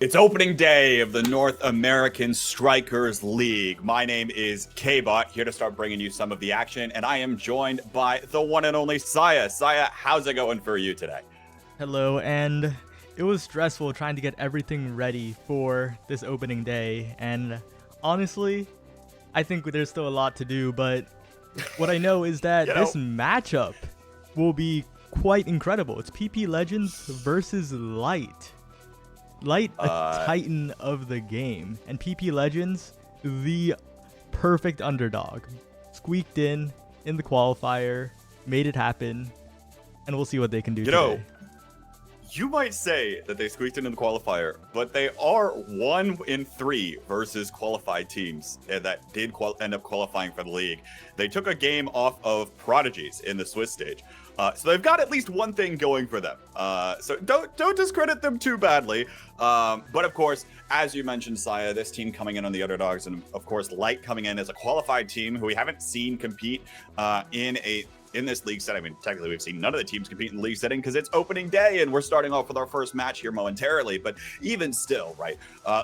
It's opening day of the North American Strikers League. My name is K-Bot, here to start bringing you some of the action, and I am joined by the one and only Saya. Saya, how's it going for you today? Hello, and it was stressful trying to get everything ready for this opening day, and honestly, I think there's still a lot to do, but what I know is that this matchup will be quite incredible. It's PP Legends versus Light. Light, a titan of the game, and PP Legends, the perfect underdog. Squeaked in the qualifier, made it happen, and we'll see what they can do today. You might say that they squeaked in the qualifier, but they are 1 in 3 versus qualified teams that did end up qualifying for the league. They took a game off of Prodigies in the Swiss stage. So they've got at least one thing going for them. So don't discredit them too badly. But of course, as you mentioned, Saya, this team coming in on the underdogs, and of course, Light coming in as a qualified team who we haven't seen compete in this league setting. I mean, technically, we've seen none of the teams compete in the league setting because it's opening day, and we're starting off with our first match here momentarily. But even still, right,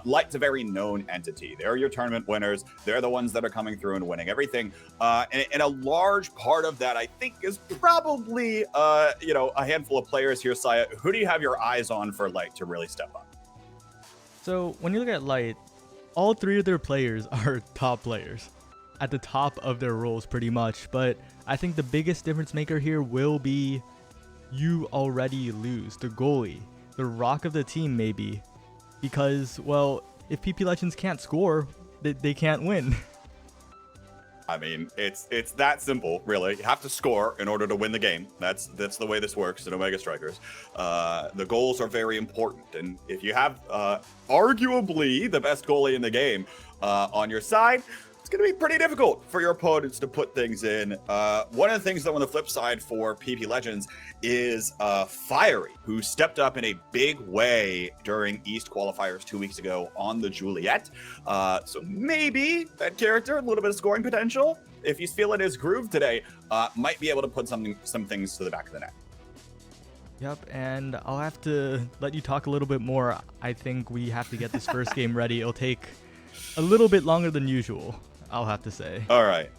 Light's a very known entity. They're your tournament winners. They're the ones that are coming through and winning everything. And a large part of that, I think, is probably, a handful of players here, Saya. Who do you have your eyes on for Light to really step up? So when you look at Light, all 3 of their players are top players at the top of their roles pretty much, but I think the biggest difference maker here will be you already lose, the goalie, the rock of the team maybe, because, well, if PP Legends can't score, they can't win. I mean, it's that simple, really. You have to score in order to win the game. That's the way this works in Omega Strikers. The goals are very important, and if you have arguably the best goalie in the game on your side, it's going to be pretty difficult for your opponents to put things in. One of the things, though, on the flip side for PP Legends is Fiery, who stepped up in a big way during East qualifiers 2 weeks ago on the Juliet. So maybe that character, a little bit of scoring potential, if he's feeling his groove today, might be able to put some things to the back of the net. Yep, and I'll have to let you talk a little bit more. I think we have to get this first game ready. It'll take a little bit longer than usual, I'll have to say. All right.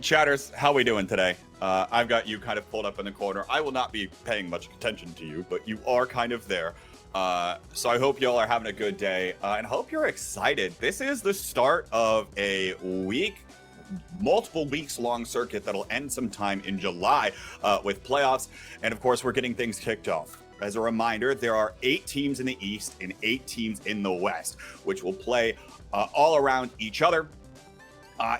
Chatters, how we doing today? I've got you kind of pulled up in the corner. I will not be paying much attention to you, but you are kind of there. So I hope y'all are having a good day, and hope you're excited. This is the start of a multiple weeks long circuit that'll end sometime in July with playoffs. And of course, we're getting things kicked off. As a reminder, there are 8 teams in the East and 8 teams in the West, which will play all around each other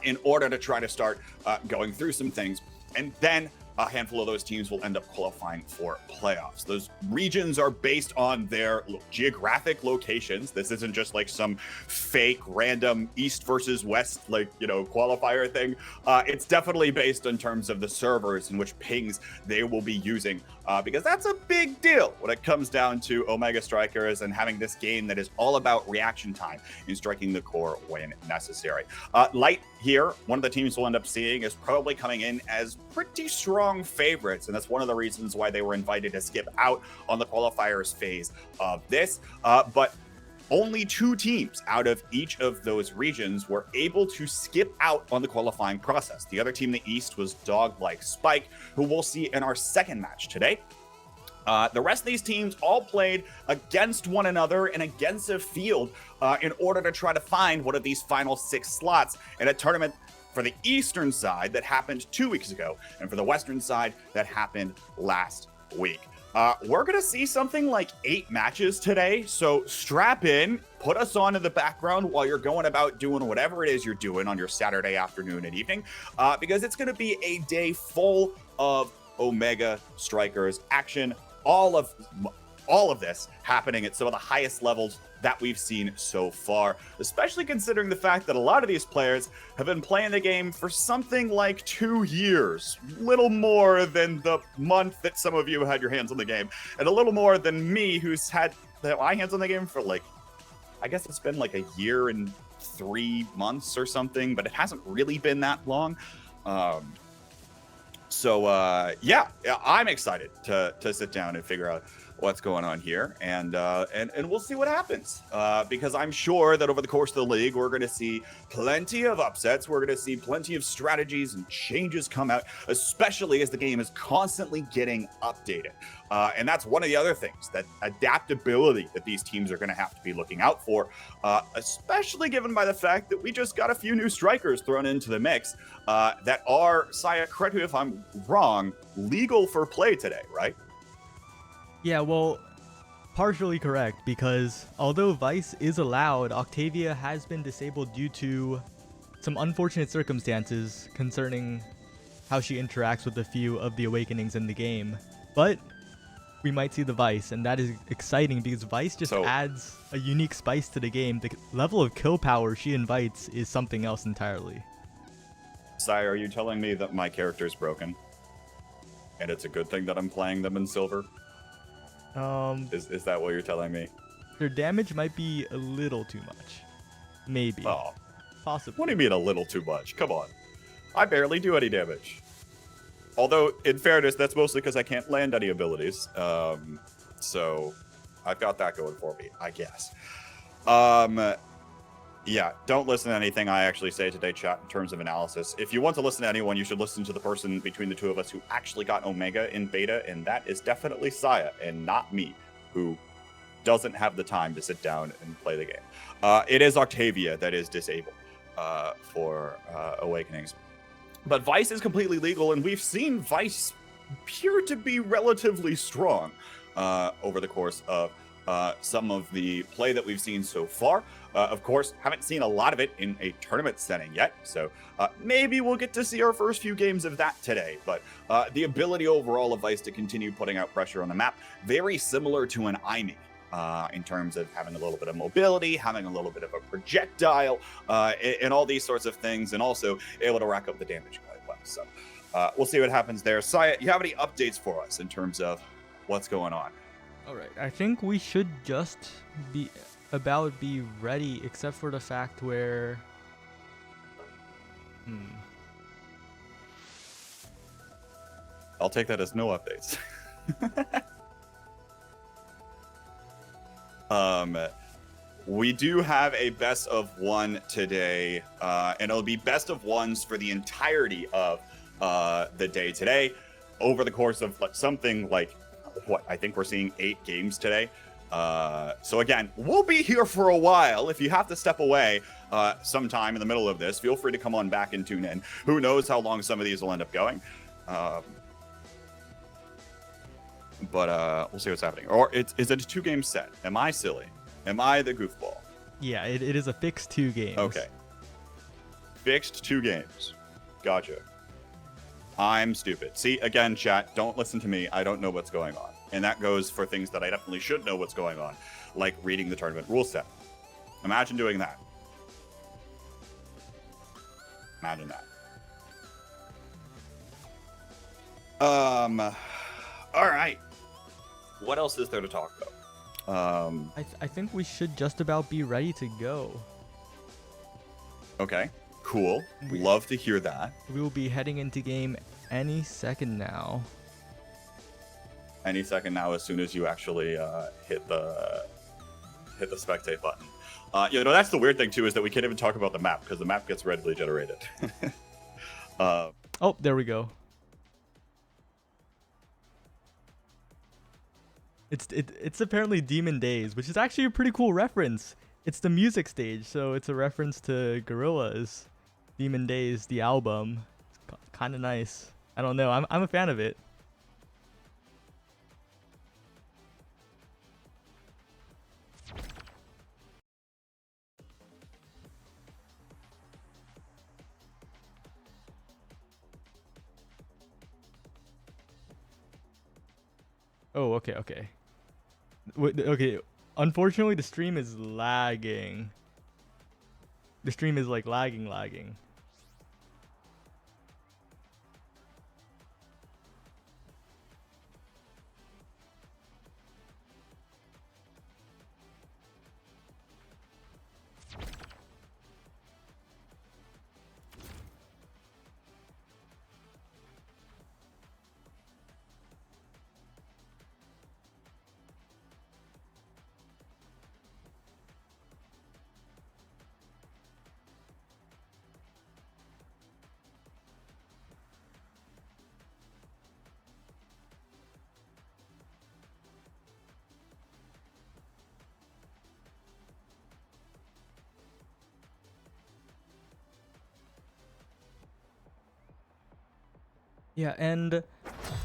in order to try to start going through some things. And then a handful of those teams will end up qualifying for playoffs. Those regions are based on their geographic locations. This isn't just like some fake random East versus West, qualifier thing. It's definitely based in terms of the servers and which pings they will be using, because that's a big deal when it comes down to Omega Strikers and having this game that is all about reaction time and striking the core when necessary. Light here, one of the teams we'll end up seeing, is probably coming in as pretty strong favorites, and that's one of the reasons why they were invited to skip out on the qualifiers phase of this. But only 2 teams out of each of those regions were able to skip out on the qualifying process. The other team in the East was Dog-like Spike, who we'll see in our second match today. The rest of these teams all played against one another and against a field in order to try to find one of these final 6 slots in a tournament for the Eastern side that happened 2 weeks ago, and for the Western side that happened last week. We're going to see something like 8 matches today, so strap in, put us on in the background while you're going about doing whatever it is you're doing on your Saturday afternoon and evening, because it's going to be a day full of Omega Strikers action. All of this happening at some of the highest levels that we've seen so far, especially considering the fact that a lot of these players have been playing the game for something like 2 years, little more than the month that some of you had your hands on the game, and a little more than me, who's had my hands on the game for I guess it's been like a year and 3 months or something, but it hasn't really been that long. So yeah, I'm excited to sit down and figure out what's going on here, and we'll see what happens, because I'm sure that over the course of the league, we're going to see plenty of upsets. We're going to see plenty of strategies and changes come out, especially as the game is constantly getting updated. And that's one of the other things, that adaptability that these teams are going to have to be looking out for, especially given by the fact that we just got a few new strikers thrown into the mix that are, Saya, correct me if I'm wrong, legal for play today, right? Yeah, well, partially correct, because although Vice is allowed, Octavia has been disabled due to some unfortunate circumstances concerning how she interacts with a few of the awakenings in the game. But we might see the Vice, and that is exciting because Vice just adds a unique spice to the game. The level of kill power she invites is something else entirely. Sire, are you telling me that my character is broken? And it's a good thing that I'm playing them in silver? Is that what you're telling me? Their damage might be a little too much. Maybe. Oh. Possibly. What do you mean a little too much? Come on. I barely do any damage. Although, in fairness, that's mostly because I can't land any abilities. So, I've got that going for me, I guess. Yeah, don't listen to anything I actually say today, chat, in terms of analysis. If you want to listen to anyone, you should listen to the person between the two of us who actually got Omega in beta, and that is definitely Saya, and not me, who doesn't have the time to sit down and play the game. It is Octavia that is disabled for Awakenings. But Vice is completely legal, and we've seen Vice appear to be relatively strong over the course of some of the play that we've seen so far. Of course, haven't seen a lot of it in a tournament setting yet, so maybe we'll get to see our first few games of that today. But the ability overall of Vice to continue putting out pressure on the map, very similar to an Aimee. In terms of having a little bit of mobility, having a little bit of a projectile, and all these sorts of things, and also able to rack up the damage quite well. So we'll see what happens there. Saya, you have any updates for us in terms of what's going on? All right, I think we should just be ready, except for the fact where... I'll take that as no updates. We do have a best of one today, and it'll be best of ones for the entirety of the day today, over the course of something like, what, I think we're seeing 8 games today. So again, we'll be here for a while. If you have to step away sometime in the middle of this, feel free to come on back and tune in. Who knows how long some of these will end up going. But we'll see what's happening. Or is it a 2-game set? Am I silly? Am I the goofball? Yeah, it is a fixed 2 games. Okay. Fixed 2 games. Gotcha. I'm stupid. See, again, chat, don't listen to me. I don't know what's going on. And that goes for things that I definitely should know what's going on, like reading the tournament rule set. Imagine doing that. Imagine that. All right. What else is there to talk about? I think we should just about be ready to go. Okay, cool. Love to hear that. We will be heading into game any second now. Any second now, as soon as you actually hit the spectate button. You know, that's the weird thing too, is that we can't even talk about the map because the map gets randomly generated. Oh, there we go. It's apparently Demon Days, which is actually a pretty cool reference. It's the music stage, so it's a reference to Gorillaz' Demon Days, the album. It's kind of nice. I don't know. I'm a fan of it. Oh, okay, okay. Okay, unfortunately, the stream is lagging. The stream is like lagging. Yeah, and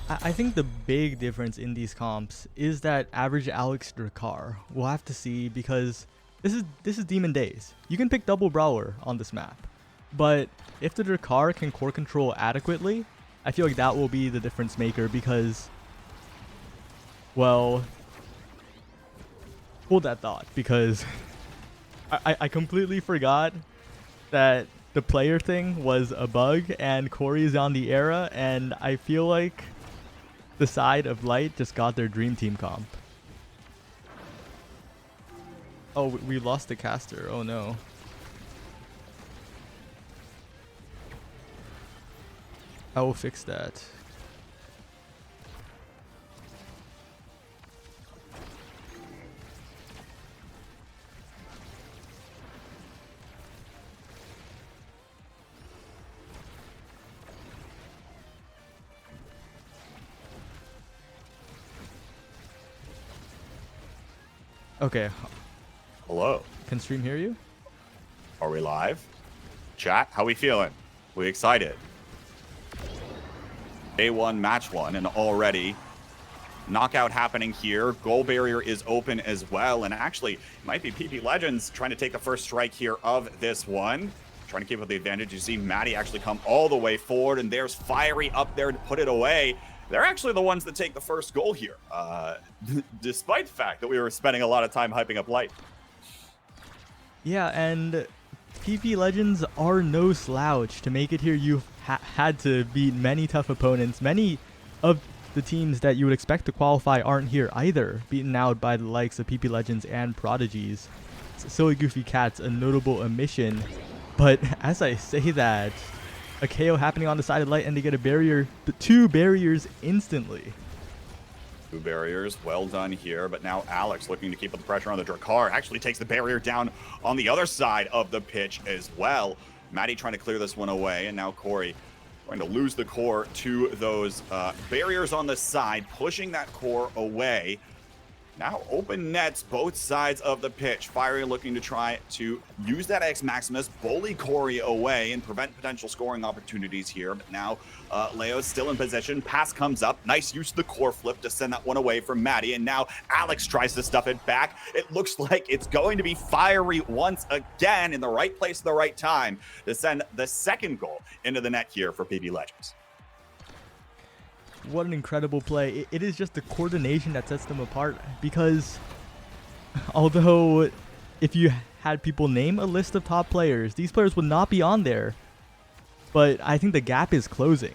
I think the big difference in these comps is that average Alex Drakkar. We'll have to see, because this is Demon Days. You can pick double Brawler on this map, but if the Drakkar can core control adequately, I feel like that will be the difference maker, because, well, hold that thought, because I completely forgot that the player thing was a bug and Corey is on the era, and I feel like the side of Light just got their dream team comp. Oh, we lost the caster. Oh no. I will fix that. Okay. Hello. Can stream hear you? Are we live? Chat, how we feeling? We excited? Day one, match one, and already knockout happening here. Goal barrier is open as well, and actually, it might be PP Legends trying to take the first strike here of this one. Trying to keep up the advantage. You see Maddie actually come all the way forward, and there's Fiery up there to put it away. They're actually the ones that take the first goal here, despite the fact that we were spending a lot of time hyping up Light. Yeah, and PP Legends are no slouch. To make it here, you've had to beat many tough opponents. Many of the teams that you would expect to qualify aren't here either, beaten out by the likes of PP Legends and Prodigies. Silly Goofy Cat's a notable omission, but as I say that, a KO happening on the side of Light, and they get a barrier, the two barriers instantly. Two barriers, well done here, but now Alex looking to keep up the pressure on the Drakkar, actually takes the barrier down on the other side of the pitch as well. Maddie trying to clear this one away, and now Corey going to lose the core to those barriers on the side, pushing that core away. Now open nets both sides of the pitch. Fiery looking to try to use that X Maximus, bully Corey away and prevent potential scoring opportunities here. But now Leo's still in position. Pass comes up. Nice use of the core flip to send that one away from Maddie. And now Alex tries to stuff it back. It looks like it's going to be Fiery once again in the right place at the right time to send the second goal into the net here for PB Legends. what an incredible play. It is just the coordination that sets them apart, because although if you had people name a list of top players, these players would not be on there. But I think the gap is closing.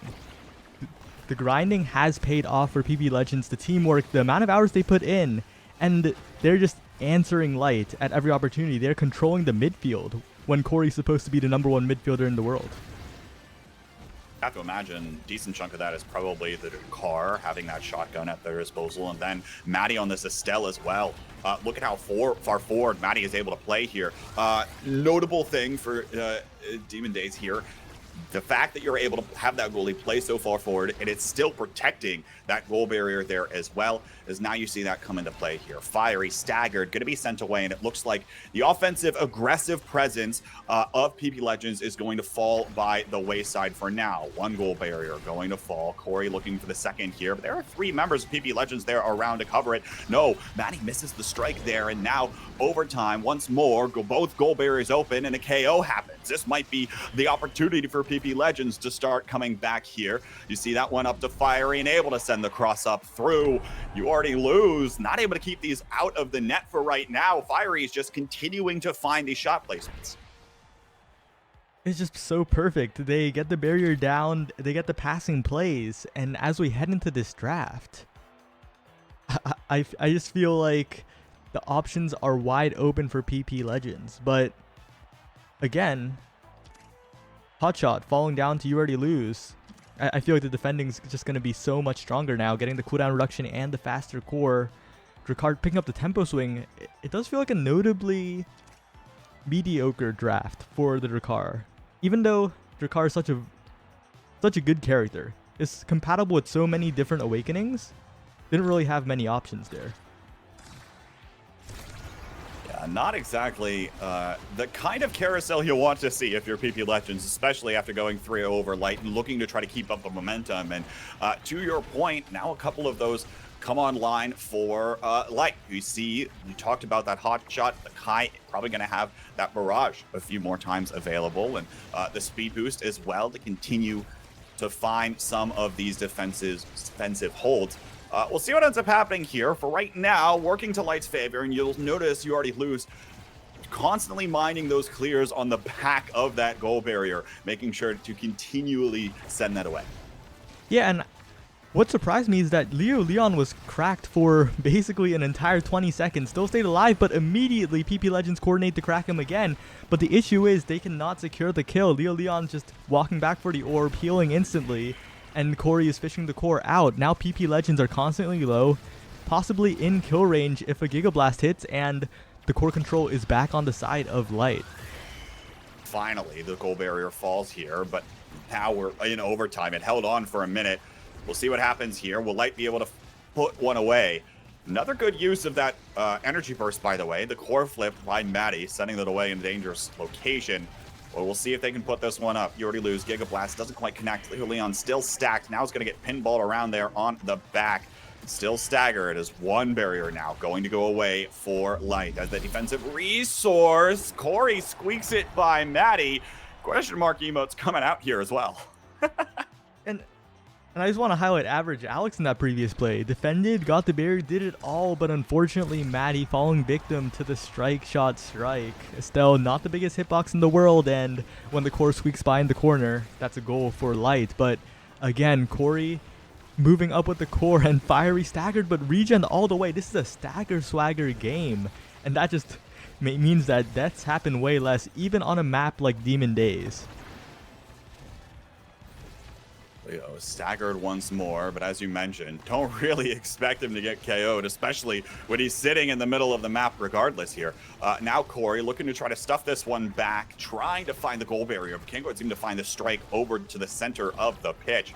The grinding has paid off for PB Legends, the teamwork, the amount of hours they put in, and they're just answering light at every opportunity. They're controlling the midfield when Corey's supposed to be the #1 midfielder in the world. I have to imagine a decent chunk of that is probably the car having that shotgun at their disposal, and then Maddie on this Estelle as well. Look at how far forward Maddie is able to play here. Notable thing for Demon Days here, the fact that you're able to have that goalie play so far forward and it's still protecting that goal barrier there as well, as now you see that come into play here. Fiery, staggered, going to be sent away, and it looks like the offensive, aggressive presence of PB Legends is going to fall by the wayside for now. One goal barrier going to fall. Corey looking for the second here, but there are 3 members of PB Legends there around to cover it. No, Maddie misses the strike there, and now overtime once more, both goal barriers open, and a KO happens. This might be the opportunity for PB Legends to start coming back here. You see that one up to Fiery and able to send the cross up through. You already lose, not able to keep these out of the net for right now. Fiery is just continuing to find these shot placements. It's just so perfect. They get the barrier down, they get the passing plays, and as we head into this draft, I just feel like the options are wide open for PP Legends. But again, Hotshot falling down to You Already Lose. I feel like the defending's just going to be so much stronger now, getting the cooldown reduction and the faster core. Ricard picking up the tempo swing. It does feel like a notably mediocre draft for the Ricard. Even though Ricard is such a good character, it's compatible with so many different awakenings, didn't really have many options there. Not exactly the kind of carousel you want to see if you're PP Legends, especially after going 3-0 over Light and looking to try to keep up the momentum. And to your point, now a couple of those come online for Light. You talked about that hot shot. The Kai probably going to have that barrage a few more times available, and the speed boost as well to continue to find some of these defensive holds. We'll see what ends up happening here. For right now, working to Light's favor, and you'll notice You Already Lose constantly mining those clears on the back of that goal barrier, making sure to continually send that away. Yeah, and what surprised me is that Leon was cracked for basically an entire 20 seconds, still stayed alive, but immediately PP Legends coordinate to crack him again. But the issue is they cannot secure the kill. Leon's just walking back for the orb, healing instantly, and Corey is fishing the core out. Now PP Legends are constantly low, possibly in kill range if a Giga Blast hits, and the core control is back on the side of Light. Finally, the goal barrier falls here, but now we're in overtime. It held on for a minute. We'll see what happens here. Will Light be able to put one away? Another good use of that energy burst, by the way. The core flip by Maddie, sending that away in a dangerous location. Well, we'll see if they can put this one up. You Already Lose. Giga Blast doesn't quite connect. Leon still stacked. Now it's going to get pinballed around there on the back. Still staggered as one barrier now going to go away for Light. As the defensive resource, Corey squeaks it by Maddie. Question mark emotes coming out here as well. And I just want to highlight average Alex in that previous play. Defended, got the barrier, did it all, but unfortunately Maddie falling victim to the strike. Estelle, not the biggest hitbox in the world, and when the core squeaks by in the corner, that's a goal for Light. But again, Corey moving up with the core, and Fiery staggered, but regen all the way. This is a stagger swagger game, and that just means that deaths happen way less, even on a map like Demon Days. Leo staggered once more, but as you mentioned, don't really expect him to get KO'd, especially when he's sitting in the middle of the map regardless here. Now Corey looking to try to stuff this one back, trying to find the goal barrier, but can't quite seem to find the strike over to the center of the pitch.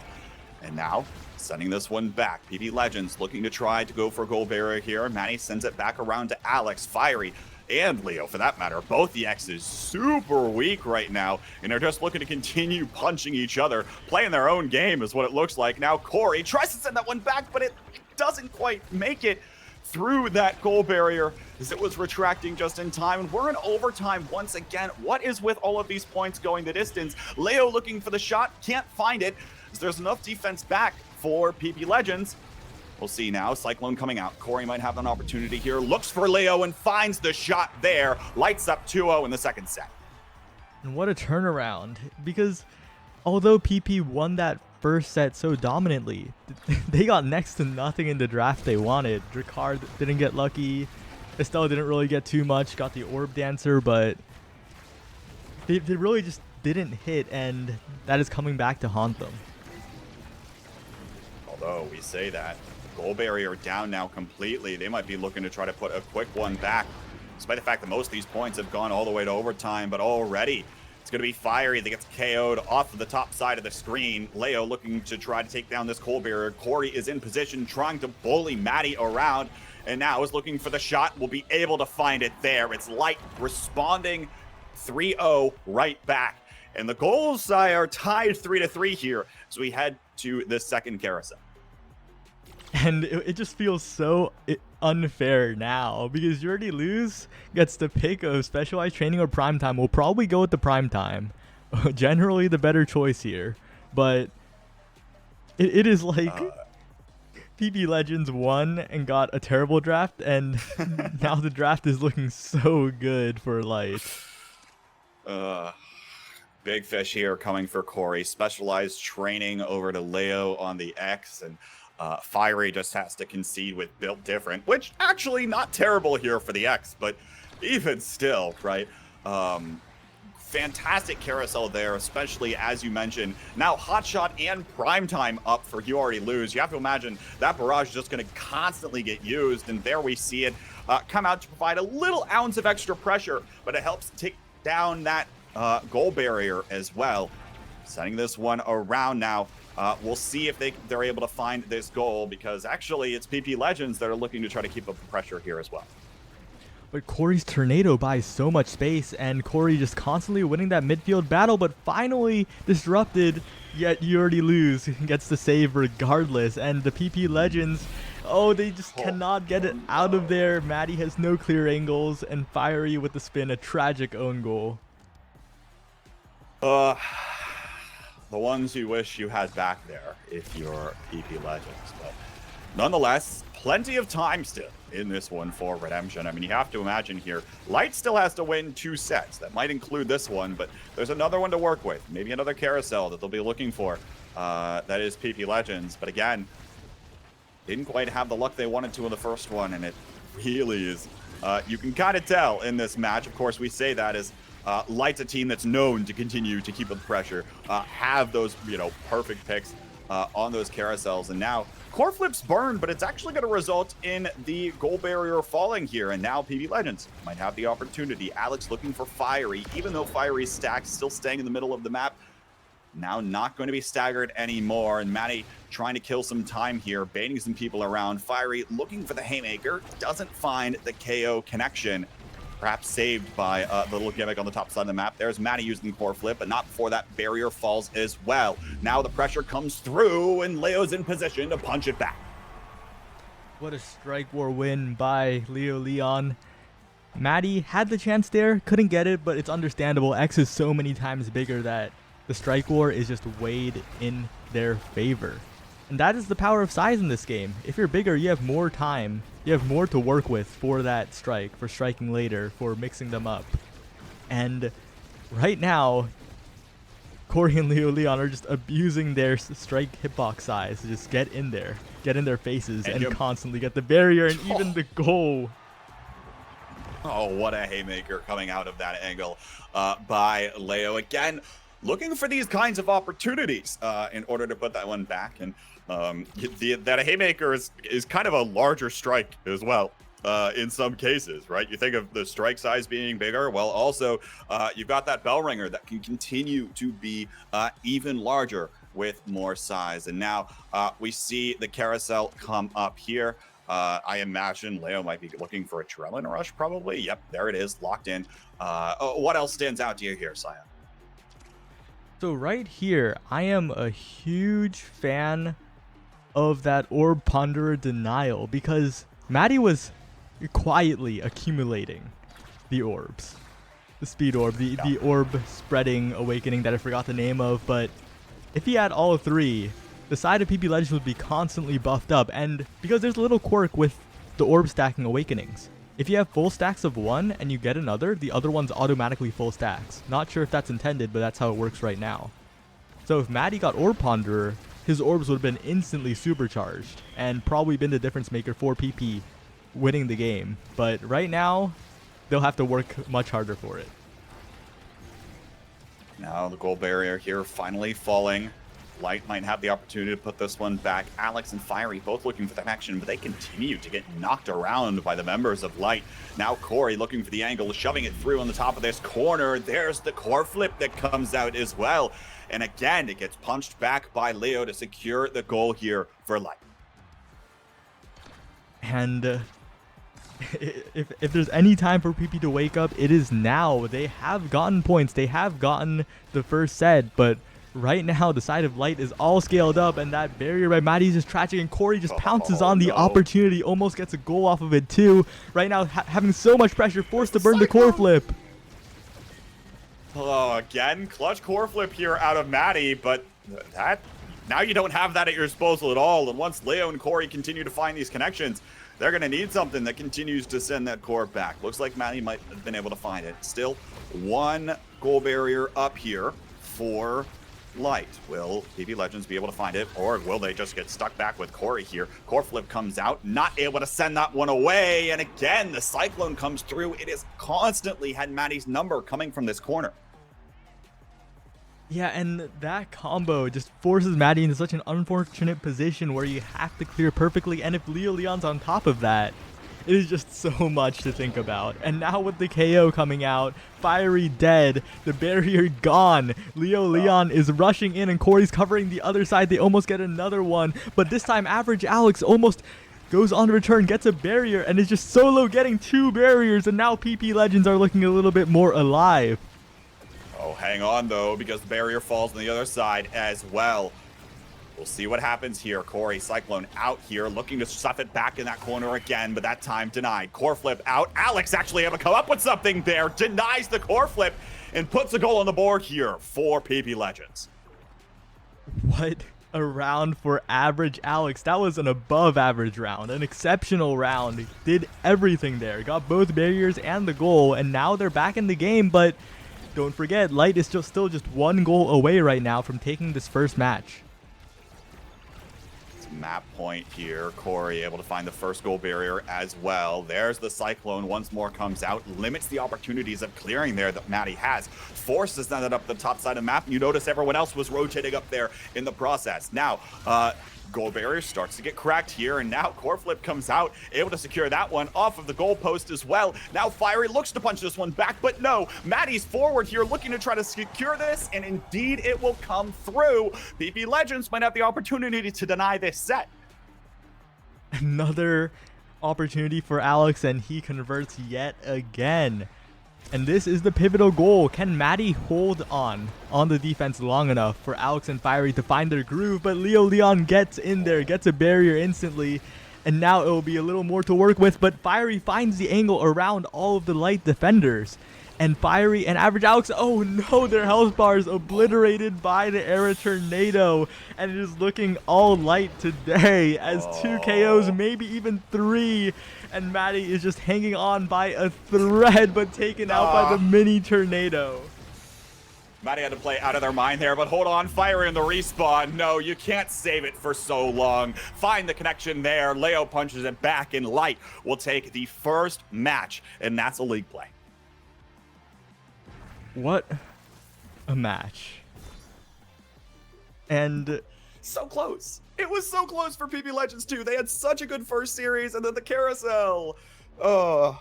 And now, sending this one back. PB Legends looking to try to go for a goal barrier here. Manny sends it back around to Alex. Fiery and Leo, for that matter, both the X's super weak right now, and they're just looking to continue punching each other, playing their own game is what it looks like. Now Corey tries to send that one back, but it doesn't quite make it through that goal barrier as it was retracting just in time. And we're in overtime once again. What is with all of these points going the distance? Leo looking for the shot, can't find it. There's enough defense back for PP Legends. We'll see now. Cyclone coming out. Corey might have an opportunity here. Looks for Leo and finds the shot there. Lights up 2-0 in the second set. And what a turnaround. Because although PP won that first set so dominantly, they got next to nothing in the draft they wanted. Ricard didn't get lucky. Estelle didn't really get too much. Got the Orb Dancer, but they really just didn't hit, and that is coming back to haunt them. Although we say that, goal barrier down now completely. They might be looking to try to put a quick one back, despite the fact that most of these points have gone all the way to overtime. But already, it's going to be Fiery that gets KO'd off of the top side of the screen. Leo looking to try to take down this goal barrier. Corey is in position, trying to bully Maddie around, and now is looking for the shot. Will be able to find it there. It's Light responding 3-0 right back. And the goals are tied 3-3 here as we head to the second carousel. And it just feels so unfair now, because you already lose gets to pick a specialized training or prime time. We'll probably go with the prime time. Generally the better choice here. But it is like PP Legends won and got a terrible draft, and now the draft is looking so good for Light. Big fish here coming for Corey. Specialized training over to Leo on the X, and Fiery just has to concede with Built Different, which actually not terrible here for the X, but even still, right? Fantastic carousel there, especially as you mentioned. Now Hotshot and Primetime up for You Already Lose. You have to imagine that barrage is just going to constantly get used, and there we see it come out to provide a little ounce of extra pressure, but it helps take down that goal barrier as well. Setting this one around now. We'll see if they're able to find this goal, because actually it's PP Legends that are looking to try to keep up the pressure here as well. But Corey's Tornado buys so much space, and Corey just constantly winning that midfield battle, but finally disrupted, yet You Already Lose gets the save regardless. And the PP Legends, they just cannot get it out of there. Maddie has no clear angles, and Fiery with the spin, a tragic own goal. The ones you wish you had back there if you're PP Legends. But nonetheless, plenty of time still in this one for redemption. I mean, you have to imagine here, Light still has to win 2 sets. That might include this one, but there's another one to work with. Maybe another carousel that they'll be looking for. That is PP Legends. But again, didn't quite have the luck they wanted to in the first one, and it really is. You can kind of tell in this match. Of course, we say that as Light's a team that's known to continue to keep up the pressure, have those, perfect picks on those carousels. And now core flips burn, but it's actually going to result in the goal barrier falling here. And now PP Legends might have the opportunity. Alex looking for Fiery, even though Fiery's stack still staying in the middle of the map. Now not going to be staggered anymore. And Maddie trying to kill some time here, baiting some people around. Fiery looking for the haymaker, doesn't find the KO connection. Perhaps saved by the little gimmick on the top side of the map. There's Maddie using the core flip, but not before that barrier falls as well. Now the pressure comes through, and Leo's in position to punch it back. What a strike war win by Leo Leon. Maddie had the chance there, couldn't get it, but it's understandable. X is so many times bigger that the strike war is just weighed in their favor. And that is the power of size in this game. If you're bigger, you have more time. You have more to work with for that strike, for striking later, for mixing them up. And right now, Corey and Leo Leon are just abusing their strike hitbox size to just get in there, get in their faces, and constantly get the barrier and even the goal. Oh, what a haymaker coming out of that angle by Leo. Again, looking for these kinds of opportunities in order to put that one back. And that haymaker is kind of a larger strike as well in some cases, right? You think of the strike size being bigger. Well, also you've got that bell ringer that can continue to be even larger with more size. And now we see the carousel come up here. I imagine Leo might be looking for a Trellin rush, probably. Yep, there it is, locked in. What else stands out to you here, Sion? So right here, I am a huge fan of that Orb Ponderer Denial, because Maddie was quietly accumulating the orbs. The speed orb, the orb spreading awakening that I forgot the name of, but if he had all 3, the side of PP Legends would be constantly buffed up, and because there's a little quirk with the orb stacking awakenings. If you have full stacks of one and you get another, the other one's automatically full stacks. Not sure if that's intended, but that's how it works right now. So if Maddie got Orb Ponderer, his orbs would have been instantly supercharged and probably been the difference maker for PP winning the game. But right now, they'll have to work much harder for it. Now the goal barrier here finally falling. Light might have the opportunity to put this one back. Alex and Fiery both looking for that action, but they continue to get knocked around by the members of Light. Now Corey looking for the angle, shoving it through on the top of this corner. There's the core flip that comes out as well. And again, it gets punched back by Leo to secure the goal here for Light. And if there's any time for PP to wake up, it is now. They have gotten points. They have gotten the first set, but right now the side of Light is all scaled up, and that barrier by Maddie is just tragic, and Corey just pounces on the opportunity, almost gets a goal off of it too. Right now, having so much pressure, forced to burn the core flip. Oh, again, clutch core flip here out of Maddie, but that now you don't have that at your disposal at all. And once Leo and Corey continue to find these connections, they're going to need something that continues to send that core back. Looks like Maddie might have been able to find it. Still, one goal barrier up here for Light. Will PP Legends be able to find it, or will they just get stuck back with Corey here? Core flip comes out, not able to send that one away, and again, the Cyclone comes through. It has constantly had Maddie's number coming from this corner. Yeah, and that combo just forces Maddie into such an unfortunate position where you have to clear perfectly, and if Leo Leon's on top of that, it is just so much to think about. And now with the KO coming out, Fiery dead, the barrier gone, Leo Leon is rushing in and Corey's covering the other side. They almost get another one, but this time Average Alex almost goes on return, gets a barrier, and is just solo getting 2 barriers, and now PP Legends are looking a little bit more alive. Oh, hang on though, because the barrier falls on the other side as well. We'll see what happens here. Corey, Cyclone out here, looking to stuff it back in that corner again, but that time denied. Core flip out. Alex actually able to come up with something there, denies the core flip, and puts a goal on the board here for PP Legends. What a round for Average Alex. That was an above average round, an exceptional round. Did everything there, got both barriers and the goal, and now they're back in the game, but don't forget, Light is still just 1 goal away right now from taking this first match. Map point here. Corey able to find the first goal barrier as well. There's the Cyclone once more comes out, limits the opportunities of clearing there that Maddie has, forces that up the top side of the map. You notice everyone else was rotating up there in the process. Now, goal barrier starts to get cracked here, and now core flip comes out, able to secure that one off of the goal post as well. Now Fiery looks to punch this one back, but no, Maddie's forward here looking to try to secure this, and indeed it will come through. PP Legends might have the opportunity to deny this set. Another opportunity for Alex, and he converts yet again. And this is the pivotal goal. Can Maddie hold on the defense long enough for Alex and Fiery to find their groove? But Leo Leon gets in there, gets a barrier instantly, and now it will be a little more to work with. But Fiery finds the angle around all of the Light defenders. And Fiery and Average Alex, oh no, their health bars obliterated by the Era Tornado. And it is looking all Light today as 2 KOs, maybe even 3. And Maddie is just hanging on by a thread, but taken out by the mini tornado. Maddie had to play out of their mind there, but hold on, Fiery in the respawn. No, you can't save it for so long. Find the connection there. Leo punches it back, and Light will take the first match in NASL League play. What a match. And so close. It was so close for PP Legends too. They had such a good first series, and then the carousel. Oh,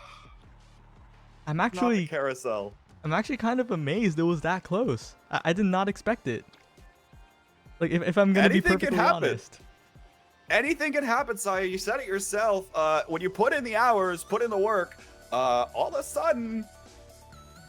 I'm actually carousel. I'm actually kind of amazed it was that close. I did not expect it. Like, if I'm gonna be perfectly honest. Anything can happen, Saya. You said it yourself. When you put in the hours, put in the work, all of a sudden,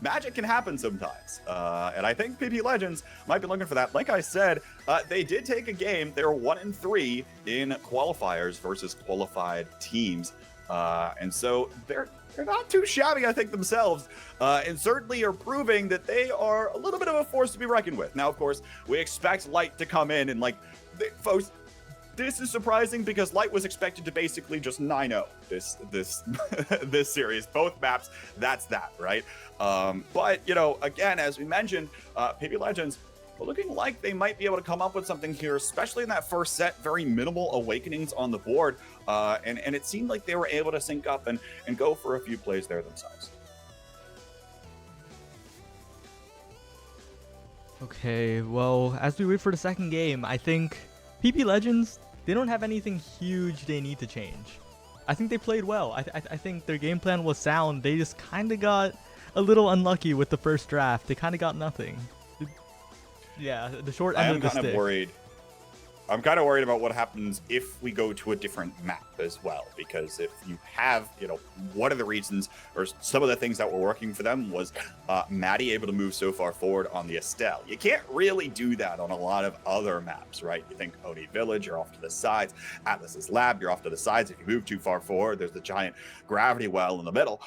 magic can happen sometimes. And I think PP Legends might be looking for that. Like I said, they did take a game. They were 1-3 in qualifiers versus qualified teams. And so they're not too shabby, I think, themselves. And certainly are proving that they are a little bit of a force to be reckoned with. Now, of course, we expect Light to come in and, like, folks, this is surprising because Light was expected to basically just 9-0 this this series. Both maps, that's that, right? But, you know, again, as we mentioned, PB Legends looking like they might be able to come up with something here, especially in that first set. Very minimal awakenings on the board, and it seemed like they were able to sync up and go for a few plays there themselves. Okay, well, as we wait for the second game, I think PP Legends, they don't have anything huge they need to change. I think they played well. I think their game plan was sound. They just kind of got a little unlucky with the first draft. They kind of got nothing. Yeah, the short end of the stick. I'm kind of worried about what happens if we go to a different map as well, because if you have, you know, one of the reasons or some of the things that were working for them was Maddie able to move so far forward on the Estelle. You can't really do that on a lot of other maps, right? You think Oni Village, you're off to the sides. Atlas's Lab, you're off to the sides. If you move too far forward, there's the giant gravity well in the middle.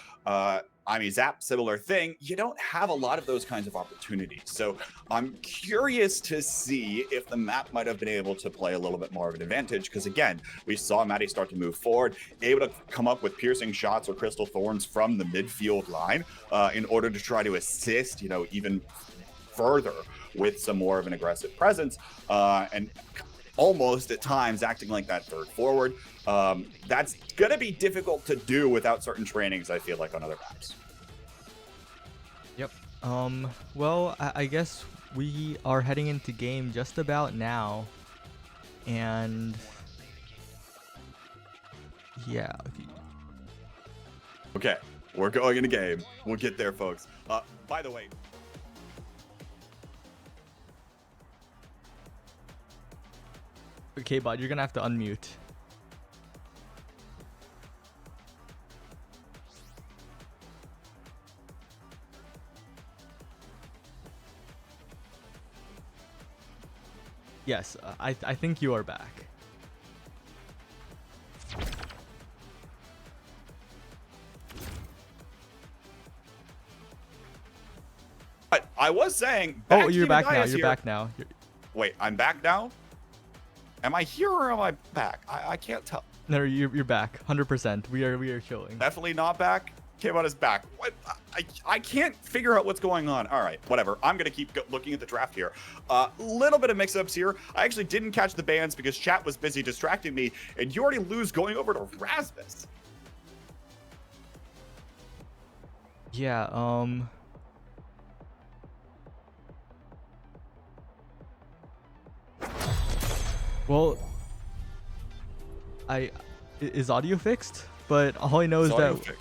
I mean, Zap, similar thing. You don't have a lot of those kinds of opportunities. So I'm curious to see if the map might have been able to play a little bit more of an advantage. Because again, we saw Maddie start to move forward, able to come up with piercing shots or crystal thorns from the midfield line in order to try to assist, you know, even further with some more of an aggressive presence. And almost at times acting like that third forward. That's going to be difficult to do without certain trainings, I feel like, on other maps. Yep. Well, I guess we are heading into game just about now. And yeah. Okay, we're going into game. We'll get there, folks. By the way, okay, bud, you're gonna have to unmute. Yes, I think you are back. But I was saying. Oh, you're back now. You're back now. Wait, I'm back now? Am I here or am I back? I can't tell. No, you're back. 100%. We are chilling. Definitely not back. K-Bot is back. What? I can't figure out what's going on. All right, whatever. I'm going to keep looking at the draft here. Little bit of mix-ups here. I actually didn't catch the bans because chat was busy distracting me, and you already lose going over to Rasmus. Yeah, well, is audio fixed? But all I know is that.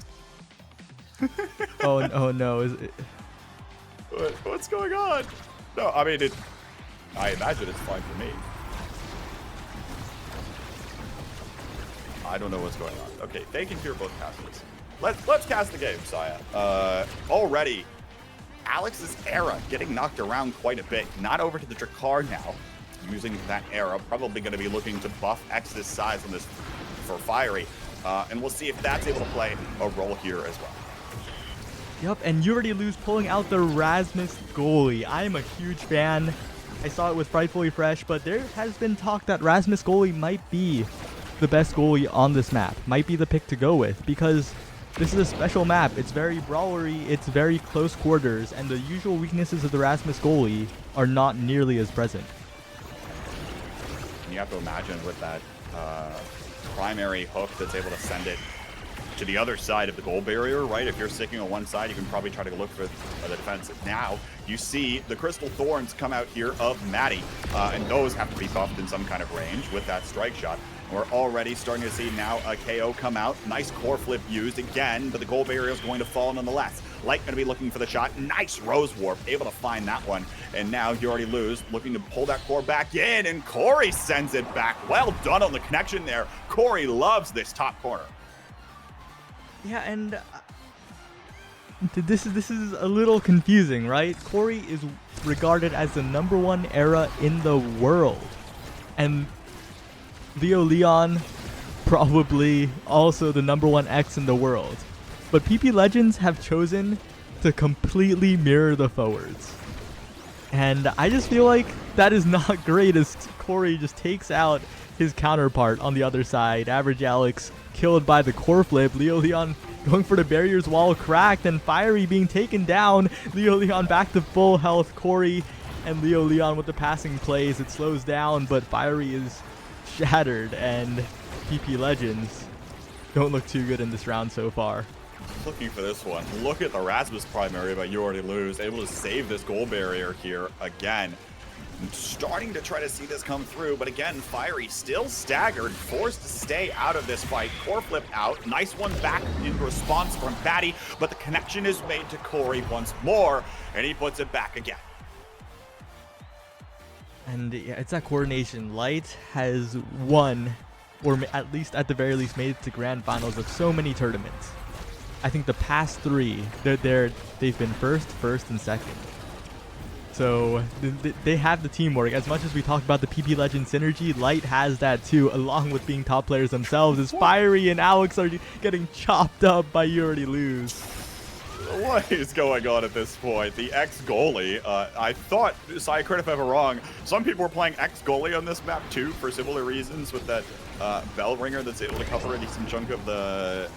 oh no! Is it? What's going on? No, I mean I imagine it's fine for me. I don't know what's going on. Okay, they can hear both casters. Let's cast the game, Saya. Already, Alex's Era getting knocked around quite a bit. Not over to the Drakkar now. Using that Era, probably going to be looking to buff X's size on this for Fiery. And we'll see if that's able to play a role here as well. Yep, and you already lose pulling out the Rasmus goalie. I am a huge fan. I saw it with Frightfully Fresh, but there has been talk that Rasmus goalie might be the best goalie on this map. Might be the pick to go with, because this is a special map. It's very brawlery, it's very close quarters, and the usual weaknesses of the Rasmus goalie are not nearly as present. You have to imagine with that primary hook that's able to send it to the other side of the goal barrier, right? If you're sticking on one side, you can probably try to look for the defense. Now, you see the Crystal Thorns come out here of Maddie, and those have to be buffed in some kind of range with that strike shot. We're already starting to see now a KO come out. Nice core flip used again, but the goal barrier is going to fall nonetheless. Light going to be looking for the shot. Nice Rose Warp, able to find that one. And now you already lose, looking to pull that core back in, and Corey sends it back. Well done on the connection there. Corey loves this top corner. Yeah, and this is a little confusing, right? Corey is regarded as the #1 Era in the world, and Leo Leon probably also the #1 X in the world. But PP Legends have chosen to completely mirror the forwards. And I just feel like that is not great as Corey just takes out his counterpart on the other side. Average Alex killed by the core flip. Leo Leon going for the barriers wall cracked, and Fiery being taken down. Leo Leon back to full health. Corey and Leo Leon with the passing plays. It slows down, but Fiery is shattered, and PP Legends don't look too good in this round so far. Looking for this one. Look at the Rasmus primary, but you already lose. Able to save this goal barrier here again. Starting to try to see this come through, but again, Fiery still staggered, forced to stay out of this fight. Core flip out. Nice one back in response from Batty, but the connection is made to Corey once more, and he puts it back again. And yeah, it's that coordination. Light has won, or at least at the very least made it to grand finals of so many tournaments. I think the past three, they've been first, and second. So they have the teamwork. As much as we talk about the PP Legend synergy, Light has that too, along with being top players themselves. As Fiery and Alex are getting chopped up by You Already Lose. What is going on at this point? The ex-goalie, I thought, correct if I'm wrong, some people were playing ex-goalie on this map too for similar reasons with that bell ringer that's able to cover a decent chunk of the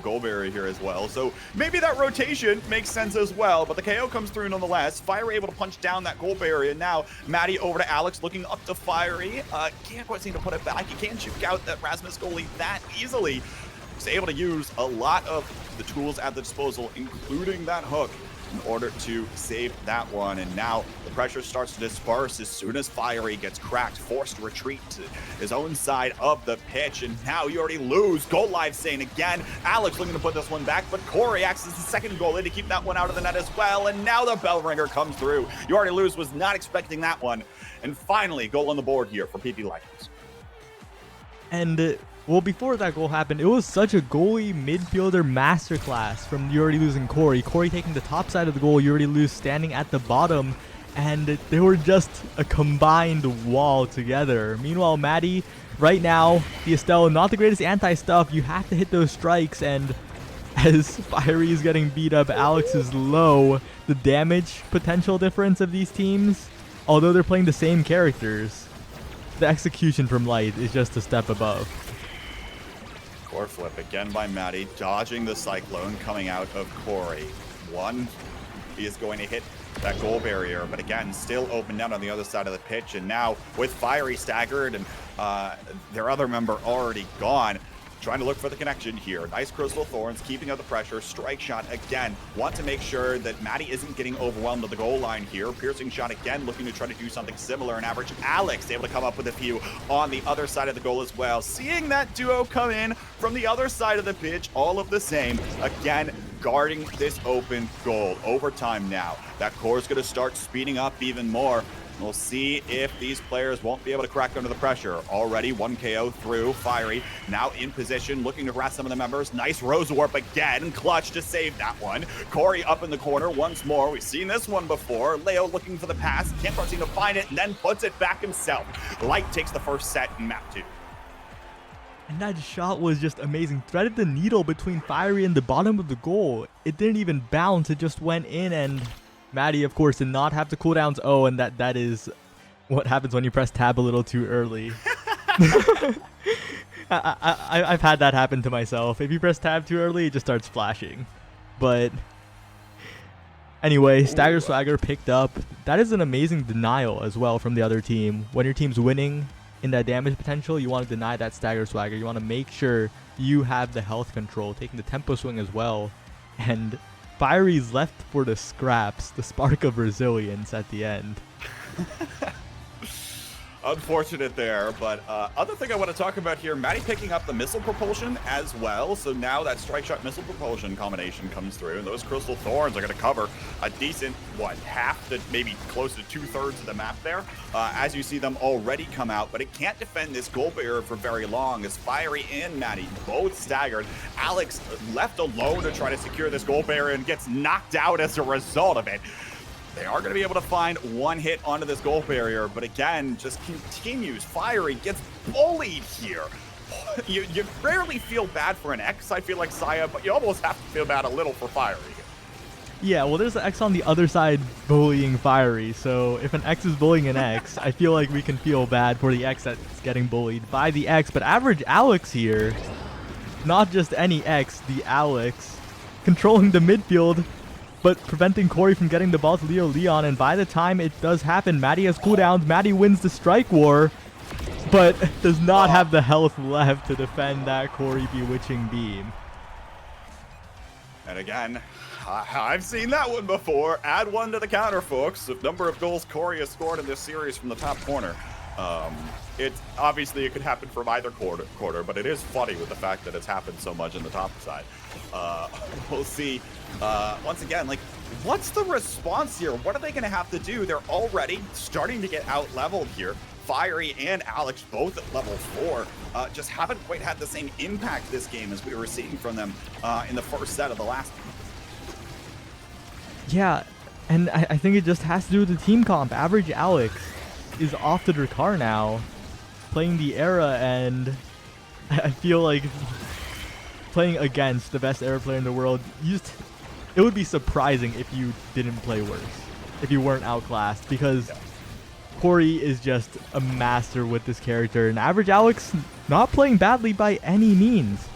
goal barrier here as well. So maybe that rotation makes sense as well, but the KO comes through nonetheless. Fiery able to punch down that goal barrier. Now Maddie over to Alex, looking up to Fiery. Can't quite seem to put it back. He can't shoot out that Rasmus goalie that easily. He's able to use a lot of the tools at the disposal, including that hook, in order to save that one. And now the pressure starts to disperse as soon as Fiery gets cracked, forced to retreat to his own side of the pitch. And now You Already Lose. Goal live saying again. Alex looking to put this one back, but Corey acts as the second goalie to keep that one out of the net as well. And now the bell ringer comes through. You Already Lose was not expecting that one. And finally, goal on the board here for PP Legends. And well, before that goal happened, it was such a goalie midfielder masterclass from You Already Lose and Corey. Corey taking the top side of the goal, You Already Lose standing at the bottom, and they were just a combined wall together. Meanwhile, Maddie, right now, the Estelle, not the greatest anti-stuff. You have to hit those strikes, and as Fiery is getting beat up, Alex is low. The damage potential difference of these teams, although they're playing the same characters, the execution from Light is just a step above. Core flip again by Maddie, dodging the Cyclone coming out of Corey. One, he is going to hit that goal barrier, but again, still open down on the other side of the pitch. And now with Fiery staggered and their other member already gone, trying to look for the connection here. Nice Crystal Thorns, keeping out the pressure. Strike shot again. Want to make sure that Maddie isn't getting overwhelmed at the goal line here. Piercing shot again, looking to try to do something similar. And Average Alex able to come up with a few on the other side of the goal as well. Seeing that duo come in from the other side of the pitch, all of the same. Again, guarding this open goal. Overtime now. That core is going to start speeding up even more. We'll see if these players won't be able to crack under the pressure. Already 1 KO through. Fiery now in position, looking to harass some of the members. Nice Rose Warp again. Clutch to save that one. Corey up in the corner once more. We've seen this one before. Leo looking for the pass. Can't quite seem to find it, and then puts it back himself. Light takes the first set in map 2. And that shot was just amazing. Threaded the needle between Fiery and the bottom of the goal. It didn't even bounce. It just went in, and Maddie, of course, did not have the cooldowns. Oh, and that is what happens when you press tab a little too early. I've had that happen to myself. If you press tab too early, it just starts flashing. But anyway, Stagger Swagger picked up. That is an amazing denial as well from the other team. When your team's winning in that damage potential, you want to deny that Stagger Swagger. You want to make sure you have the health control, taking the tempo swing as well. And Fiery's left for the scraps, the spark of resilience at the end. Unfortunate there, but other thing I want to talk about here, Maddie picking up the missile propulsion as well. So now that strike shot missile propulsion combination comes through, and those Crystal Thorns are going to cover a decent, half to maybe close to 2/3 of the map there, as you see them already come out. But it can't defend this goal barrier for very long, as Fiery and Maddie both staggered. Alex left alone to try to secure this goal barrier and gets knocked out as a result of it. They are going to be able to find one hit onto this goal barrier, but again, just continues. Fiery gets bullied here. You rarely feel bad for an X, I feel like, Saya, but you almost have to feel bad a little for Fiery. Yeah, well, there's an X on the other side bullying Fiery, so if an X is bullying an X, I feel like we can feel bad for the X that's getting bullied by the X. But average Alex here, not just any X, the Alex, controlling the midfield, but preventing Corey from getting the ball to Leo Leon. And by the time it does happen, Maddie has cooldowns. Maddie wins the strike war, but does not have the health left to defend that Corey Bewitching Beam. And again, I've seen that one before. Add one to the counter, folks. The number of goals Corey has scored in this series from the top corner. It could happen from either quarter, but it is funny with the fact that it's happened so much in the top side. We'll see. Once again, like, what's the response here? What are they going to have to do? They're already starting to get out-leveled here. Fiery and Alex both at level 4 just haven't quite had the same impact this game as we were seeing from them in the first set of the last one. Yeah, and I think it just has to do with the team comp. Average Alex is off the Drakkar now, playing the Era, and I feel like playing against the best Era player in the world, it would be surprising if you didn't play worse, if you weren't outclassed, because Corey is just a master with this character, and average Alex not playing badly by any means.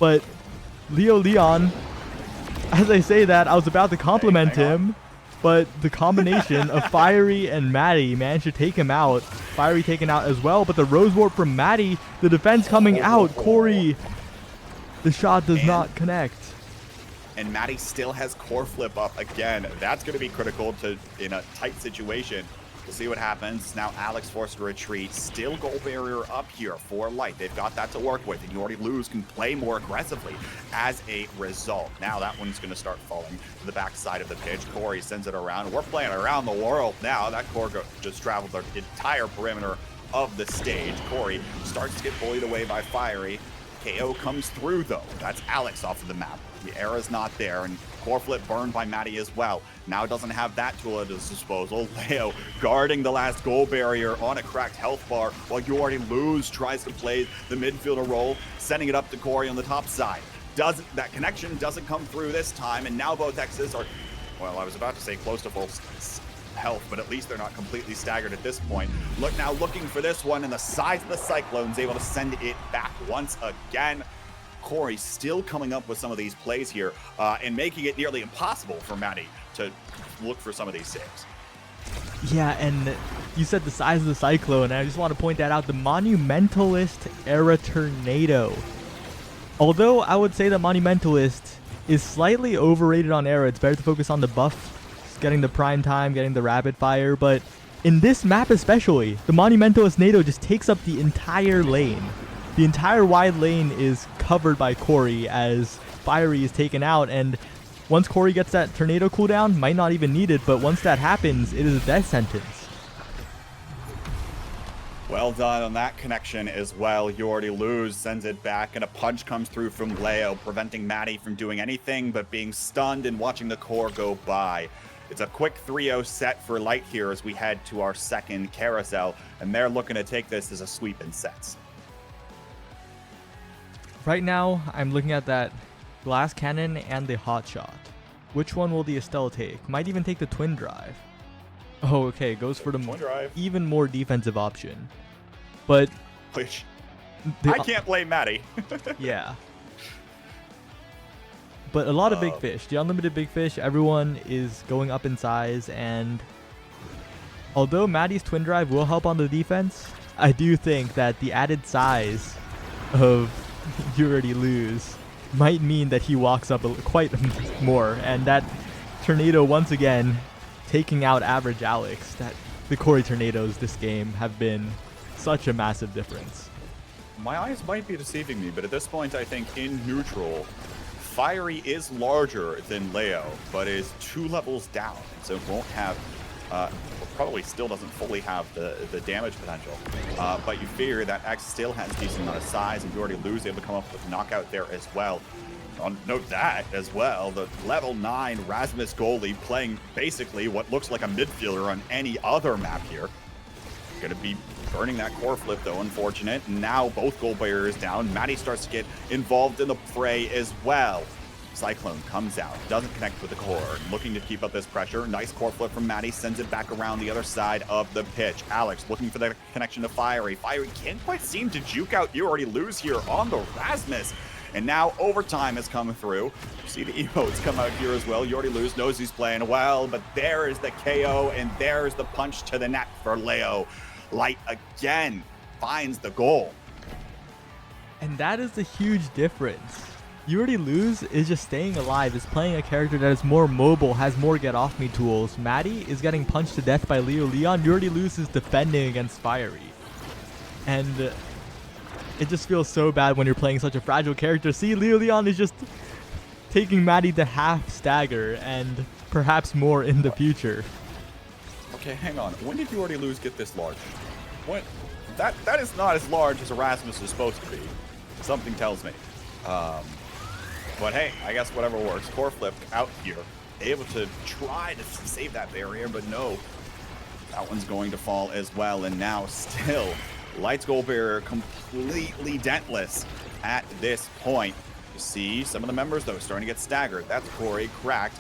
But Leo Leon, as I say that, I was about to compliment him, but the combination of Fiery and Maddie managed to take him out. Fiery taken out as well, but the Rose Warp from Maddie, the defense coming out. Corey, the shot does not connect. And Maddie still has core flip up again. That's going to be critical in a tight situation. We'll see what happens. Now Alex forced to retreat. Still goal barrier up here for Light. They've got that to work with, and You Already Lose can play more aggressively as a result. Now that one's going to start falling to the backside of the pitch. Corey sends it around. We're playing around the world now. That core just traveled the entire perimeter of the stage. Corey starts to get bullied away by Fiery. KO comes through, though. That's Alex off of the map. The Era's not there, and core flip burned by Maddie as well. Now doesn't have that tool at his disposal. Leo guarding the last goal barrier on a cracked health bar, while You Already Lose tries to play the midfielder role, sending it up to Corey on the top side. That connection doesn't come through this time, and now both X's are, well, I was about to say close to full health, but at least they're not completely staggered at this point. Looking for this one, and the size of the Cyclone's able to send it back once again. Corey still coming up with some of these plays here and making it nearly impossible for Maddie to look for some of these saves. Yeah, and you said the size of the Cyclone, and I just want to point that out. The Monumentalist Era Tornado. Although I would say that Monumentalist is slightly overrated on Era, it's better to focus on the buff, getting the prime time, getting the rapid fire, but in this map especially, the Monumentalist NATO just takes up the entire lane. The entire wide lane is covered by Corey as Fiery is taken out, and once Corey gets that tornado cooldown, might not even need it, but once that happens, it is a death sentence. Well done on that connection as well. You Already Lose sends it back, and a punch comes through from Leo, preventing Maddie from doing anything but being stunned and watching the core go by. It's a quick 3-0 set for Light here as we head to our second carousel, and they're looking to take this as a sweep in sets. Right now, I'm looking at that glass cannon and the hot shot. Which one will the Estelle take? Might even take the twin drive. Oh, okay, goes for the even more defensive option. But which I can't blame Maddie. Yeah. But a lot of big fish. The unlimited big fish, everyone is going up in size, and although Maddie's twin drive will help on the defense, I do think that the added size of You Already Lose might mean that he walks up quite more, and that tornado once again taking out average Alex. That the Corey tornadoes this game have been such a massive difference. My eyes might be deceiving me, but at this point I think in neutral, Fiery is larger than Leo, but is 2 levels down, so it won't have probably still doesn't fully have the damage potential, but you figure that X still has a decent amount of size, and You Already Lose able to come up with knockout there as well. Note that as well, the level 9 Rasmus goalie playing basically what looks like a midfielder on any other map here. Gonna be burning that core flip though, unfortunate. Now both goal barriers down. Maddie starts to get involved in the fray as well. Cyclone comes out, doesn't connect with the core, looking to keep up this pressure. Nice core flip from Maddie, sends it back around the other side of the pitch. Alex looking for the connection to Fiery. Fiery can't quite seem to juke out You Already Lose here on the Rasmus. And now overtime has come through. You see the emotes come out here as well. You Already Lose knows he's playing well, but there is the KO, and there's the punch to the neck for Leo. Light again finds the goal. And that is the huge difference. You Already Lose is just staying alive, is playing a character that is more mobile, has more get off me tools. Maddie is getting punched to death by Leo Leon. You Already Lose is defending against Fiery. And it just feels so bad when you're playing such a fragile character. See, Leo Leon is just taking Maddie to half stagger and perhaps more in the future. Okay, hang on. When did You Already Lose get this large? When? That is not as large as Erasmus is supposed to be. Something tells me. But hey, I guess whatever works. Core flip out here. Able to try to save that barrier, but no. That one's going to fall as well. And now still, Light's goal barrier completely dentless at this point. You see some of the members, though, starting to get staggered. That's Corey, cracked.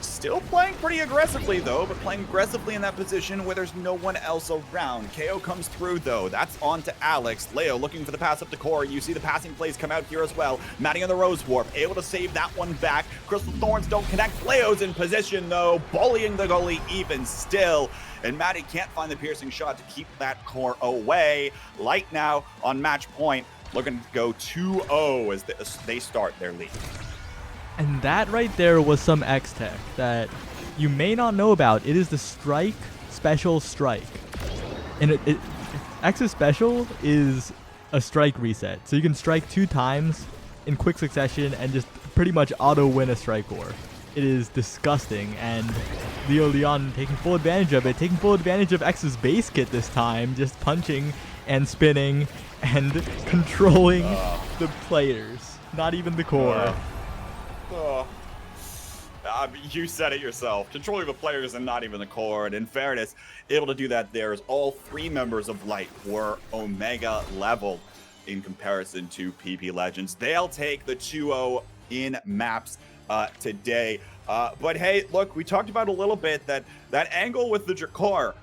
Still playing pretty aggressively, though, but playing aggressively in that position where there's no one else around. KO comes through, though. That's on to Alex. Leo looking for the pass up to Corey. You see the passing plays come out here as well. Maddie on the Rose Warp, able to save that one back. Crystal Thorns don't connect. Leo's in position, though, bullying the goalie even still. And Maddie can't find the piercing shot to keep that core away. Light now on match point, looking to go 2-0 as they start their lead. And that right there was some X-Tech that you may not know about. It is the Strike Special Strike. And X's Special is a strike reset. So you can strike 2 times in quick succession and just pretty much auto-win a strike core. It is disgusting, and Leo Leon taking full advantage of it, taking full advantage of X's base kit this time, just punching and spinning and controlling the players, not even the core. You said it yourself. Controlling the players and not even the core. And in fairness, able to do that there is all 3 members of Light were Omega level in comparison to PP Legends. They'll take the 2-0 in maps today. But hey, look, we talked about a little bit that angle with the Drakar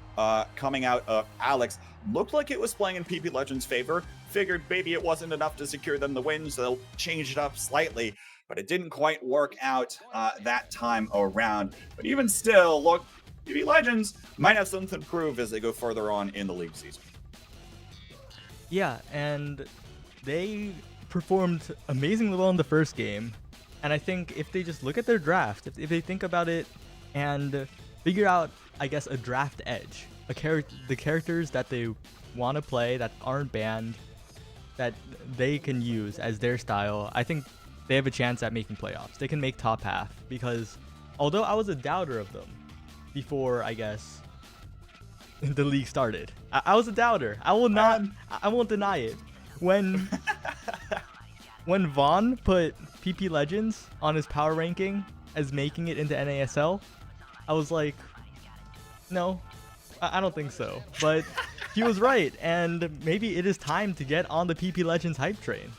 coming out of Alex looked like it was playing in PP Legends' favor. Figured maybe it wasn't enough to secure them the win, so they'll change it up slightly. But it didn't quite work out that time around. But even still, look, PP Legends might have something to prove as they go further on in the league season. Yeah, and they performed amazingly well in the first game. And I think if they just look at their draft, if they think about it and figure out, I guess, a draft edge, the characters that they want to play that aren't banned, that they can use as their style, I think they have a chance at making playoffs. They can make top half, because although I was a doubter of them before, I guess, the league started, I was a doubter. I won't deny it. When Vaughn put PP Legends on his power ranking as making it into NASL, I was like, no, I don't think so. But he was right, and maybe it is time to get on the PP Legends hype train.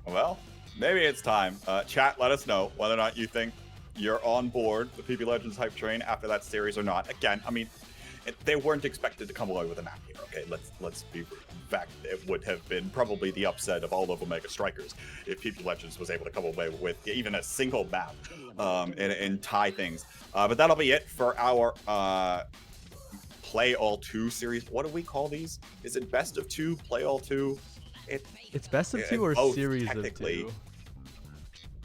Well, maybe it's time. Chat, let us know whether or not you think you're on board the PP Legends hype train after that series or not. Again, I mean, they weren't expected to come away with a map here. Okay, let's be real. In fact, it would have been probably the upset of all of Omega Strikers if PP Legends was able to come away with even a single map and tie things. But that'll be it for our Play All 2 series. What do we call these? Is it Best of 2, Play All 2? It's Best of 2 or both, Series of 2?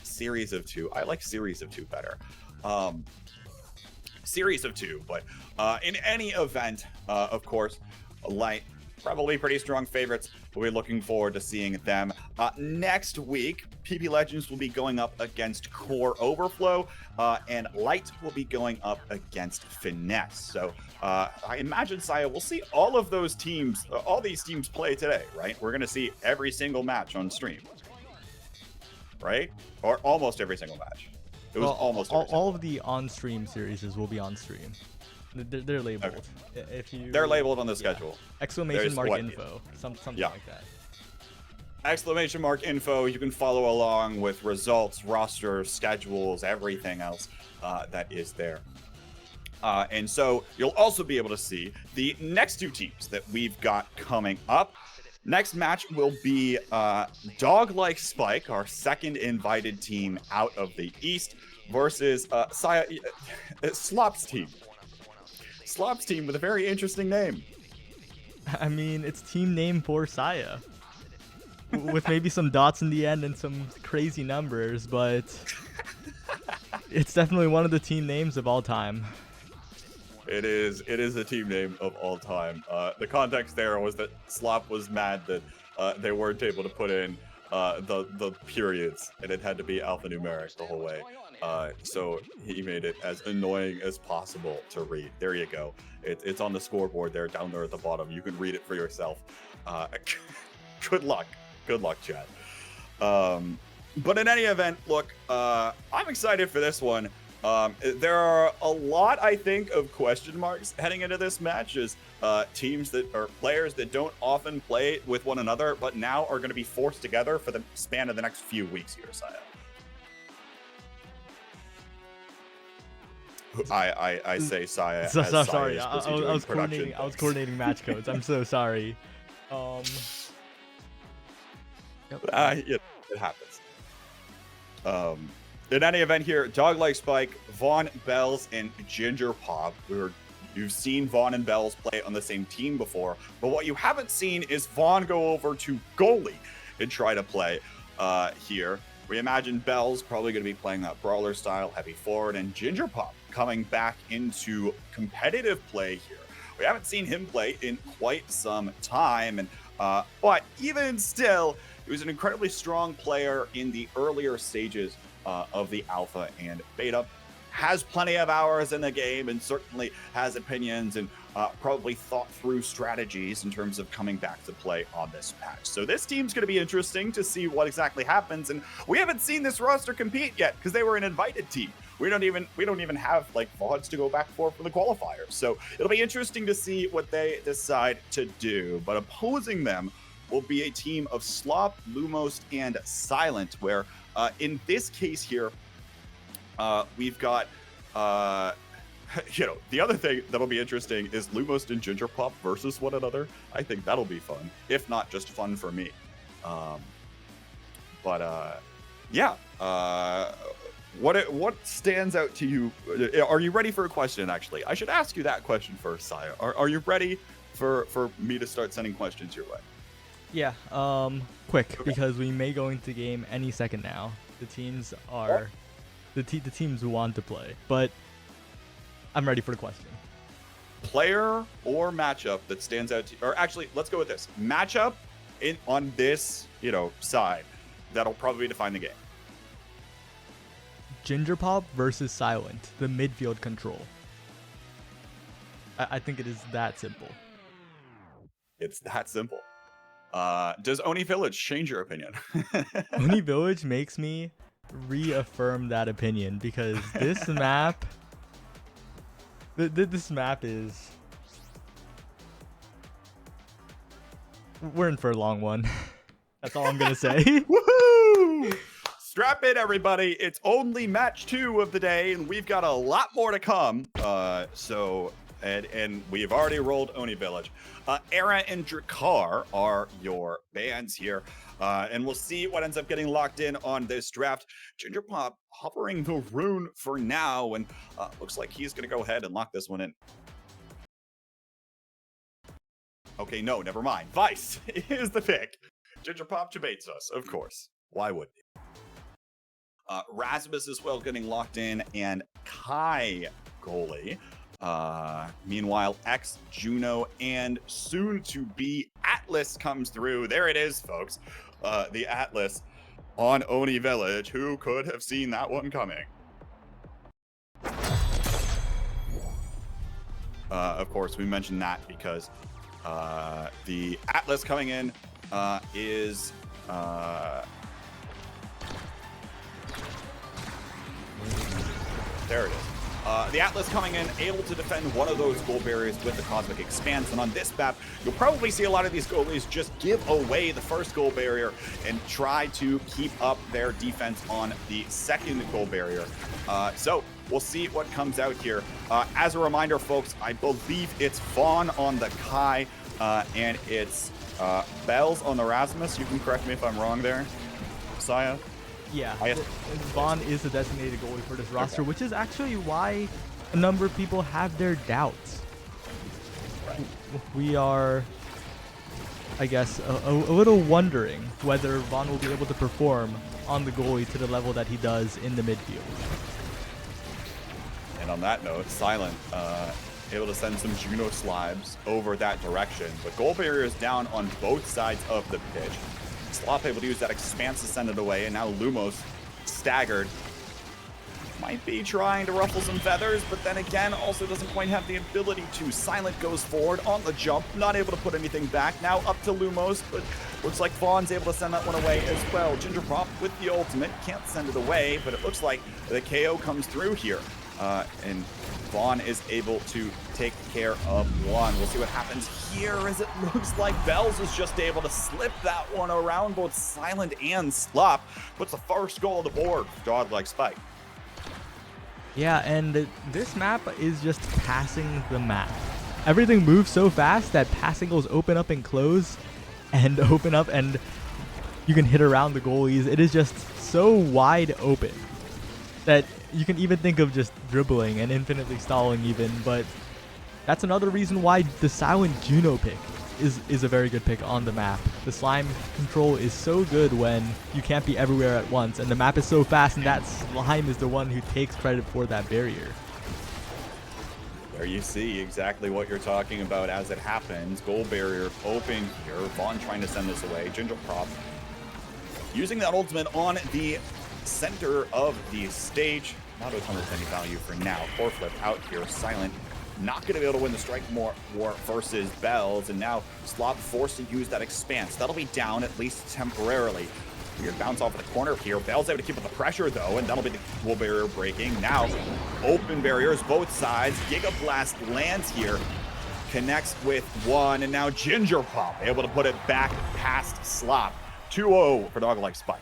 Series of 2. I like Series of 2 better. Series of 2, but in any event, of course, Light, probably pretty strong favorites. We'll be looking forward to seeing them. Next week, PP Legends will be going up against Core Overflow, and Light will be going up against Finesse. So I imagine, Saya, we'll see all of those teams, all these teams play today, right? We're going to see every single match on stream, right? Or almost every single match. It was almost all of the on-stream series will be on stream. They're labeled. Okay. They're labeled on the schedule. Exclamation mark info. Something like that. !info. You can follow along with results, rosters, schedules, everything else that is there. And so you'll also be able to see the next two teams that we've got coming up. Next match will be Dog-Like Spike, our second invited team out of the East, versus Slop's team. Slop's team with a very interesting name. I mean, it's team name for Saya. With maybe some dots in the end and some crazy numbers, but it's definitely one of the team names of all time. It is a team name of all time. The context there was that Slop was mad that they weren't able to put in the periods, and it had to be alphanumeric the whole way. So he made it as annoying as possible to read. There you go. It's on the scoreboard there, down there at the bottom. You can read it for yourself. Good luck, Chad. But in any event, look, I'm excited for this one. There are a lot, I think, of question marks heading into this match as teams that are players that don't often play with one another, but now are going to be forced together for the span of the next few weeks here, Saya. I say Saya. Sorry, I was coordinating match codes. I'm so sorry. It happens. In any event here, Dog-Like Spike, Vaughn, Bells, and Ginger Pop. You've seen Vaughn and Bells play on the same team before, but what you haven't seen is Vaughn go over to goalie and try to play here. We imagine Bells probably going to be playing that brawler style, heavy forward, and Ginger Pop coming back into competitive play here. We haven't seen him play in quite some time, and but even still, he was an incredibly strong player in the earlier stages of the alpha and beta. Has plenty of hours in the game and certainly has opinions and probably thought through strategies in terms of coming back to play on this patch. So this team's going to be interesting to see what exactly happens. And we haven't seen this roster compete yet because they were an invited team. We don't even have like VODs to go back for the qualifiers. So it'll be interesting to see what they decide to do. But opposing them will be a team of Slop, Lumos, and Silent, where in this case here, we've got, the other thing that'll be interesting is Lumos and Ginger Pop versus one another. I think that'll be fun, if not just fun for me. What stands out to you? Are you ready for a question, actually? I should ask you that question first, Saya. Are you ready for me to start sending questions your way? Yeah, quick, okay. Because we may go into game any second now. The teams are... The teams want to play, but I'm ready for the question. Player or matchup that stands out to you, or actually, let's go with this. Matchup on this, side that'll probably define the game. Ginger Pop versus Silent, the midfield control. I think it is that simple. It's that simple. Does Oni Village change your opinion? Oni Village makes me reaffirm that opinion because this map this map is, we're in for a long one. That's all I'm gonna say. Woohoo! Strap in, everybody. It's only match 2 of the day and we've got a lot more to come. And we've already rolled Oni Village. Era and Drakkar are your bands here. And we'll see what ends up getting locked in on this draft. Ginger Pop hovering the rune for now, and looks like he's going to go ahead and lock this one in. Okay, no, never mind. Vice is the pick. Ginger Pop debates us, of course. Why wouldn't he? Rasmus as well getting locked in, and Kai goalie. Meanwhile, X, Juno, and soon to be Atlas comes through. There it is, folks. The Atlas on Oni Village. Who could have seen that one coming? Of course, we mentioned that because the Atlas coming in is there it is. The Atlas coming in, able to defend one of those goal barriers with the Cosmic Expanse. And on this map, you'll probably see a lot of these goalies just give away the first goal barrier and try to keep up their defense on the second goal barrier. So we'll see what comes out here. As a reminder, folks, I believe it's Vaughn on the Kai, and it's Bells on the Rasmus. You can correct me if I'm wrong there, Saya. Yeah, Vaughn is the designated goalie for this roster, which is actually why a number of people have their doubts. We are, I guess, a little wondering whether Vaughn will be able to perform on the goalie to the level that he does in the midfield. And on that note, Silent able to send some Juno slabs over that direction, but goal barriers down on both sides of the pitch. Slop able to use that expanse to send it away, and now Lumos staggered. Might be trying to ruffle some feathers, but then again, also doesn't quite have the ability to. Silent goes forward on the jump, not able to put anything back. Now up to Lumos, but looks like Vaughn's able to send that one away as well. Ginger Prop with the ultimate, can't send it away, but it looks like the KO comes through here. And Vaughn is able to take care of one. We'll see what happens here, as it looks like Bells is just able to slip that one around both Silent and Slop. Puts the first goal on the board for Dog-like Spike. Yeah, and this map is just passing the map. Everything moves so fast that passing goals open up and close and open up, and you can hit around the goalies. It is just so wide open that you can even think of just dribbling and infinitely stalling even, but that's another reason why the Silent Juno pick is a very good pick on the map. The slime control is so good when you can't be everywhere at once, and the map is so fast, and that slime is the one who takes credit for that barrier. There you see exactly what you're talking about as it happens. Goal barrier open here. Vaughn trying to send this away. Ginger Prop using that ultimate on the center of the stage. Not a ton of any value for now. Core flip out here. Silent not going to be able to win the strike war versus Bells, and now Slop forced to use that expanse. That'll be down at least temporarily. Weird bounce off of the corner here. Bells able to keep up the pressure though, and that'll be the goal barrier breaking. Now open barriers both sides. Giga Blast lands here, connects with one, and now Ginger Pop able to put it back past Slop. 2-0 for Dog-like Spike.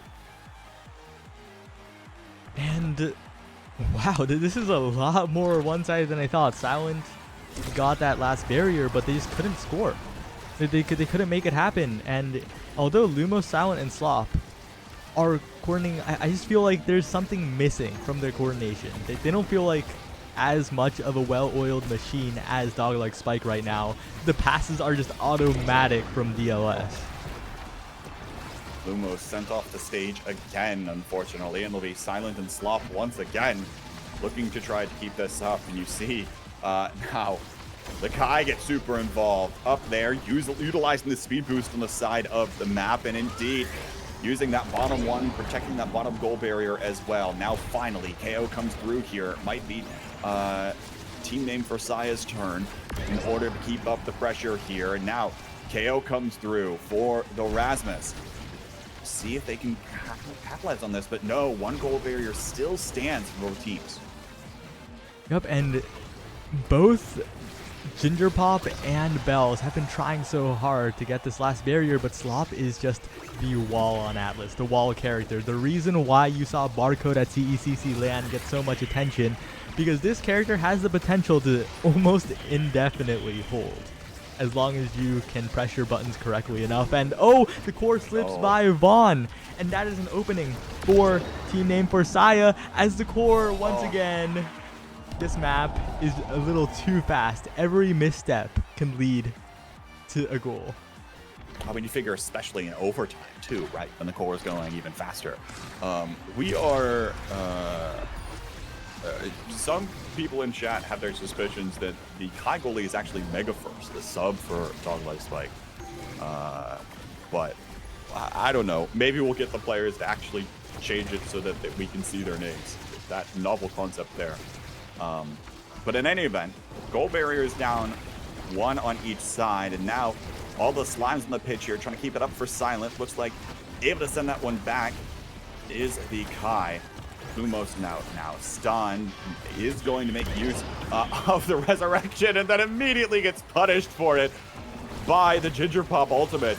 And wow, this is a lot more one-sided than I thought. Silent got that last barrier, but they just couldn't score. They couldn't make it happen. And although Lumos, Silent, and Slop are coordinating, I just feel like there's something missing from their coordination. They don't feel like as much of a well-oiled machine as Dog-like Spike right now. The passes are just automatic from DLS. Lumos sent off the stage again, unfortunately, and it'll be Silent and Slop once again, looking to try to keep this up. And you see now the Kai gets super involved up there, utilizing the speed boost on the side of the map, and indeed using that bottom one, protecting that bottom goal barrier as well. Now finally, KO comes through here. Might be team name for Saya's turn in order to keep up the pressure here. And now KO comes through for the Rasmus. See if they can capitalize on this, but no, one goal barrier still stands for both teams. Yep, and both Ginger Pop and Bells have been trying so hard to get this last barrier, but Slop is just the wall on Atlas, the wall character. The reason why you saw Barcode at CECC LAN get so much attention, because this character has the potential to almost indefinitely hold, as long as you can press your buttons correctly enough. And oh, the core slips by Vaughn, and that is an opening for team name for Saya, as the core once again. This map is a little too fast. Every misstep can lead to a goal. I mean, you figure especially in overtime too, right? When the core is going even faster. We are some people in chat have their suspicions that the Kai goalie is actually Mega First, the sub for Dog-like Spike. But I don't know. Maybe we'll get the players to actually change it so that we can see their names. That novel concept there. But in any event, goal barrier is down, one on each side, and now all the slimes on the pitch here trying to keep it up for Silent. Looks like able to send that one back is the Kai. Lumos now stunned, is going to make use of the resurrection, and then immediately gets punished for it by the Ginger Pop ultimate.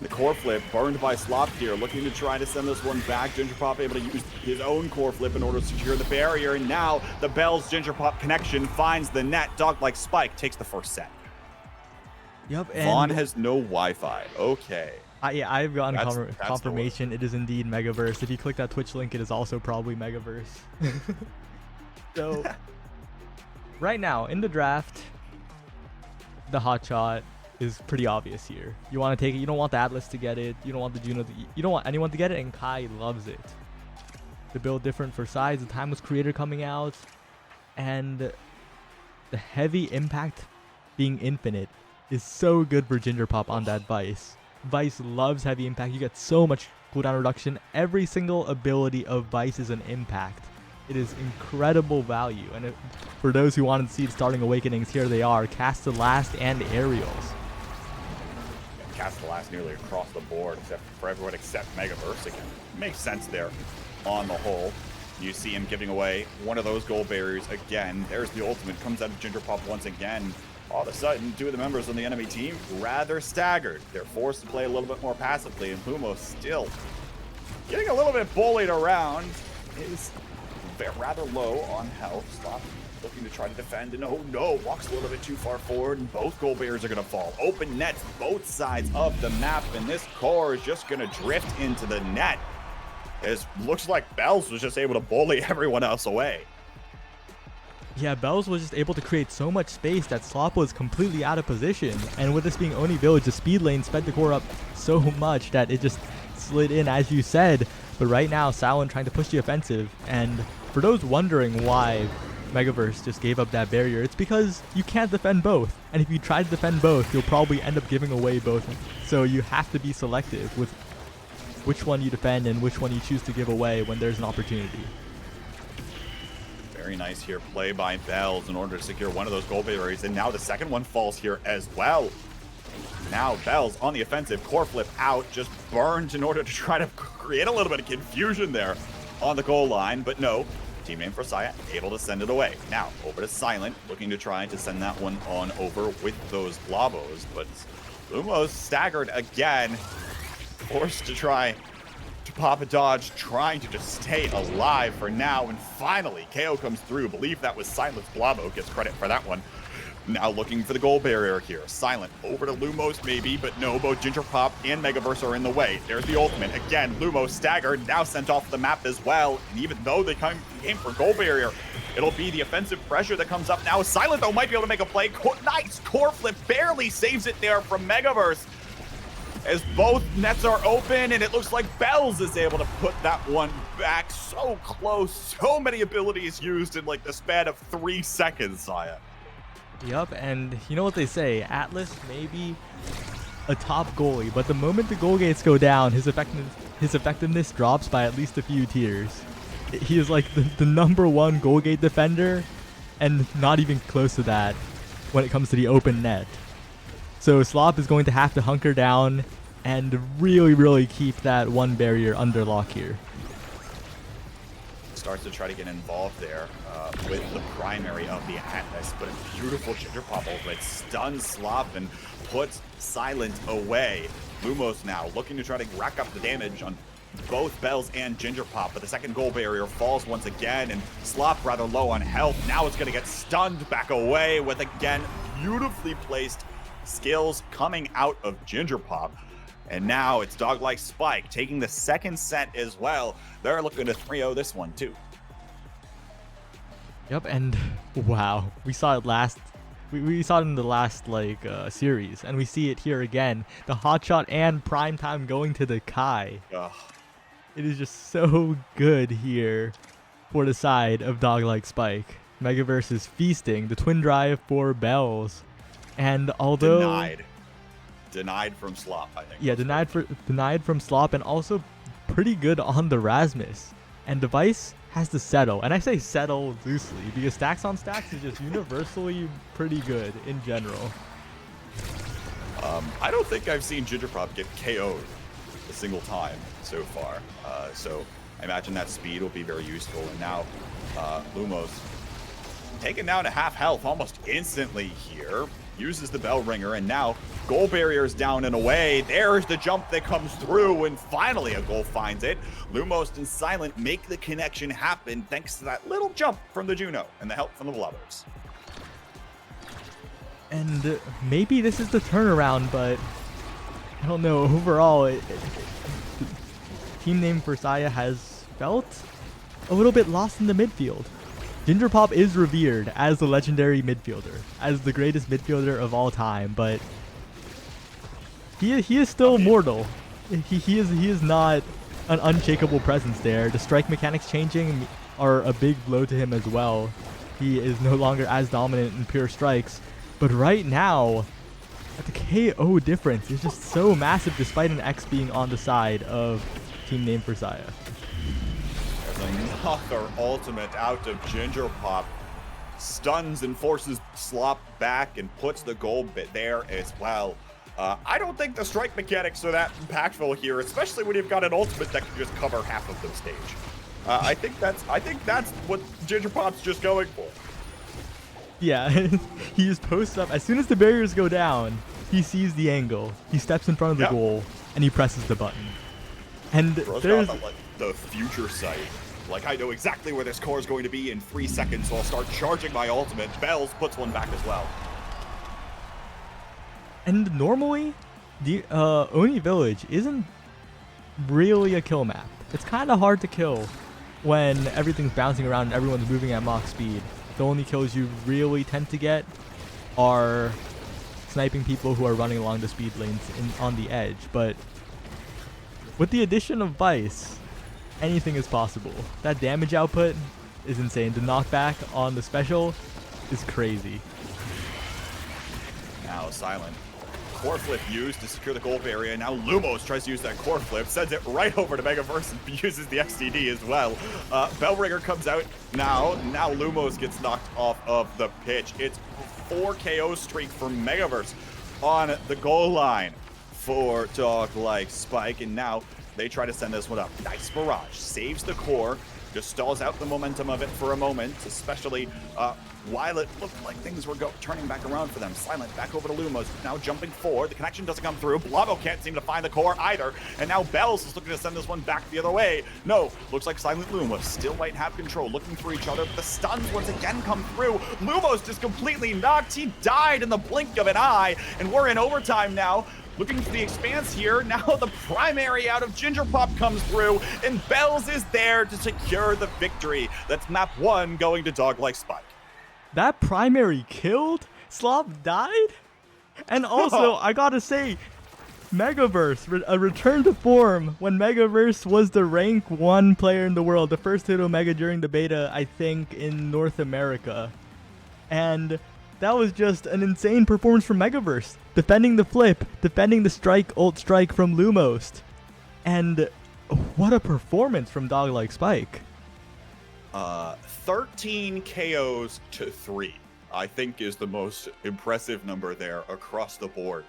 The core flip burned by Slop here, looking to try to send this one back. Ginger Pop able to use his own core flip in order to secure the barrier, and now the Bell's Ginger Pop connection finds the net. Dog-like Spike takes the first set. Yep, and Vaughn has no Wi-Fi. Okay. Yeah, I've gotten That's confirmation it is indeed Megaverse. If you click that Twitch link, it is also probably Megaverse. So, right now, in the draft, the hotshot is pretty obvious here. You want to take it. You don't want the Atlas to get it. You don't want the Juno. You don't want anyone to get it, and Kai loves it. The build different for size. The Timeless Creator coming out, and the heavy impact being infinite is so good for Ginger Pop on that Vice. Vice loves heavy impact. You get so much cooldown reduction. Every single ability of Vice is an impact. It is incredible value. And for those who wanted to see the starting awakenings, here they are: Cast the Last and Aerials. Cast the Last nearly across the board, except for everyone except Megaverse again. Makes sense there on the whole. You see him giving away one of those gold barriers again. There's the ultimate, comes out of Ginger Pop once again. All of a sudden, two of the members on the enemy team rather staggered. They're forced to play a little bit more passively, and Lumos still getting a little bit bullied around. Is rather low on health. Slop looking to try to defend, and oh no, walks a little bit too far forward, and both gold barriers are going to fall. Open nets both sides of the map, and this core is just going to drift into the net. It looks like Bells was just able to bully everyone else away. Yeah, Bells was just able to create so much space that Slop was completely out of position. And with this being Oni Village, the speed lane sped the core up so much that it just slid in, as you said. But right now, Silent trying to push the offensive. And for those wondering why Megaverse just gave up that barrier, it's because you can't defend both. And if you try to defend both, you'll probably end up giving away both. So you have to be selective with which one you defend and which one you choose to give away when there's an opportunity. Very nice here play by Bells in order to secure one of those gold barriers, and now the second one falls here as well. Now Bells on the offensive, core flip out, just burned in order to try to create a little bit of confusion there on the goal line, but no, teammate for Saya able to send it away. Now over to Silent, looking to try to send that one on over with those Blobos, but Lumos staggered again, forced to try to pop a dodge, trying to just stay alive for now, and finally KO comes through. Believe that was Silent's Blobo, gets credit for that one. Now looking for the gold barrier here. Silent over to Lumos maybe, but no, both Ginger Pop and Megaverse are in the way. There's the ultimate. Again, Lumos staggered, now sent off the map as well, and even though they came for gold barrier, it'll be the offensive pressure that comes up now. Silent though might be able to make a play. Nice core flip, barely saves it there from Megaverse, as both nets are open, and it looks like Bells is able to put that one back. So close, so many abilities used in like the span of 3 seconds, Saya. Yup, and you know what they say, Atlas may be a top goalie, but the moment the goal gates go down, his effectiveness drops by at least a few tiers. He is like the #1 goal gate defender, and not even close to that when it comes to the open net. So Slop is going to have to hunker down and really keep that one barrier under lock here. Starts to try to get involved there with the primary of the Atlas, but a beautiful Ginger Pop ultimate stuns Slop and puts Silent away. Lumos now looking to try to rack up the damage on both Bells and Ginger Pop, but the second goal barrier falls once again, and Slop rather low on health. Now it's going to get stunned back away with, again, beautifully placed skills coming out of Ginger Pop. And now it's Dog-like Spike taking the second set as well. They're looking to 3-0 this one too. Yep, and wow, we saw it last. We saw it in the last series, and we see it here again. The hotshot and primetime going to the Kai. Ugh. It is just so good here for the side of Dog-like Spike. Megaverse is feasting. The twin drive for Bells, and although denied from Slop, I think. Yeah, denied from Slop, and also pretty good on the Rasmus. And Device has to settle, and I say settle loosely because stacks on stacks is just universally pretty good in general. I don't think I've seen Ginger Pop get KO'd a single time so far. So I imagine that speed will be very useful. And now Lumos taken down to half health almost instantly here. Uses the bell ringer, and now goal barrier's down and away. There's the jump that comes through, and finally a goal finds it. Lumos and Silent make the connection happen thanks to that little jump from the Juno and the help from the Blubbers. And maybe this is the turnaround, but I don't know. Overall, team name Versailles has felt a little bit lost in the midfield. Gingerpop is revered as the legendary midfielder, as the greatest midfielder of all time, but he is still mortal. He is not an unshakable presence there. The strike mechanics changing are a big blow to him as well. He is no longer as dominant in pure strikes, but right now, the KO difference is just so massive despite an X being on the side of team name Versailles. Another ultimate out of Gingerpop. Stuns and forces Slop back and puts the goal bit there as well. I don't think the strike mechanics are that impactful here, especially when you've got an ultimate that can just cover half of the stage. I think that's what Gingerpop's just going for. Yeah, he just posts up. As soon as the barriers go down, he sees the angle. He steps in front of the goal and he presses the button. And there's the future sight. Like, I know exactly where this core is going to be in 3 seconds, so I'll start charging my ultimate. Bells puts one back as well. And normally, the Oni Village isn't really a kill map. It's kind of hard to kill when everything's bouncing around and everyone's moving at Mach speed. The only kills you really tend to get are sniping people who are running along the speed lanes on the edge. But with the addition of Vice, anything is possible. That damage output is insane. The knockback on the special is crazy. Now Silent. Core flip used to secure the goal barrier. Now Lumos tries to use that core flip, sends it right over to Megaverse and uses the XTD as well. Bellringer comes out now. Now Lumos gets knocked off of the pitch. It's 4 KO streak for Megaverse on the goal line for Dog Like Spike, and now they try to send this one up. Nice barrage, saves the core, just stalls out the momentum of it for a moment, especially while it looked like things were turning back around for them. Silent back over to Lumos, now jumping forward. The connection doesn't come through. Blabo can't seem to find the core either, and now Bells is looking to send this one back the other way. No, looks like Silent Lumos still might have control, looking for each other, but the stuns once again come through. Lumos just completely knocked. He died in the blink of an eye, and we're in overtime now. Looking for the expanse here. Now the primary out of Gingerpop comes through, and Bells is there to secure the victory. That's map 1 going to Dog Like Spike. That primary killed? Slop died? And also, I gotta say, Megaverse, a return to form when Megaverse was the rank 1 player in the world, the first hit Omega during the beta, I think, in North America. And that was just an insane performance from Megaverse. Defending the flip, defending the strike, ult strike from Lumos. And what a performance from Dog Like Spike. 13 KOs to 3, I think, is the most impressive number there across the board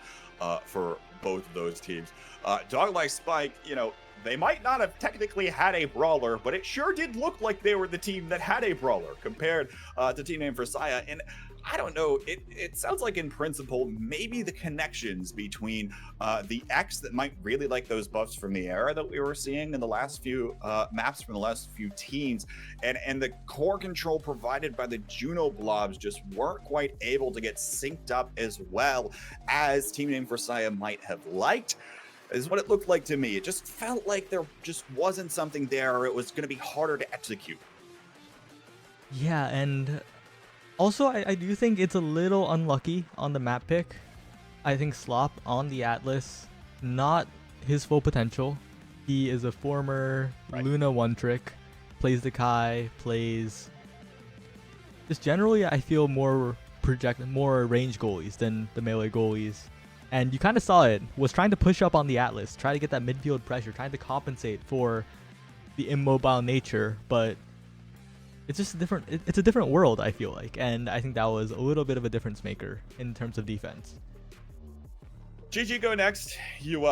for both of those teams. Dog Like Spike, you know, they might not have technically had a brawler, but it sure did look like they were the team that had a brawler compared to Team Name Versailles. And I don't know, it sounds like in principle, maybe the connections between the X that might really like those buffs from the era that we were seeing in the last few maps from the last few teams, and the core control provided by the Juno blobs just weren't quite able to get synced up as well as Team Name Versailles might have liked. Is what it looked like to me. It just felt like there just wasn't something there, or it was going to be harder to execute. Yeah, and also, I do think it's a little unlucky on the map pick. I think Slop on the Atlas, not his full potential. He is a former Luna one-trick, plays the Kai, plays... Just generally, I feel more range goalies than the melee goalies. And you kind of saw it, was trying to push up on the Atlas, try to get that midfield pressure, trying to compensate for the immobile nature, but it's just it's a different world, I feel like, and I think that was a little bit of a difference maker in terms of defense. GG go next. You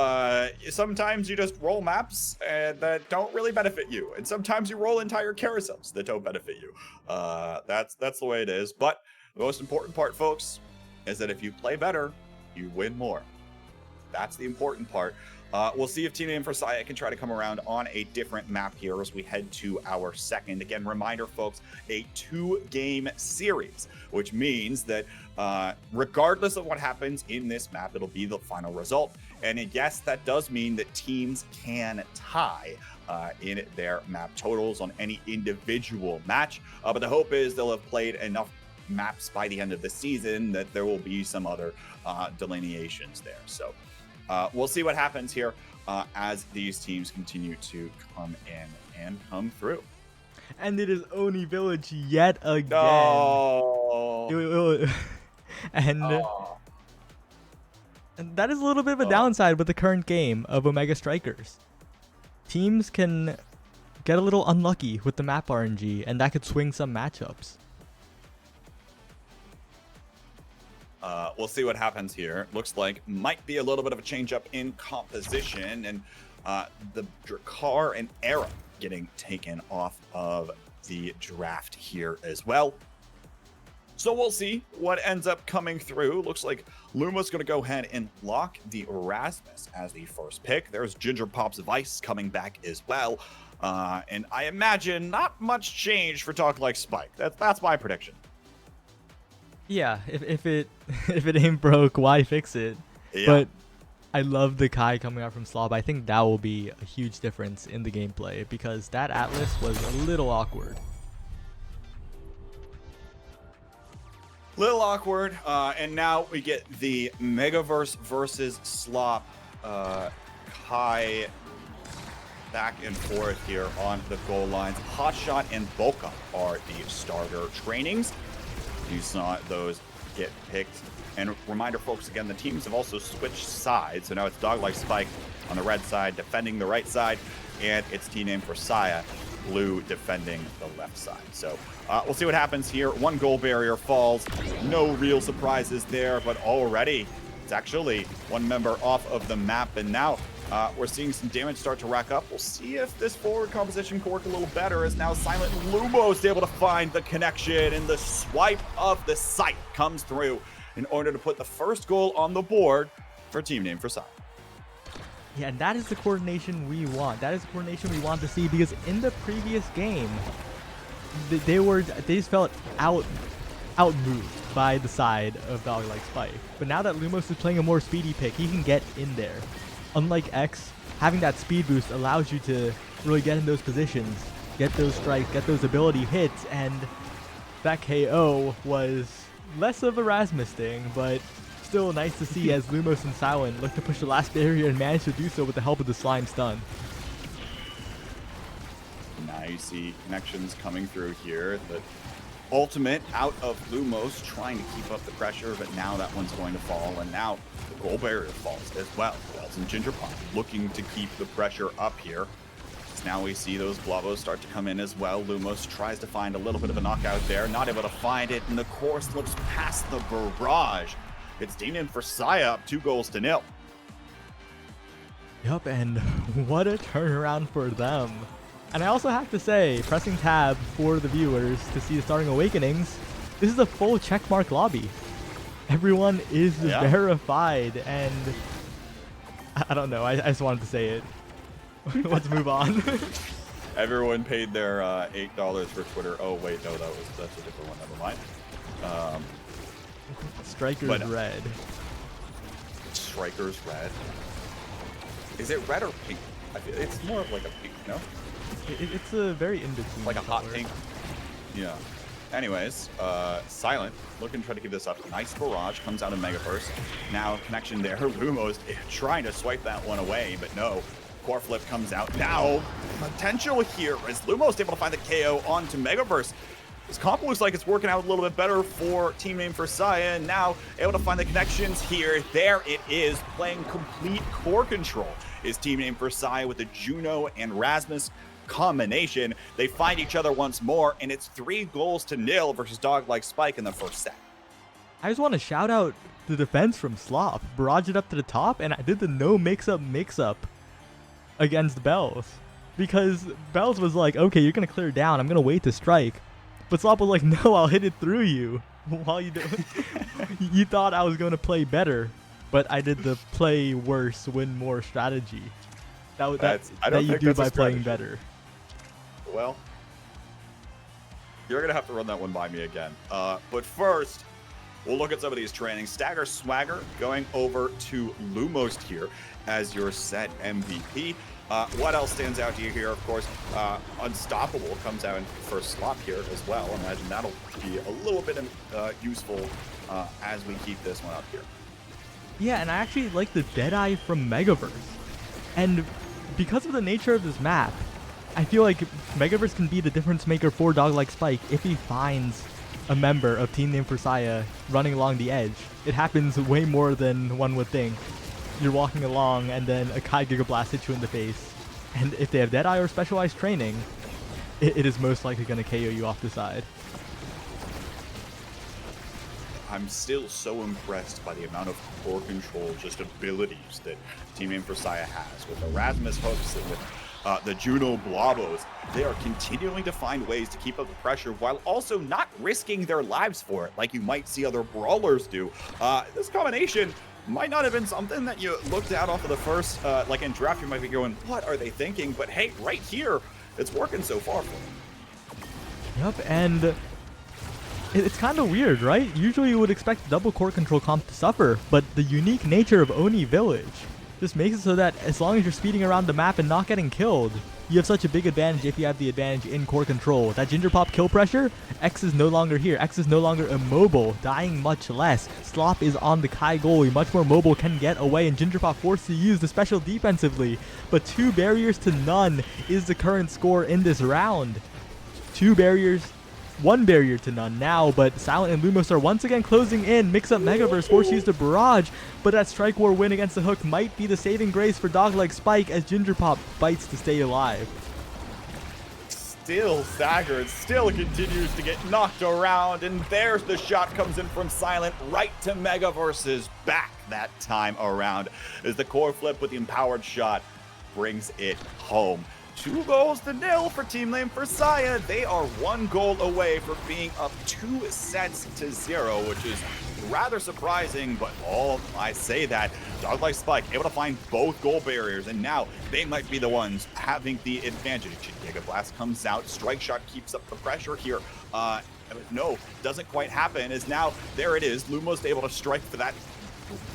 sometimes you just roll maps that don't really benefit you, and sometimes you roll entire carousels that don't benefit you. That's the way it is. But the most important part, folks, is that if you play better, you win more. That's the important part. We'll see if Team Name for Saya can try to come around on a different map here as we head to our second. Again, reminder, folks, a 2-game series, which means that regardless of what happens in this map, it'll be the final result. And yes, that does mean that teams can tie in their map totals on any individual match. But the hope is they'll have played enough maps by the end of the season that there will be some other delineations there. So we'll see what happens here as these teams continue to come in and come through. And it is Oni Village yet again. No. And that is a little bit of a downside with the current game of Omega Strikers. Teams can get a little unlucky with the map RNG, and that could swing some matchups. We'll see what happens here. Looks like might be a little bit of a change up in composition, and the Drakkar and Era getting taken off of the draft here as well. So we'll see what ends up coming through. Looks like Luma's going to go ahead and lock the Erasmus as the first pick. There's Ginger Pop's Vice coming back as well. And I imagine not much change for Dog Like Spike. That's my prediction. Yeah, if it ain't broke, why fix it? Yeah. But I love the Kai coming out from Slob. I think that will be a huge difference in the gameplay because that Atlas was a little awkward. Little awkward, and now we get the Megaverse versus Slop Kai back and forth here on the goal lines. Hotshot and Boca are the starter trainings. You saw those get picked. And reminder, folks, again, the teams have also switched sides. So now it's Dog Like Spike on the red side defending the right side, and it's Team Name for Saya, blue defending the left side. So we'll see what happens here. 1 goal barrier falls. No real surprises there, but already it's actually 1 member off of the map. And now we're seeing some damage start to rack up. We'll see if this forward composition can work a little better as now Silent Lumos is able to find the connection, and the swipe of the sight comes through in order to put the first goal on the board for Team Name for Saya. Yeah, and that is the coordination we want. That is the coordination we want to see because in the previous game, they just felt outmoved by the side of Dog Like Spike. But now that Lumos is playing a more speedy pick, he can get in there. Unlike X, having that speed boost allows you to really get in those positions, get those strikes, get those ability hits, and that KO was less of a Rasmus thing, but still nice to see as Lumos and Silent look to push the last barrier and manage to do so with the help of the slime stun. Now you see connections coming through here. The ultimate out of Lumos trying to keep up the pressure, but now that one's going to fall, and now the goal barrier falls as well. Wells and Ginger Pop looking to keep the pressure up here. Now we see those Blavos start to come in as well. Lumos tries to find a little bit of a knockout there, not able to find it, and the core slips past the barrage. It's Team Name for Saya up 2-0. Yup, and what a turnaround for them. And I also have to say, pressing tab for the viewers to see the starting awakenings, this is a full checkmark lobby. Everyone is verified, and I don't know, I just wanted to say it. Let's move on. Everyone paid their $8 for Twitter. Oh wait, no, that's a different one. Never mind. Strikers red. Strikers red. Is it red or pink? I feel it's more of like a pink, no? It's a very in between. Like a hot pink. Yeah. Anyways, Silent looking to try to keep this up. Nice barrage comes out of Megaverse. Now connection there. Lumos trying to swipe that one away, but no. Core flip comes out. Now potential here as Lumos able to find the KO onto Megaverse. This comp looks like it's working out a little bit better for Team Name for Saya, and now able to find the connections here. There it is, playing complete core control is Team Name for Saya with the Juno and Rasmus combination. They find each other once more, and it's 3-0 versus Dog Like Spike in the first set. I just want to shout out the defense from Slop. Barrage it up to the top, and I did the no mix-up against Bells. Because Bells was like, okay, you're going to clear down. I'm going to wait to strike. But Slop was like, no, I'll hit it through you. While you do you thought I was going to play better, but I did the play worse, win more strategy. That you do by playing better. Well, you're going to have to run that one by me again. But first, we'll look at some of these trainings. Stagger Swagger going over to Lumos here as your set MVP. What else stands out to you here? Of course, Unstoppable comes out in first slot here as well. I imagine that'll be a little bit useful as we keep this one up here. Yeah, and I actually like the Deadeye from Megaverse. And because of the nature of this map, I feel like Megaverse can be the difference maker for Dog-like Spike if he finds a member of Team Name for Saya running along the edge. It happens way more than one would think. You're walking along and then a Kai Giga Blast hits you in the face. And if they have Deadeye or Specialized Training, it is most likely going to KO you off the side. I'm still so impressed by the amount of core control, just abilities that Team Name for Saya has. With Erasmus hooks and with the Juno Blobos, they are continuing to find ways to keep up the pressure while also not risking their lives for it, like you might see other brawlers do. This combination might not have been something that you looked at off of the first, like in draft, you might be going, what are they thinking? But hey, right here, it's working so far for them. Yep, and it's kind of weird, right? Usually you would expect double core control comp to suffer, but the unique nature of Oni Village just makes it so that as long as you're speeding around the map and not getting killed, you have such a big advantage if you have the advantage in core control. That Ginger Pop kill pressure, X is no longer here. X is no longer immobile, dying much less. Slop is on the Kai goalie, much more mobile, can get away, and Ginger Pop forced to use the special defensively. But 2 barriers to none is the current score in this round. 2 barriers, 1 barrier to none now, but Silent and Lumos are once again closing in. Mix up Megaverse, forced to use the barrage, but that Strike War win against the Hook might be the saving grace for Dog-like Spike as Ginger Pop fights to stay alive. Still staggered, still continues to get knocked around, and there's the shot comes in from Silent right to Megaverse's back that time around as the core flip with the empowered shot brings it home. 2-0 for Team Name for Saya. They are 1 goal away from being up 2 sets to 0, which is rather surprising, but I say that, Dog-like Spike able to find both goal barriers, and now they might be the ones having the advantage. Giga Blast comes out, Strike Shot keeps up the pressure here. No, doesn't quite happen, as now, there it is, Lumos able to strike for that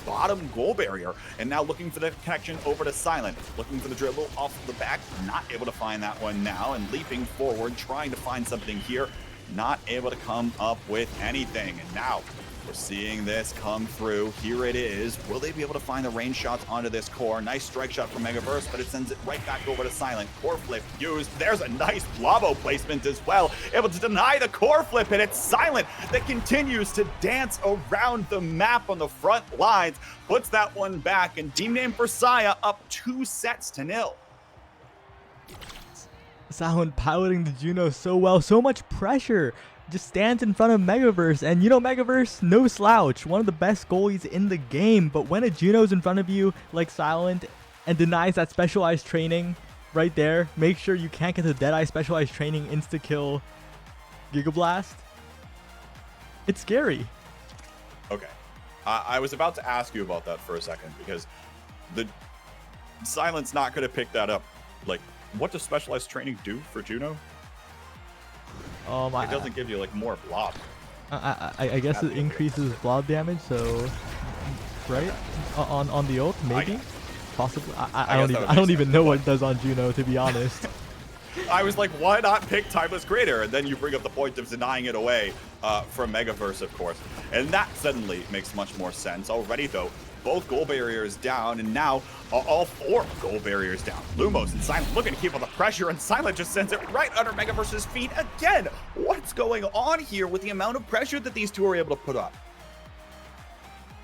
bottom goal barrier, and now looking for the connection over to Silent, looking for the dribble off the back, not able to find that one now, and leaping forward, trying to find something here, not able to come up with anything. And now we're seeing this come through. Here it is. Will they be able to find the range shots onto this core? Nice strike shot from Megaverse, but it sends it right back over to Silent. Core flip used. There's a nice Blobo placement as well. Able to deny the core flip, and it's Silent that continues to dance around the map on the front lines. Puts that one back, and Team Name for Saya up 2 sets to 0. Silent piloting the Juno so well, so much pressure. Just stands in front of Megaverse, and you know Megaverse, no slouch, one of the best goalies in the game, but when a Juno's in front of you, like Silent, and denies that specialized training right there, make sure you can't get the Deadeye specialized training insta-kill Giga Blast. It's scary. Okay. I was about to ask you about that for a second, because the Silent's not going to pick that up. Like, what does specialized training do for Juno? It doesn't give you like more blob. I guess it increases blob damage, so right on the ult, maybe, possibly. I don't even know what it does on Juno, to be honest. I was like, why not pick Timeless Creator? And then you bring up the point of denying it away from Megaverse, of course, and that suddenly makes much more sense. Already though, both goal barriers down, and now all 4 goal barriers down. Lumos and Silent looking to keep up the pressure, and Silent just sends it right under Megaverse's feet again. What's going on here with the amount of pressure that these two are able to put up?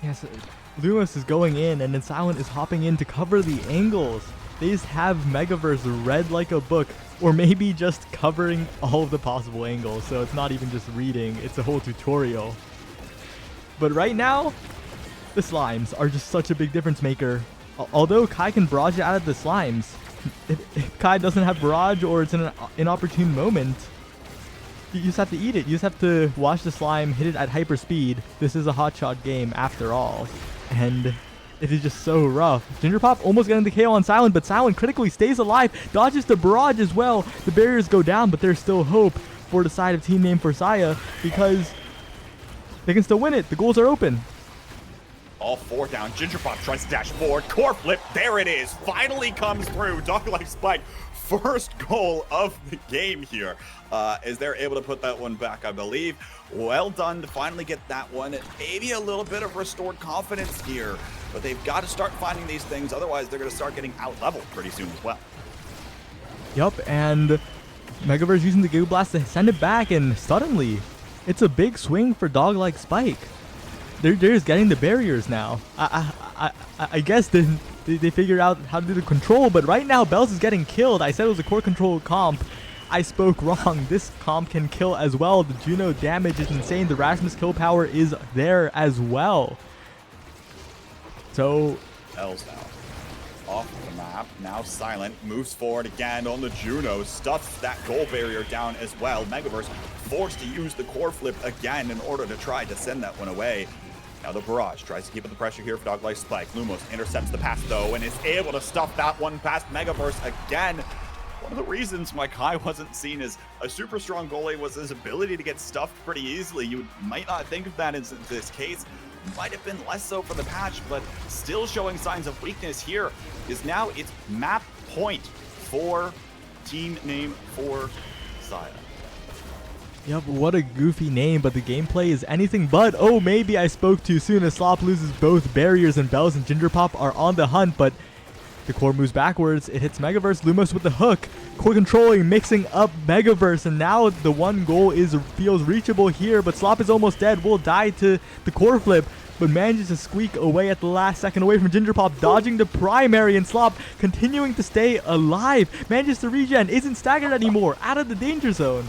Yes, Lumos is going in, and then Silent is hopping in to cover the angles. They just have Megaverse read like a book, or maybe just covering all of the possible angles, so it's not even just reading, it's a whole tutorial. But right now, the slimes are just such a big difference maker. Although Kai can barrage it out of the slimes, if Kai doesn't have barrage or it's in an inopportune moment, you just have to eat it. You just have to watch the slime hit it at hyper speed. This is a hotshot game after all. And it is just so rough. Ginger Pop almost getting the KO on Silent, but Silent critically stays alive, dodges the barrage as well. The barriers go down, but there's still hope for the side of Team Name for Saya because they can still win it. The goals are open. All four down. Ginger Pop tries to dash forward. Core flip. There it is. Finally comes through. Dog Life Spike. First goal of the game here. Is they're able to put that one back, I believe. Well done to finally get that one. Maybe a little bit of restored confidence here. But they've got to start finding these things. Otherwise, they're going to start getting out-leveled pretty soon as well. Yup, and Megaverse using the Goo Blast to send it back. And suddenly, it's a big swing for Dog Like Spike. They're just getting the barriers now. I guess they figured out how to do the control, but right now Bells is getting killed. I said it was a core control comp. I spoke wrong. This comp can kill as well. The Juno damage is insane. The Rasmus kill power is there as well. So Bells now off the map. Now Silent moves forward again on the Juno. Stuffs that goal barrier down as well. Megaverse forced to use the core flip again in order to try to send that one away. Now the barrage tries to keep up the pressure here for Dog Life Spike. Lumos intercepts the pass though and is able to stuff that one past Megaverse again. One of the reasons why Kai wasn't seen as a super strong goalie was his ability to get stuffed pretty easily. You might not think of that in this case. Might have been less so for the patch, but still showing signs of weakness here is now it's map point for Team Name for Saya. Yep, what a goofy name, but the gameplay is anything but. Oh, maybe I spoke too soon as Slop loses both barriers and Bells and Ginger Pop are on the hunt, but the core moves backwards. It hits Megaverse. Lumos with the hook. Core controlling, mixing up Megaverse, and now the one goal feels reachable here, but Slop is almost dead. Will die to the core flip, but manages to squeak away at the last second away from Ginger Pop, dodging the primary, and Slop continuing to stay alive. Manages to regen, isn't staggered anymore, out of the danger zone.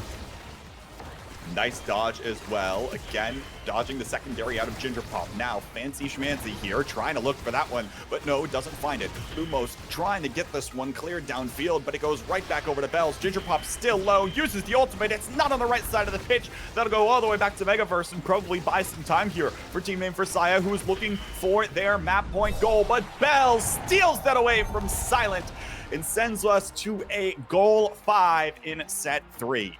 Nice dodge as well. Again, dodging the secondary out of Ginger Pop. Now, Fancy Schmancy here, trying to look for that one, but no, doesn't find it. Lumos trying to get this one cleared downfield, but it goes right back over to Bells. Ginger Pop still low, uses the ultimate. It's not on the right side of the pitch. That'll go all the way back to Megaverse and probably buy some time here for Team Name for Saya, who is looking for their map point goal, but Bells steals that away from Silent and sends us to a goal 5 in set 3.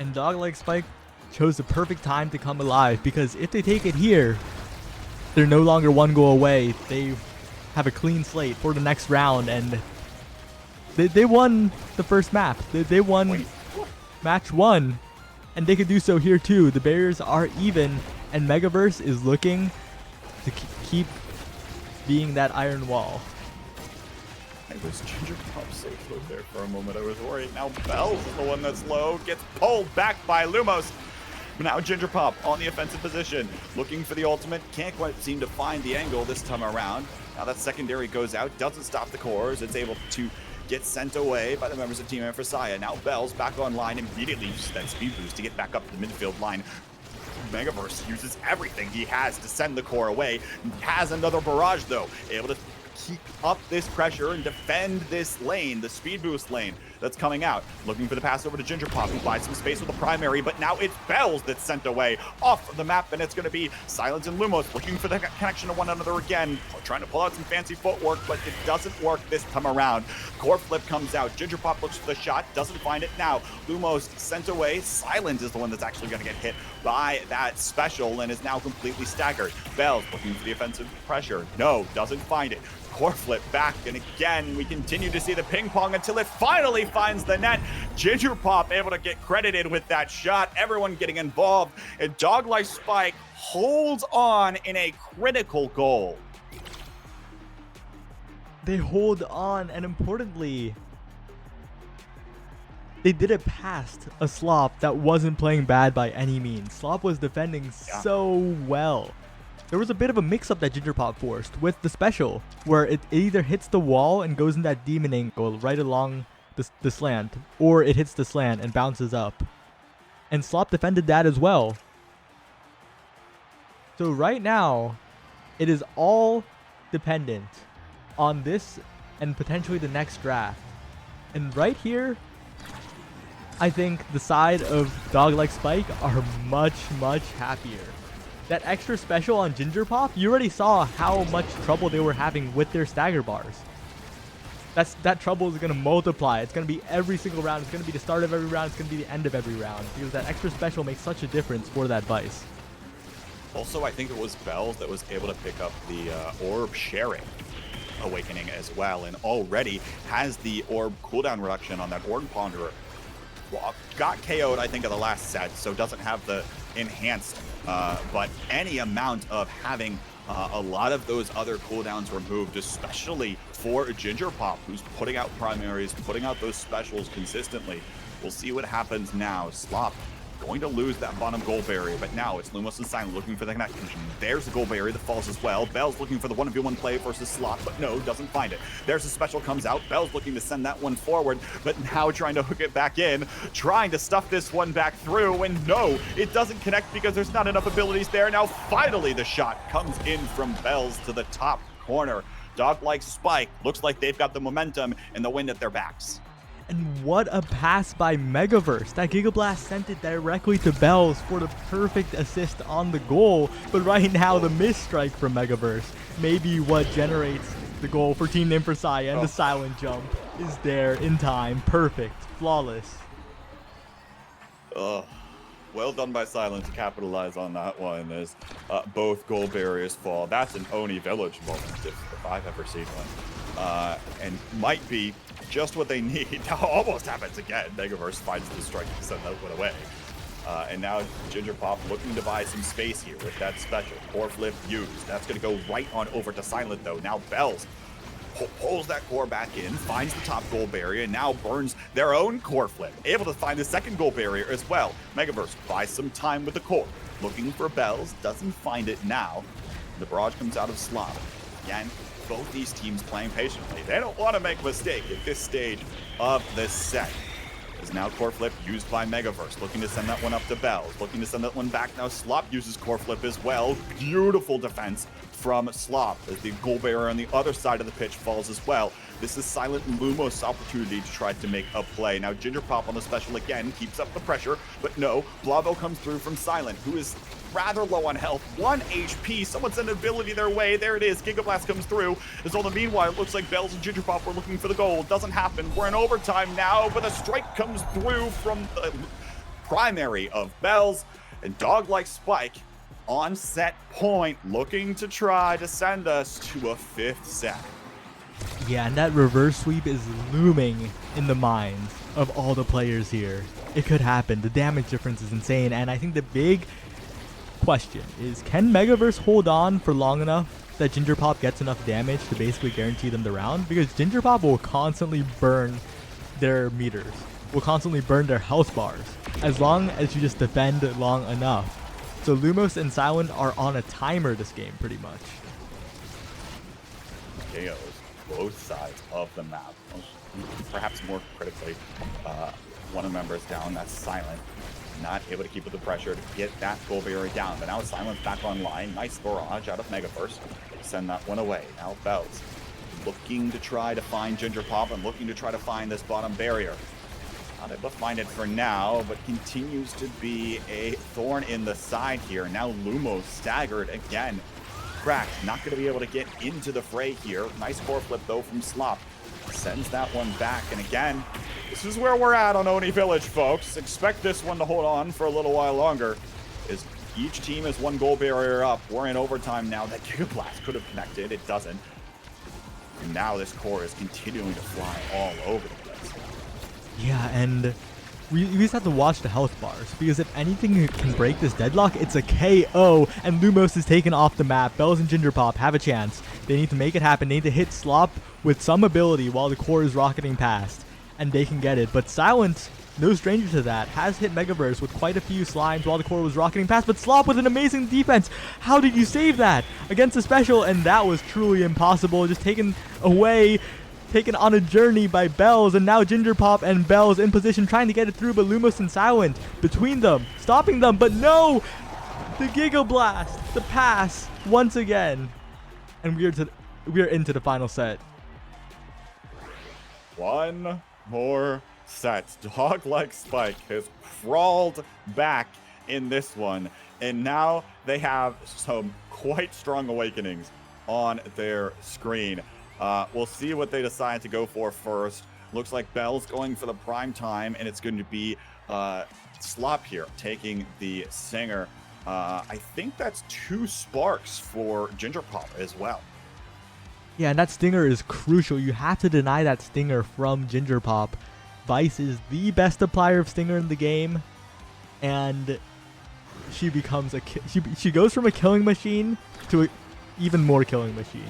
And Dog Like Spike chose the perfect time to come alive, because if they take it here, they're no longer one goal away. They have a clean slate for the next round, and they won the first map. They won match 1, and they could do so here too. The barriers are even, and Megaverse is looking to keep being that iron wall. It was Ginger Pop so close there for a moment. I was worried. Now Bells is the one that's low. Gets pulled back by Lumos. But now Ginger Pop on the offensive position. Looking for the ultimate. Can't quite seem to find the angle this time around. Now that secondary goes out. Doesn't stop the cores. It's able to get sent away by the members of Team Name for Saya. Now Bells back online. Immediately uses that speed boost to get back up to the midfield line. Megaverse uses everything he has to send the core away. Has another barrage though. Able to keep up this pressure and defend this lane, the speed boost lane that's coming out. Looking for the pass over to Ginger Pop, who buys some space with the primary, but now it's Bells that's sent away off the map, and it's going to be Silence and Lumos looking for the connection to one another again, trying to pull out some fancy footwork, but it doesn't work this time around. Core flip comes out. Ginger Pop looks for the shot, doesn't find it now. Lumos sent away. Silence is the one that's actually going to get hit by that special and is now completely staggered. Bells looking for the offensive pressure. No, doesn't find it. Core flip back, and again we continue to see the ping pong until it finally finds the net. Ginger Pop able to get credited with that shot, everyone getting involved, and Dog Life Spike holds on in a critical goal. They hold on, and importantly, they did it past a Slop that wasn't playing bad by any means. Slop was defending so well. There was a bit of a mix-up that Ginger Pop forced with the special, where it either hits the wall and goes in that demon angle right along the slant, or it hits the slant and bounces up. And Slop defended that as well. So right now, it is all dependent on this and potentially the next draft. And right here, I think the side of Dog Like Spike are much, much happier. That extra special on Ginger Pop, you already saw how much trouble they were having with their stagger bars. That trouble is going to multiply. It's going to be every single round. It's going to be the start of every round. It's going to be the end of every round, because that extra special makes such a difference for that Vice. Also, I think it was Bells that was able to pick up the orb sharing awakening as well, and already has the orb cooldown reduction on that Orb Ponderer. Well, got KO'd, I think, in the last set, so doesn't have the enhanced, but any amount of having a lot of those other cooldowns removed, especially for Ginger Pop, who's putting out primaries, putting out those specials consistently. We'll see what happens now. Slop going to lose that bottom goal barrier, but now it's Lumos and Silent looking for the connection. There's the goal barrier that falls as well. Bell's looking for the 1v1 play versus Slop, but no, doesn't find it. There's a special comes out. Bell's looking to send that one forward, but now trying to hook it back in, trying to stuff this one back through, and no, it doesn't connect because there's not enough abilities there. Now finally the shot comes in from Bells to the top corner. Dog Like Spike, looks like they've got the momentum and the wind at their backs. And what a pass by Megaverse. That Giga Blast sent it directly to Bells for the perfect assist on the goal. But right now, the miss strike from Megaverse may be what generates the goal for Team Name for Sai, and the silent jump is there in time. Perfect. Flawless. Well done by Silent to capitalize on that one as both goal barriers fall. That's an Oni Village moment if I've ever seen one. And might be just what they need. Now almost happens again. Megaverse finds the strike to send that one away. And now Ginger Pop looking to buy some space here with that special. Core flip used. That's going to go right on over to Silent though. Now Bells pulls that core back in, finds the top goal barrier, and now burns their own core flip. Able to find the second goal barrier as well. Megaverse buys some time with the core. Looking for Bells, doesn't find it now. The barrage comes out of Slop. Again, both these teams playing patiently. They don't want to make a mistake at this stage of this set. Is now core flip used by Megaverse, looking to send that one up to Bells, looking to send that one back. Now Slop uses core flip as well. Beautiful defense from Slop as the goal barrier on the other side of the pitch falls as well. This is Silent and Lumos' opportunity to try to make a play. Now Ginger Pop on the special again, keeps up the pressure, but no, Blavo comes through from Silent, who is rather low on health, 1 HP. Someone sent an ability their way. There it is. Giga Blast comes through. As all the meanwhile, it looks like Bells and Ginger Pop were looking for the goal. Doesn't happen. We're in overtime now, but a strike comes through from the primary of Bells, and Dog Like Spike on set point, looking to try to send us to a 5th set. Yeah, and that reverse sweep is looming in the minds of all the players here. It could happen. The damage difference is insane, and I think the big question is, can Megaverse hold on for long enough that Ginger Pop gets enough damage to basically guarantee them the round? Because Ginger Pop will constantly burn their meters, will constantly burn their health bars, as long as you just defend long enough. So Lumos and Silent are on a timer this game, pretty much. KOs both sides of the map. Perhaps more critically, one of the members down, that's Silent. Not able to keep with the pressure to get that goal barrier down. But now Silent's back online. Nice barrage out of Megaverse. Send that one away. Now Bells looking to try to find Ginger Pop and looking to try to find this bottom barrier. Not able to find it for now, but continues to be a thorn in the side here. Now Lumos staggered again. Cracked, not going to be able to get into the fray here. Nice core flip though from Slop. Sends that one back, and again, this is where we're at on Oni Village, folks. Expect this one to hold on for a little while longer, as each team is 1 goal barrier up. We're in overtime now. That Giga Blast could have connected. It doesn't. And now this core is continuing to fly all over the place. Yeah, and we just have to watch the health bars, because if anything can break this deadlock, it's a KO, and Lumos is taken off the map. Bells and Ginger Pop have a chance. They need to make it happen. They need to hit Slop with some ability while the core is rocketing past, and they can get it. But Silent, no stranger to that, has hit Megaverse with quite a few slimes while the core was rocketing past, but Slop with an amazing defense. How did you save that against a special? And that was truly impossible, just taken away, taken on a journey by Bells, and now Ginger Pop and Bells in position trying to get it through, but Lumos and Silent between them, stopping them, but no! The Giga Blast, the pass once again, and we are into the final set. One more set. Dog-like Spike has crawled back in this one, and now they have some quite strong awakenings on their screen. We'll see what they decide to go for first. Looks like Bell's going for the prime time, and it's going to be Slop here taking the Singer. I think that's 2 sparks for Ginger Pop as well. Yeah, and that Stinger is crucial. You have to deny that Stinger from Ginger Pop. Vice is the best applier of Stinger in the game, and she becomes she goes from a killing machine to an even more killing machine.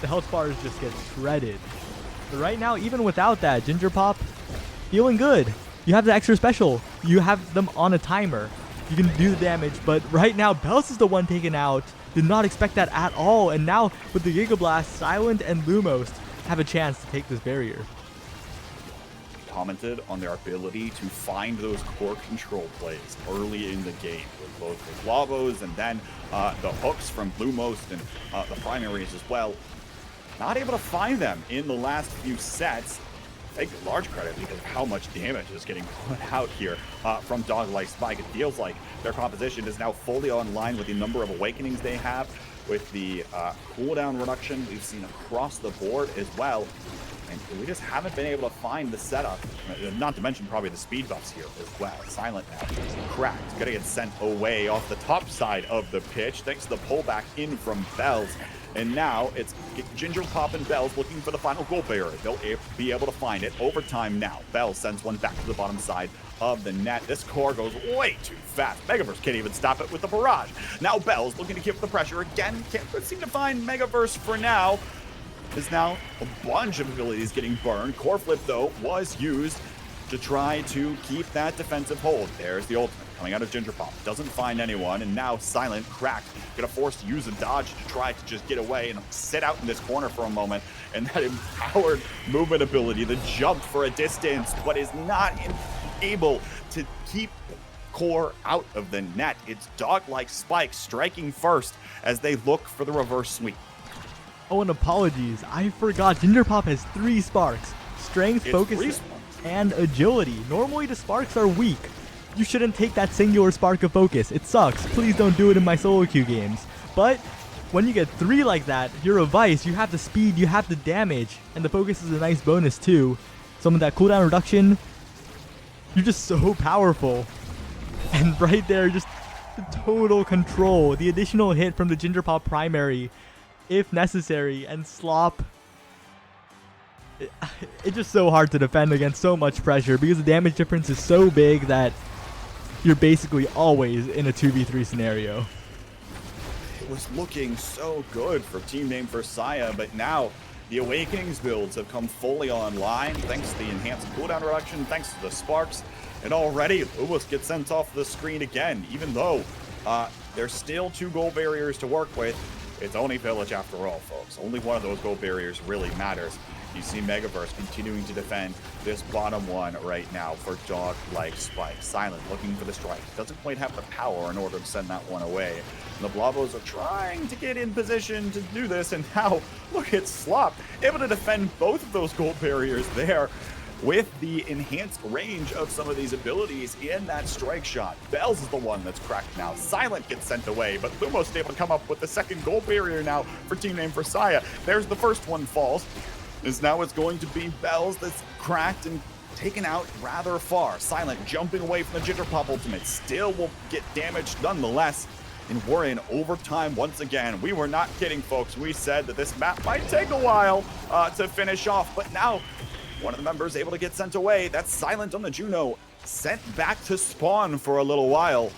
The health bars just get shredded. But right now, even without that, Ginger Pop feeling good. You have the extra special. You have them on a timer. You can do the damage, but right now, Bells is the one taken out. Did not expect that at all, and now with the Giga Blast, Silent and Lumos have a chance to take this barrier. Commented on their ability to find those core control plays early in the game with both the Lavos and then the hooks from Lumos and the primaries as well. Not able to find them in the last few sets. Take large credit because of how much damage is getting put out here from Dog-like Spike. It feels like their composition is now fully online with the number of awakenings they have, with the cooldown reduction we've seen across the board as well. And we just haven't been able to find the setup, not to mention probably the speed buffs here as well. Silent now, cracked, gonna get sent away off the top side of the pitch thanks to the pullback in from Bells. And now it's Ginger Pop and Bells looking for the final goal barrier. They'll be able to find it. Overtime now. Bells sends one back to the bottom side of the net. This core goes way too fast. Megaverse can't even stop it with the barrage. Now Bells looking to keep the pressure again. Can't seem to find Megaverse for now. There's now a bunch of abilities getting burned. Core Flip, though, was used to try to keep that defensive hold. There's the ultimate coming out of Ginger Pop. Doesn't find anyone, and now Silent, cracked, gonna force to use a dodge to try to just get away and sit out in this corner for a moment. And that empowered movement ability, the jump for a distance, but is not able to keep Core out of the net. It's Dog-like Spike striking first as they look for the reverse sweep. Oh, and apologies, I forgot. Ginger Pop has 3 sparks. Strength, focus, and agility. Normally the sparks are weak. You shouldn't take that singular spark of focus. It sucks. Please don't do it in my solo queue games. But when you get 3 like that, you're a Vice. You have the speed, you have the damage, and the focus is a nice bonus too. Some of that cooldown reduction, you're just so powerful. And right there, just the total control. The additional hit from the Ginger Pop primary, if necessary, and Slop. It's just so hard to defend against so much pressure because the damage difference is so big that you're basically always in a 2v3 scenario. It was looking so good for Team Name Versailles, but now the Awakenings builds have come fully online thanks to the enhanced cooldown reduction, thanks to the sparks, and already Lumos gets sent off the screen again, even though there's still 2 goal barriers to work with. It's only Village after all, folks. Only one of those goal barriers really matters. You see Megaverse continuing to defend this bottom one right now for Dog-like Spike. Silent looking for the strike. Doesn't quite have the power in order to send that one away. And the Blavos are trying to get in position to do this, and now look at Slop, able to defend both of those goal barriers there with the enhanced range of some of these abilities in that strike shot. Bells is the one that's cracked now. Silent gets sent away, but Lumos is able to come up with the second goal barrier now for Team Name Versailles. There's the first one falls. As now it's going to be Bells that's cracked and taken out rather far. Silent jumping away from the Ginger Pop ultimate. Still will get damaged nonetheless. And we're in overtime once again. We were not kidding, folks. We said that this map might take a while to finish off, but now one of the members able to get sent away. That's Silent on the Juno. Sent back to spawn for a little while.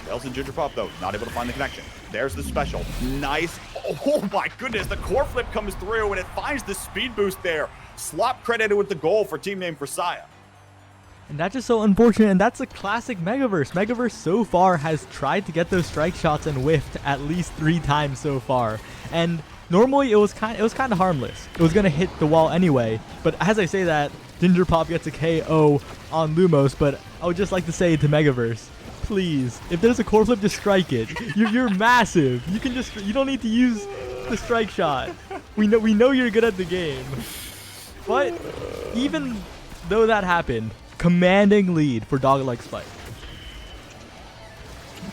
Bells and Ginger Pop, though, not able to find the connection. There's the special. Nice. Oh my goodness, the core flip comes through and it finds the speed boost there. Slop credited with the goal for Team Name Versailles. And that's just so unfortunate, and that's a classic Megaverse. Megaverse so far has tried to get those strike shots and whiffed at least 3 times so far. And normally it was kind of harmless. It was gonna hit the wall anyway. But as I say that, Ginger Pop gets a KO on Lumos, but I would just like to say to Megaverse, please. If there's a core flip, just strike it. You're massive. You don't need to use the strike shot. We know you're good at the game. But even though that happened, commanding lead for Dog-like Spike.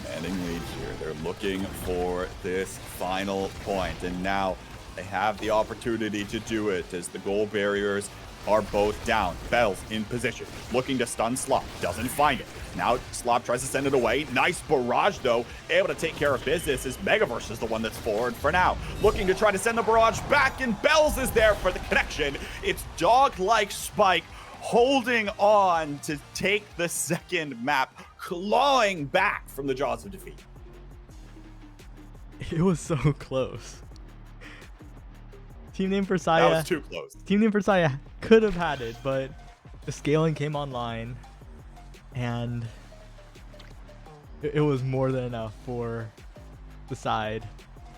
Commanding lead here. They're looking for this final point, and now they have the opportunity to do it as the goal barriers are both down. Bells in position, looking to stun Slop, doesn't find it. Now Slop tries to send it away. Nice barrage though, able to take care of business as Megaverse is the one that's forward for now. Looking to try to send the barrage back, and Bells is there for the connection. It's Dog-like Spike holding on to take the second map, clawing back from the jaws of defeat. It was so close. Team name for Saya. That was too close. Team name for Saya could have had it, but the scaling came online, and it was more than enough for the side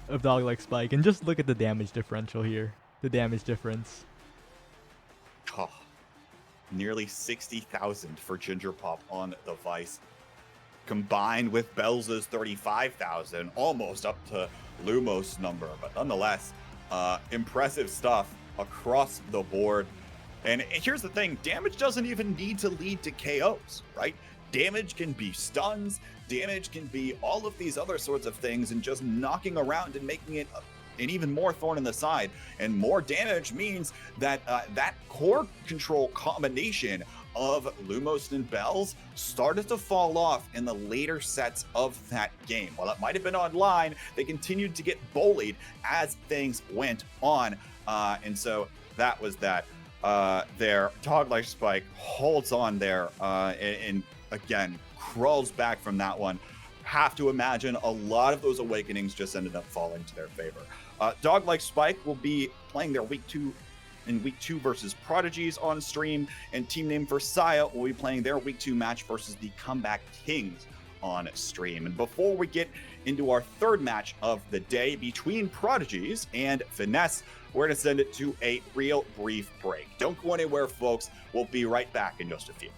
of Dog-like Spike. And just look at the damage differential here. The damage difference. Oh, nearly 60,000 for Ginger Pop on the Vice, combined with Bells' 35,000, almost up to Lumos' number, but nonetheless, impressive stuff across the board. And here's the thing, damage doesn't even need to lead to KOs, right? Damage can be stuns, damage can be all of these other sorts of things, and just knocking around and making it an even more thorn in the side. And more damage means that that core control combination of Lumos and Bells started to fall off in the later sets of that game. While it might have been online, they continued to get bullied as things went on. And so that was that. There, Dog-like Spike holds on there and again, crawls back from that one. Have to imagine a lot of those awakenings just ended up falling to their favor. Dog-like Spike will be playing their week 2 versus Prodigies on stream, and Team Name Versailles will be playing their week 2 match versus the Comeback Kings on stream. And before we get into our third match of the day between Prodigies and Finesse, we're going to send it to a real brief break. Don't go anywhere, folks. We'll be right back in just a few.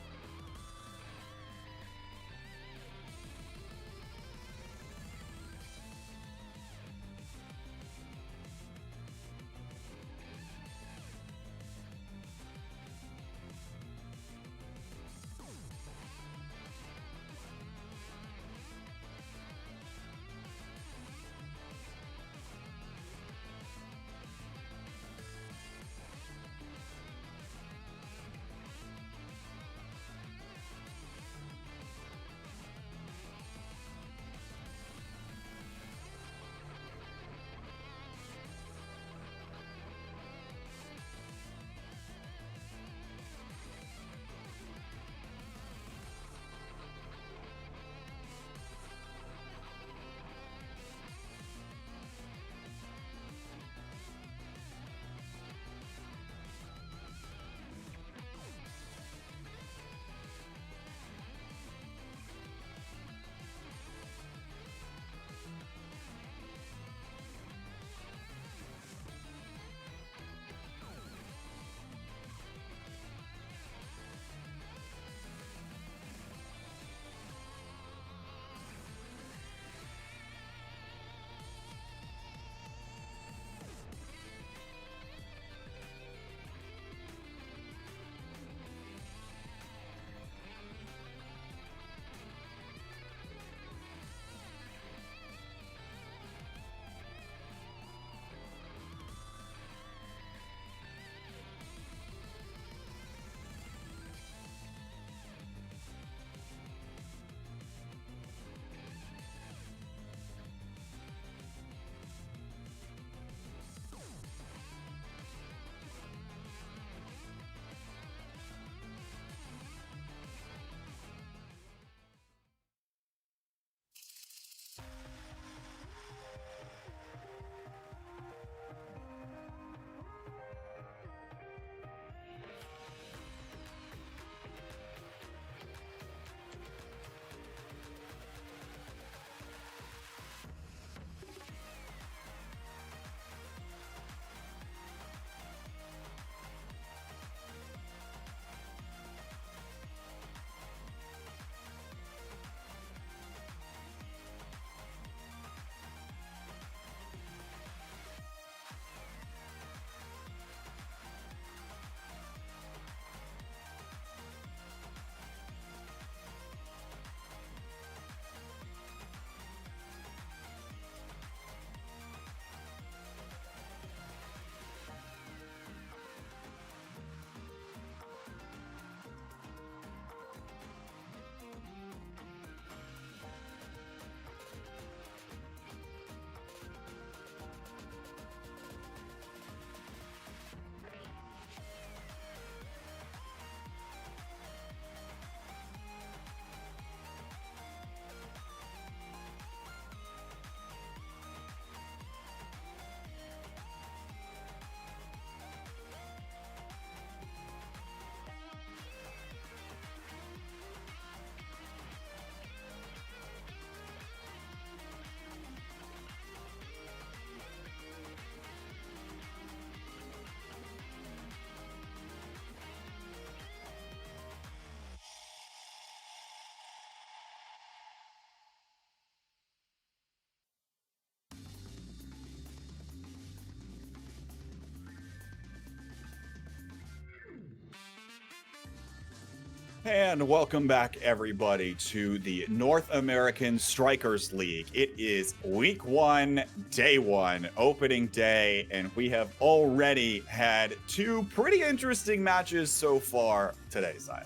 And welcome back, everybody, to the North American Strikers League. It is week 1, day 1, opening day, and we have already had 2 pretty interesting matches so far today, Saya.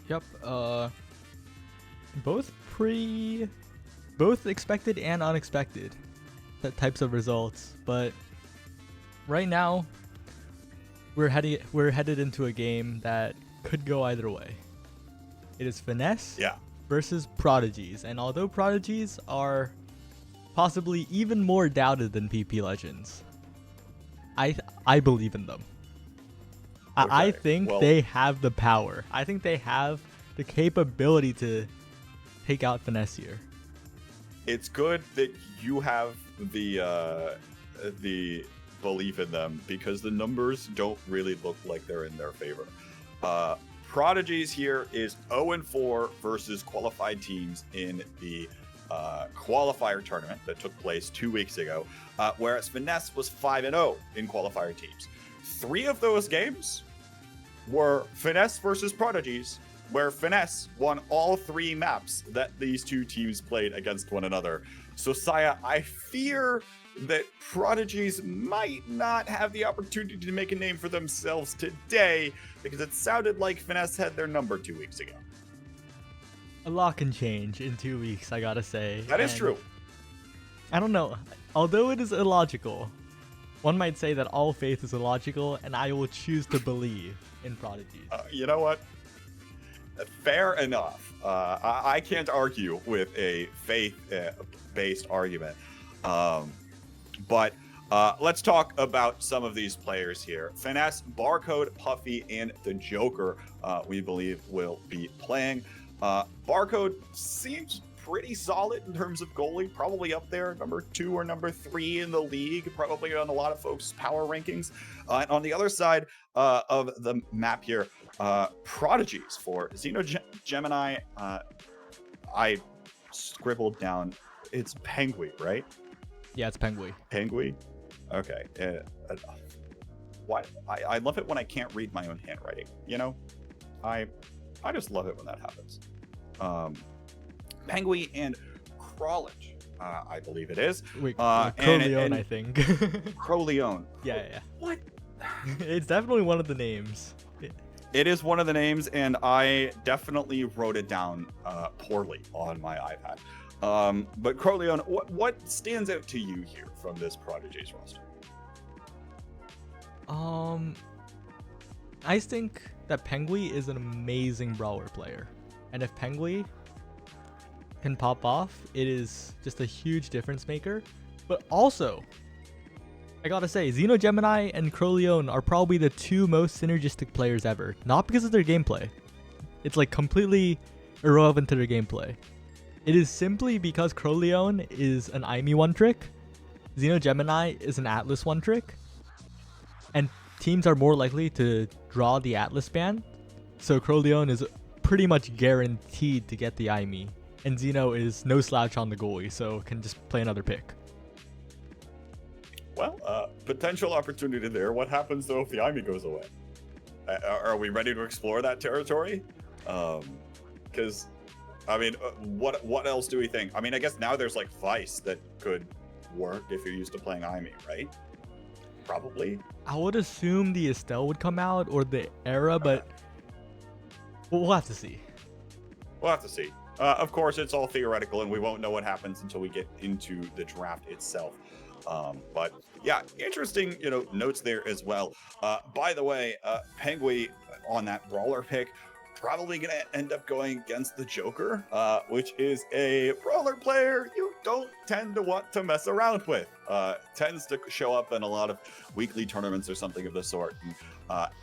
Yep. Both both expected and unexpected types of results, but right now we're headed into a game that could go either way. It is Finesse versus Prodigies, and although Prodigies are possibly even more doubted than PP Legends, I believe in them. Okay, I think they have the power. I think they have the capability to take out Finesse here. It's good that you have the belief in them, because the numbers don't really look like they're in their favor. Prodigies here is 0-4 versus qualified teams in the qualifier tournament that took place 2 weeks ago, whereas Finesse was 5-0 in qualifier teams. 3 of those games were Finesse versus Prodigies, where Finesse won all 3 maps that these 2 teams played against one another. So, Saya, I fear that Prodigies might not have the opportunity to make a name for themselves today, because it sounded like Finesse had their number 2 weeks ago. A lot can change in 2 weeks, I gotta say. That is true. I don't know. Although it is illogical, one might say that all faith is illogical, and I will choose to believe in Prodigies. You know what? Fair enough. I can't argue with a faith-based argument. But let's talk about some of these players here. Finesse, Barcode, Puffy, and the Joker, we believe, will be playing. Barcode seems pretty solid in terms of goalie, probably up there, number 2 or number 3 in the league, probably on a lot of folks' power rankings. And on the other side of the map here, Prodigies for Gemini. I scribbled down, it's Penguin, right? Yeah, it's Penguin. Penguin? Okay. Why? I love it when I can't read my own handwriting. You know, I just love it when that happens. Penguin and Crawlage, I believe it is. Wait, Crowleone, I think. Crowleone. Yeah. What? It's definitely one of the names. It is one of the names, and I definitely wrote it down poorly on my iPad. But Crowleone, what stands out to you here from this Prodigies roster? I think that Penguin is an amazing brawler player, and if Penguin can pop off, it is just a huge difference maker. But also, I gotta say, Gemini and Crowleone are probably the 2 most synergistic players ever. Not because of their gameplay. It's like completely irrelevant to their gameplay. It is simply because Crowleone is an Aimi 1-trick, Gemini is an Atlas 1-trick, and teams are more likely to draw the Atlas ban, so Crowleone is pretty much guaranteed to get the Aimi, and Xeno is no slouch on the goalie, so can just play another pick. Well, potential opportunity there. What happens, though, if the Aimi goes away? Are we ready to explore that territory? Because... I mean, what else do we think? I mean, I guess now there's like Vice that could work if you're used to playing Aimi, right? Probably. I would assume the Estelle would come out, or the Era, but we'll have to see. We'll have to see. Of course, it's all theoretical, and we won't know what happens until we get into the draft itself. But yeah, interesting, notes there as well. By the way, Penguin on that brawler pick, probably going to end up going against the Joker, which is a brawler player you don't tend to want to mess around with. Tends to show up in a lot of weekly tournaments or something of the sort, and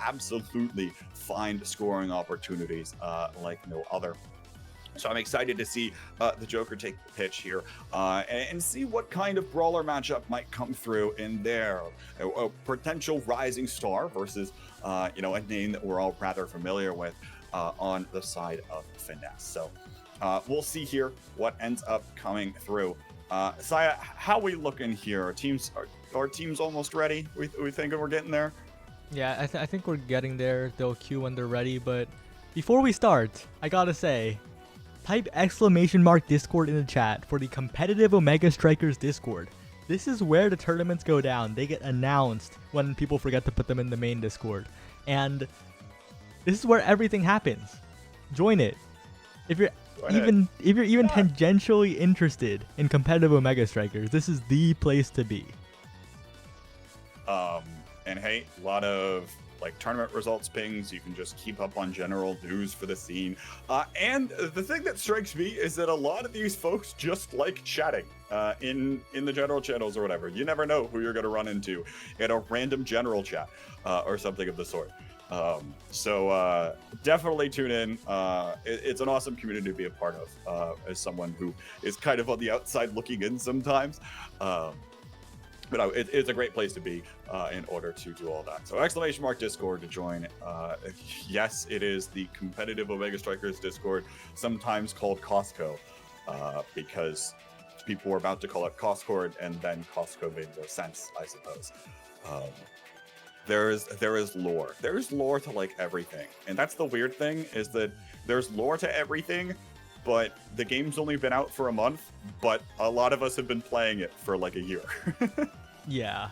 absolutely find scoring opportunities like no other. So I'm excited to see the Joker take the pitch here and see what kind of brawler matchup might come through in there. A potential rising star versus, a name that we're all rather familiar with on the side of Finesse. So we'll see here what ends up coming through. Saya, how we looking here? Our team's almost ready. We think we're getting there. Yeah, I think we're getting there. They'll queue when they're ready, but Before we start, I gotta say, type !Discord in the chat for the competitive Omega Strikers Discord. This is where the tournaments go down. They get announced when people forget to put them in the main Discord. And this is where everything happens. Join it. If you're even tangentially interested in competitive Omega Strikers, this is the place to be. And hey, a lot of like tournament results pings. You can just keep up on general news for the scene. And the thing that strikes me is that a lot of these folks just like chatting in the general channels or whatever. You never know who you're going to run into in a random general chat or something of the sort. So definitely tune in. It's an awesome community to be a part of as someone who is kind of on the outside looking in sometimes. But it's a great place to be in order to do all that. So !Discord to join. Yes, it is the competitive Omega Strikers Discord, sometimes called Costco, because people were about to call it Costcord, and then Costco made more sense, I suppose. There is lore. There's lore to like everything, and that's the weird thing, is that there's lore to everything, but the game's only been out for a month, but a lot of us have been playing it for like a year. Yeah.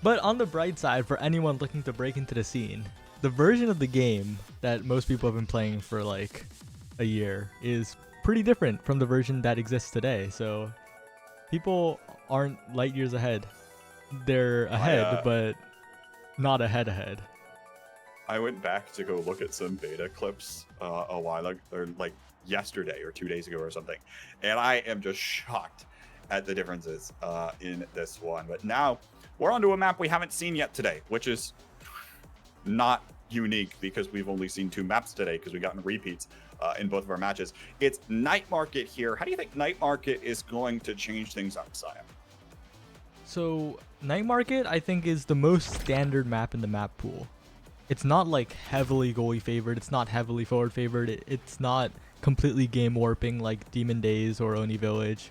But on the bright side, for anyone looking to break into the scene, the version of the game that most people have been playing for like a year is pretty different from the version that exists today. So people aren't light years ahead. They're ahead, but not ahead. I went back to go look at some beta clips a while ago, or like yesterday or 2 days ago or something, and I am just shocked at the differences in this one. But now we're onto a map we haven't seen yet today, which is not unique because we've only seen 2 maps today because we've gotten repeats in both of our matches. It's Night Market here. How do you think Night Market is going to change things up, Saya? So Night Market, I think, is the most standard map in the map pool. It's not like heavily goalie favored. It's not heavily forward favored. It's not completely game warping like Demon Days or Oni Village.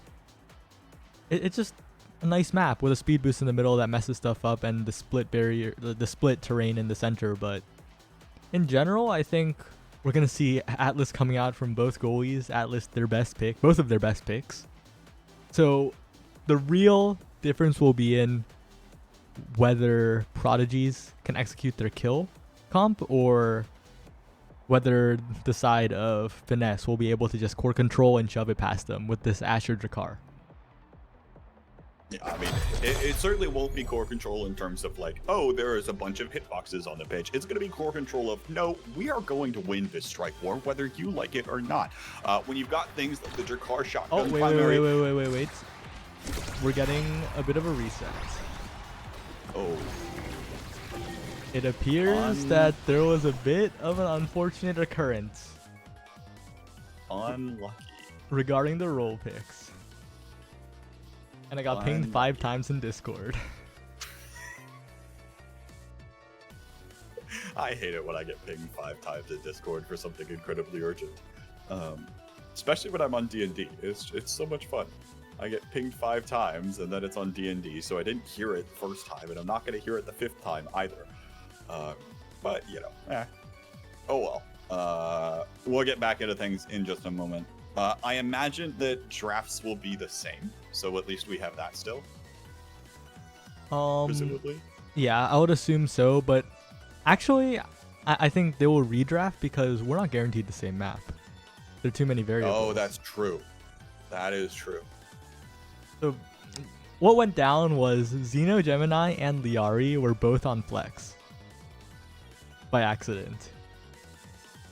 It's just a nice map with a speed boost in the middle that messes stuff up, and the split barrier, the split terrain in the center. But in general, I think we're gonna see Atlas coming out from both goalies. Atlas, their best pick, both of their best picks. So the real difference will be in whether Prodigies can execute their kill comp, or whether the side of Finesse will be able to just core control and shove it past them with this Asher Drakkar. Yeah, I mean, it certainly won't be core control in terms of like, oh, there is a bunch of hitboxes on the pitch. It's going to be core control of, no, we are going to win this strike war, whether you like it or not. When you've got things like the Drakkar shotgun primary... Wait. We're getting a bit of a reset. Oh. It appears that there was a bit of an unfortunate occurrence. Unlucky. Regarding the role picks. And I got pinged 5 times in Discord. I hate it when I get pinged 5 times in Discord for something incredibly urgent. Especially when I'm on D&D. It's so much fun. I get pinged 5 times, and then it's on D&D, so I didn't hear it the first time, and I'm not going to hear it the 5th time either. But, you know, oh well. We'll get back into things in just a moment. I imagine that drafts will be the same, so at least we have that still. Presumably. Yeah, I would assume so, but actually, I think they will redraft because we're not guaranteed the same map. There are too many variables. Oh, that's true. That is true. So, what went down was Xeno Gemini and Liari were both on Flex by accident.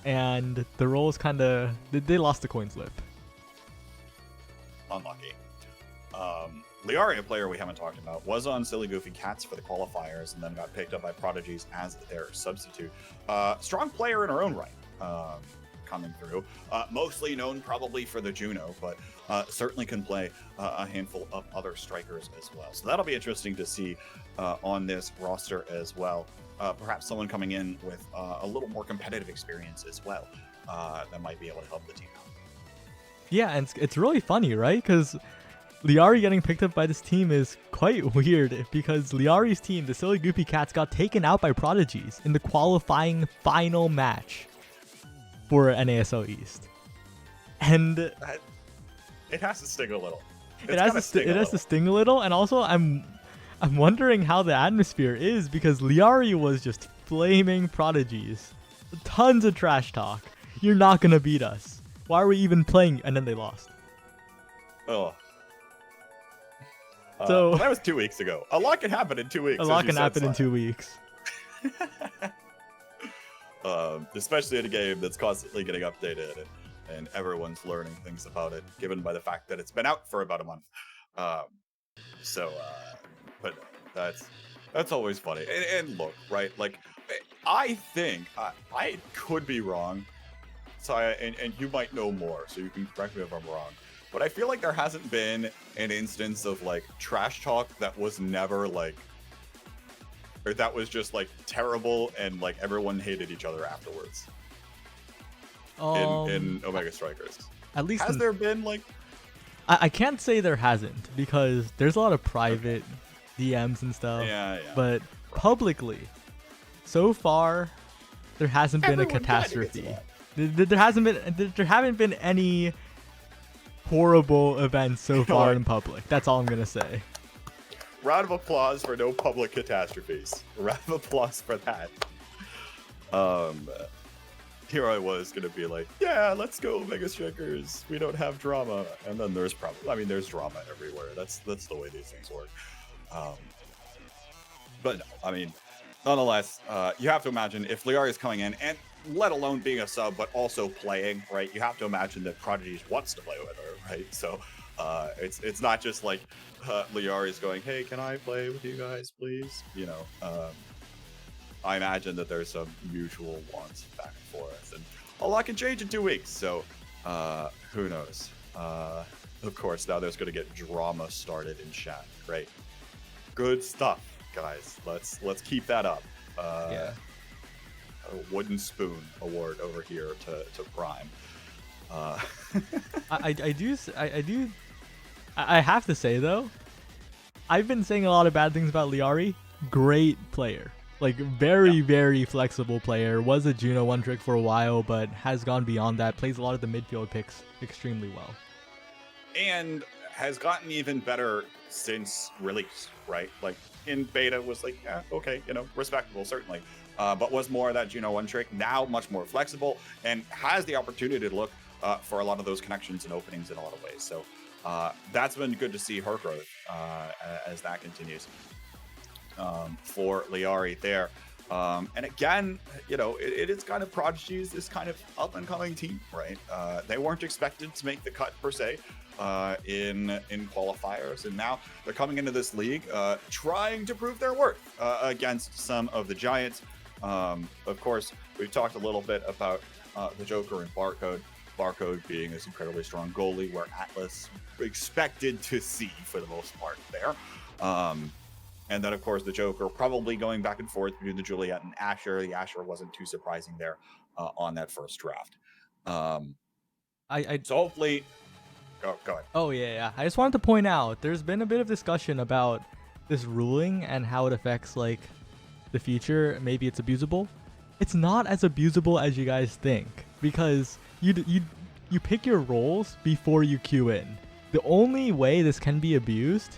And the roles kind of... They lost the coin flip. Unlucky. Liari, a player we haven't talked about, was on Silly Goofy Cats for the qualifiers and then got picked up by Prodigies as their substitute. Strong player in her own right, coming through. Mostly known probably for the Juno, but certainly can play a handful of other strikers as well. So that'll be interesting to see on this roster as well. Perhaps someone coming in with a little more competitive experience as well that might be able to help the team out. Yeah, and it's really funny, right? Because Liari getting picked up by this team is quite weird because Liari's team, the Silly Goofy Cats, got taken out by Prodigies in the qualifying final match. for NASL East. And it has to sting a little. it has to sting a little, and also I'm wondering how the atmosphere is, because Liari was just flaming Prodigies. Tons of trash talk. You're not gonna beat us. Why are we even playing? And then they lost. Oh. So well, that was 2 weeks ago. A lot can happen in 2 weeks. A lot can happen in 2 weeks. Especially in a game that's constantly getting updated and everyone's learning things about it, given by the fact that it's been out for about a month. But that's always funny. And look, right? Like, I think I could be wrong. So and you might know more, so you can correct me if I'm wrong. But I feel like there hasn't been an instance of like trash talk that was never like, or that was just like terrible and like everyone hated each other afterwards. In Omega Strikers. At least has there been like? I can't say there hasn't, because there's a lot of private DMs and stuff. Yeah. But publicly, so far, there hasn't been a catastrophe. There haven't been any horrible events so far in public. That's all I'm gonna say. Round of applause for no public catastrophes. Round of applause for that. Here I was gonna be like, yeah, let's go Mega Strikers. We don't have drama, and then there's there's drama everywhere. That's the way these things work. But no, I mean, nonetheless, you have to imagine if Liari is coming in, and let alone being a sub, but also playing, right? You have to imagine that Prodigies wants to play with her, right? So it's not just like Liari is going, hey, can I play with you guys, please? You know, I imagine that there's some mutual wants back and forth, and a lot can change in 2 weeks. So who knows? Of course, now there's going to get drama started in chat. Great, good stuff, guys. Let's keep that up. Yeah. A wooden spoon award over here to Prime. I have to say though, I've been saying a lot of bad things about Liari. Great player, like very flexible player. Was a Juno one trick for a while, but has gone beyond that. Plays a lot of the midfield picks extremely well, and has gotten even better since release. Right, like in beta was like, yeah, okay, you know, respectable certainly. But was more of that Juno one trick, now much more flexible, and has the opportunity to look for a lot of those connections and openings in a lot of ways. So that's been good to see her growth as that continues for Liari there. And again, you know, it is kind of Prodigy's this kind of up and coming team, right? They weren't expected to make the cut per se in qualifiers, and now they're coming into this league trying to prove their worth against some of the giants. Of course, we've talked a little bit about the Joker and Barcode. Barcode being this incredibly strong goalie, where Atlas expected to see for the most part there. And then, of course, the Joker probably going back and forth between the Juliet and Asher. The Asher wasn't too surprising there on that first draft. So hopefully... Go ahead. Oh, yeah. I just wanted to point out, there's been a bit of discussion about this ruling and how it affects, like, the future. Maybe it's abusable. It's not as abusable as you guys think, because you pick your roles before you queue in. The only way this can be abused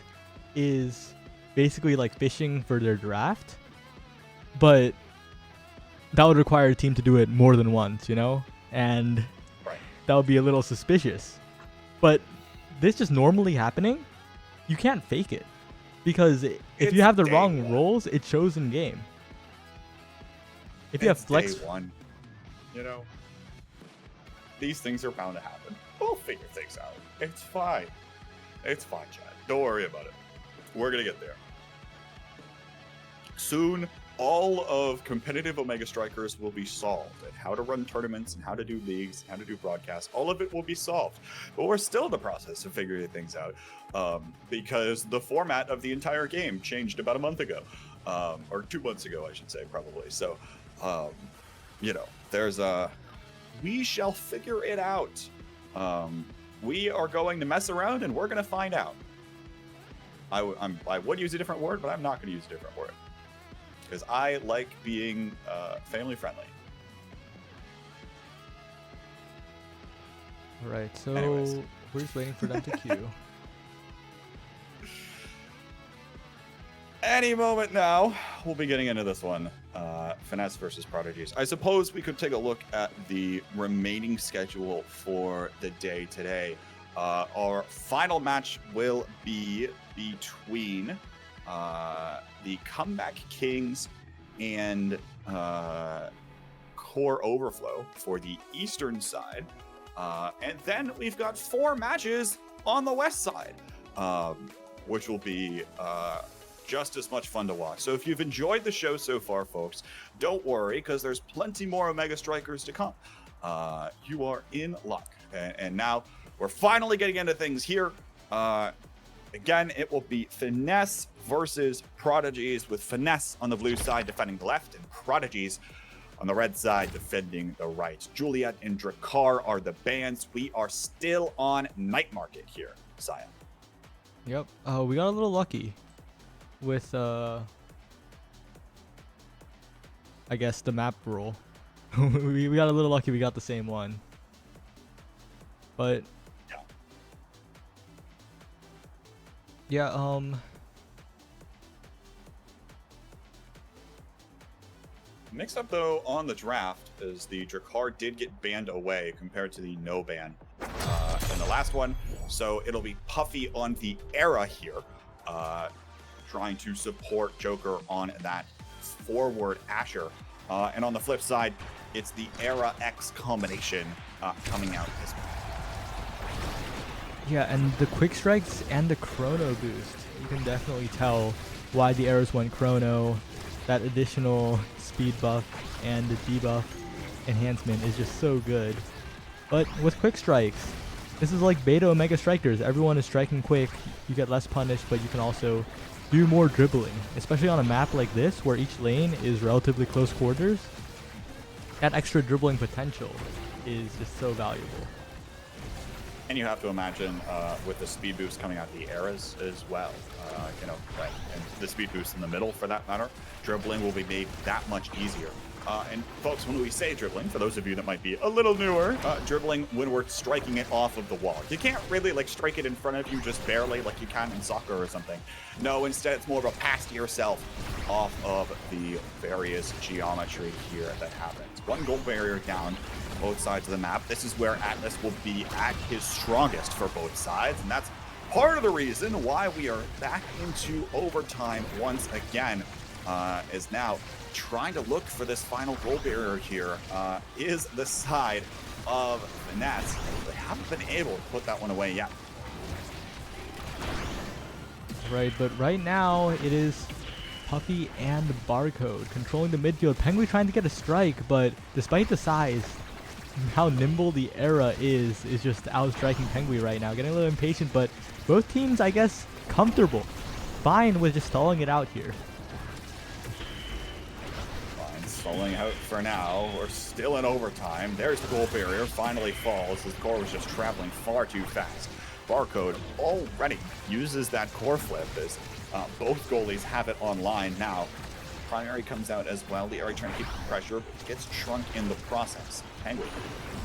is basically like fishing for their draft, but that would require a team to do it more than once, you know, and that would be a little suspicious. But this just normally happening, you can't fake it, because if you have the wrong roles, it shows in game. If you have flex, day one, you know, these things are bound to happen. We'll figure things out. It's fine. It's fine, Chad. Don't worry about it. We're gonna get there. Soon, all of competitive Omega Strikers will be solved, and how to run tournaments and how to do leagues, and how to do broadcasts, all of it will be solved. But we're still in the process of figuring things out, because the format of the entire game changed about a month ago, or 2 months ago, I should say, probably. So, you know, there's we shall figure it out. We are going to mess around, and we're going to find out. I would use a different word, but I'm not going to use a different word, because I like being family friendly. Right, so Anyways. we're just waiting for them to queue. Any moment now, we'll be getting into this one. Finesse versus Prodigies. I suppose we could take a look at the remaining schedule for the day today. Our final match will be between the Comeback Kings and Core Overflow for the eastern side. And then we've got 4 matches on the west side, which will be just as much fun to watch. So if you've enjoyed the show so far, folks, don't worry, because there's plenty more Omega Strikers to come. You are in luck. And now we're finally getting into things here. Again, it will be Finesse versus Prodigies, with Finesse on the blue side defending the left and Prodigies on the red side defending the right. Juliet and Drakkar are the bands. We are still on Night Market here, Saya. Yep. We got a little lucky with I guess the map rule. we got a little lucky, we got the same one. But yeah, Mixed up though on the draft is the Drakkar did get banned away compared to the no ban in the last one. So it'll be Puffy on the Era here, trying to support Joker on that forward Asher. And on the flip side, it's the Era X combination coming out as well. yeah, and the quick strikes and the chrono boost, you can definitely tell why the arrows went chrono. That additional speed buff and the debuff enhancement is just so good. But with quick strikes, this is like beta Omega Strikers. Everyone is striking quick, you get less punished, but you can also do more dribbling, especially on a map like this where each lane is relatively close quarters. That extra dribbling potential is just so valuable. And you have to imagine with the speed boost coming out the eras as well, and the speed boost in the middle for that matter, dribbling will be made that much easier. And folks, when we say dribbling, for those of you that might be a little newer, dribbling when we're striking it off of the wall. You can't really like strike it in front of you just barely like you can in soccer or something. No, instead it's more of a pass to yourself off of the various geometry here that happens. One goal barrier down both sides of the map. This is where Atlas will be at his strongest for both sides, and that's part of the reason why we are back into overtime once again, is now trying to look for this final goal barrier here is the side of Finesse. They haven't been able to put that one away yet. Right, but right now it is Puffy and Barcode controlling the midfield. Penguin trying to get a strike, but despite the size, how nimble the Era is just outstriking Penguin right now. Getting a little impatient, but both teams, I guess, comfortable. Fine with just stalling it out here. Fine, stalling out for now. We're still in overtime. There's the goal barrier. Finally falls as the core was just traveling far too fast. Barcode already uses that core flip as both goalies have it online now. Primary comes out as well. The area trying to keep the pressure, but gets shrunk in the process. Penguin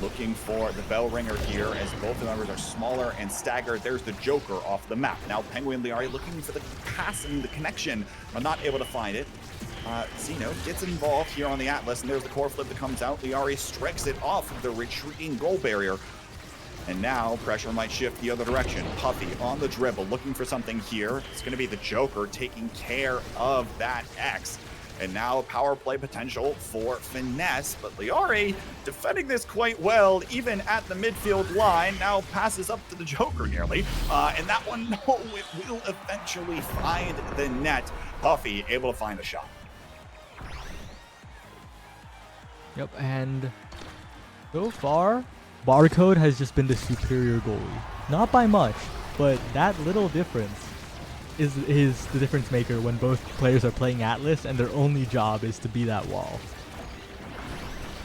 looking for the bell ringer here as both the members are smaller and staggered. There's the Joker off the map. Now Penguin and Liari looking for the pass and the connection, but not able to find it. Zeno gets involved here on the Atlas, and there's the core flip that comes out. Liari strikes it off of the retreating goal barrier. And now pressure might shift the other direction. Puffy on the dribble, looking for something here. It's going to be the Joker taking care of that X. And now power play potential for Finesse, but Liari defending this quite well, even at the midfield line. Now passes up to the Joker nearly, and that one, no, it will eventually find the net. Puffy able to find a shot. Yep, and so far, Barcode has just been the superior goalie. Not by much, but that little difference is the difference maker when both players are playing Atlas and their only job is to be that wall.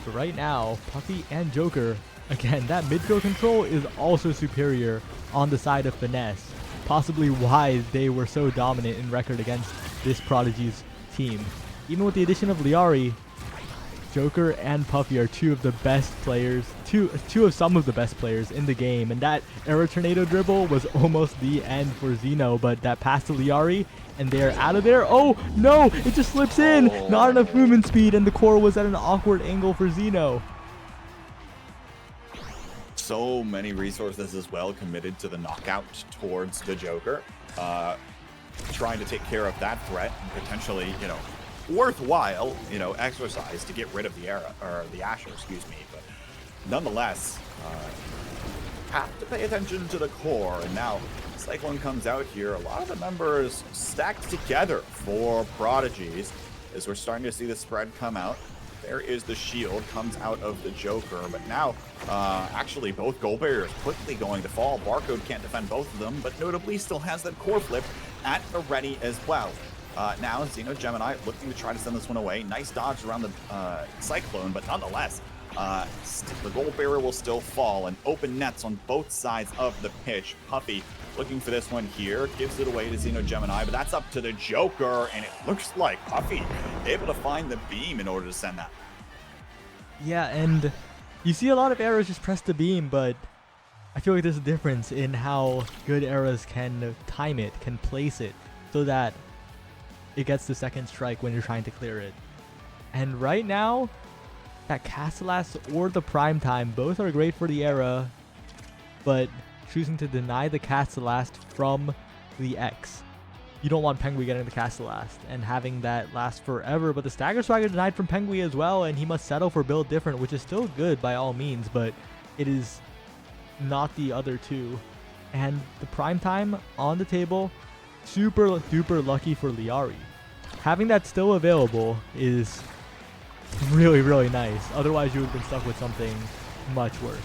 But right now, Puffy and Joker, again, that midfield control is also superior on the side of Finesse. Possibly why they were so dominant in record against this Prodigy's team. Even with the addition of Liari, Joker and Puffy are two of the best players two of some of the best players in the game, and that Era Tornado dribble was almost the end for Zeno, but that pass to Liari, and they're out of there. Oh no, it just slips in. Not enough movement speed, and the core was at an awkward angle for Zeno. So many resources as well committed to the knockout towards the Joker, trying to take care of that threat and potentially, you know, worthwhile, you know, exercise to get rid of the Asher, excuse me. But nonetheless, have to pay attention to the core. And now Cyclone comes out here. A lot of the members stacked together for Prodigies as we're starting to see the spread come out. There is the shield, comes out of the Joker, but now actually both goal barriers quickly going to fall. Barcode can't defend both of them, but notably still has that core flip at the ready as well. Now Xeno Gemini looking to try to send this one away. Nice dodge around the Cyclone, but nonetheless, the goal barrier will still fall, and open nets on both sides of the pitch. Puffy looking for this one here, gives it away to Xeno Gemini, but that's up to the Joker, and it looks like Puffy able to find the beam in order to send that. Yeah, and you see a lot of arrows just press the beam, but I feel like there's a difference in how good arrows can time it, can place it, so that it gets the second strike when you're trying to clear it. And right now, that Castellast or the Prime Time, both are great for the era, but choosing to deny the Castellast from the X. You don't want Pengui getting the Castellast and having that last forever, but the Stagger Swagger denied from Pengui as well, and he must settle for build different, which is still good by all means, but it is not the other two. And the Prime Time on the table, super duper lucky for Liari. Having that still available is really, really nice. Otherwise, you would have been stuck with something much worse.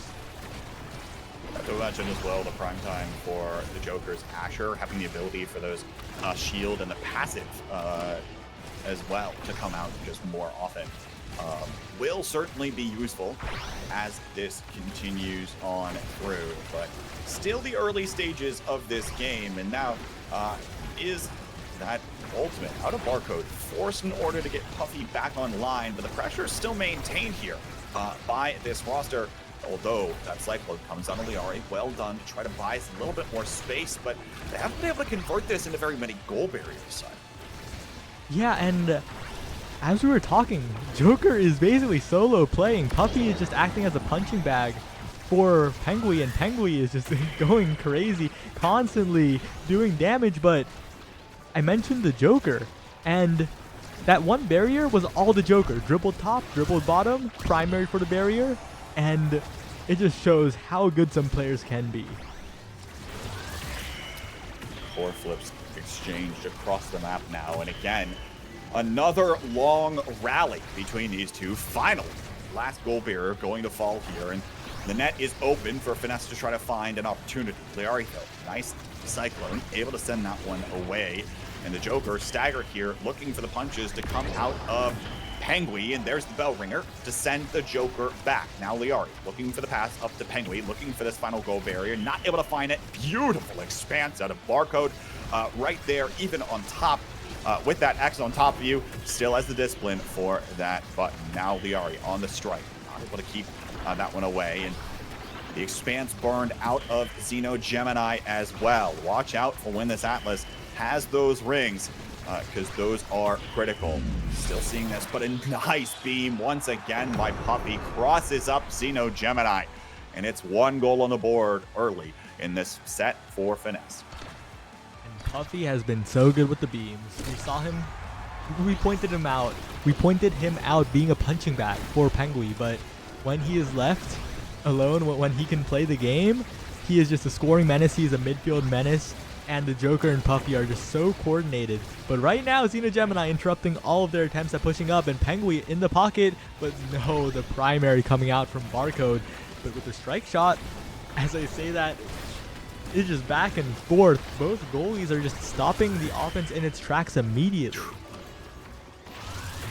To mention as well the prime time for the Joker's Asher having the ability for those shield and the passive as well to come out just more often will certainly be useful as this continues on through. But still the early stages of this game, and now is that ultimate out of Barcode forced in order to get Puffy back online, but the pressure is still maintained here by this roster. Although that Cyclone comes on Liari, well done to try to buy us a little bit more space, but they haven't been able to convert this into very many goal barriers. Yeah, and as we were talking, Joker is basically solo playing. Puffy is just acting as a punching bag for Pengui, and Pengui is just going crazy, constantly doing damage. But I mentioned the Joker, and that one barrier was all the Joker. Dribbled top, dribbled bottom, primary for the barrier. And it just shows how good some players can be. Four flips exchanged across the map now. And again, another long rally between these two. Finally, last goal barrier going to fall here. And the net is open for Finesse to try to find an opportunity. Liari, though, nice Cyclone, able to send that one away. And the Joker staggered here, looking for the punches to come out of Pengui, and there's the bell ringer to send the Joker back. Now Liari looking for the pass up to Pengui, looking for this final goal barrier, not able to find it. Beautiful expanse out of Barcode right there, even on top with that X on top of you, still has the discipline for that button. Now Liari on the strike, not able to keep that one away, and the expanse burned out of Xeno Gemini as well. Watch out for when this Atlas has those rings, because those are critical. Still seeing this, but a nice beam once again by Puffy crosses up Xeno Gemini, and it's one goal on the board early in this set for Finesse. And Puffy has been so good with the beams. We saw him, we pointed him out. We pointed him out being a punching bag for Pengui, but when he is left alone, when he can play the game, he is just a scoring menace. He is a midfield menace. And the Joker and Puffy are just so coordinated. But right now, Xeno Gemini interrupting all of their attempts at pushing up, and Pengui in the pocket, but no, the primary coming out from Barcode. But with the strike shot, as I say that, it's just back and forth. Both goalies are just stopping the offense in its tracks immediately.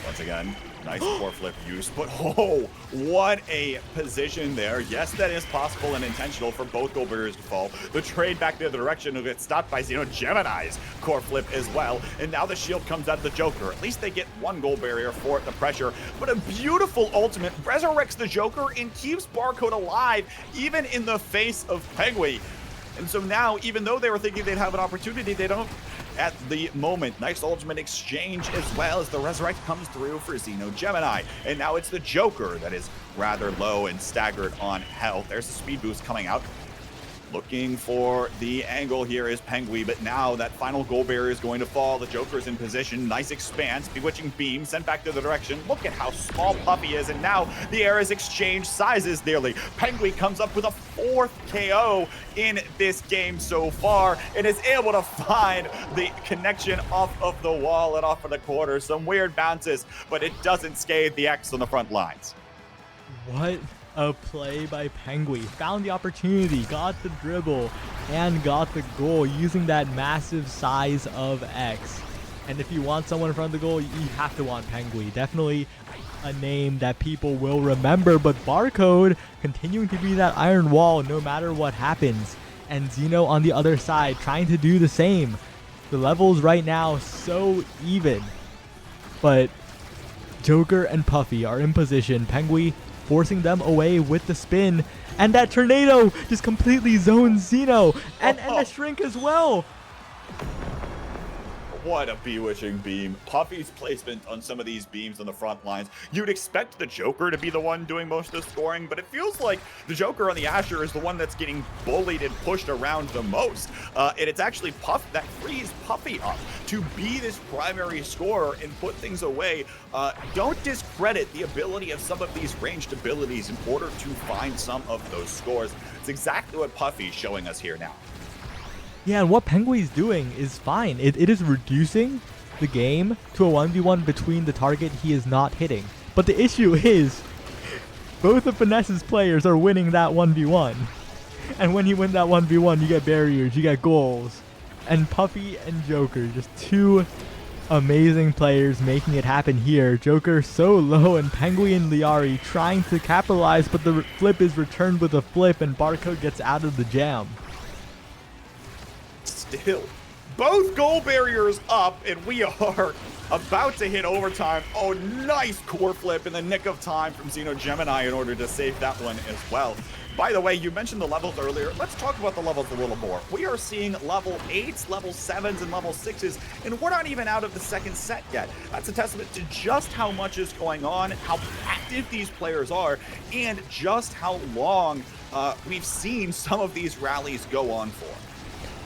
Once again, nice core flip use, but oh, what a position there. Yes, that is possible and intentional for both goal barriers to fall. The trade back the other direction will get stopped by Xeno Gemini's core flip as well. And now the shield comes out of the Joker. At least they get one goal barrier for the pressure, but a beautiful ultimate resurrects the Joker and keeps Barcode alive, even in the face of Penguin. And so now, even though they were thinking they'd have an opportunity, they don't at the moment. Nice ultimate exchange as well as the resurrect comes through for Xeno Gemini. And now it's the Joker that is rather low and staggered on health. There's the speed boost coming out. Looking for the angle here is Penguin, but now that final goal barrier is going to fall. The Joker's in position. Nice expanse. Bewitching beam sent back to the direction. Look at how small Puffy is, and now the era's exchanged sizes nearly. Penguin comes up with a 4th KO in this game so far and is able to find the connection off of the wall and off of the corner. Some weird bounces, but it doesn't scathe the X on the front lines. What a play by Penguin. Found the opportunity, got the dribble, and got the goal using that massive size of X. And if you want someone in front of the goal, you have to want Penguin. Definitely a name that people will remember, but Barcode continuing to be that iron wall no matter what happens. And Xeno on the other side trying to do the same. The levels right now so even. But Joker and Puffy are in position. Penguin forcing them away with the spin, and that tornado just completely zones Xeno, and the shrink as well. What a bewitching beam. Puffy's placement on some of these beams on the front lines. You'd expect the Joker to be the one doing most of the scoring, but it feels like the Joker on the Asher is the one that's getting bullied and pushed around the most. And it's actually Puff that frees Puffy up to be this primary scorer and put things away. Don't discredit the ability of some of these ranged abilities in order to find some of those scores. It's exactly what Puffy's showing us here now. Yeah, and what Penguin's doing is fine. It is reducing the game to a 1v1 between the target he is not hitting. But the issue is, both of Finesse's players are winning that 1v1. And when you win that 1v1, you get barriers, you get goals. And Puffy and Joker, just two amazing players making it happen here. Joker so low, and Penguin and Liari trying to capitalize, but the flip is returned with a flip, and Barcode gets out of the jam. Still, both goal barriers up, and we are about to hit overtime. Oh, nice core flip in the nick of time from Xeno Gemini in order to save that one as well. By the way, you mentioned the levels earlier. Let's talk about the levels a little more. We are seeing level 8s, level 7s, and level 6s, and we're not even out of the second set yet. That's a testament to just how much is going on, how active these players are, and just how long we've seen some of these rallies go on for.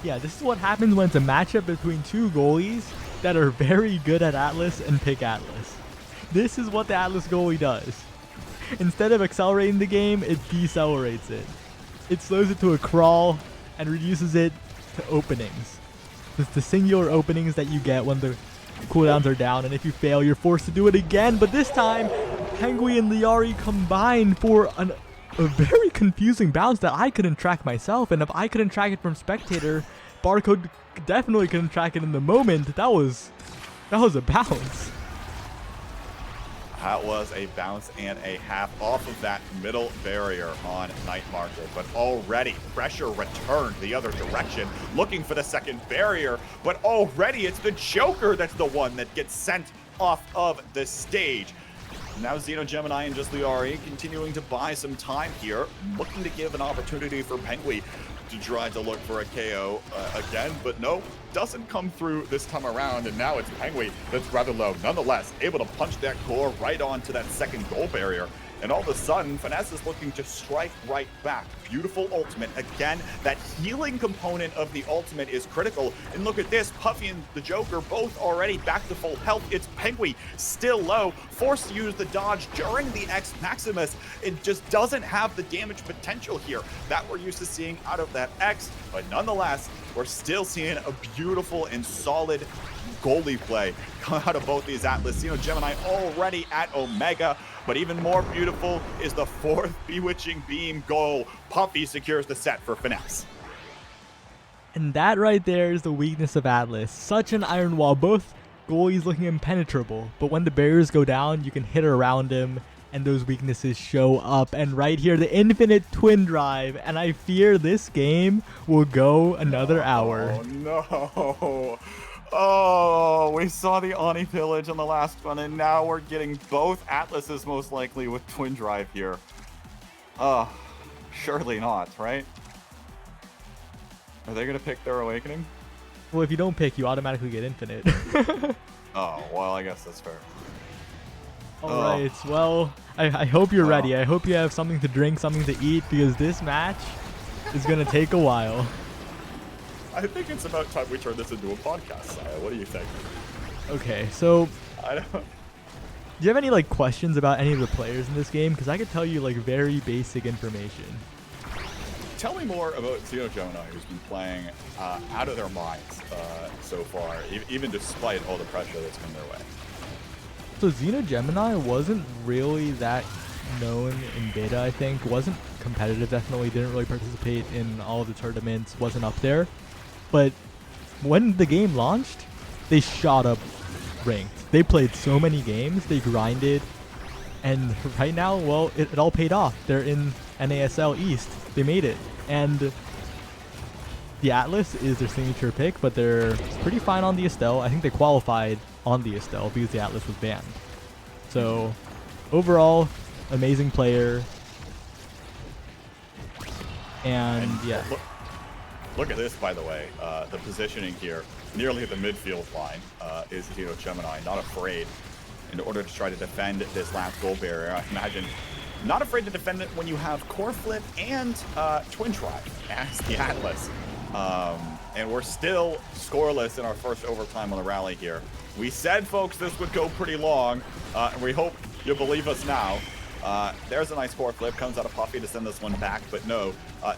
Yeah, this is what happens when it's a matchup between two goalies that are very good at Atlas and pick Atlas. This is what the Atlas goalie does. Instead of accelerating the game, it decelerates it. It slows it to a crawl and reduces it to openings. It's the singular openings that you get when the cooldowns are down, and if you fail, you're forced to do it again. But this time, Penguin and Liari combined for a very confusing bounce that I couldn't track myself, and if I couldn't track it from spectator, Barcode definitely couldn't track it in the moment. That was a bounce. That was a bounce and a half off of that middle barrier on Night Market, but already pressure returned the other direction, looking for the second barrier, but already it's the Joker that's the one that gets sent off of the stage. Now Xeno Gemini and just Liari continuing to buy some time here, looking to give an opportunity for Penguin to try to look for a KO again, but no, doesn't come through this time around, and now it's Penguin that's rather low. Nonetheless, able to punch that core right onto that second goal barrier, and all of a sudden, Finesse is looking to strike right back. Beautiful ultimate. Again, that healing component of the ultimate is critical. And look at this, Puffy and the Joker both already back to full health. It's Penguin still low, forced to use the dodge during the X Maximus. It just doesn't have the damage potential here that we're used to seeing out of that X. But nonetheless, we're still seeing a beautiful and solid goalie play come out of both these Atlas. Xeno Gemini already at Omega, but even more beautiful is the 4th Bewitching Beam goal. Puffy secures the set for Finesse. And that right there is the weakness of Atlas. Such an iron wall. Both goalie's looking impenetrable, but when the barriers go down, you can hit around him, and those weaknesses show up. And right here, the infinite twin drive, and I fear this game will go another hour. Oh no! Oh, we saw the Ani pillage on the last one, and now we're getting both Atlases most likely with twin drive here. Surely not, right? Are they gonna pick their awakening? Well, if you don't pick, you automatically get infinite. Oh, well, I guess that's fair. All right, well, I hope you're ready. I hope you have something to drink, something to eat, because this match is going to take a while. I think it's about time we turn this into a podcast, Saya. What do you think? Okay, so I don't... do you have any, like, questions about any of the players in this game? Because I could tell you, like, very basic information. Tell me more about Xeno Gemini, who's been playing out of their minds so far, even despite all the pressure that's come their way. So Xeno Gemini wasn't really that known in beta, I think. Wasn't competitive, definitely. Didn't really participate in all of the tournaments. Wasn't up there. But when the game launched, they shot up ranked. They played so many games. They grinded. And right now, well, it all paid off. They're in NASL East. They made it. And the Atlas is their signature pick, but they're pretty fine on the Estelle. I think they qualified on the Estelle because the Atlas was banned. So overall, amazing player. And yeah. Look at this, by the way. The positioning here, nearly at the midfield line, is Xeno Gemini, not afraid in order to try to defend this last goal barrier. I imagine not afraid to defend it when you have core flip and twin drive as the Atlas. And we're still scoreless in our first overtime on the rally here. We said, folks, this would go pretty long, and we hope you'll believe us now. There's a nice core flip, comes out of Puffy to send this one back, but no,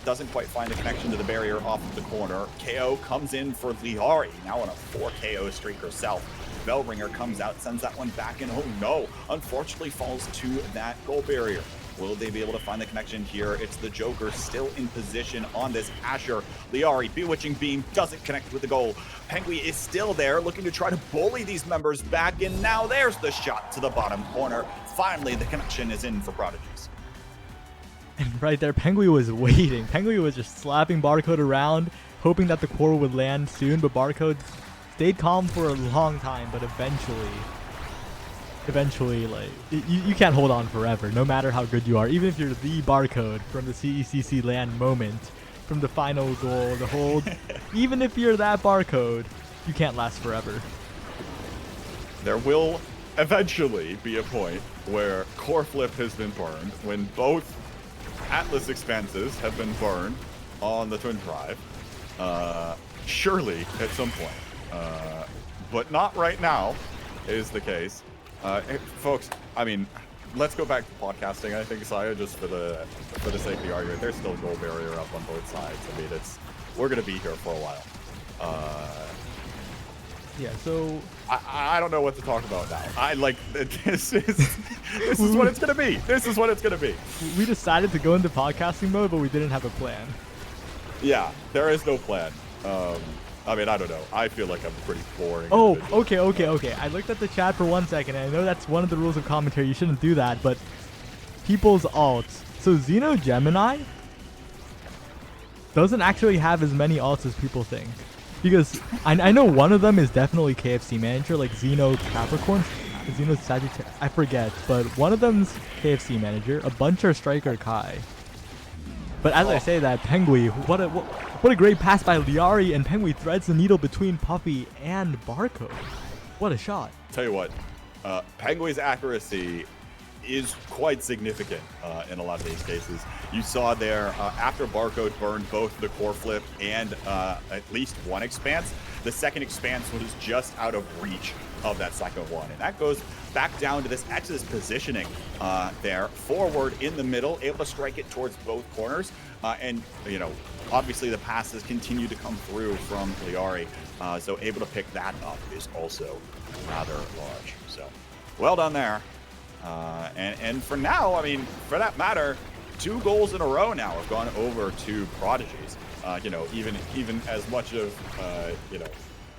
doesn't quite find a connection to the barrier off of the corner. KO comes in for Liari, now on a 4 KO streak herself. Bellringer comes out, sends that one back in. Oh no, unfortunately falls to that goal barrier. Will they be able to find the connection here? It's the Joker still in position on this Asher. Liari, Bewitching Beam, doesn't connect with the goal. Pengui is still there, looking to try to bully these members back in. Now there's the shot to the bottom corner. Finally, the connection is in for Prodigies. And right there, Pengui was waiting. Pengui was just slapping Barcode around, hoping that the core would land soon, but Barcode stayed calm for a long time, but eventually, like, you can't hold on forever, no matter how good you are. Even if you're the Barcode from the CECC land moment, from the final goal, the hold, even if you're that Barcode, you can't last forever. There will eventually be a point where core flip has been burned, when both Atlas expanses have been burned on the twin drive. Surely at some point. But not right now is the case. Hey, folks, I mean, let's go back to podcasting, I think, Saya, just for the sake of the argument. There's still a goal barrier up on both sides. I mean, we're going to be here for a while. Yeah, so I don't know what to talk about now. This is what it's going to be. This is what it's going to be. We decided to go into podcasting mode, but we didn't have a plan. Yeah, there is no plan. I mean, I don't know. I feel like I'm pretty boring. Oh, okay. I looked at the chat for 1 second, and I know that's one of the rules of commentary. You shouldn't do that, but people's alts. So Xeno Gemini doesn't actually have as many alts as people think. Because I know one of them is definitely KFC manager, like Xeno Capricorn, Xeno Sagittarius, I forget, but one of them's KFC manager, a bunch are Striker Kai. But as I say that, Pengui, what a great pass by Liari, and Pengui threads the needle between Puffy and Barcode. What a shot. Tell you what, Pengui's accuracy is quite significant in a lot of these cases. You saw there, after Barcode burned both the core flip and at least one expanse, the second expanse was just out of reach of that second one. And that goes back down to this X's positioning there, forward in the middle, able to strike it towards both corners. And, you know, obviously the passes continue to come through from Liari. So able to pick that up is also rather large. So well done there. And for now, I mean, for that matter, 2 goals in a row now have gone over to Prodigies. You know, even as much of, you know,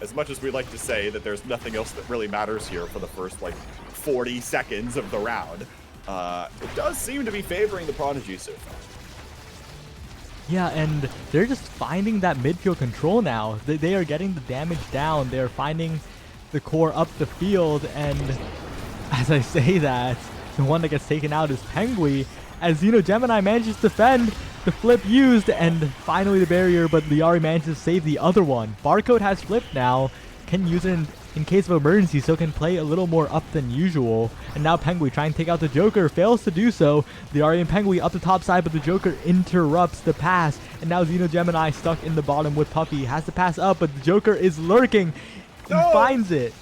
as much as we like to say that there's nothing else that really matters here for the first, like, 40 seconds of the round, it does seem to be favoring the Prodigy so far. Yeah, and they're just finding that midfield control now. They are getting the damage down. They are finding the core up the field, and as I say that, the one that gets taken out is Penguin, as Gemini manages to defend, the flip used, and finally the barrier, but Liari manages to save the other one. Barcode has flipped now, can use it in case of emergency, so can play a little more up than usual. And now Penguin trying to take out the Joker, fails to do so. Liari and Penguin up the top side, but the Joker interrupts the pass. And now Gemini stuck in the bottom with Puffy, has to pass up, but the Joker is lurking and finds it.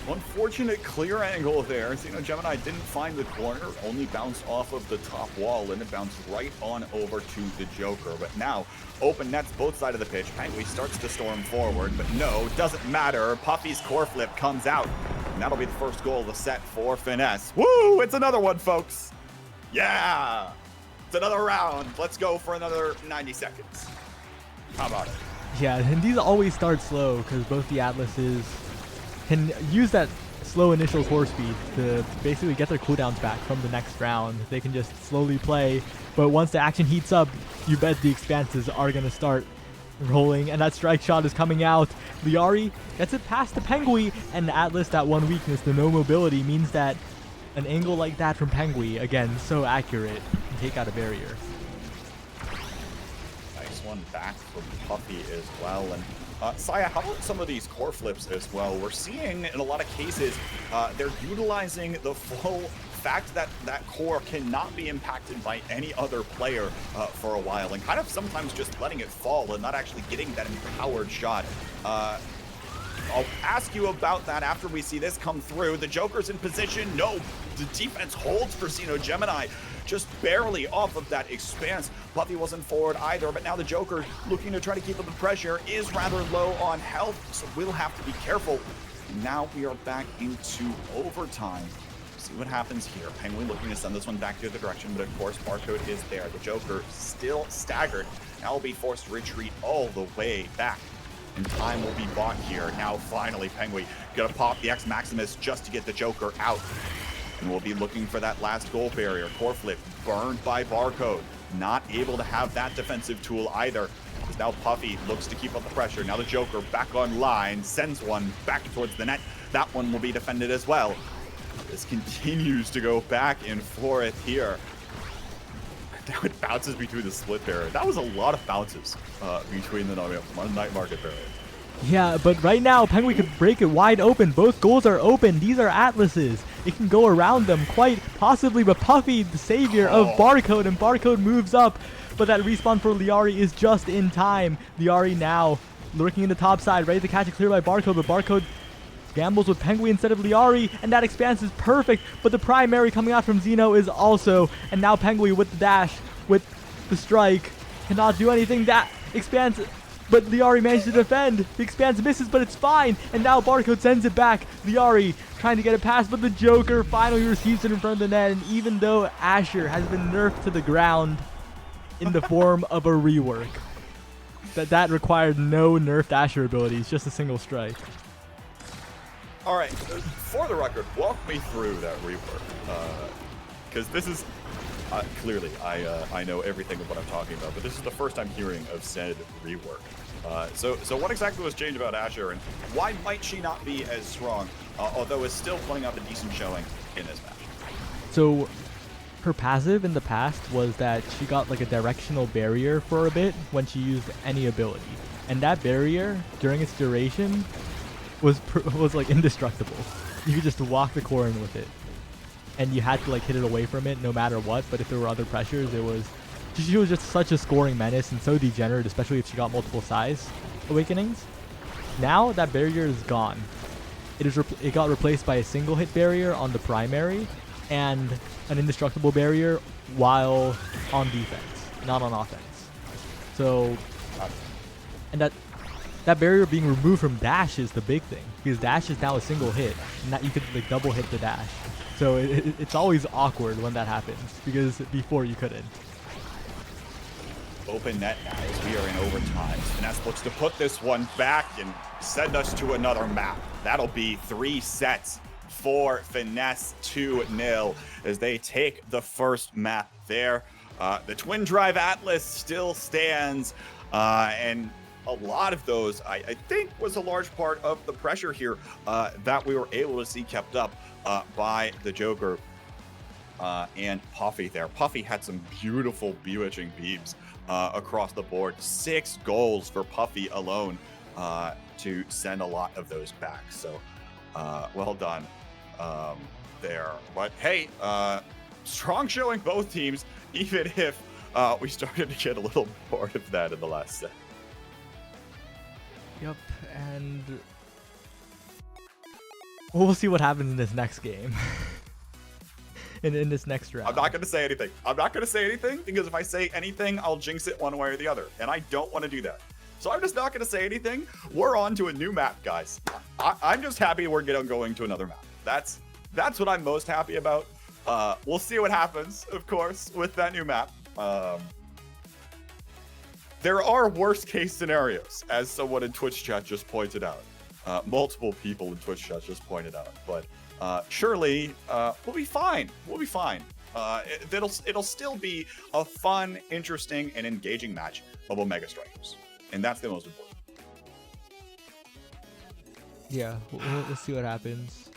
Unfortunate clear angle there. Gemini didn't find the corner, only bounced off of the top wall, and it bounced right on over to the Joker. But now, open nets both sides of the pitch. Penguin starts to storm forward, but no, doesn't matter. Puffy's core flip comes out, and that'll be the first goal of the set for Finesse. Woo! It's another one, folks. Yeah! It's another round. Let's go for another 90 seconds. How about it? Yeah, and these always start slow, because both the Atlases can use that slow initial core speed to basically get their cooldowns back from the next round. They can just slowly play, but once the action heats up, you bet the expanses are going to start rolling, and that strike shot is coming out. Liari gets it past the Penguin, and Atlas, that one weakness, the no mobility, means that an angle like that from Penguin, again, so accurate, can take out a barrier. Nice one back from Puffy as well, and Saya, how about some of these core flips as well? We're seeing in a lot of cases, they're utilizing the full fact that that core cannot be impacted by any other player for a while, and kind of sometimes just letting it fall and not actually getting that empowered shot. I'll ask you about that after we see this come through. The Joker's in position. No, the defense holds for Gemini. Just barely off of that expanse. Puffy wasn't forward either, but now the Joker, looking to try to keep up the pressure, is rather low on health, so we'll have to be careful. And now we are back into overtime. See what happens here. Penguin looking to send this one back the other direction, but of course Barcode is there. The Joker still staggered. Now will be forced to retreat all the way back. And time will be bought here. Now finally Penguin gonna pop the X Maximus just to get the Joker out. And we'll be looking for that last goal barrier. Core flip burned by Barcode. Not able to have that defensive tool either. Because now Puffy looks to keep up the pressure. Now the Joker back online, sends one back towards the net. That one will be defended as well. This continues to go back and forth here. Now it bounces between the split barrier. That was a lot of bounces between the night market barrier. Yeah, but right now, Penguin could break it wide open. Both goals are open. These are Atlases. It can go around them quite possibly, but Puffy, the savior of Barcode, and Barcode moves up. But that respawn for Liari is just in time. Liari now lurking in the top side, ready to catch it clear by Barcode, but Barcode gambles with Penguin instead of Liari, and that expanse is perfect, but the primary coming out from Zeno is also, and now Penguin with the dash, with the strike, cannot do anything. That expanse, but Liari managed to defend. The expanse misses, but it's fine, and now Barcode sends it back. Liari trying to get it past, but the Joker finally receives it in front of the net, and even though Asher has been nerfed to the ground in the form of a rework, that required no nerfed Asher abilities, just a single strike. All right, for the record, walk me through that rework, because this is clearly I know everything of what I'm talking about, but this is the first I'm hearing of said rework. So what exactly was changed about Asher, and why might she not be as strong, although is still putting up a decent showing in this match? So her passive in the past was that she got like a directional barrier for a bit when she used any ability, and that barrier during its duration was like indestructible. You could just walk the core in with it, and you had to like hit it away from it no matter what. But if there were other pressures, she was just such a scoring menace and so degenerate, especially if she got multiple size awakenings. Now that barrier is gone. It got replaced by a single hit barrier on the primary and an indestructible barrier while on defense, not on offense. So, and that barrier being removed from dash is the big thing, because dash is now a single hit, and that you could like double hit the dash. So it's always awkward when that happens, because before you couldn't. open net now as we are in overtime. Finesse looks to put this one back and send us to another map. That'll be 3 sets for Finesse 2-0 as they take the first map there. The Twin Drive Atlas still stands, and a lot of those, I think, was a large part of the pressure here that we were able to see kept up by the Joker and Puffy there. Puffy had some beautiful bewitching beams across the board. 6 goals for Puffy alone to send a lot of those back. So well done there. But hey, strong showing both teams, even if we started to get a little bored of that in the last set. Yep, and we'll see what happens in this next game. in this next round. I'm not going to say anything. I'm not going to say anything because if I say anything, I'll jinx it one way or the other. And I don't want to do that. So I'm just not going to say anything. We're on to a new map, guys. I'm just happy we're going to another map. That's what I'm most happy about. We'll see what happens, of course, with that new map. There are worst case scenarios, as someone in Twitch chat just pointed out. Multiple people in Twitch chat just pointed out. But surely we'll be fine. We'll be fine. It'll still be a fun, interesting, and engaging match of Omega Strikers, and that's the most important. Yeah, we'll see what happens.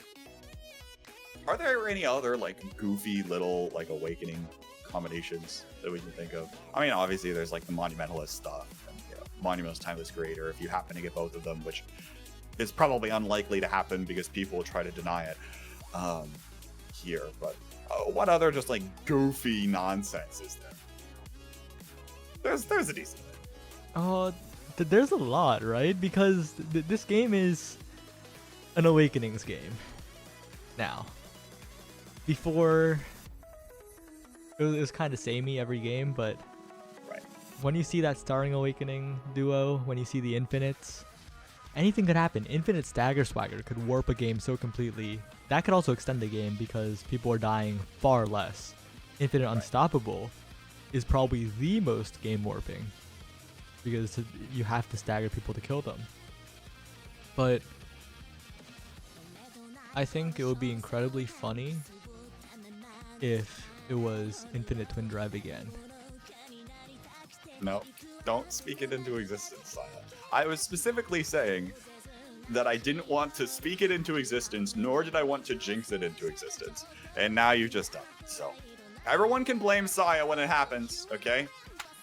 Are there any other like goofy little like awakening combinations that we can think of? I mean, obviously there's like the Monumentalist stuff, and Monumentalist Timeless Creator. If you happen to get both of them, which is probably unlikely to happen because people will try to deny it here. But what other just like goofy nonsense is there? There's a decent thing. There's a lot, right? Because this game is an Awakenings game now. Before, it was kind of samey every game, but right. When you see that Starring Awakening duo, when you see the Infinites, anything could happen. Infinite Stagger Swagger could warp a game so completely. That could also extend the game because people are dying far less. Infinite Unstoppable is probably the most game warping because you have to stagger people to kill them. But I think it would be incredibly funny if it was Infinite Twin Drive again. No, don't speak it into existence, Saya. I was specifically saying that I didn't want to speak it into existence, nor did I want to jinx it into existence. And now you've just done it. So everyone can blame Saya when it happens, okay?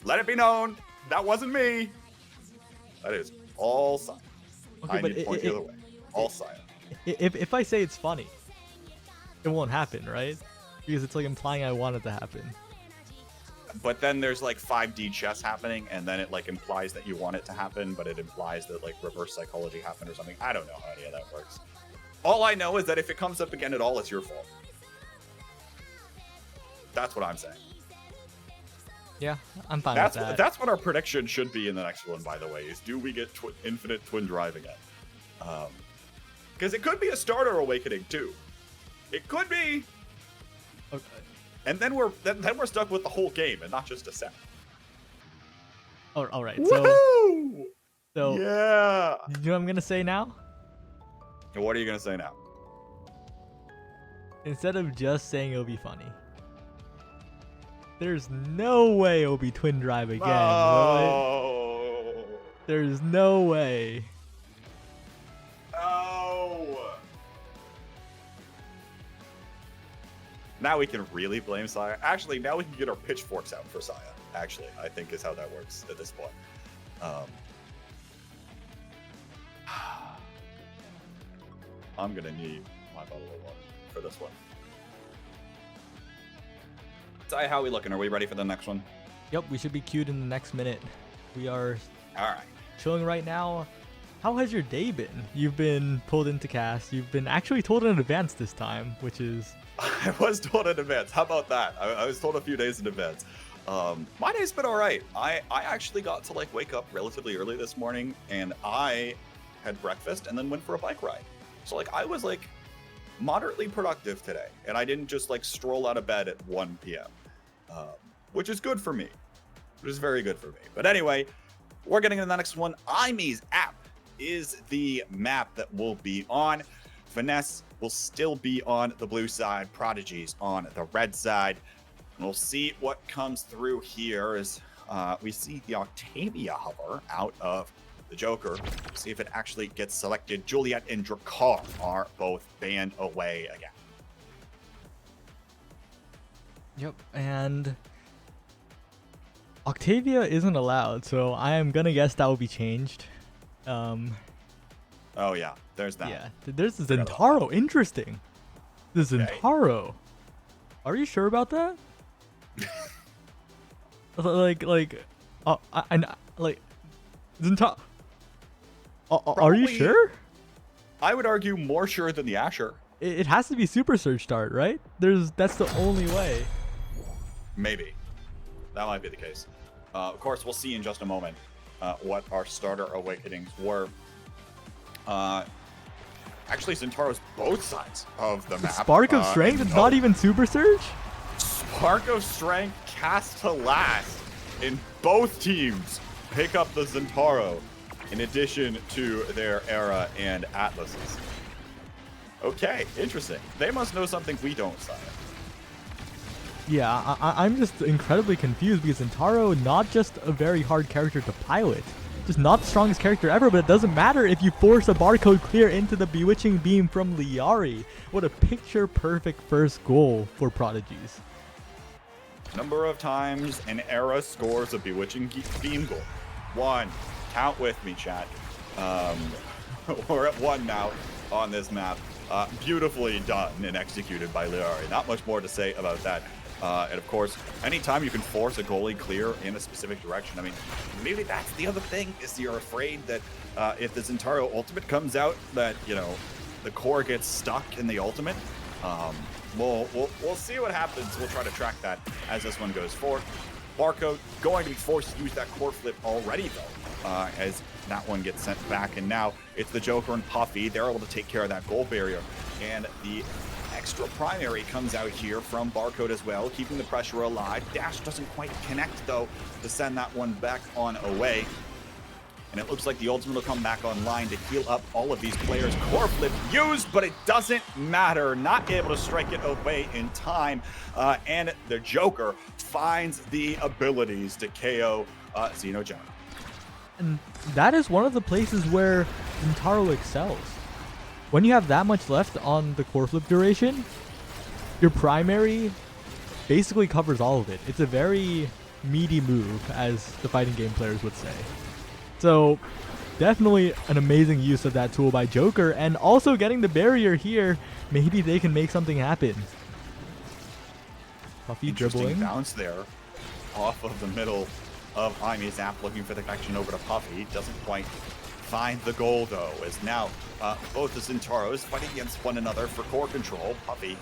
Let it be known that wasn't me. That is all Saya. Okay, I need to point the other way. All Saya. If I say it's funny, it won't happen, right? Because it's like implying I want it to happen. But then there's like 5D chess happening, and then it like implies that you want it to happen, but it implies that like reverse psychology happened or something. I don't know how any of that works. All I know is that if it comes up again at all, it's your fault. That's what I'm saying. Yeah, I'm fine with that. That's what our prediction should be in the next one, by the way, is do we get Infinite Twin Drive again? Because it could be a starter awakening too. It could be. Okay. And then we're stuck with the whole game and not just a set. Oh, all right. Woohoo! So yeah. You know what I'm gonna say now? What are you gonna say now? Instead of just saying it'll be funny, there's no way it'll be Twin Drive again. Oh. Will it? There's no way. Now we can really blame Saya. Actually, now we can get our pitchforks out for Saya. Actually, I think is how that works at this point. I'm gonna need my bottle of water for this one. Saya, how are we looking? Are we ready for the next one? Yep, we should be queued in the next minute. We are all right. Chilling right now. How has your day been? You've been pulled into cast. You've been actually told in advance this time, which is... I was told in advance. How about that? I was told a few days in advance. My day's been all right. I actually got to like wake up relatively early this morning, and I had breakfast and then went for a bike ride. So like I was like moderately productive today, and I didn't just like stroll out of bed at 1 p.m., which is good for me. which is very good for me. But anyway, we're getting to the next one. IME's app is the map that will be on. Finesse will still be on the blue side, Prodigy's on the red side. And we'll see what comes through here as we see the Octavia hover out of the Joker. See if it actually gets selected. Juliet and Dracar are both banned away again. Yep, and Octavia isn't allowed, so I am gonna guess that will be changed. Oh yeah, there's that. Yeah, there's the Zentaro. Interesting. The Zentaro. Are you sure about that? like, Zentaro. Are you sure? I would argue more sure than the Asher. It has to be Super Surge start, right? That's the only way. Maybe. That might be the case. Of course, we'll see in just a moment what our starter awakenings were. Actually, Zentaro's both sides of the map. Spark of Strength? It's not even Super Surge? Spark of Strength cast to last. And both teams pick up the Zentaro in addition to their Era and Atlases. Okay, interesting. They must know something we don't, Sire. Yeah, I'm just incredibly confused because Zentaro, not just a very hard character to pilot, just not the strongest character ever, but it doesn't matter if you force a barcode clear into the Bewitching Beam from Liari. What a picture-perfect first goal for Prodigies. Number of times an Era scores a Bewitching Beam goal. 1. Count with me, chat. We're at 1 now on this map. Beautifully done and executed by Liari. Not much more to say about that. And of course, anytime you can force a goalie clear in a specific direction, I mean, maybe that's the other thing, is you're afraid that if the Zentaro ultimate comes out, that, you know, the core gets stuck in the ultimate. We'll see what happens. We'll try to track that as this one goes forward. Barcode going to be forced to use that core flip already, though, as that one gets sent back. And now it's the Joker and Puffy. They're able to take care of that goal barrier. And the extra primary comes out here from Barcode as well, keeping the pressure alive. Dash doesn't quite connect, though, to send that one back on away. And it looks like the ultimate will come back online to heal up all of these players. Core flip used, but it doesn't matter. Not able to strike it away in time. And the Joker finds the abilities to KO Xenogemini. And that is one of the places where Zentaro excels. When you have that much left on the core flip duration, your primary basically covers all of it. It's a very meaty move, as the fighting game players would say. So definitely an amazing use of that tool by Joker, and also getting the barrier here. Maybe they can make something happen. Puffy dribbling. Bounce there off of the middle of IME's app, looking for the connection over to Puffy. Doesn't quite find the goal, though, as now both the Zentaros fighting against one another for core control. Puffy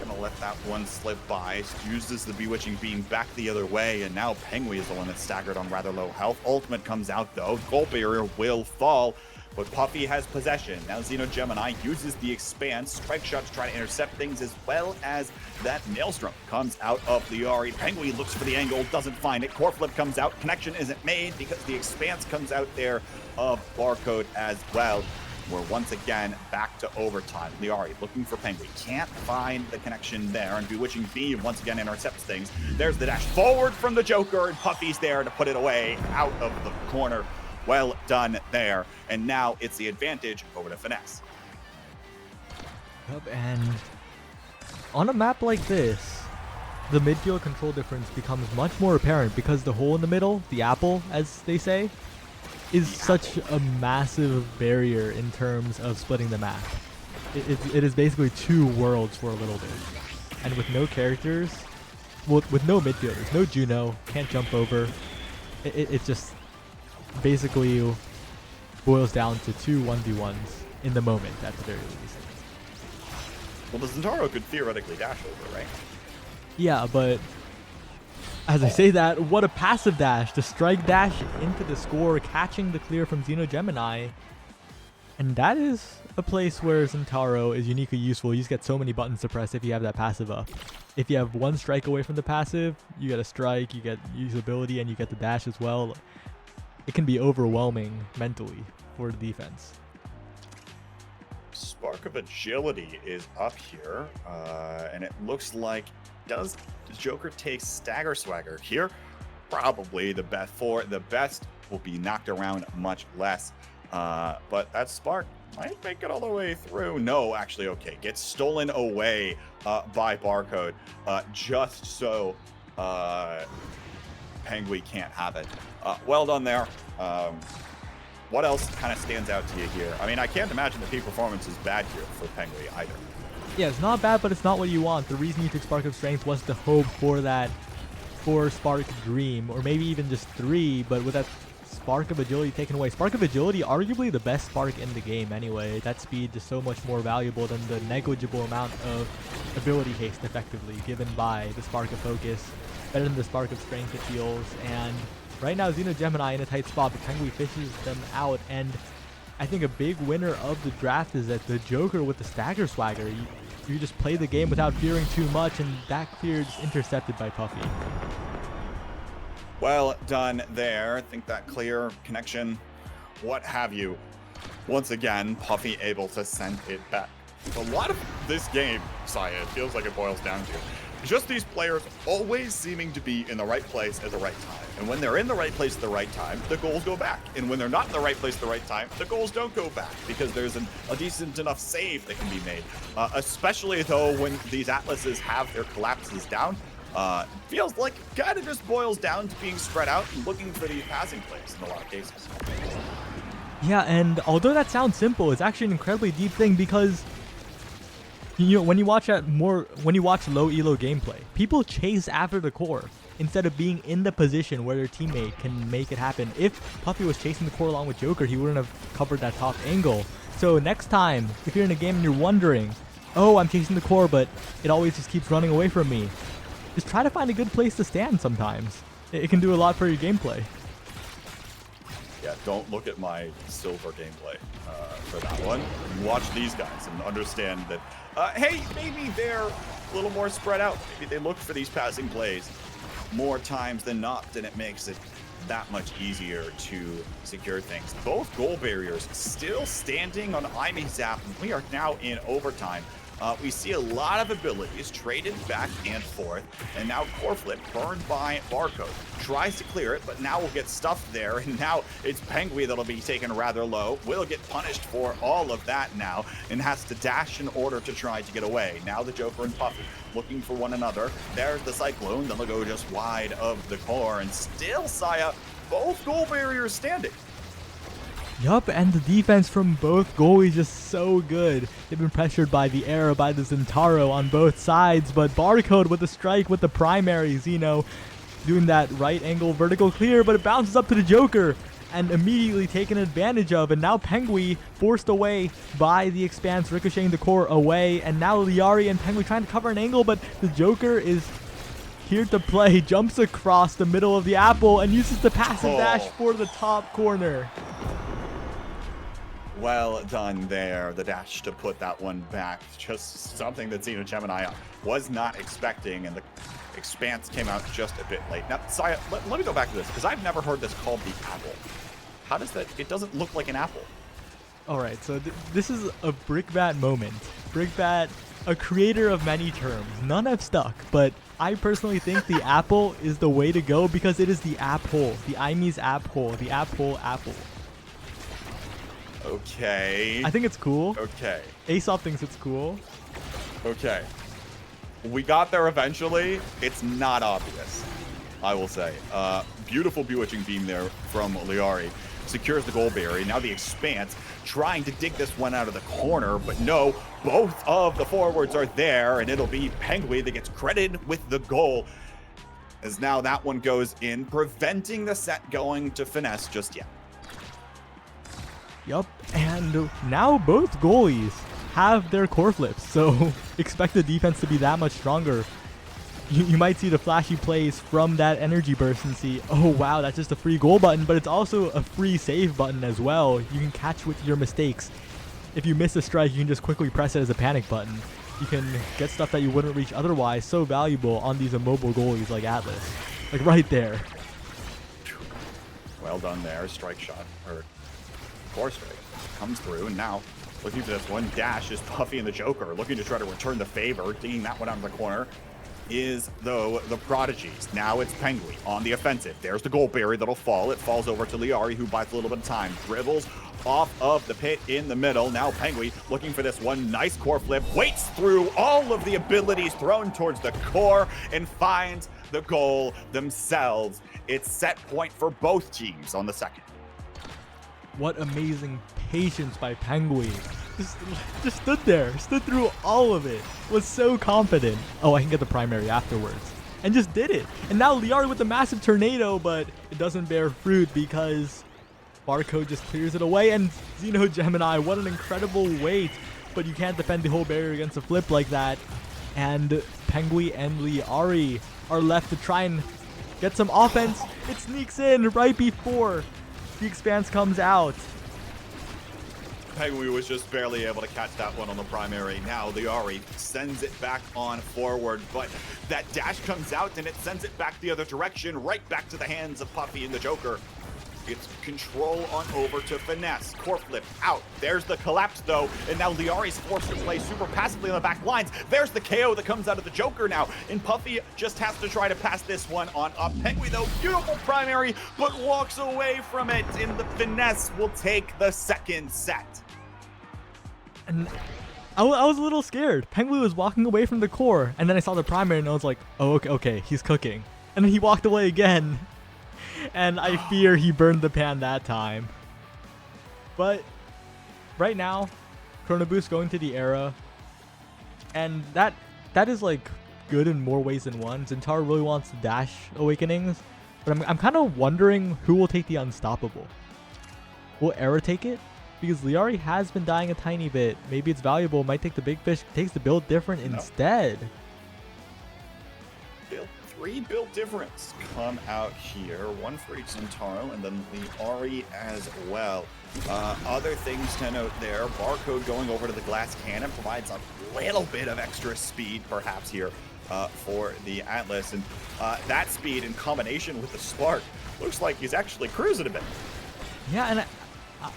gonna let that one slip by, uses the Bewitching Beam back the other way, and now Penguin is the one that's staggered on rather low health. Ultimate comes out, though. Goal barrier will fall, but Puffy has possession. Now Xenogemini uses the Expanse strike shot to try to intercept things, as well as that Maelstrom comes out of Liari. Penguin looks for the angle, doesn't find it. Core flip comes out. Connection isn't made because the Expanse comes out there of Barcode as well. We're once again back to overtime. Liari looking for Penguin. Can't find the connection there, and Bewitching Beam once again intercepts things. There's the dash forward from the Joker, and Puffy's there to put it away out of the corner. Well done there. And now it's the advantage over to Finesse. Yep, and on a map like this, the midfield control difference becomes much more apparent because the hole in the middle, the apple, as they say, is such a massive barrier in terms of splitting the map. It is basically two worlds for a little bit. And with no characters, with no midfielders, no Juno, can't jump over, it just basically boils down to two 1v1s in the moment at the very least. Well, the Zentaro could theoretically dash over, right? Yeah, but as I say that, what a passive dash. The strike dash into the score, catching the clear from Xenogemini. And that is a place where Zentaro is uniquely useful. You just get so many buttons to press if you have that passive up. If you have one strike away from the passive, you get a strike, you get usability, and you get the dash as well. It can be overwhelming mentally for the defense. Spark of Agility is up here, and it looks like does Joker take Stagger Swagger here? Probably the best will be knocked around much less. But that Spark might make it all the way through. No, actually, okay. Gets stolen away by Barcode just so Penguin can't have it. Well done there. What else kind of stands out to you here? I mean, I can't imagine the peak performance is bad here for Penguin either. Yeah, it's not bad, but it's not what you want. The reason you took Spark of Strength was to hope for that 4 Spark Dream, or maybe even just 3, but with that Spark of Agility taken away. Spark of Agility, arguably the best Spark in the game anyway. That speed is so much more valuable than the negligible amount of ability haste effectively given by the Spark of Focus. Better than the Spark of Strength, it feels. And right now, Xeno Gemini in a tight spot, but Penguin fishes them out. And I think a big winner of the draft is that the Joker with the Stagger Swagger. You just play the game without fearing too much, and that clear is intercepted by Puffy. Well done there. I think that clear connection, what have you. Once again, Puffy able to send it back. A lot of this game, Saya, it feels like it boils down to just these players always seeming to be in the right place at the right time. And when they're in the right place at the right time, the goals go back. And when they're not in the right place at the right time, the goals don't go back because there's a decent enough save that can be made. Especially though when these Atlases have their collapses down. Feels like it kind of just boils down to being spread out and looking for the passing plays in a lot of cases. Yeah, and although that sounds simple, it's actually an incredibly deep thing because when you watch low elo gameplay, people chase after the core instead of being in the position where their teammate can make it happen. If Puffy was chasing the core along with Joker, he wouldn't have covered that top angle. So next time, if you're in a game and you're wondering, oh, I'm chasing the core, but it always just keeps running away from me, just try to find a good place to stand sometimes. It can do a lot for your gameplay. Yeah, don't look at my silver gameplay for that one. Watch these guys and understand that, hey, maybe they're a little more spread out. Maybe they look for these passing plays more times than not, and it makes it that much easier to secure things. Both goal barriers still standing on IMZAP, and we are now in overtime. We see a lot of abilities traded back and forth, and now core flip burned by Barcode. Tries to clear it, but now we'll get stuffed there, and now it's Penguin that'll be taken rather low. Will get punished for all of that now, and has to dash in order to try to get away. Now the Joker and Puffy looking for one another. There's the Cyclone, then they'll go just wide of the core, and still Saya, both goal barriers standing. Yup, and the defense from both goalies is so good. They've been pressured by the Era, by the Zentaro on both sides, but Barcode with the strike with the primary, Xeno doing that right angle vertical clear, but it bounces up to the Joker and immediately taken advantage of, and now Penguin forced away by the Expanse, ricocheting the core away, and now Liari and Penguin trying to cover an angle, but the Joker is here to play, jumps across the middle of the apple and uses the passive dash for the top corner. Well done there, the dash to put that one back. Just something that Xeno Gemini was not expecting, and the Expanse came out just a bit late. Now, Saya, let me go back to this, because I've never heard this called the apple. How does that, it doesn't look like an apple. Alright, so this is a Brickbat moment. Brickbat, a creator of many terms. None have stuck, but I personally think the apple is the way to go because it is the app hole, the IME's app hole, the app hole apple. Okay. I think it's cool. Okay. Aesop thinks it's cool. Okay. We got there eventually. It's not obvious, I will say. Beautiful bewitching beam there from Liari. Secures the goal barrier. Now the Expanse trying to dig this one out of the corner, but no, both of the forwards are there, and it'll be Penguin that gets credited with the goal, as now that one goes in, preventing the set going to Finesse just yet. Yup, and now both goalies have their core flips, so expect the defense to be that much stronger. you might see the flashy plays from that energy burst and see, oh wow, that's just a free goal button, but it's also a free save button as well. You can catch with your mistakes. If you miss a strike, you can just quickly press it as a panic button. You can get stuff that you wouldn't reach otherwise, so valuable on these immobile goalies like Atlas. Like right there. Well done there. Strike shot, or four strike, comes through, and now looking for this one dash is Puffy and the Joker, looking to try to return the favor, digging that one out of the corner. Is, though, the Prodigies. Now it's Penguin on the offensive. There's the goal barrier that'll fall. It falls over to Liari, who buys a little bit of time. Dribbles off of the pit in the middle. Now Penguin looking for this one nice core flip. Waits through all of the abilities thrown towards the core and finds the goal themselves. It's set point for both teams on the second. What amazing patience by Penguin. Just stood there, stood through all of it, was so confident. Oh, I can get the primary afterwards. And just did it. And now Liari with the massive tornado, but it doesn't bear fruit because Barcode just clears it away. And Xeno Gemini, what an incredible weight. But you can't defend the whole barrier against a flip like that. And Penguin and Liari are left to try and get some offense. It sneaks in right before the expanse comes out. Penguin was just barely able to catch that one on the primary. Now Liari sends it back on forward, but that dash comes out and it sends it back the other direction, right back to the hands of Puffy and the Joker. It's control on over to Finesse. Core flip out. There's the collapse though, and now Liari's forced to play super passively on the back lines. There's the KO that comes out of the Joker now, and Puffy just has to try to pass this one on up. Penguin though, beautiful primary, but walks away from it, and the Finesse will take the second set. And I was a little scared. Penguin was walking away from the core, and then I saw the primary, and I was like, oh, okay, he's cooking. And then he walked away again, and I fear he burned the pan that time. But right now, Chrono Boost going to the era, and that is like good in more ways than one. Zentaro really wants to dash Awakenings, but I'm kind of wondering who will take the Unstoppable. Will Era take it? Because Liari has been dying a tiny bit. Maybe it's valuable. Might take the big fish. Takes the build different instead. Three build difference come out here. One for each Zentaro, and then Liari as well. Other things to note there. Barcode going over to the glass cannon provides a little bit of extra speed, perhaps here for the Atlas, and that speed in combination with the spark looks like he's actually cruising a bit. Yeah, and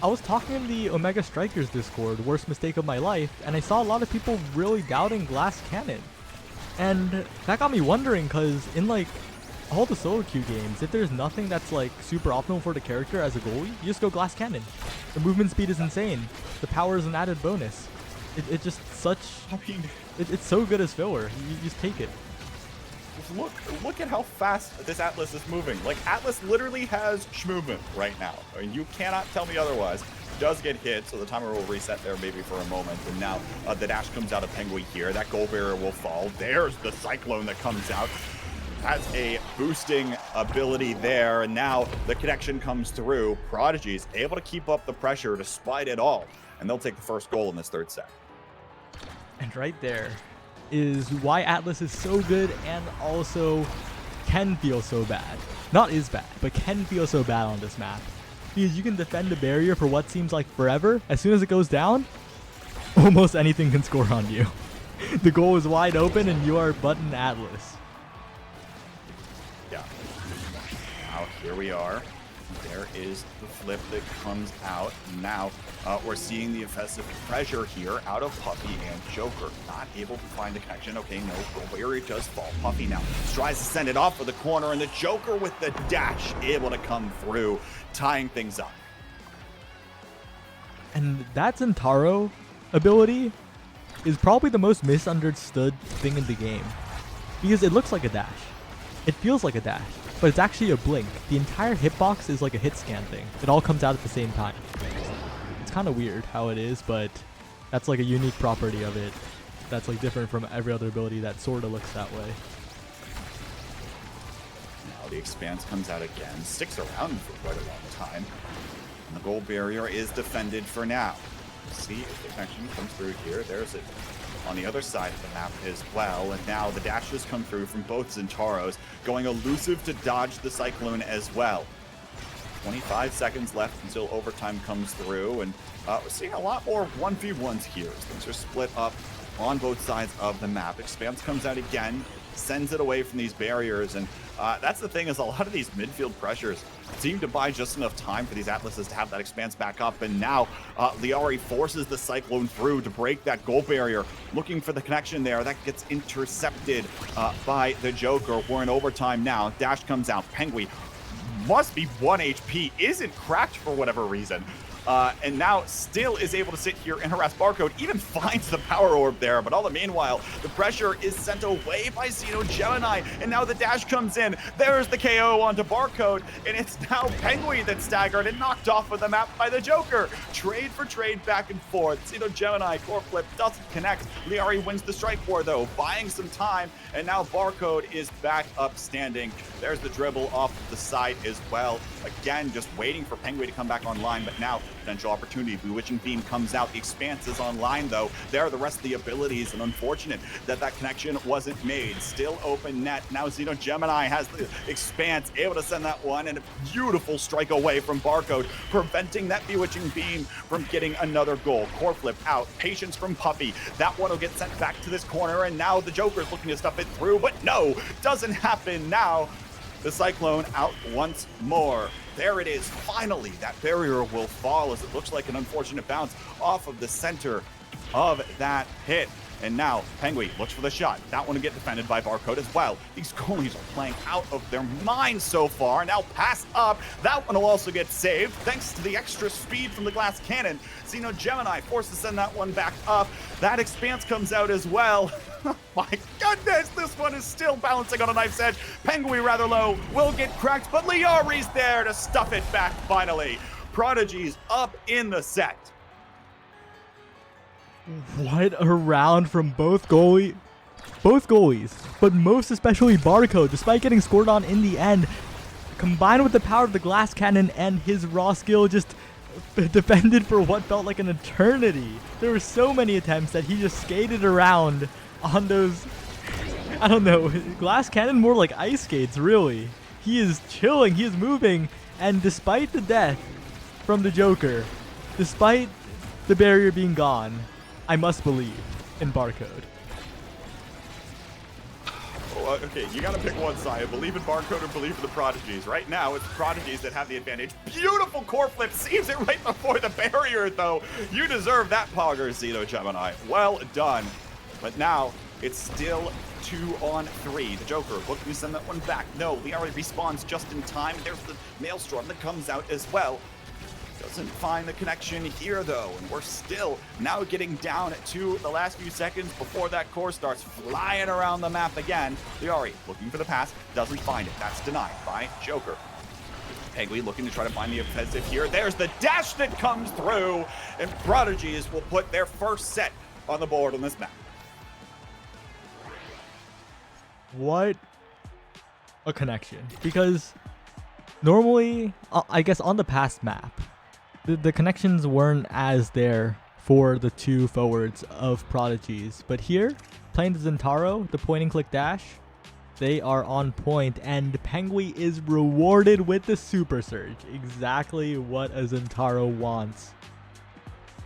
I was talking in the Omega Strikers Discord, worst mistake of my life, and I saw a lot of people really doubting Glass Cannon. And that got me wondering, because in like all the solo queue games, if there's nothing that's like super optimal for the character as a goalie, you just go Glass Cannon. The movement speed is insane. The power is an added bonus. It's just such... It's so good as filler. You just take it. Look at how fast this Atlas is moving. Like, Atlas literally has movement right now. I mean, you cannot tell me otherwise. Does get hit, so the timer will reset there maybe for a moment. And now the dash comes out of Penguin here. That goal barrier will fall. There's the Cyclone that comes out. Has a boosting ability there. And now the connection comes through. Prodigy's able to keep up the pressure despite it all. And they'll take the first goal in this third set. And right there is why Atlas is so good and also can feel so bad. Not is bad, but can feel so bad on this map. Because you can defend a barrier for what seems like forever. As soon as it goes down, almost anything can score on you. The goal is wide open and you are button Atlas. Yeah. Now here we are. There is the flip that comes out. Now we're seeing the offensive pressure here out of Puffy and Joker. Not able to find the connection. Okay, no, goal barrier does fall. Puffy now tries to send it off for the corner, and the Joker with the dash able to come through, tying things up. And that Zentaro ability is probably the most misunderstood thing in the game. Because it looks like a dash. It feels like a dash. But it's actually a blink. The entire hitbox is like a hit scan thing. It all comes out at the same time. It's kind of weird how it is, but that's like a unique property of it. That's like different from every other ability that sort of looks that way. Now the expanse comes out again, sticks around for quite a long time. And the goal barrier is defended for now. See if the connection comes through here. There's it. on the other side of the map as well. And now the dashes come through from both Zentaros, going elusive to dodge the Cyclone as well. 25 seconds left until overtime comes through, and we're seeing a lot more 1v1s here as things are split up on both sides of the map. Expanse comes out again, sends it away from these barriers, and that's the thing, is a lot of these midfield pressures seem to buy just enough time for these Atlases to have that Expanse back up. And now Liari forces the Cyclone through to break that goal barrier, looking for the connection there. That gets intercepted by the Joker. We're in overtime now. Dash comes out. Penguin must be 1 HP, isn't cracked for whatever reason. And now still is able to sit here and harass Barcode, even finds the power orb there, but all the meanwhile, the pressure is sent away by Xeno Gemini, and now the dash comes in. There's the KO onto Barcode, and it's now Penguin that's staggered and knocked off of the map by the Joker. Trade for trade back and forth. Xeno Gemini, core flip, doesn't connect. Liari wins the strike war though, buying some time, and now Barcode is back up standing. There's the dribble off the side as well. Again, just waiting for Penguin to come back online, but now potential opportunity. Bewitching Beam comes out. The Expanse is online though. There are the rest of the abilities, and unfortunate that that connection wasn't made. Still open net. Now Xeno Gemini has the Expanse, able to send that one, and a beautiful strike away from Barcode, preventing that Bewitching Beam from getting another goal. Core flip out. Patience from Puppy. That one will get sent back to this corner, and now the Joker's looking to stuff it through, but no, doesn't happen. Now the Cyclone out once more. There it is. Finally, that barrier will fall, as it looks like an unfortunate bounce off of the center of that hit. And now Penguin looks for the shot. That one will get defended by Barcode as well. These goalies are playing out of their minds so far. Now pass up. That one will also get saved thanks to the extra speed from the glass cannon. Xeno Gemini forced to send that one back up. That Expanse comes out as well. My goodness, this one is still balancing on a knife's edge. Penguin rather low, will get cracked, but Liari's there to stuff it back finally. Prodigy's up in the set. What a round from both goalies, but most especially Barcode, despite getting scored on in the end, combined with the power of the glass cannon and his raw skill, just defended for what felt like an eternity. There were so many attempts that he just skated around on those, I don't know, glass cannon, more like ice skates, really. He is chilling, he is moving, and despite the death from the Joker, despite the barrier being gone, I must believe in Barcode. Well, okay, you gotta pick one side. Believe in Barcode or believe in the Prodigies. Right now, it's the Prodigies that have the advantage. Beautiful core flip, sees it right before the barrier, though. You deserve that, Pogger, Xeno Gemini. Well done. But now, it's still 2-on-3. The Joker looking to send that one back. No, Liari respawns just in time. There's the Maelstrom that comes out as well. Doesn't find the connection here, though, and we're still now getting down to the last few seconds before that core starts flying around the map again. Liari looking for the pass, doesn't find it. That's denied by Joker. Penguin looking to try to find the offensive here. There's the dash that comes through, and Prodigies will put their first set on the board on this map. What a connection. Because normally, I guess on the past map, the connections weren't as there for the two forwards of Prodigies. But here, playing the Zentaro, the point and click dash, they are on point, and Penguin is rewarded with the Super Surge. Exactly what a Zentaro wants.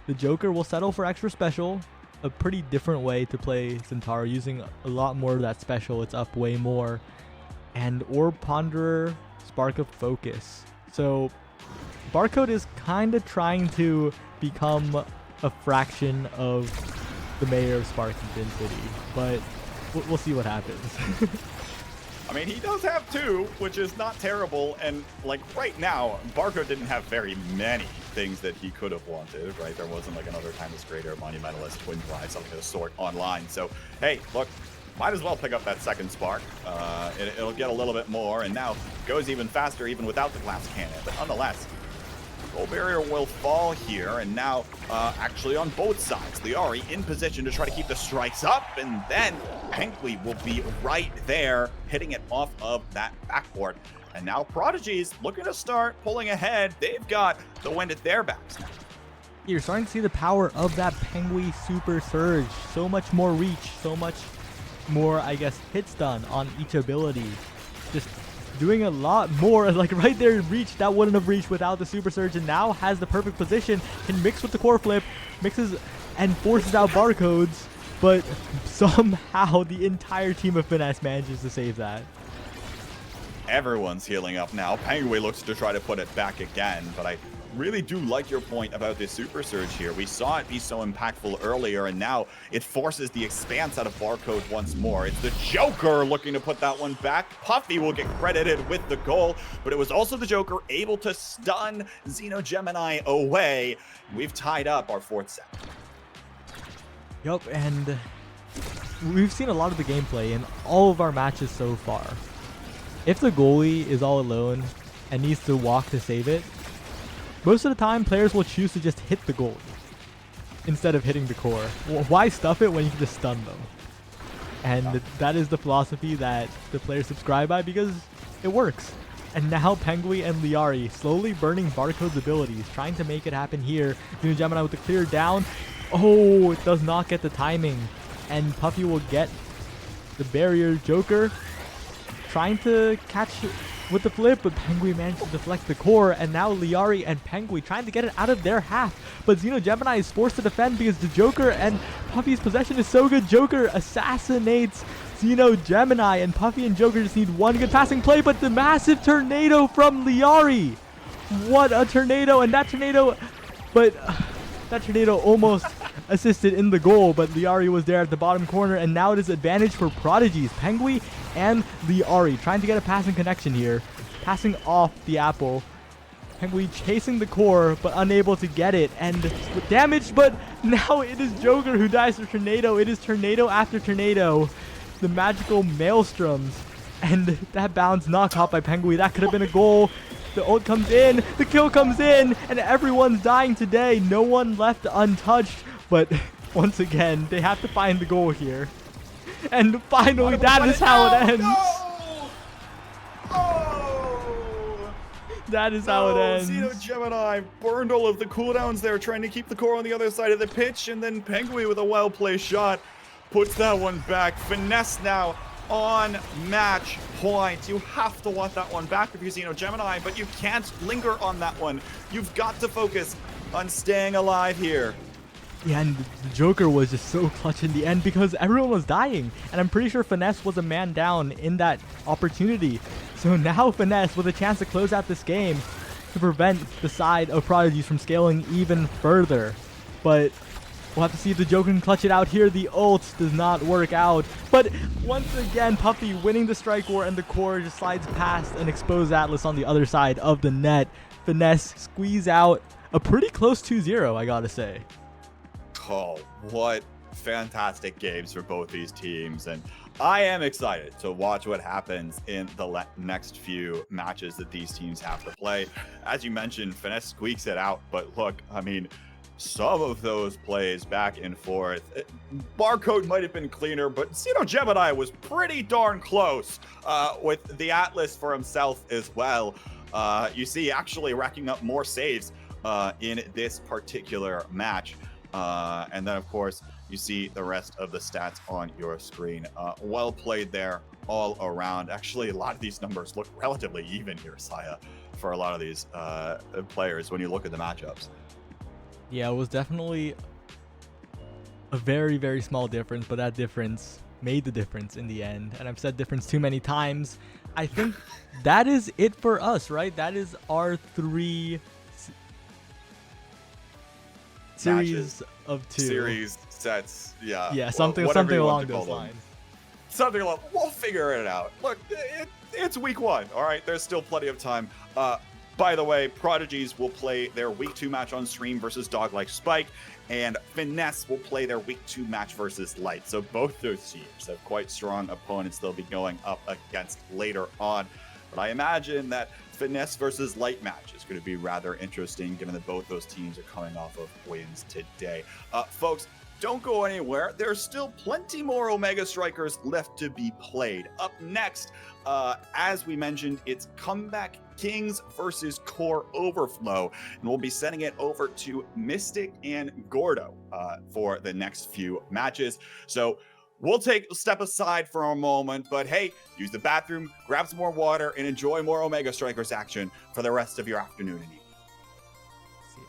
The Joker will settle for extra special, a pretty different way to play Zentaro, using a lot more of that special. It's up way more. And Orb Ponderer, Spark of Focus. So Barcode is kind of trying to become a fraction of the mayor of Spark and Din City, but we'll see what happens. I mean, he does have two, which is not terrible, and like right now, Barcode didn't have very many things that he could have wanted, right? There wasn't like another Timeless Greater, Monumentalist, Twin Fly, something of the sort online. So, hey, look, might as well pick up that second Spark. It'll get a little bit more, and now goes even faster even without the glass cannon. But nonetheless, goal barrier will fall here, and now actually on both sides. Liari in position to try to keep the strikes up, and then Penguin will be right there, hitting it off of that backboard. And now Prodigies looking to start pulling ahead. They've got the wind at their backs now. You're starting to see the power of that Penguin Super Surge. So much more reach, so much more, I guess, hits done on each ability. Just doing a lot more. Like right there, reach that wouldn't have reached without the Super Surge, and now has the perfect position, can mix with the core flip, mixes and forces out barcodes, but somehow the entire team of Finesse manages to save that. Everyone's healing up now. Penguin looks to try to put it back again, but I really do like your point about this Super Surge here. We saw it be so impactful earlier, and now it forces the expanse out of barcode once more. It's the Joker looking to put that one back. Puffy will get credited with the goal, but it was also the Joker able to stun Xeno Gemini away. We've tied up our 4th set. Yup, and we've seen a lot of the gameplay in all of our matches so far. If the goalie is all alone and needs to walk to save it, most of the time players will choose to just hit the goalie instead of hitting the core. Well, why stuff it when you can just stun them? And that is the philosophy that the players subscribe by because it works. And now Penguin and Liari slowly burning Barcode's abilities, trying to make it happen here. Xeno Gemini with the clear down. Oh, it does not get the timing. And Puffy will get the barrier. Joker trying to catch with the flip, but Penguin managed to deflect the core, and now Liari and Penguin trying to get it out of their half, but Xeno Gemini is forced to defend because the Joker and Puffy's possession is so good. Joker assassinates Xeno Gemini, and Puffy and Joker just need one good passing play, but the massive tornado from Liari. What a tornado, and that tornado, but that tornado almost assisted in the goal, but Liari was there at the bottom corner, and now it is advantage for Prodigies. Penguin and Liari trying to get a passing connection here, passing off the apple. Penguin chasing the core, but unable to get it, and with damage, but now it is Joker who dies to tornado. It is tornado after tornado, the magical maelstroms, and that bounce not caught by Penguin. That could have been a goal. The ult comes in, the kill comes in, and everyone's dying today. No one left untouched, but once again, they have to find the goal here. And finally, that is how it ends. No! Oh! That is how it ends. Xeno Gemini burned all of the cooldowns there, trying to keep the core on the other side of the pitch, and then Penguin with a well-placed shot puts that one back. Finesse now on match point. You have to want that one back if you're Xeno Gemini, but you can't linger on that one. You've got to focus on staying alive here. Yeah, and the Joker was just so clutch in the end because everyone was dying. And I'm pretty sure Finesse was a man down in that opportunity. So now Finesse with a chance to close out this game to prevent the side of Prodigies from scaling even further. But we'll have to see if the Joker can clutch it out here. The ult does not work out. But once again, Puffy winning the strike war, and the core just slides past an exposed Atlas on the other side of the net. Finesse squeeze out a pretty close 2-0, I gotta say. Oh, what fantastic games for both these teams. And I am excited to watch what happens in the next few matches that these teams have to play. As you mentioned, Finesse squeaks it out. But look, I mean, some of those plays back and forth, barcode might have been cleaner, but Xeno Gemini was pretty darn close with the Atlas for himself as well. You see actually racking up more saves in this particular match. And then, of course, you see the rest of the stats on your screen. Well played there all around. Actually, a lot of these numbers look relatively even here, Saya, for a lot of these players when you look at the matchups. Yeah, it was definitely a very, very small difference, but that difference made the difference in the end. And I've said difference too many times. I think that is it for us, right? That is our 3 series of 2. Series, sets, yeah. Yeah, something along those them. lines. Something along, we'll figure it out. Look, it's week 1, all right? There's still plenty of time. By the way, Prodigies will play their week 2 match on stream versus Dog Like Spike, and Finesse will play their week 2 match versus Light. So both those teams have quite strong opponents they'll be going up against later on. But I imagine that Finesse versus Light match is going to be rather interesting, given that both those teams are coming off of wins today. Folks, don't go anywhere. There's still plenty more Omega Strikers left to be played. Up next, as we mentioned, it's Comeback Kings versus Core Overflow, and we'll be sending it over to Mystic and Gordo for the next few matches. So we'll take a step aside for a moment, but hey, use the bathroom, grab some more water, and enjoy more Omega Strikers action for the rest of your afternoon and evening. See ya.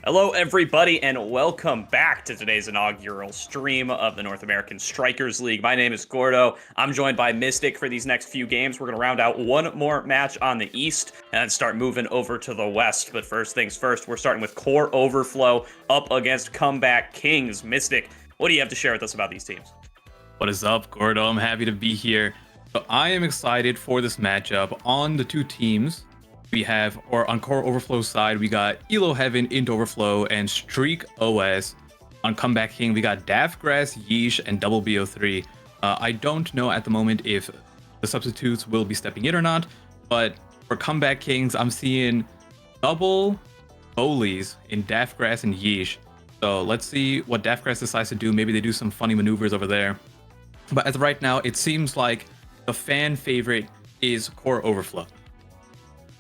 Hello, everybody, and welcome back to today's inaugural stream of the North American Strikers League. My name is Gordo. I'm joined by Mystic for these next few games. We're going to round out one more match on the East and then start moving over to the West. But first things first, we're starting with Core Overflow up against Comeback Kings. Mystic, what do you have to share with us about these teams? What is up, Gordo? I'm happy to be here. So I am excited for this matchup. On the two teams, we have, or on Core Overflow side, we got Elo Heaven, Int Overflow, and Streak OS. On Comeback King, we got Daftgrass, Yeesh, and Double BO3. I don't know at the moment if the substitutes will be stepping in or not, but for Comeback Kings, I'm seeing double goalies in Daftgrass and Yeesh. So let's see what Daftgrass decides to do. Maybe they do some funny maneuvers over there. But as of right now, it seems like the fan favorite is Core Overflow.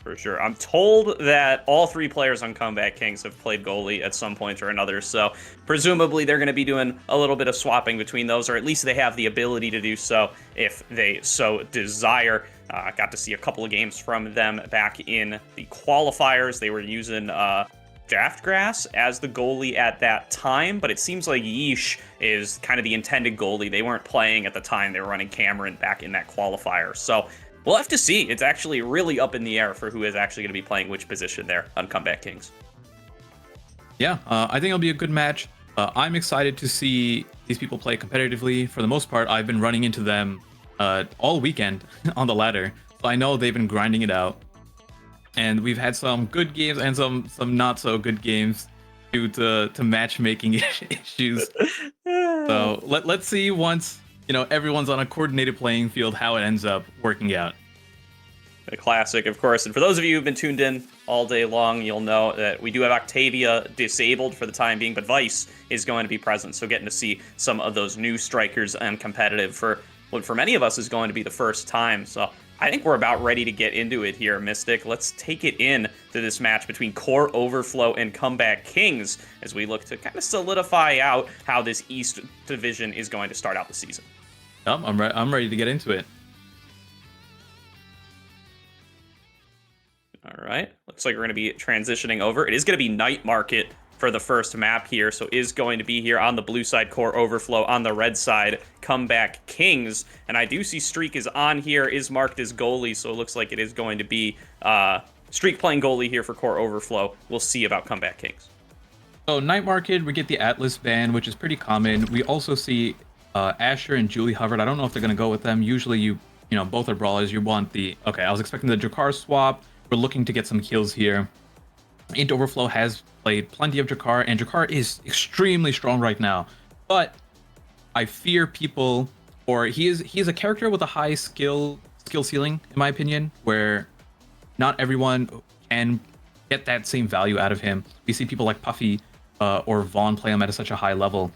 For sure. I'm told that all three players on Comeback Kings have played goalie at some point or another, so presumably they're going to be doing a little bit of swapping between those, or at least they have the ability to do so if they so desire. I got to see a couple of games from them back in the qualifiers. They were using Daftgrass as the goalie at that time, but it seems like Yeesh is kind of the intended goalie. They weren't playing at the time. They were running Cameron back in that qualifier, so we'll have to see. It's actually really up in the air for who is actually going to be playing which position there on Comeback Kings. Yeah, I think it'll be a good match. I'm excited to see these people play competitively. For the most part, I've been running into them all weekend on the ladder, so I know they've been grinding it out. And we've had some good games and some not so good games due to matchmaking issues. So let's see once everyone's on a coordinated playing field how it ends up working out. A classic, of course. And for those of you who've been tuned in all day long, you'll know that we do have Octavia disabled for the time being, but Vice is going to be present. So getting to see some of those new strikers and competitive for what for many of us is going to be the first time. So I think we're about ready to get into it here, Mystic. Let's take it in to this match between Core Overflow and Comeback Kings as we look to kind of solidify out how this East Division is going to start out the season. I'm ready to get into it. All right. Looks like we're going to be transitioning over. It is going to be Night Market for the first map here, so is going to be here on the blue side, Core Overflow, on the red side, Comeback Kings. And I do see Streak is on here, is marked as goalie, so it looks like it is going to be Streak playing goalie here for Core Overflow. We'll see about Comeback Kings. So Night Market, we get the Atlas ban, which is pretty common. We also see Asher and Julie Hubbard. I don't know if they're going to go with them. Usually you both are brawlers. You want the... Okay, I was expecting the Jakar swap. We're looking to get some kills here. Int Overflow has played plenty of Jakar, and Jakar is extremely strong right now. But I fear people, or he's a character with a high skill ceiling, in my opinion, where not everyone can get that same value out of him. We see people like Puffy or Vaughn play him at such a high level.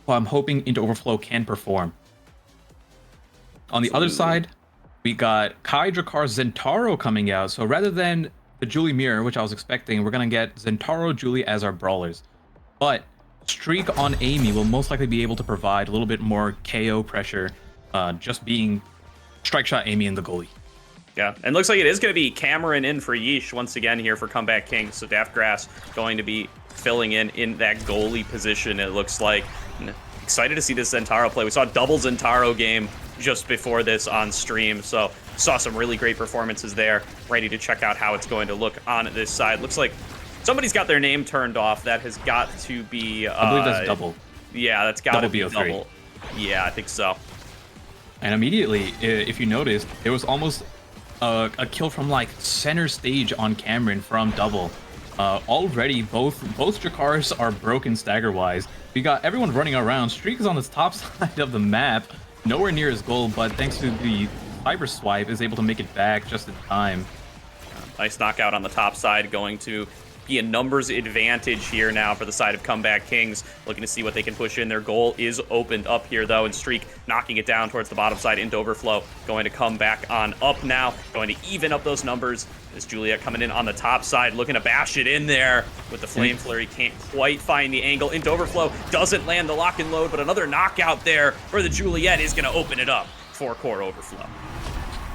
So I'm hoping Int Overflow can perform. On the other side, we got Kai Jakar Zentaro coming out. So rather than the Julie mirror, which I was expecting, we're going to get Zentaro Julie as our brawlers. But Streak on Amy will most likely be able to provide a little bit more KO pressure, just being Strike Shot Amy and the goalie. Yeah, and looks like it is going to be Cameron in for Yeesh once again here for Comeback Kings. So Daftgrass going to be filling in that goalie position, it looks like. And excited to see this Zentaro play. We saw a double Zentaro game just before this on stream, so saw some really great performances there. Ready to check out how it's going to look on this side. Looks like somebody's got their name turned off. That has got to be... I believe that's double. Yeah, that's got to be BO3. double. Yeah, I think so. And immediately, if you noticed, there was almost a kill from like center stage on Cameron from double. Already, both Jakars are broken stagger-wise. We got everyone running around. Streak is on the top side of the map, nowhere near his goal, but thanks to the cyber swipe, is able to make it back just in time. Nice knockout on the top side, going to be a numbers advantage here now for the side of Comeback Kings. Looking to see what they can push in. Their goal is opened up here, though, and Streak knocking it down towards the bottom side into Overflow. Going to come back on up now. Going to even up those numbers. As Juliet coming in on the top side, looking to bash it in there with the Flame Flurry. Can't quite find the angle. Into Overflow doesn't land the lock and load, but another knockout there for the Juliet is going to open it up for Core Overflow.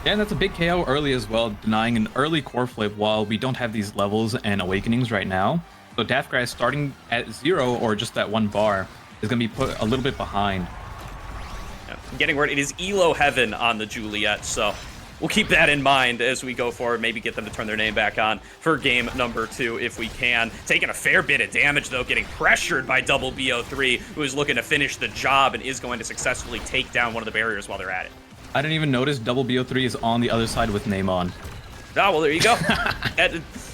Yeah, and that's a big KO early as well, denying an early core flip while we don't have these levels and awakenings right now. So Daftgrass starting at 0 or just that 1 bar is going to be put a little bit behind. Yeah, getting word, it is Elo Heaven on the Juliet, so we'll keep that in mind as we go forward. Maybe get them to turn their name back on for game number 2 if we can. Taking a fair bit of damage, though, getting pressured by Double BO3, who is looking to finish the job and is going to successfully take down one of the barriers while they're at it. I didn't even notice Double BO3 is on the other side with name on. Oh, well, there you go.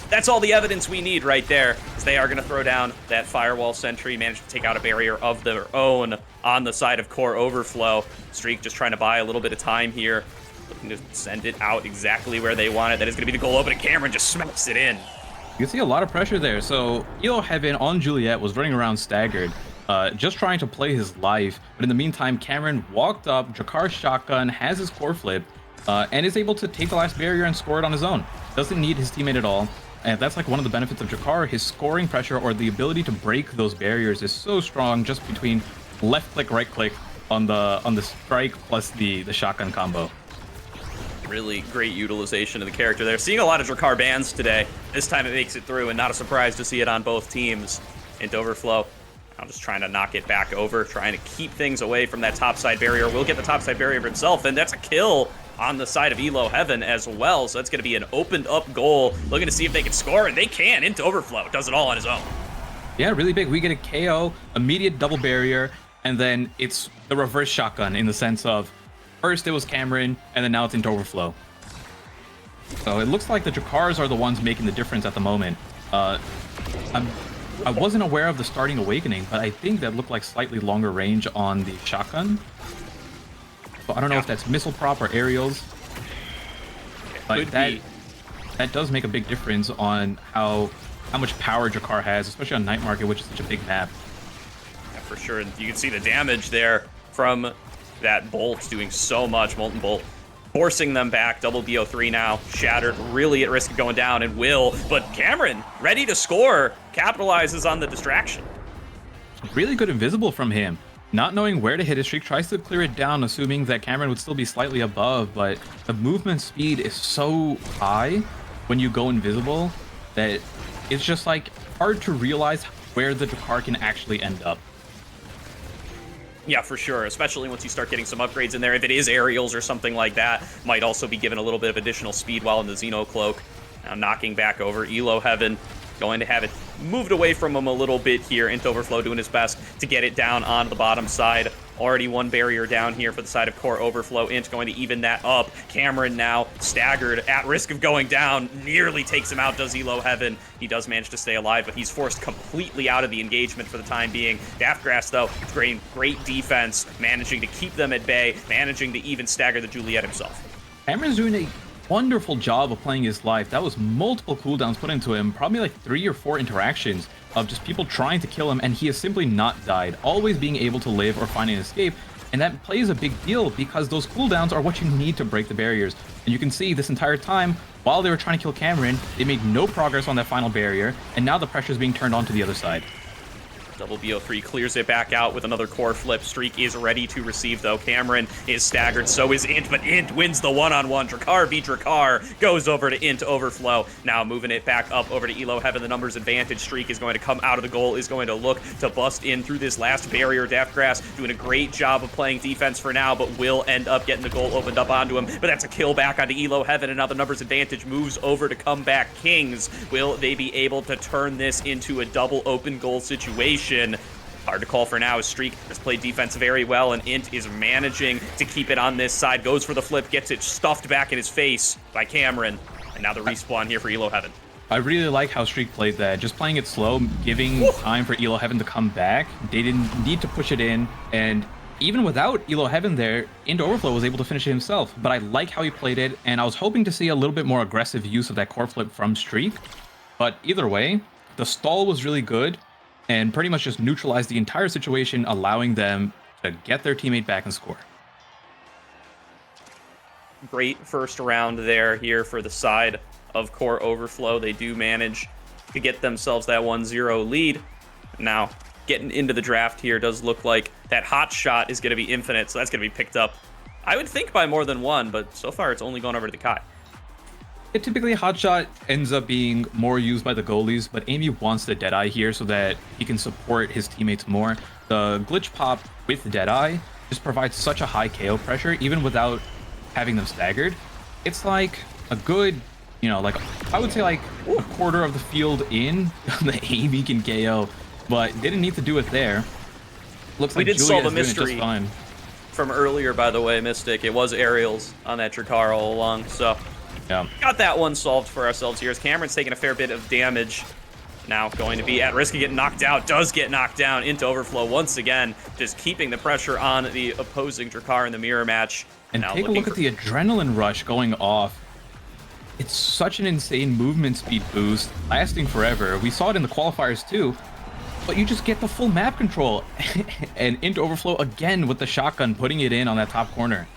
That's all the evidence we need right there, as they are going to throw down that Firewall Sentry, manage to take out a barrier of their own on the side of Core Overflow. Streak just trying to buy a little bit of time here, looking to send it out exactly where they want it. That is going to be the goal open, and Cameron just smacks it in. You can see a lot of pressure there. So Elo Heaven on Juliet was running around staggered, just trying to play his life. But in the meantime, Cameron walked up, Drakar's shotgun, has his core flip, and is able to take the last barrier and score it on his own. Doesn't need his teammate at all. And that's like one of the benefits of Drakar. His scoring pressure, or the ability to break those barriers, is so strong just between left click, right click on the strike plus the shotgun combo. Really great utilization of the character there. Seeing a lot of Drakar bans today. This time it makes it through, and not a surprise to see it on both teams. Into Overflow. I'm just trying to knock it back over, trying to keep things away from that topside barrier. Will get the topside barrier himself, and that's a kill on the side of Elo Heaven as well. So that's going to be an opened up goal. Looking to see if they can score, and they can. Into Overflow. Does it all on his own. Yeah, really big. We get a KO, immediate double barrier, and then it's the reverse shotgun in the sense of first it was Cameron, and then now it's Into Overflow. So it looks like the Drakars are the ones making the difference at the moment. I wasn't aware of the starting awakening, but I think that looked like slightly longer range on the shotgun. So I don't know if that's missile prop or aerials. But that does make a big difference on how much power Drakar has, especially on Night Market, which is such a big map. Yeah, for sure. And you can see the damage there from that bolt doing so much. Molten Bolt forcing them back. Double BO3 now shattered, really at risk of going down, and will. But Cameron, ready to score, capitalizes on the distraction. Really good invisible from him. Not knowing where to hit his streak, tries to clear it down, assuming that Cameron would still be slightly above, but the movement speed is so high when you go invisible that it's just like hard to realize where the Drakar can actually end up. Yeah, for sure, especially once you start getting some upgrades in there. If it is aerials or something like that, might also be given a little bit of additional speed while in the Xeno Cloak. Now knocking back over Elo Heaven, going to have it moved away from him a little bit here. Into Overflow doing his best to get it down on the bottom side. Already one barrier down here for the side of Core Overflow. Int going to even that up. Cameron now staggered, at risk of going down. Nearly takes him out, does Elo Heaven. He does manage to stay alive, but he's forced completely out of the engagement for the time being. Daftgrass, though, great defense, managing to keep them at bay, managing to even stagger the Juliet himself. Cameron's doing a wonderful job of playing his life. That was multiple cooldowns put into him, probably like 3 or 4 interactions of just people trying to kill him, and he has simply not died, always being able to live or find an escape. And that plays a big deal because those cooldowns are what you need to break the barriers. And you can see this entire time, while they were trying to kill Cameron, they made no progress on that final barrier, and now the pressure is being turned on to the other side. Double BO3 clears it back out with another core flip. Streak is ready to receive, though. Cameron is staggered, so is Int, but Int wins the one-on-one. Drakar v Drakar goes over to Int Overflow. Now moving it back up over to Elo Heaven. The numbers advantage. Streak is going to come out of the goal, is going to look to bust in through this last barrier. Daftgrass doing a great job of playing defense for now, but will end up getting the goal opened up onto him. But that's a kill back onto Elo Heaven, and now the numbers advantage moves over to Comeback Kings. Will they be able to turn this into a double open goal situation? Hard to call for now, as Streak has played defense very well, and Int is managing to keep it on this side. Goes for the flip, gets it stuffed back in his face by Cameron, and now the respawn here for Elo Heaven. I really like how Streak played that, just playing it slow, giving time for Elo Heaven to come back. They didn't need to push it in, and even without Elo Heaven there, Into Overflow was able to finish it himself. But I like how he played it, and I was hoping to see a little bit more aggressive use of that core flip from Streak. But either way, the stall was really good, and pretty much just neutralized the entire situation, allowing them to get their teammate back and score. Great first round there here for the side of Core Overflow. They do manage to get themselves that 1-0 lead. Now, getting into the draft here does look like that hot shot is going to be infinite, so that's going to be picked up, I would think, by more than one, but so far it's only gone over to the Kai. Typically, Hotshot ends up being more used by the goalies, but Amy wants the Deadeye here so that he can support his teammates more. The glitch pop with Deadeye just provides such a high KO pressure, even without having them staggered. It's like a good, like I would say like a quarter of the field in, the Amy can KO, but didn't need to do it there. Looks like We did Julia solve a is doing it mystery. just fine. From earlier, by the way, Mystic. It was aerials on that Drakkar all along, so Yeah. got that one solved for ourselves here as Cameron's taking a fair bit of damage. Now going to be at risk of getting knocked out, does get knocked down into Overflow once again, just keeping the pressure on the opposing Drakkar in the mirror match. And now take a look at the adrenaline rush going off. It's such an insane movement speed boost, lasting forever. We saw it in the qualifiers too, but you just get the full map control. And into Overflow again with the shotgun, putting it in on that top corner.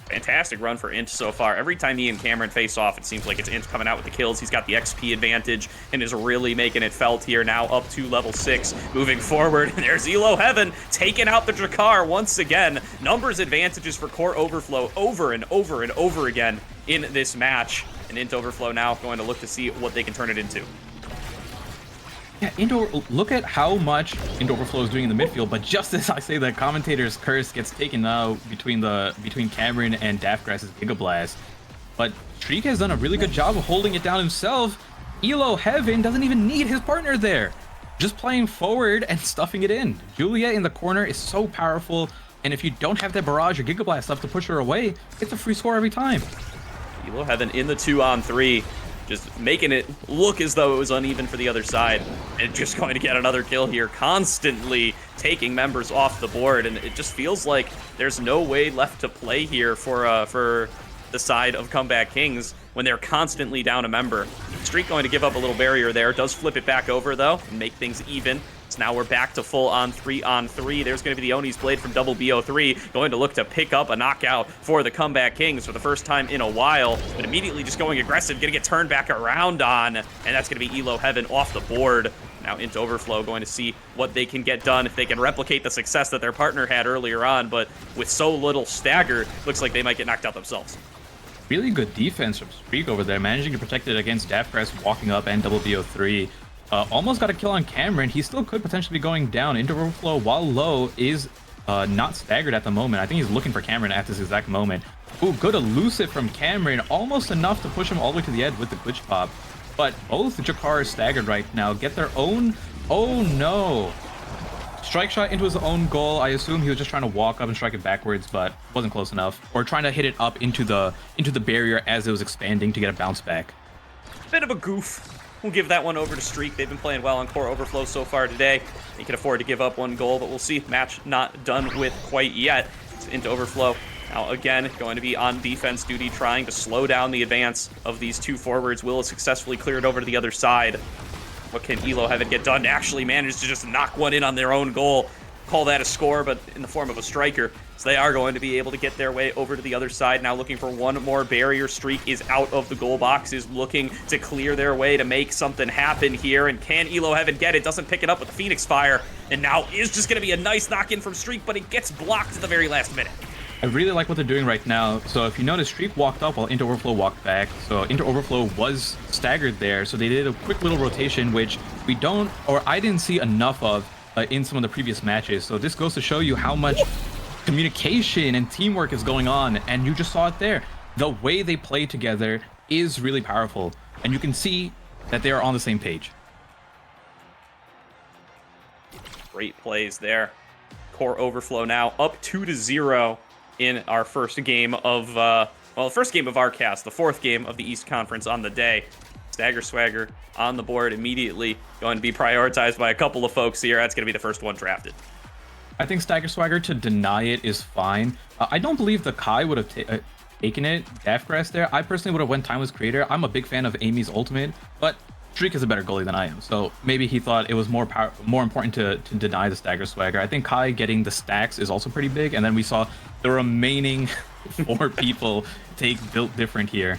Fantastic run for Int so far. Every time he and Cameron face off, it seems like it's Int coming out with the kills. He's got the XP advantage and is really making it felt here, now up to level 6. Moving forward, and there's Elo Heaven taking out the Drakkar once again. Numbers advantages for Core Overflow over and over and over again in this match. And Int Overflow now going to look to see what they can turn it into. Yeah, look at how much Overflow is doing in the midfield, but just as I say, the commentator's curse gets taken out between Cameron and Daftgrass's Giga Blast. But Streak has done a really good job of holding it down himself. Elo Heaven doesn't even need his partner there. Just playing forward and stuffing it in. Julia in the corner is so powerful, and if you don't have that barrage or Giga Blast up to push her away, it's a free score every time. Elo Heaven in the 2-on-3. Just making it look as though it was uneven for the other side. And just going to get another kill here, constantly taking members off the board. And it just feels like there's no way left to play here for the side of Comeback Kings when they're constantly down a member. Streak going to give up a little barrier there. Does flip it back over, though, and make things even. So now we're back to full on 3-on-3. There's going to be the Oni's Blade from Double BO3 going to look to pick up a knockout for the Comeback Kings for the first time in a while, but immediately just going aggressive, going to get turned back around on, and that's going to be Elo Heaven off the board. Now into Overflow, going to see what they can get done, if they can replicate the success that their partner had earlier on, but with so little stagger, looks like they might get knocked out themselves. Really good defense from Streak over there, managing to protect it against Daftgrass walking up and Double BO3. Almost got a kill on Cameron. He still could potentially be going down. Into Overflow, while low, is not staggered at the moment. I think he's looking for Cameron at this exact moment. Ooh, good elusive from Cameron. Almost enough to push him all the way to the edge with the glitch pop. But both Drakkar are staggered right now. Get their own... Oh, no. Strike shot into his own goal. I assume he was just trying to walk up and strike it backwards, but wasn't close enough. Or trying to hit it up into the barrier as it was expanding to get a bounce back. Bit of a goof. We'll give that one over to Streak. They've been playing well on Core Overflow so far today. They can afford to give up one goal, but we'll see. Match not done with quite yet. It's into Overflow. Now, again, going to be on defense duty, trying to slow down the advance of these two forwards. Will has successfully cleared over to the other side. What can Elo Heaven get done to actually manage to just knock one in on their own goal? Call that a score, but in the form of a striker. So they are going to be able to get their way over to the other side. Now looking for one more barrier. Streak is out of the goal box, is looking to clear their way to make something happen here. And can Elo Heaven get it? Doesn't pick it up with the Phoenix Fire. And now is just going to be a nice knock-in from Streak, but it gets blocked at the very last minute. I really like what they're doing right now. So if you notice, Streak walked up while Into Overflow walked back. So Into Overflow was staggered there. So they did a quick little rotation, which I didn't see enough of in some of the previous matches. So this goes to show you how much communication and teamwork is going on. And you just saw it there. The way they play together is really powerful. And you can see that they are on the same page. Great plays there. Core Overflow now up 2-0 in our first game of, the first game of our cast, the fourth game of the East Conference on the day. Stagger Swagger on the board immediately, going to be prioritized by a couple of folks here. That's going to be the first one drafted. I think Stagger Swagger, to deny it is fine. I don't believe the Kai would have taken it, Daftgrass there. I personally would have went Timeless Creator. I'm a big fan of Amy's ultimate, but Streak is a better goalie than I am, so maybe he thought it was more important to deny the Stagger Swagger. I think Kai getting the stacks is also pretty big, and then we saw the remaining 4 people take Built Different here.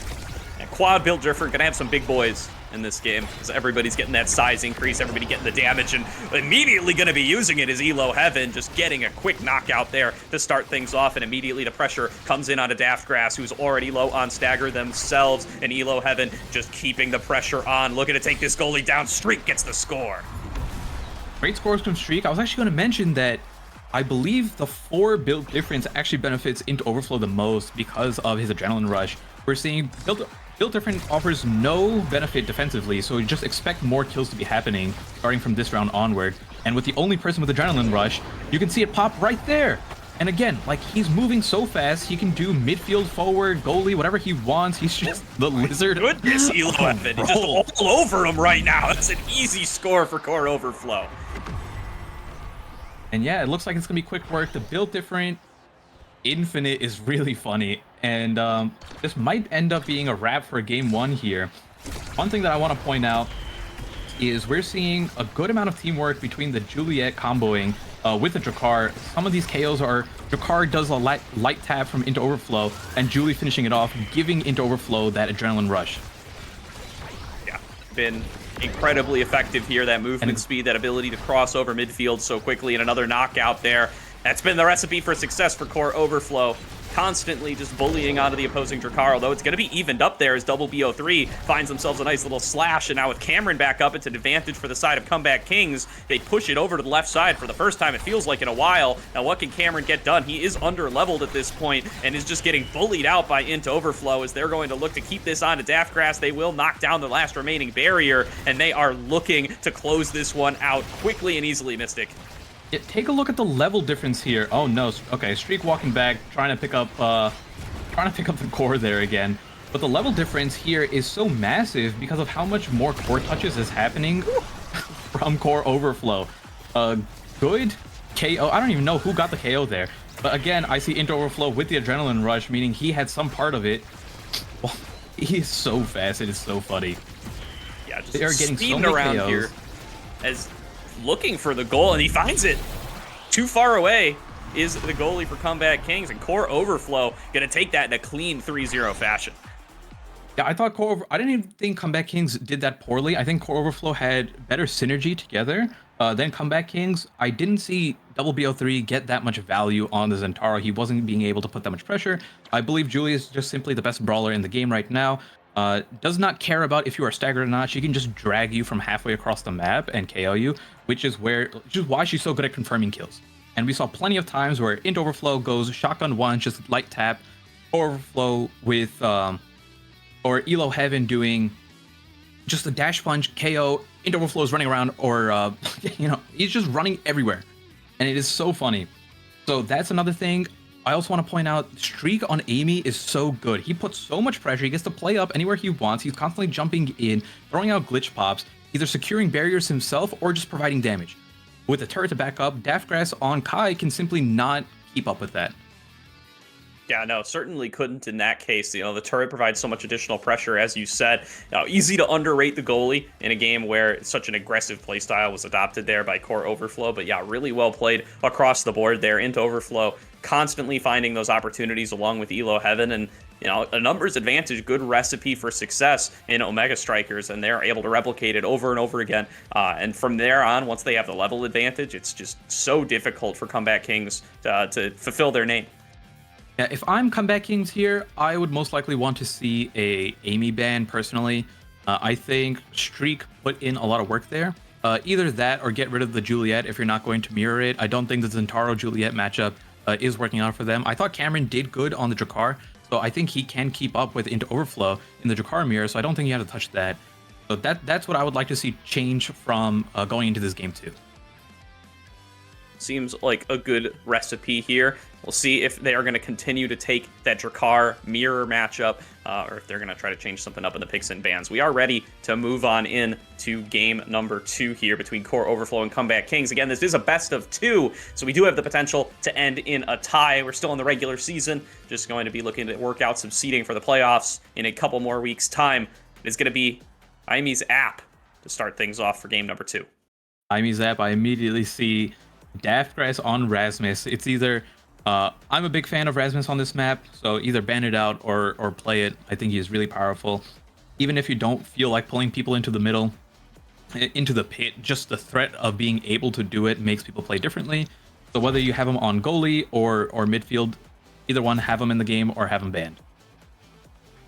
And quad built different, gonna have some big boys in this game, because everybody's getting that size increase, everybody getting the damage, and immediately gonna be using it is Elo Heaven, just getting a quick knockout there to start things off, and immediately the pressure comes in onto Daftgrass, who's already low on stagger themselves, and Elo Heaven just keeping the pressure on, looking to take this goalie down. Streak gets the score. Great scores from Streak. I was actually going to mention that I believe the 4 build difference actually benefits into Overflow the most because of his Adrenaline Rush. We're seeing build different offers no benefit defensively, so you just expect more kills to be happening starting from this round onward. And with the only person with Adrenaline Rush, you can see it pop right there. And again, like, he's moving so fast, he can do midfield, forward, goalie, whatever he wants. He's just the lizard. Goodness, Elo Heaven, just all over him right now. That's an easy score for Core Overflow. And yeah, it looks like it's gonna be quick work. The build different infinite is really funny, and this might end up being a wrap for game 1 here. One thing that I want to point out is we're seeing a good amount of teamwork between the Juliet comboing with the Drakkar. Some of these KOs are Drakkar does a light tap from Into Overflow, and Julie finishing it off, giving Into Overflow that Adrenaline Rush. Yeah, been incredibly effective here. That movement speed, that ability to cross over midfield so quickly, and another knockout there. That's been the recipe for success for Core Overflow. Constantly just bullying onto the opposing Drakkar, although it's going to be evened up there as Double BO3 finds themselves a nice little slash, and now with Cameron back up, it's an advantage for the side of Comeback Kings. They push it over to the left side for the first time, it feels like, in a while. Now, what can Cameron get done? He is under-leveled at this point and is just getting bullied out by Into Overflow as they're going to look to keep this on to Daftgrass. They will knock down the last remaining barrier, and they are looking to close this one out quickly and easily, Mystic. Yeah, take a look at the level difference here. Oh no, okay, Streak walking back, trying to pick up the core there again. But the level difference here is so massive because of how much more core touches is happening from Core Overflow. Good KO. I don't even know who got the KO there. But again, I see Into Overflow with the Adrenaline Rush, meaning he had some part of it. Well, he is so fast, it is so funny. Yeah, just they are getting speeding so many around KOs. here as looking for the goal, and he finds it. Too far away is the goalie for Comeback Kings, and Core Overflow gonna take that in a clean 3-0 fashion. Yeah, I thought I didn't even think Comeback Kings did that poorly. I think Core Overflow had better synergy together than Comeback Kings. I didn't see Double BO3 get that much value on the Zentaro. He wasn't being able to put that much pressure. I believe Julie is just simply the best brawler in the game right now. Does not care about if you are staggered or not. She can just drag you from halfway across the map and KO you, which is why she's so good at confirming kills. And we saw plenty of times where Into Overflow goes shotgun 1, just light tap, Overflow with or Elo Heaven doing just a dash punch, KO, Into Overflow is running around, or he's just running everywhere, and it is so funny. So that's another thing. I also want to point out, Streak on Amy is so good. He puts so much pressure. He gets to play up anywhere he wants. He's constantly jumping in, throwing out glitch pops, either securing barriers himself or just providing damage. With the turret to back up, Daftgrass on Kai can simply not keep up with that. Yeah, no, certainly couldn't in that case. The turret provides so much additional pressure, as you said. Easy to underrate the goalie in a game where such an aggressive playstyle was adopted there by Core Overflow. But yeah, really well played across the board there. Into Overflow constantly finding those opportunities along with Elo Heaven, and a numbers advantage, good recipe for success in Omega Strikers, and they're able to replicate it over and over again. And from there on, once they have the level advantage, it's just so difficult for Comeback Kings to fulfill their name. Yeah, if I'm Comeback Kings here, I would most likely want to see a Amy ban personally. I think Streak put in a lot of work there. Either that or get rid of the Juliet if you're not going to mirror it. I don't think the Zentaro-Juliet matchup is working out for them. I thought Cameron did good on the Drakkar, so I think he can keep up with Into Overflow in the Drakkar mirror, so I don't think you have to touch that. So that's what I would like to see change from going into this game too. Seems like a good recipe here. We'll see if they are going to continue to take that Drakkar mirror matchup, or if they're going to try to change something up in the picks and bans. We are ready to move on in to game number 2 here between Core Overflow and Comeback Kings. Again, this is a best of 2, so we do have the potential to end in a tie. We're still in the regular season, just going to be looking to work out some seeding for the playoffs in a couple more weeks' time. It's going to be Imi's app to start things off for game number 2. Imi's app, I immediately see Daftgrass on Rasmus. It's either I'm a big fan of Rasmus on this map, so either ban it out or play it. I think he is really powerful. even if you don't feel like pulling people into the middle, into the pit, just the threat of being able to do it makes people play differently. So whether you have them on goalie or midfield, either one, have them in the game or have them banned.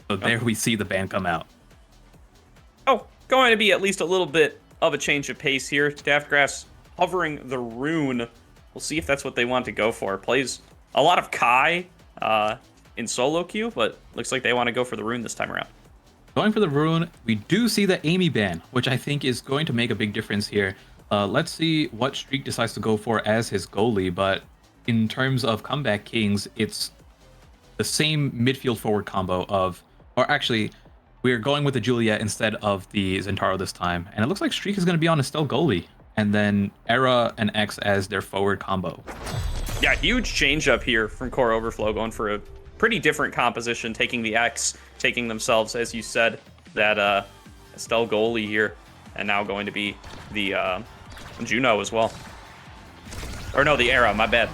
So there we see the ban come out. Oh, going to be at least a little bit of a change of pace here. Daftgrass hovering the rune. We'll see if that's what they want to go for. Plays a lot of Kai in solo queue, but looks like they want to go for the rune this time around. Going for the rune, we do see the Amy ban, which I think is going to make a big difference here. Let's see what Streak decides to go for as his goalie, but in terms of Comeback Kings, it's the same midfield forward combo of, or actually, we're going with the Julia instead of the Zentaro this time, and it looks like Streak is going to be on Estelle goalie, and then Era and X as their forward combo. Yeah, huge change up here from Core Overflow, going for a pretty different composition, taking the X, taking themselves, as you said, that Estelle goalie here, and now going to be the Juno as well. Or no, the Era, my bad.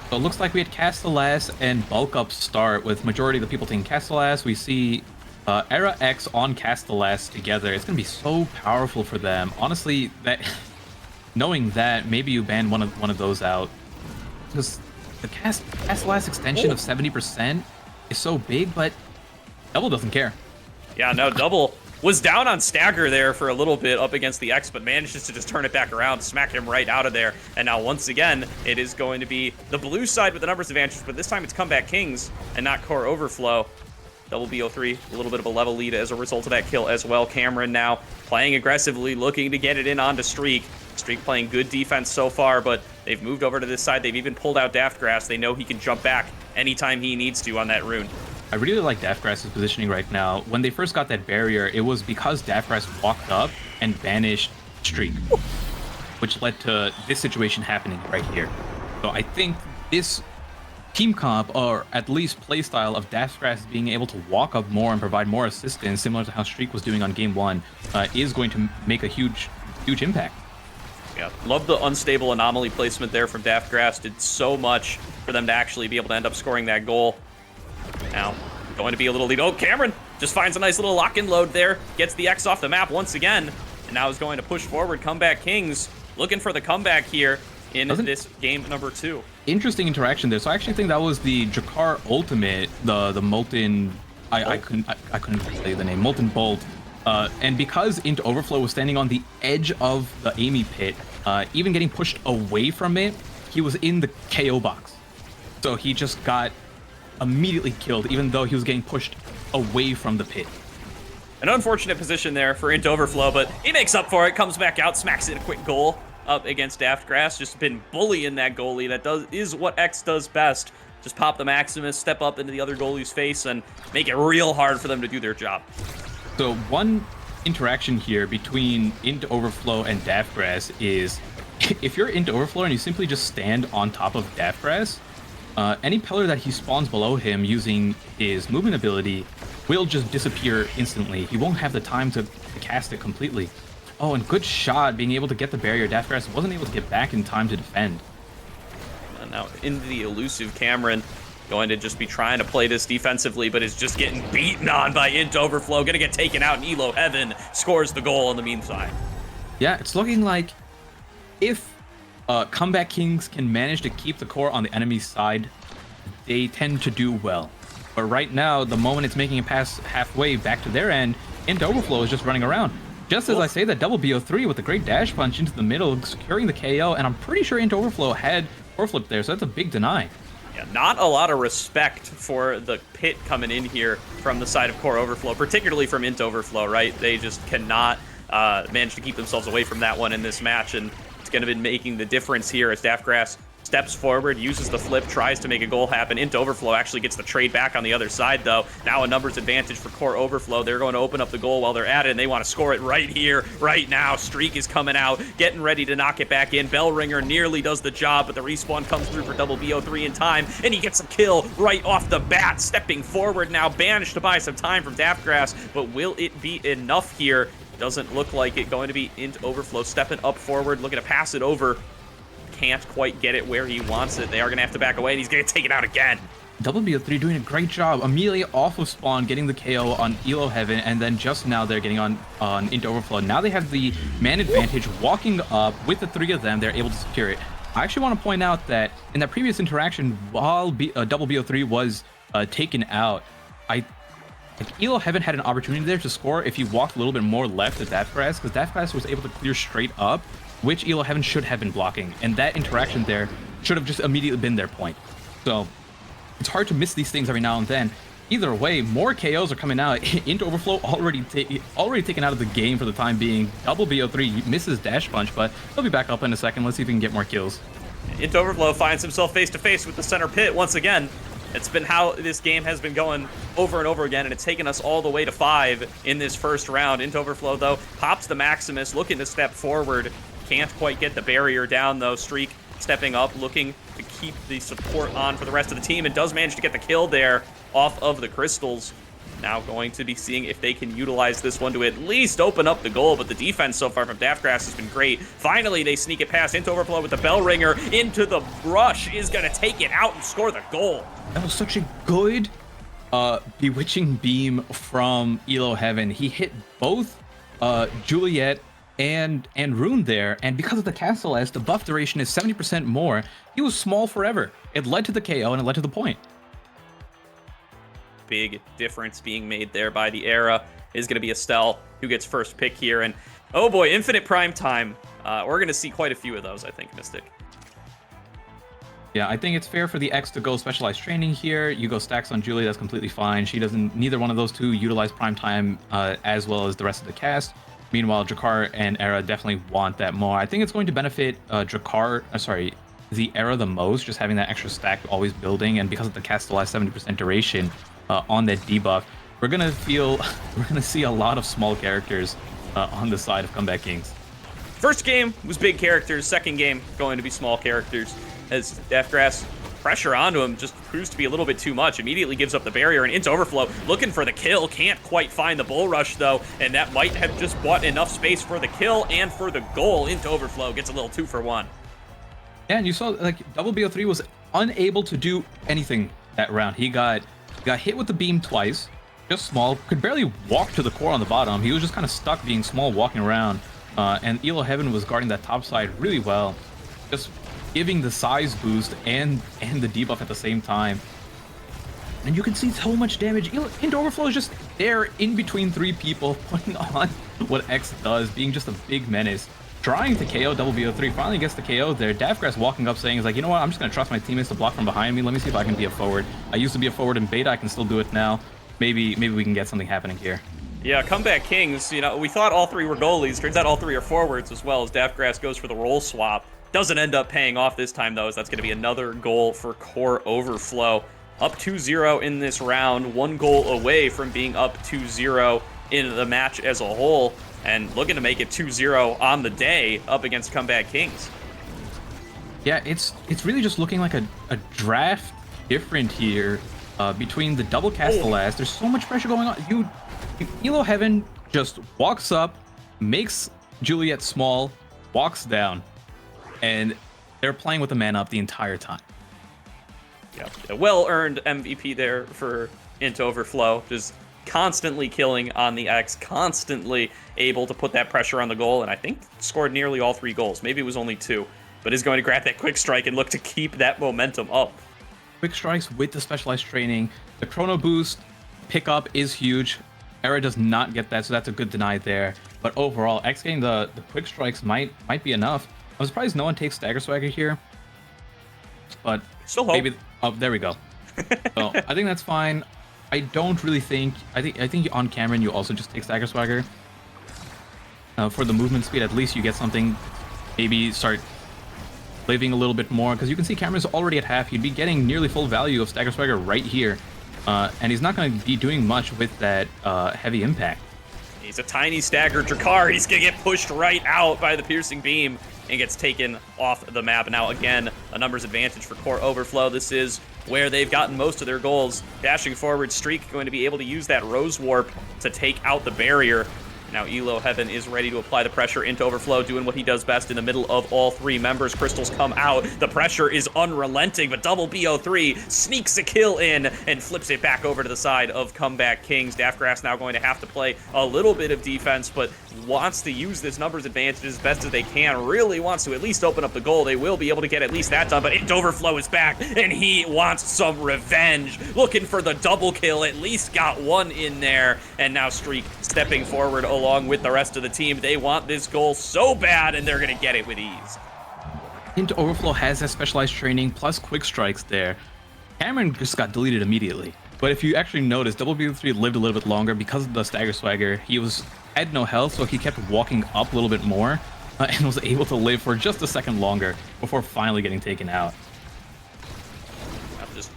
So it looks like we had Castellas and Bulk Up start, with majority of the people taking Castellas. We see Era X on Castellas together. It's going to be so powerful for them. Honestly, that knowing that, maybe you ban one of those out. Because the Castellas extension of 70% is so big, but Double doesn't care. Yeah, no, Double was down on Stagger there for a little bit up against the X, but manages to just turn it back around, smack him right out of there. And now once again, it is going to be the blue side with the numbers advantage, but this time it's Comeback Kings and not Core Overflow. Double BO3, a little bit of a level lead as a result of that kill as well. Cameron now playing aggressively, looking to get it in onto Streak. Streak playing good defense so far, but they've moved over to this side. They've even pulled out Daftgrass. They know he can jump back anytime he needs to on that rune. I really like Daftgrass's positioning right now. When they first got that barrier, it was because Daftgrass walked up and banished Streak, which led to this situation happening right here. So I think this team comp, or at least playstyle of Daftgrass being able to walk up more and provide more assistance, similar to how Streak was doing on game one, is going to make a huge impact. Yeah, love the unstable anomaly placement there from Daftgrass. Did so much for them to actually be able to end up scoring that goal. Now, going to be a little lead. Oh, Cameron just finds a nice little lock-in load there. Gets the X off the map once again. And now is going to push forward. Comeback Kings looking for the comeback here in this game number 2. Interesting interaction there. So I actually think that was the Jakar ultimate, the Molten... I couldn't say the name. Molten Bolt. And because Into Overflow was standing on the edge of the Amy pit, even getting pushed away from it, he was in the KO box. So he just got immediately killed, even though he was getting pushed away from the pit. An unfortunate position there for Into Overflow, but he makes up for it, comes back out, smacks in a quick goal up against Daftgrass. Just been bullying that goalie. That is what X does best. Just pop the Maximus, step up into the other goalie's face, and make it real hard for them to do their job. So one interaction here between Into Overflow and Daftgrass is, if you're Into Overflow and you simply just stand on top of Daftgrass, any pillar that he spawns below him using his movement ability will just disappear instantly. He won't have the time to cast it completely. Oh, and good shot, being able to get the barrier. Daftgrass wasn't able to get back in time to defend. And now into the elusive Cameron, going to just be trying to play this defensively, but is just getting beaten on by Into Overflow. Gonna get taken out, and Elo Heaven scores the goal in the meantime. Yeah, it's looking like if Comeback Kings can manage to keep the core on the enemy's side, they tend to do well. But right now, the moment it's making it past halfway back to their end, Into Overflow is just running around. Just as I say that, double BO3 with a great dash punch into the middle, securing the KO, and I'm pretty sure Into Overflow had core flip there, so that's a big deny. Yeah, not a lot of respect for the pit coming in here from the side of Core Overflow, particularly from Into Overflow, right? They just cannot manage to keep themselves away from that one in this match, and it's going to be making the difference here as Daftgrass steps forward, uses the flip, tries to make a goal happen. Into Overflow actually gets the trade back on the other side, though. Now a numbers advantage for Core Overflow. They're going to open up the goal while they're at it, and they want to score it right here, right now. Streak is coming out, getting ready to knock it back in. Bellringer nearly does the job, but the respawn comes through for double BO3 in time, and he gets a kill right off the bat. Stepping forward now, banished to buy some time from Daftgrass, but will it be enough here? Doesn't look like it. Going to be Into Overflow stepping up forward, looking to pass it over. can't quite get it where he wants it. They are going to have to back away, and he's going to take it out again. WBO3 doing a great job. Amelia off of spawn, getting the KO on Elo Heaven, and then just now they're getting on into Overflow. Now they have the man advantage, walking up with the 3 of them. They're able to secure it. I actually want to point out that in that previous interaction, while WBO3 was taken out, Elo Heaven had an opportunity there to score if he walked a little bit more left at Dafgrass, because Dafgrass was able to clear straight up, which Elo Heaven should have been blocking, and that interaction there should have just immediately been their point. So it's hard to miss these things every now and then. Either way, more KOs are coming out. Into Overflow already taken out of the game for the time being. WBO3 misses Dash Punch, but he'll be back up in a second. Let's see if we can get more kills. Into Overflow finds himself face to face with the center pit once again. It's been how this game has been going over and over again, and it's taken us all the way to 5 in this first round. Into Overflow, though, pops the Maximus, looking to step forward. Can't quite get the barrier down, though. Streak stepping up, looking to keep the support on for the rest of the team, and does manage to get the kill there off of the crystals. Now going to be seeing if they can utilize this one to at least open up the goal, but the defense so far from Daftgrass has been great. Finally, they sneak it past Into Overflow with the bell ringer. Into the brush is going to take it out and score the goal. That was such a good bewitching beam from Elo Heaven. He hit both Juliet and Rune there, and because of the Castle S, the buff duration is 70% more. He was small forever. It led to the KO and it led to the point. Big difference being made there by the Era is going to be Estelle who gets first pick here, and oh boy, infinite prime time. We're going to see quite a few of those, I think, Mystic. Yeah, I think it's fair for the X to go specialized training here. You go stacks on Julie, that's completely fine. She doesn't, neither one of those two utilize prime time as well as the rest of the cast. Meanwhile, Drakkar and Era definitely want that more. I think it's going to benefit the Era the most, just having that extra stack always building, and because of the cast still has 70% duration on that debuff, we're gonna see a lot of small characters on the side of Comeback Kings. First game was big characters, second game going to be small characters, as Daftgrass pressure onto him just proves to be a little bit too much. Immediately gives up the barrier, and Into Overflow looking for the kill. Can't quite find the bull rush, though, and that might have just bought enough space for the kill and for the goal. Into Overflow gets a little 2-for-1. Yeah, and you saw, like, WBO3 was unable to do anything that round. He got hit with the beam twice, just small, could barely walk to the core on the bottom. He was just kind of stuck being small, walking around, and Elo Heaven was guarding that top side really well, just giving the size boost and the debuff at the same time. And you can see so much damage. Into Overflow is just there in between 3 people, putting on what X does, being just a big menace. Trying to KO WBO3, finally gets the KO there. Daftgrass walking up saying, is like, you know what, I'm just going to trust my teammates to block from behind me. Let me see if I can be a forward. I used to be a forward in beta, I can still do it now. Maybe we can get something happening here. Yeah, Comeback Kings, you know, we thought all 3 were goalies. Turns out all 3 are forwards as well, as Daftgrass goes for the role swap. Doesn't end up paying off this time, though, as that's going to be another goal for Core Overflow. Up 2-0 in this round, 1 goal away from being up 2-0 in the match as a whole, and looking to make it 2-0 on the day up against Comeback Kings. Yeah, it's really just looking like a draft different here between the double cast the last. There's so much pressure going on. Elo Heaven just walks up, makes Juliet small, walks down, and they're playing with the man up the entire time. Yeah, a well-earned MVP there for Into Overflow, just constantly killing on the X, constantly able to put that pressure on the goal, and I think scored nearly all 3 goals. Maybe it was only 2, but is going to grab that quick strike and look to keep that momentum up. Quick strikes with the specialized training. The chrono boost pickup is huge. Era does not get that, so that's a good deny there. But overall, X getting the quick strikes might be enough. I'm surprised no one takes Stagger Swagger here, but still hope. Maybe. Oh, there we go. So I think that's fine. I don't really think. I think on Cameron you also just take Stagger Swagger for the movement speed. At least you get something. Maybe start living a little bit more, because you can see Cameron's already at half. You'd be getting nearly full value of Stagger Swagger right here, and he's not going to be doing much with that heavy impact. He's a tiny stagger Drakkar. He's going to get pushed right out by the piercing beam and gets taken off the map. Now, again, a numbers advantage for Core Overflow. This is where they've gotten most of their goals. Dashing forward, Streak going to be able to use that Rose Warp to take out the barrier. Now Elo Heaven is ready to apply the pressure into Overflow, doing what he does best in the middle of all three members. Crystals come out. The pressure is unrelenting, but Double BO3 sneaks a kill in and flips it back over to the side of Comeback Kings. Daftgrass now going to have to play a little bit of defense, but wants to use this numbers advantage as best as they can. Really wants to at least open up the goal. They will be able to get at least that done, but Into Overflow is back, and he wants some revenge. Looking for the double kill, at least got one in there, and now Streak stepping forward along with the rest of the team. They want this goal so bad, and they're going to get it with ease. Into Overflow has that specialized training plus quick strikes there. Cameron just got deleted immediately. But if you actually notice, WB3 lived a little bit longer because of the Stagger Swagger. He had no health, so he kept walking up a little bit more and was able to live for just a second longer before finally getting taken out. Just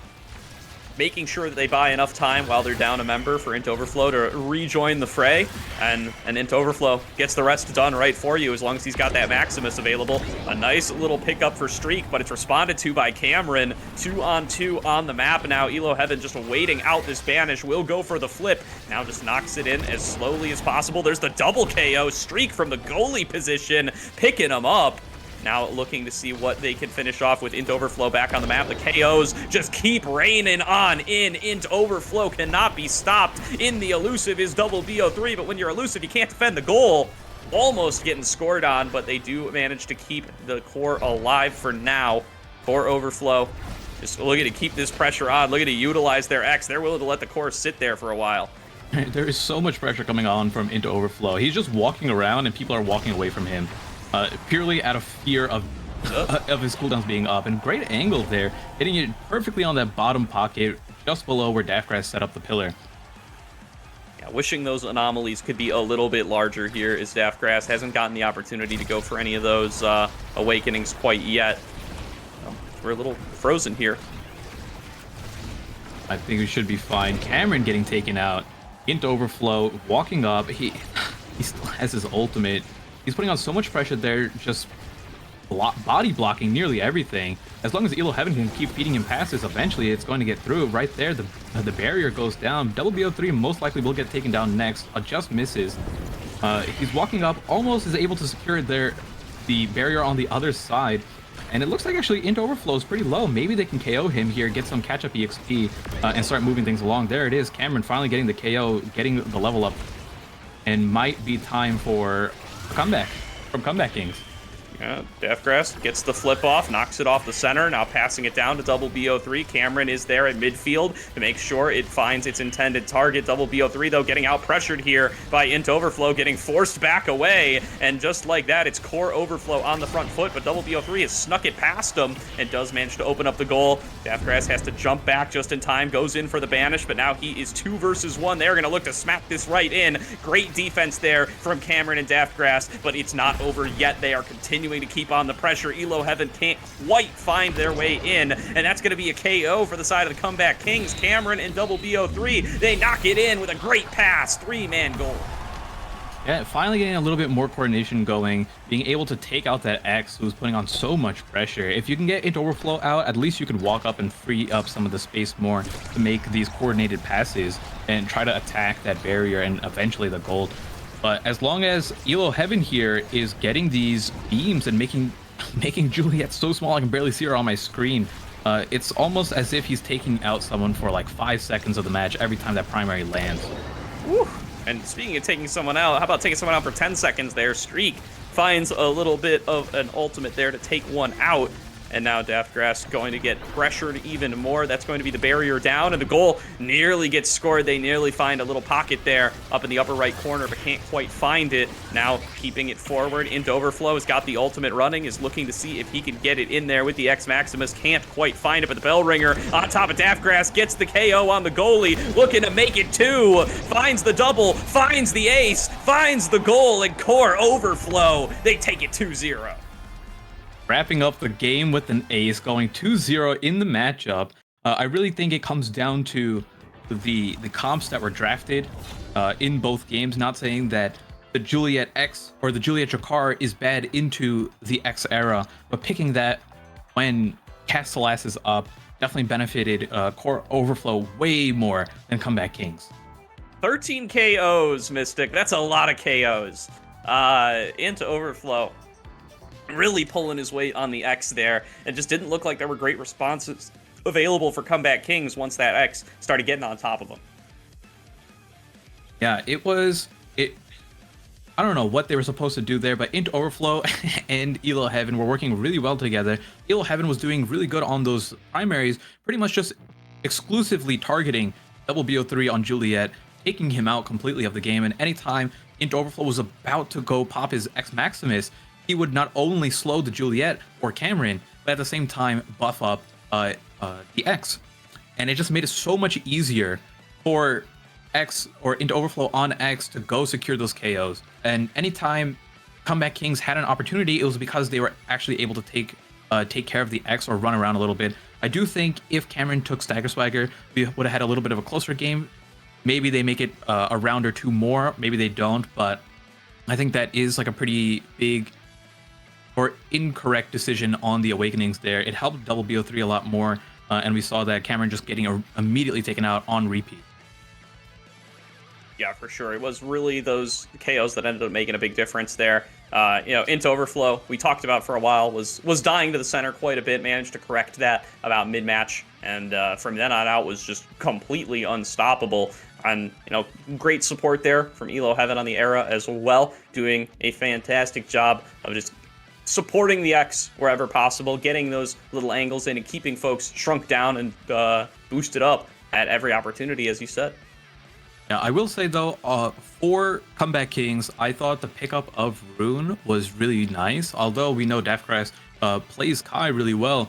making sure that they buy enough time while they're down a member for Into Overflow to rejoin the fray, and Into Overflow gets the rest done right for you as long as he's got that Maximus available. A nice little pickup for Streak, but it's responded to by Cameron. 2-on-2 on the map now. Elo Heaven just waiting out this banish, will go for the flip. Now just knocks it in as slowly as possible. There's the double KO. Streak from the goalie position, picking him up. Now looking to see what they can finish off with Into Overflow back on the map. The KOs just keep raining on in. Into Overflow cannot be stopped. In the elusive is Double BO3, but when you're elusive, you can't defend the goal. Almost getting scored on, but they do manage to keep the core alive for now. For Overflow, just looking to keep this pressure on, looking to utilize their X. They're willing to let the core sit there for a while. There is so much pressure coming on from Into Overflow. He's just walking around and people are walking away from him. Purely out of fear of his cooldowns being up. And great angle there, hitting it perfectly on that bottom pocket, just below where Daftgrass set up the pillar. Yeah, wishing those anomalies could be a little bit larger here, as Daftgrass hasn't gotten the opportunity to go for any of those awakenings quite yet. We're a little frozen here. I think we should be fine. Cameron getting taken out. Into Overflow, walking up. He still has his ultimate. He's putting on so much pressure there, just body blocking nearly everything. As long as Elo Heaven can keep feeding him passes, eventually it's going to get through. Right there, the barrier goes down. Double BO3 most likely will get taken down next. Just misses. He's walking up, almost is able to secure the barrier on the other side. And it looks like actually Into Overflow is pretty low. Maybe they can KO him here, get some catch-up EXP, and start moving things along. There it is. Cameron finally getting the KO, getting the level up. And might be time for a comeback from Comeback Kings. Yeah, Daftgrass gets the flip off, knocks it off the center, now passing it down to Double BO3. Cameron is there at midfield to make sure it finds its intended target. Double BO3, though, getting out pressured here by Into Overflow, getting forced back away, and just like that, it's Core Overflow on the front foot, but Double BO3 has snuck it past him and does manage to open up the goal. Daftgrass has to jump back just in time, goes in for the banish, but now he is 2 versus 1. They're going to look to smack this right in. Great defense there from Cameron and Daftgrass, but it's not over yet. They are continuing to keep on the pressure. Elo Heaven can't quite find their way in, and that's going to be a KO for the side of the Comeback Kings. Cameron and Double BO3, they knock it in with a great pass. 3-man goal. Yeah, finally getting a little bit more coordination going, being able to take out that X who's putting on so much pressure. If you can get Into Overflow out, at least you could walk up and free up some of the space more to make these coordinated passes and try to attack that barrier and eventually the gold. But as long as Elo Heaven here is getting these beams and making Juliet so small I can barely see her on my screen, it's almost as if he's taking out someone for like 5 seconds of the match every time that primary lands. Woo. And speaking of taking someone out, how about taking someone out for 10 seconds there? Streak finds a little bit of an ultimate there to take one out. And now Daftgrass going to get pressured even more. That's going to be the barrier down, and the goal nearly gets scored. They nearly find a little pocket there up in the upper right corner, but can't quite find it. Now keeping it forward. Into Overflow has got the ultimate running, is looking to see if he can get it in there with the X Maximus. Can't quite find it, but the bell ringer on top of Daftgrass gets the KO on the goalie, looking to make it 2. Finds the double, finds the ace, finds the goal, and Core Overflow, they take it 2-0. Wrapping up the game with an ace, going 2-0 in the matchup. I really think it comes down to the comps that were drafted in both games. Not saying that the Juliet X or the Juliet Jakar is bad into the X era, but picking that when Castellas is up definitely benefited Core Overflow way more than Comeback Kings. 13 KOs, Mystic. That's a lot of KOs. Into Overflow, really pulling his weight on the X there. It just didn't look like there were great responses available for Comeback Kings once that X started getting on top of him. Yeah, it. I don't know what they were supposed to do there, but Into Overflow and Elo Heaven were working really well together. Elo Heaven was doing really good on those primaries, pretty much just exclusively targeting double BO3 on Juliet, taking him out completely of the game. And anytime Into Overflow was about to go pop his X Maximus, he would not only slow the Juliet or Cameron, but at the same time buff up the X. And it just made it so much easier for X or Into Overflow on X to go secure those KOs. And anytime Comeback Kings had an opportunity, it was because they were actually able to take care of the X or run around a little bit. I do think if Cameron took Stagger Swagger, we would have had a little bit of a closer game. Maybe they make it a round or two more, maybe they don't, but I think that is like a pretty big or incorrect decision on the Awakenings there. It helped double BO3 a lot more, and we saw that Cameron just getting immediately taken out on repeat. Yeah, for sure. It was really those KOs that ended up making a big difference there. Into Overflow, we talked about for a while, was dying to the center quite a bit, managed to correct that about mid-match, and from then on out was just completely unstoppable. And, great support there from Elo Heaven on the Era as well, doing a fantastic job of just supporting the X wherever possible, getting those little angles in and keeping folks shrunk down and boosted up at every opportunity, as you said. Now, I will say, though, for Comeback Kings, I thought the pickup of Rune was really nice. Although we know Deathcrest plays Kai really well,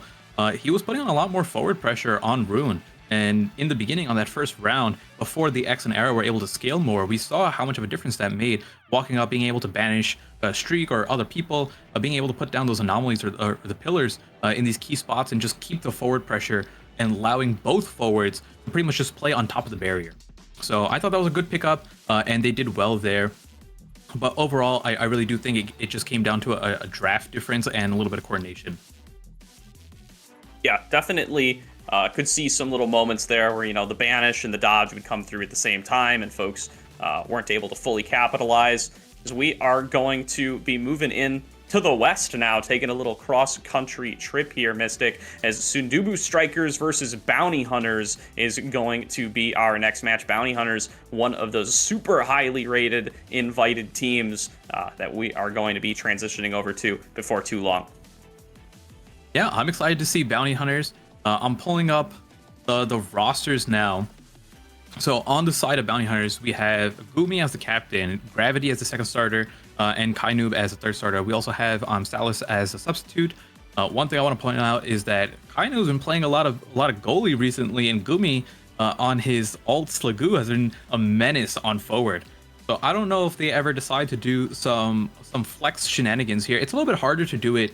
he was putting on a lot more forward pressure on Rune. And in the beginning, on that first round, before the X and Era were able to scale more, we saw how much of a difference that made. Walking up, being able to banish Streak or other people, being able to put down those anomalies or the pillars in these key spots and just keep the forward pressure and allowing both forwards to pretty much just play on top of the barrier. So I thought that was a good pickup, and they did well there. But overall, I really do think it just came down to a draft difference and a little bit of coordination. Yeah, definitely could see some little moments there where, the banish and the dodge would come through at the same time and folks weren't able to fully capitalize. As we are going to be moving in to the west now, taking a little cross-country trip here, Mystic, as Sundubu Strikers versus Bounty Hunters is going to be our next match. Bounty Hunters, one of those super highly rated invited teams that we are going to be transitioning over to before too long. Yeah, I'm excited to see Bounty Hunters. I'm pulling up the rosters now. So on the side of Bounty Hunters, we have Gumi as the captain, Gravity as the second starter, and Kainoob as the third starter. We also have Salus as a substitute. One thing I want to point out is that Kainoob's been playing a lot of goalie recently, and Gumi on his alt Slagoo has been a menace on forward. So I don't know if they ever decide to do some flex shenanigans here. It's a little bit harder to do it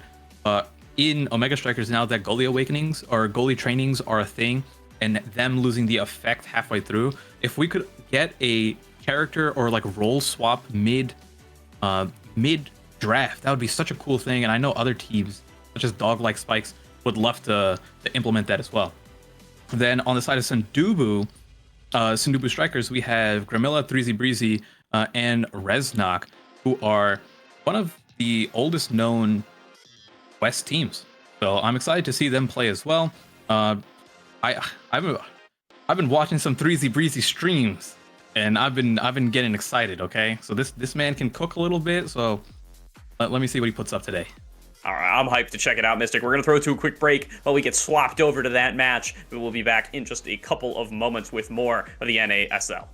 in Omega Strikers now that goalie awakenings or goalie trainings are a thing, and them losing the effect halfway through. If we could get a character or like role swap mid draft, that would be such a cool thing. And I know other teams such as Dog Like Spikes would love to implement that as well. Then on the side of Sundubu Strikers, we have Gramilla, 3Z Breezy, and Reznok, who are one of the oldest known West teams. So I'm excited to see them play as well. I've been watching some 3Z Breezy streams, and I've been getting excited. Okay, so this man can cook a little bit. So let me see what he puts up today. All right, I'm hyped to check it out, Mystic. We're going to throw to a quick break while we get swapped over to that match. We will be back in just a couple of moments with more of the NASL.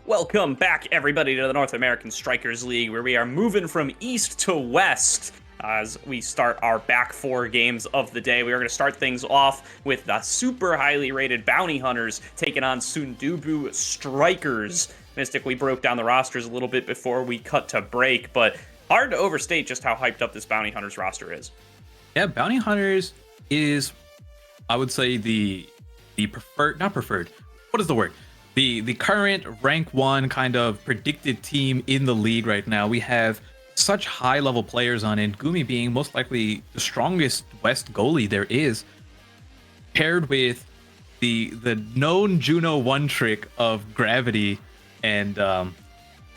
Welcome back, everybody, to the North American Strikers League, where we are moving from east to west as we start our back 4 games of the day. We are going to start things off with the super highly rated Bounty Hunters taking on Sundubu Strikers. Mystic, we broke down the rosters a little bit before we cut to break, but hard to overstate just how hyped up this Bounty Hunters roster is. Yeah, Bounty Hunters is, I would say, the preferred, not preferred, what is the word? The current rank 1 kind of predicted team in the league right now. We have such high level players on it, Gumi being most likely the strongest West goalie there is, paired with the known Juno one trick of Gravity and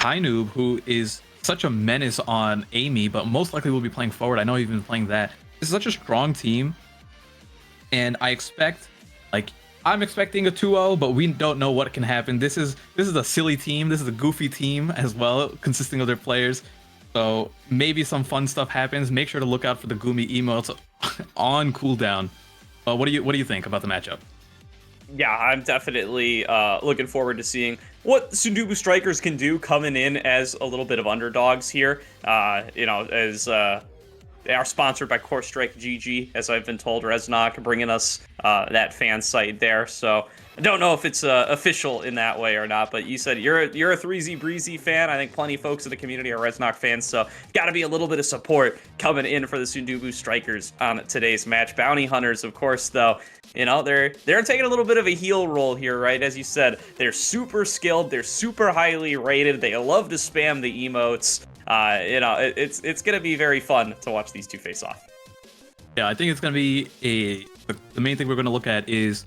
Kainoob, who is such a menace on Amy, but most likely will be playing forward. I know he's been playing that. This is such a strong team, and I expect, like, I'm expecting a 2-0, but we don't know what can happen. This is a silly team. This is a goofy team as well, consisting of their players. So maybe some fun stuff happens. Make sure to look out for the Gumi emotes on cooldown. What do you think about the matchup? Yeah, I'm definitely looking forward to seeing what Sundubu Strikers can do coming in as a little bit of underdogs here. As they are sponsored by Core Strike GG, as I've been told. Reznok bringing us that fan site there. So I don't know if it's official in that way or not, but you said you're a 3Z Breezy fan. I think plenty of folks in the community are Reznok fans, so got to be a little bit of support coming in for the Sundubu Strikers on today's match. Bounty Hunters, of course, though, they're taking a little bit of a heel role here, right? As you said, they're super skilled, they're super highly rated, they love to spam the emotes. It's gonna be very fun to watch these two face off. Yeah, I think it's gonna be the main thing we're gonna look at is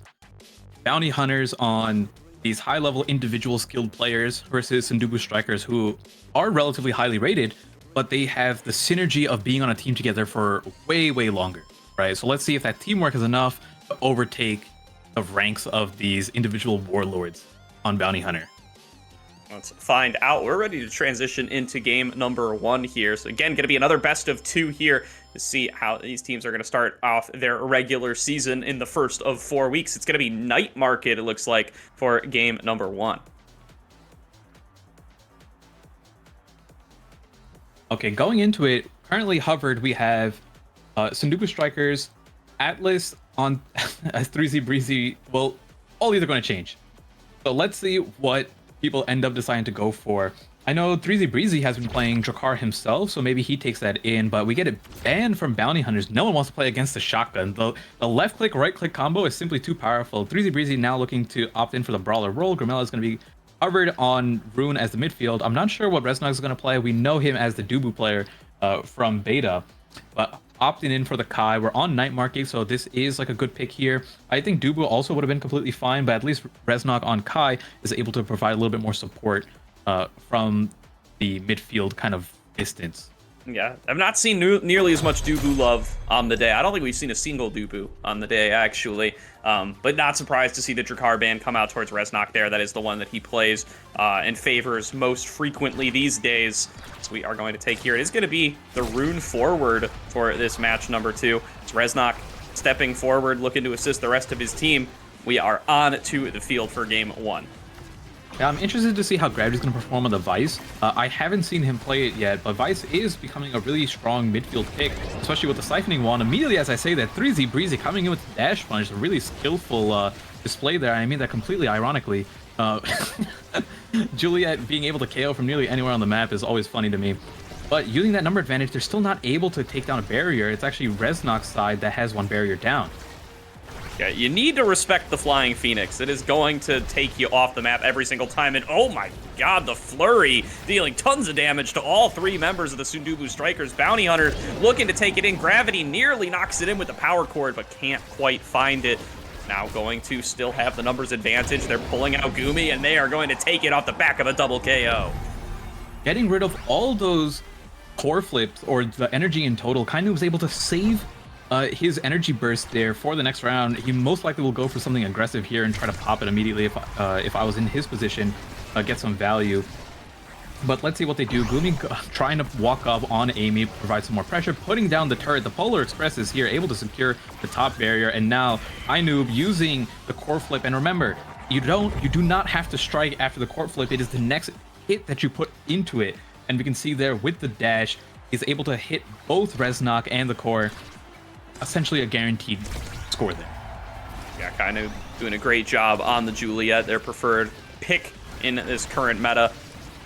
Bounty Hunters on these high-level individual skilled players versus Sundubu Strikers, who are relatively highly rated, but they have the synergy of being on a team together for way longer, right? So let's see if that teamwork is enough to overtake the ranks of these individual warlords on Bounty Hunter. Let's find out. We're ready to transition into game number 1 here. So again, going to be another best of 2 here to see how these teams are going to start off their regular season in the first of 4 weeks. It's going to be night market, it looks like, for game number 1. Okay, going into it, currently hovered, we have Sundubu Strikers, Atlas on as 3Z Breezy. Well, all these are going to change. So let's see what people end up deciding to go for. I know 3Z Breezy has been playing Drakkar himself, so maybe he takes that in, but we get it banned from Bounty Hunters. No one wants to play against the shotgun. The left click, right click combo is simply too powerful. 3Z Breezy now looking to opt in for the brawler role. Grimella is going to be covered on Rune as the midfield. I'm not sure what Reznok is going to play. We know him as the Dubu player from beta, but opting in for the Kai. We're on night market, so this is like a good pick here. I think Dubu also would have been completely fine, but at least Reznok on Kai is able to provide a little bit more support from the midfield kind of distance. Yeah, I've not seen nearly as much Dubu love on the day. I don't think we've seen a single Dubu on the day, actually. But not surprised to see the Drakkar ban come out towards Reznok there. That is the one that he plays and favors most frequently these days. So we are going to take here. It is going to be the Rune forward for this match number 2. It's Reznok stepping forward, looking to assist the rest of his team. We are on to the field for game 1. Yeah, I'm interested to see how Gravity's going to perform on the Vice. I haven't seen him play it yet, but Vice is becoming a really strong midfield pick, especially with the Siphoning Wand. Immediately as I say that, 3Z Breezy coming in with the Dash Punch, a really skillful display there. I mean that completely ironically. Juliet being able to KO from nearly anywhere on the map is always funny to me. But using that number advantage, they're still not able to take down a barrier. It's actually Reznok's side that has one barrier down. Yeah, you need to respect the Flying Phoenix. It is going to take you off the map every single time. And oh my god, the flurry dealing tons of damage to all 3 members of the Sundubu Strikers. Bounty Hunter looking to take it in. Gravity nearly knocks it in with the power cord, but can't quite find it. Now going to still have the numbers advantage. They're pulling out Gumi, and they are going to take it off the back of a double KO. Getting rid of all those core flips, or the energy in total, kind of was able to save his energy burst there for the next round. He most likely will go for something aggressive here and try to pop it immediately if I was in his position, get some value. But let's see what they do. Gumi trying to walk up on Amy, provide some more pressure, putting down the turret. The Polar Express is here, able to secure the top barrier. And now Kainoob using the core flip. And remember, you do not have to strike after the court flip. It is the next hit that you put into it. And we can see there with the dash, is able to hit both Reznok and the core. Essentially a guaranteed score there. Yeah, kind of doing a great job on the Juliet, their preferred pick in this current meta.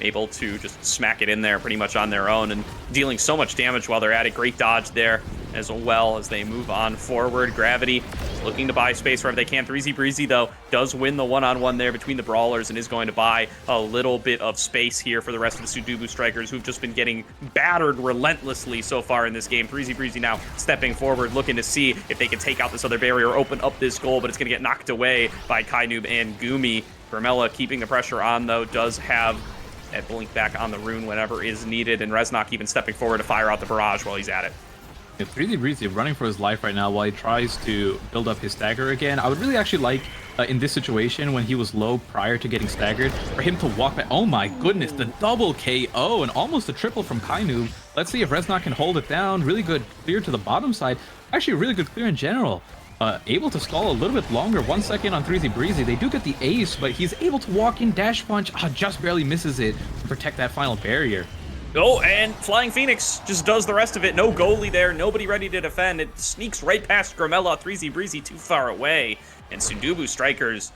Able to just smack it in there pretty much on their own and dealing so much damage while they're at it. Great dodge there as well as they move on forward. Gravity looking to buy space wherever they can. 3Z Breezy, though, does win the one-on-one there between the brawlers and is going to buy a little bit of space here for the rest of the Sundubu strikers who've just been getting battered relentlessly so far in this game. 3Z Breezy now stepping forward, looking to see if they can take out this other barrier, open up this goal, but it's going to get knocked away by Kainoob and Gumi. Grimella keeping the pressure on, though, does have that blink back on the rune whenever is needed, and Reznok even stepping forward to fire out the barrage while he's at it. Yeah, 3D Breezy running for his life right now while he tries to build up his stagger again. I would really actually like, in this situation, when he was low prior to getting staggered, for him to walk back. Oh my goodness, the double KO and almost a triple from Kainoob. Let's see if Reznok can hold it down. Really good clear to the bottom side. Actually, really good clear in general. Able to stall a little bit longer. 1 second on 3Z Breezy. They do get the ace, but he's able to walk in, dash punch. Just barely misses it to protect that final barrier. Oh, and Flying Phoenix just does the rest of it. No goalie there, nobody ready to defend. It sneaks right past Grimella. 3Z Breezy too far away. And Sundubu strikers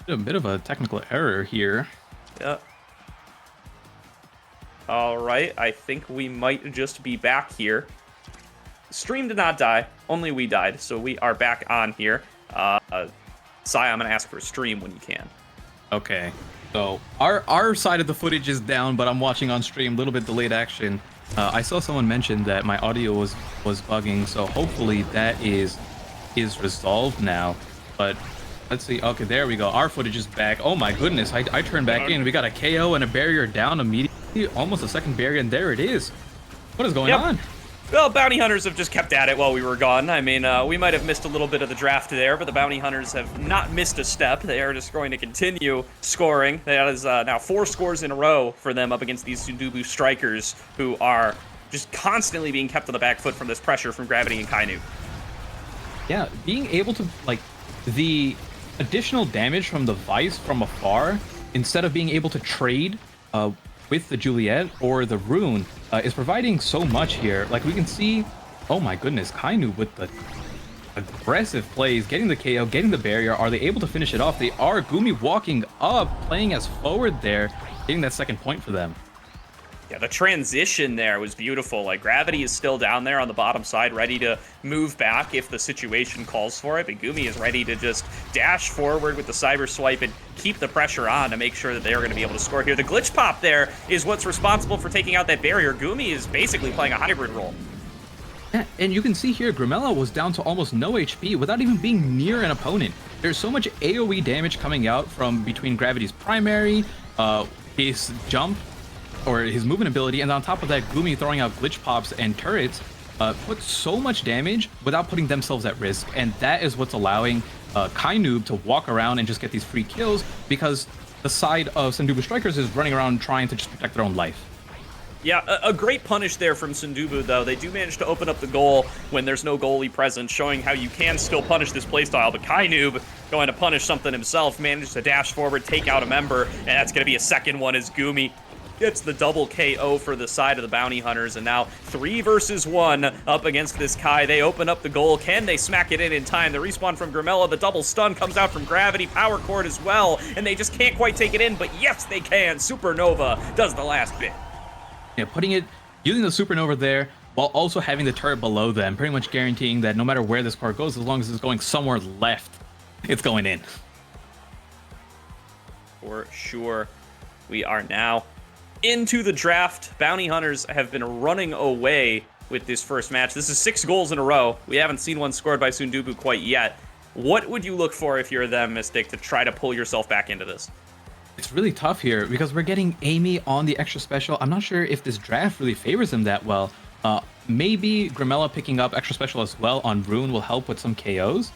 A bit of a technical error here. Yeah. All right, I think we might just be back here. Stream did not die, only we died, so we are back on here. Sai, I'm gonna ask for a stream when you can. Okay, so our side of the footage is down, but I'm watching on stream, a little bit delayed action. I saw someone mention that my audio was bugging, so hopefully that is resolved now. But let's see. Okay, there we go. Our footage is back. Oh my goodness, I turned back in. We got a KO and a barrier down immediately. Almost a second barrier, and there it is. What is going on? Well, Bounty Hunters have just kept at it while we were gone. I mean, we might have missed a little bit of the draft there, but the Bounty Hunters have not missed a step. They are just going to continue scoring. That is now 4 scores in a row for them up against these Sundubu strikers who are just constantly being kept on the back foot from this pressure from Gravity and Kainoob. Yeah, being able to, like, the additional damage from the Vice from afar, instead of being able to trade with the Juliet or the Rune, is providing so much here. Like, we can see, oh my goodness, Kainoob with the aggressive plays, getting the KO, getting the barrier. Are they able to finish it off? They are. Gumi walking up, playing as forward there, getting that second point for them. Yeah, the transition there was beautiful. Like, Gravity is still down there on the bottom side, ready to move back if the situation calls for it. But Gumi is ready to just dash forward with the cyber swipe and keep the pressure on to make sure that they are going to be able to score here. The glitch pop there is what's responsible for taking out that barrier. Gumi is basically playing a hybrid role. Yeah, and you can see here, Grimella was down to almost no HP without even being near an opponent. There's so much AoE damage coming out from between Gravity's primary, his jump, or his movement ability, and on top of that, Gumi throwing out glitch pops and turrets put so much damage without putting themselves at risk, and that is what's allowing Kainoob to walk around and just get these free kills, because the side of Sundubu strikers is running around trying to just protect their own life. Yeah, a great punish there from Sundubu, though. They do manage to open up the goal when there's no goalie present, showing how you can still punish this playstyle. But Kainoob, going to punish something himself, managed to dash forward, take out a member, and that's going to be a second one as Gumi gets the double KO for the side of the Bounty Hunters, and now 3 versus 1 up against this Kai. They open up the goal. Can they smack it in time? The respawn from Grimella, the double stun comes out from Gravity, power chord as well, and they just can't quite take it in, but yes, they can. Supernova does the last bit. Yeah, using the Supernova there, while also having the turret below them, pretty much guaranteeing that no matter where this car goes, as long as it's going somewhere left, it's going in. For sure. We are now into the draft. Bounty Hunters have been running away with this first match. This is 6 goals in a row. We haven't seen one scored by Sundubu quite yet. What would you look for if you're them, Mystic, to try to pull yourself back into this? It's really tough here because we're getting Amy on the extra special. I'm not sure if this draft really favors him that well. Maybe Grimella picking up extra special as well on Rune will help with some KOs.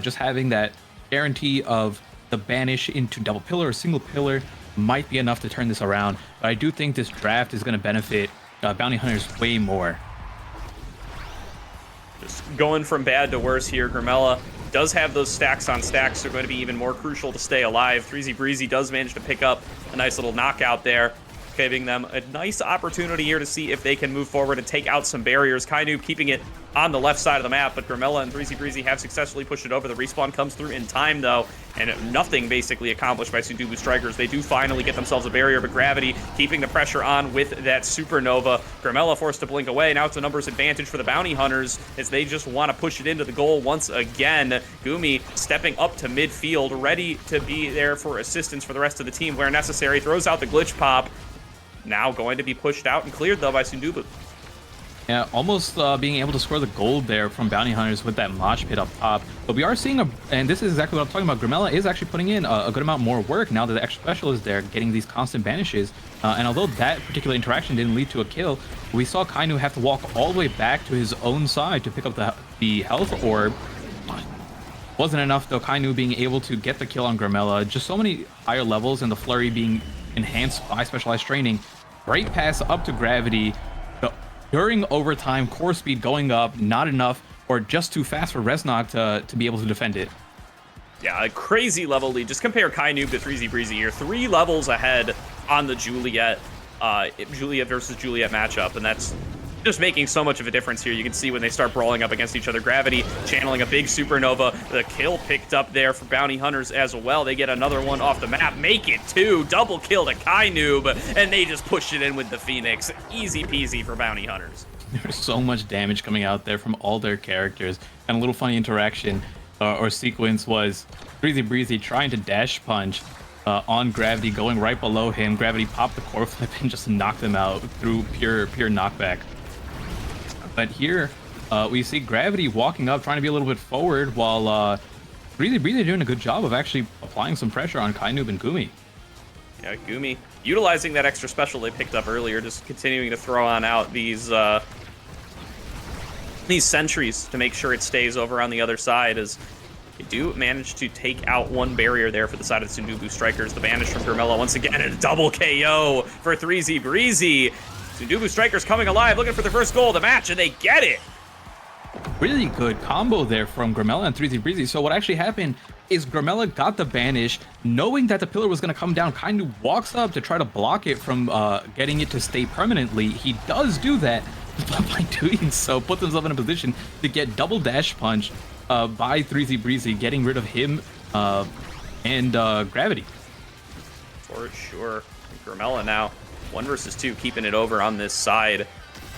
Just having that guarantee of the banish into double pillar or single pillar might be enough to turn this around. But I do think this draft is going to benefit Bounty Hunters way more. Just going from bad to worse here. Grimella does have those stacks on stacks. They're going to be even more crucial to stay alive. 3Z Breezy does manage to pick up a nice little knockout there, giving them a nice opportunity here to see if they can move forward and take out some barriers. Kainoob keeping it on the left side of the map, but Grimella and 3Z Breezy have successfully pushed it over. The respawn comes through in time, though, and nothing basically accomplished by Sundubu Strikers. They do finally get themselves a barrier, but Gravity keeping the pressure on with that Supernova. Grimella forced to blink away. Now it's a numbers advantage for the Bounty Hunters as they just want to push it into the goal once again. Gumi stepping up to midfield, ready to be there for assistance for the rest of the team where necessary. Throws out the glitch pop. Now going to be pushed out and cleared, though, by Sundubu. Yeah, almost being able to score the gold there from Bounty Hunters with that mosh pit up top. But we are seeing and this is exactly what I'm talking about, Grimella is actually putting in a good amount more work now that the extra special is there, getting these constant banishes. And although that particular interaction didn't lead to a kill, we saw Kainu have to walk all the way back to his own side to pick up the health orb. Wasn't enough, though, Kainu being able to get the kill on Grimella. Just so many higher levels and the flurry being enhanced by specialized training. Great pass up to Gravity. During overtime, core speed going up, not enough, or just too fast for Reznok to be able to defend it. Yeah, a crazy level lead. Just compare Kainoob to 3Z Breezy here. 3 levels ahead on the Juliet, Juliet versus Juliet matchup, and that's just making so much of a difference here. You can see when they start brawling up against each other. Gravity channeling a big Supernova. The kill picked up there for Bounty Hunters as well. They get another one off the map. Make it 2. Double kill to Kainoob, and they just push it in with the Phoenix. Easy peasy for Bounty Hunters. There's so much damage coming out there from all their characters. And a little funny interaction or sequence was 3Z Breezy trying to dash punch on Gravity, going right below him. Gravity popped the core flip and just knocked them out through pure knockback. But here, we see Gravity walking up, trying to be a little bit forward, while 3Z Breezy doing a good job of actually applying some pressure on Kainoob and Gumi. Yeah, Gumi utilizing that extra special they picked up earlier, just continuing to throw on out these sentries to make sure it stays over on the other side, as they do manage to take out one barrier there for the side of the Sundubu Strikers. The banish from Grimella once again, and a double KO for 3Z Breezy. Sundubu Strikers coming alive, looking for their first goal of the match, and they get it. Really good combo there from Grimella and 3Z Breezy. So what actually happened is Grimella got the banish, knowing that the pillar was going to come down. Kainu walks up to try to block it from getting it to stay permanently. He does do that, but by doing so, put himself in a position to get double dash punch by 3Z Breezy, getting rid of him and Gravity. For sure. Grimella now 1 versus 2, keeping it over on this side.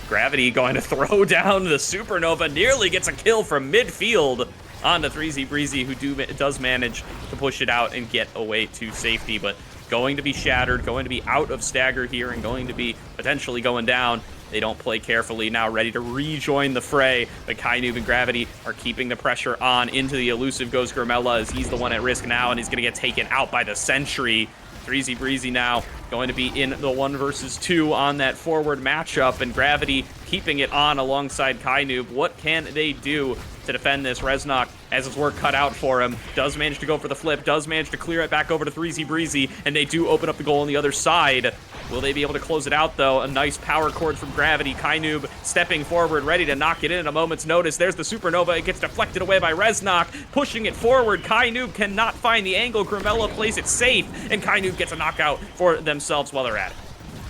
Gravity going to throw down the Supernova, nearly gets a kill from midfield onto 3Z Breezy, who does manage to push it out and get away to safety, but going to be shattered, going to be out of stagger here, and going to be potentially going down. They don't play carefully, now ready to rejoin the fray, but Kainoob and Gravity are keeping the pressure on. Into the elusive goes Grimella, as he's the one at risk now, and he's going to get taken out by the Sentry. 3Z Breezy now going to be in the 1 versus 2 on that forward matchup, and Gravity keeping it on alongside Kainoob. What can they do to defend this? Reznok has his work cut out for him, does manage to go for the flip, does manage to clear it back over to 3Z Breezy, and they do open up the goal on the other side. Will they be able to close it out, though? A nice power chord from Gravity. Kainoob stepping forward, ready to knock it in at a moment's notice. There's the Supernova. It gets deflected away by Reznok, pushing it forward. Kainoob cannot find the angle. Grimella plays it safe, and Kainoob gets a knockout for themselves while they're at it.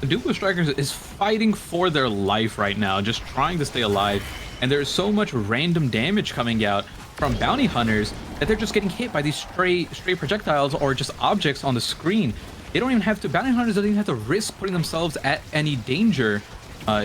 The Duo Strikers is fighting for their life right now, just trying to stay alive, and there's so much random damage coming out from Bounty Hunters that they're just getting hit by these stray projectiles or just objects on the screen. They don't even have to, Bounty Hunters don't even have to risk putting themselves at any danger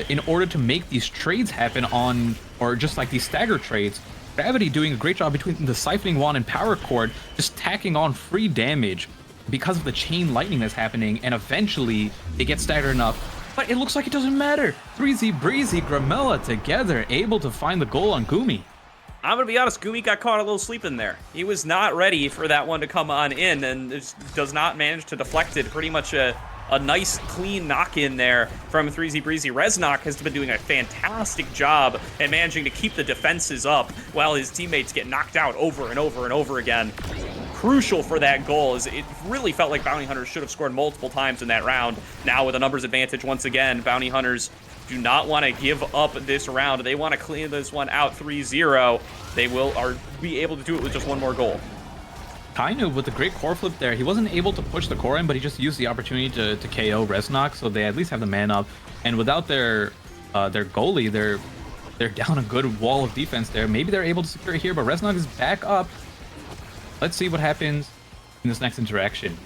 in order to make these trades happen on, or just like these stagger trades. Gravity doing a great job between the Siphoning Wand and Power Chord, just tacking on free damage because of the chain lightning that's happening, and eventually they get staggered enough. But it looks like it doesn't matter. 3Z Breezy, Grimella together, able to find the goal on Gumi. I'm going to be honest, Gumi got caught a little sleeping there. He was not ready for that one to come on in, and just does not manage to deflect it. Pretty much a a nice clean knock in there from 3Z Breezy. Reznok has been doing a fantastic job at managing to keep the defenses up while his teammates get knocked out over and over and over again. Crucial for that goal, is it really felt like Bounty Hunters should have scored multiple times in that round. Now with a numbers advantage once again, Bounty Hunters do not want to give up this round. They want to clean this one out 3-0. They will be able to do it with just one more goal. Kainu with the great core flip there. He wasn't able to push the core in, but he just used the opportunity to KO Reznok, so they at least have the man up. And without their goalie, they're down a good wall of defense there. Maybe they're able to secure it here, but Reznok is back up. Let's see what happens in this next interaction.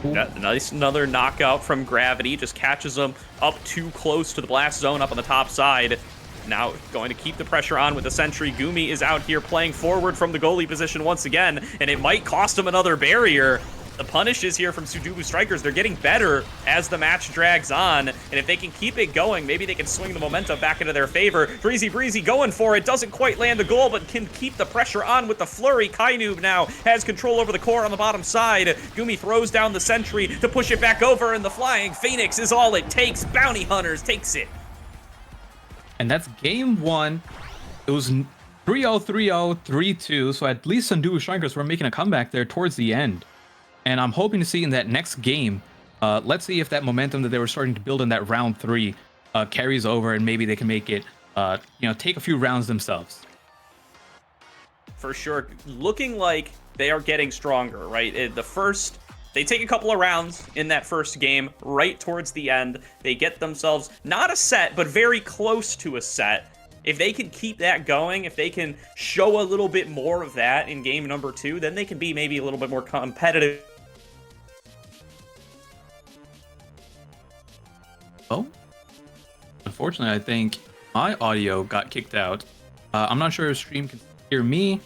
Nice, another knockout from Gravity. Just catches them up too close to the blast zone up on the top side. Now going to keep the pressure on with the sentry. Gumi is out here playing forward from the goalie position once again, and it might cost him another barrier. The punish is here from Sundubu Strikers. They're getting better as the match drags on, and if they can keep it going, maybe they can swing the momentum back into their favor. 3Z Breezy going for it, doesn't quite land the goal, but can keep the pressure on with the flurry. Kainoob now has control over the core on the bottom side. Gumi throws down the sentry to push it back over, and the Flying Phoenix is all it takes. Bounty Hunters takes it. And that's game one. It was 3-0, 3-0, 3-2, so at least Sundubu Strikers were making a comeback there towards the end. And I'm hoping to see in that next game, let's see if that momentum that they were starting to build in that round 3 carries over, and maybe they can make it, take a few rounds themselves. For sure, looking like they are getting stronger, right? They take a couple of rounds in that first game, right towards the end. They get themselves not a set, but very close to a set. If they can keep that going, if they can show a little bit more of that in game number 2, then they can be maybe a little bit more competitive. Oh, unfortunately, I think my audio got kicked out. I'm not sure if stream can hear me.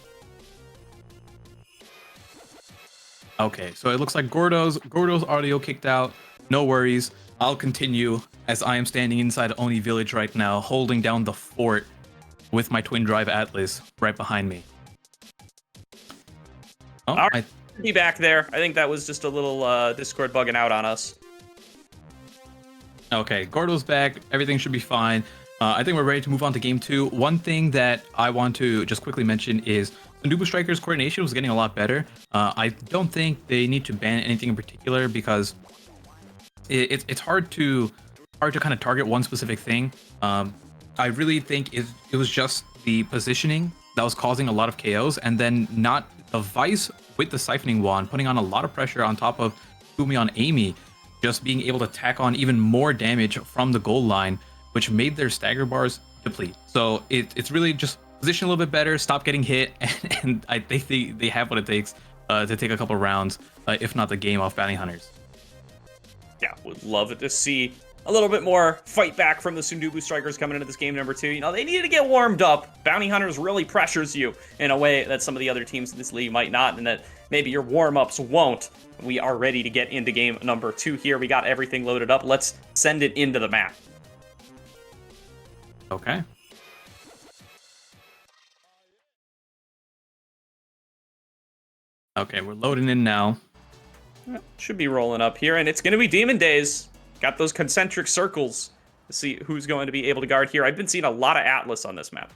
Okay, so it looks like Gordo's audio kicked out. No worries. I'll continue as I am standing inside Oni Village right now, holding down the fort with my twin drive Atlas right behind me. Oh, All right, be back there. I think that was just a little Discord bugging out on us. Okay, Gordo's back. Everything should be fine. I think we're ready to move on to game 2. One thing that I want to just quickly mention is Sundubu Strikers' coordination was getting a lot better. I don't think they need to ban anything in particular because it's hard to kind of target one specific thing. I really think it was just the positioning that was causing a lot of KOs, and then not the Vice with the Siphoning Wand, putting on a lot of pressure on top of Gumi on Amy, just being able to tack on even more damage from the goal line, which made their stagger bars deplete. So it's really just position a little bit better, stop getting hit, and I think they have what it takes to take a couple rounds, if not the game, off Bounty Hunters. Yeah, would love it to see a little bit more fight back from the Sundubu Strikers coming into this game number 2. They needed to get warmed up. Bounty Hunters really pressures you in a way that some of the other teams in this league might not, and that maybe your warm-ups won't. We are ready to get into game number 2 here. We got everything loaded up. Let's send it into the map. Okay. Okay, we're loading in now. Should be rolling up here, and it's going to be Demon Days. Got those concentric circles to see who's going to be able to guard here. I've been seeing a lot of Atlas on this map.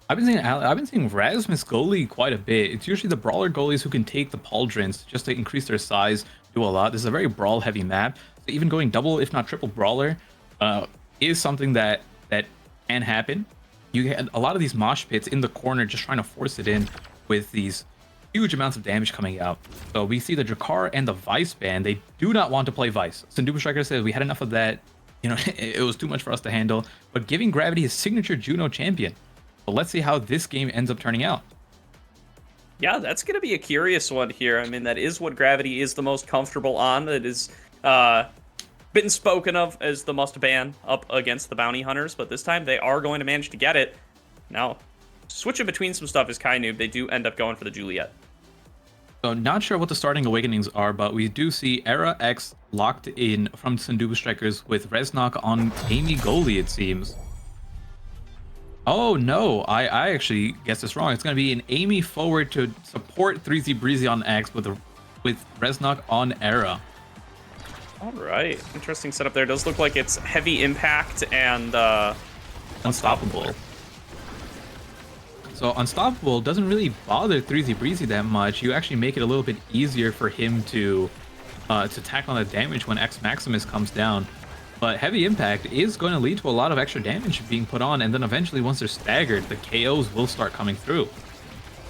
I've been seeing Rasmus goalie quite a bit. It's usually the brawler goalies who can take the pauldrons just to increase their size, do a lot. This is a very brawl heavy map, so even going double if not triple brawler is something that can happen. You get a lot of these mosh pits in the corner just trying to force it in with these huge amounts of damage coming out. So we see the Drakar and the Vice ban. They do not want to play Vice. Sundubu Striker says we had enough of that. It was too much for us to handle. But giving Gravity his signature Juno champion. So let's see how this game ends up turning out. Yeah, that's going to be a curious one here. I mean, that is what Gravity is the most comfortable on. It is been spoken of as the must ban up against the Bounty Hunters, but this time they are going to manage to get it. Now, switching between some stuff is Kainoob. They do end up going for the Juliet. So not sure what the starting awakenings are, but we do see Era X locked in from Sundubu Strikers with Reznok on Amy goalie, it seems. Oh no, I actually guessed this wrong. It's going to be an Amy forward to support 3Z Breezy on X with Reznok on Era. All right, interesting setup there. Does look like it's heavy impact and Unstoppable. So Unstoppable doesn't really bother 3Z Breezy that much. You actually make it a little bit easier for him to tack on the damage when X Maximus comes down. But Heavy Impact is going to lead to a lot of extra damage being put on, and then eventually once they're staggered, the KOs will start coming through.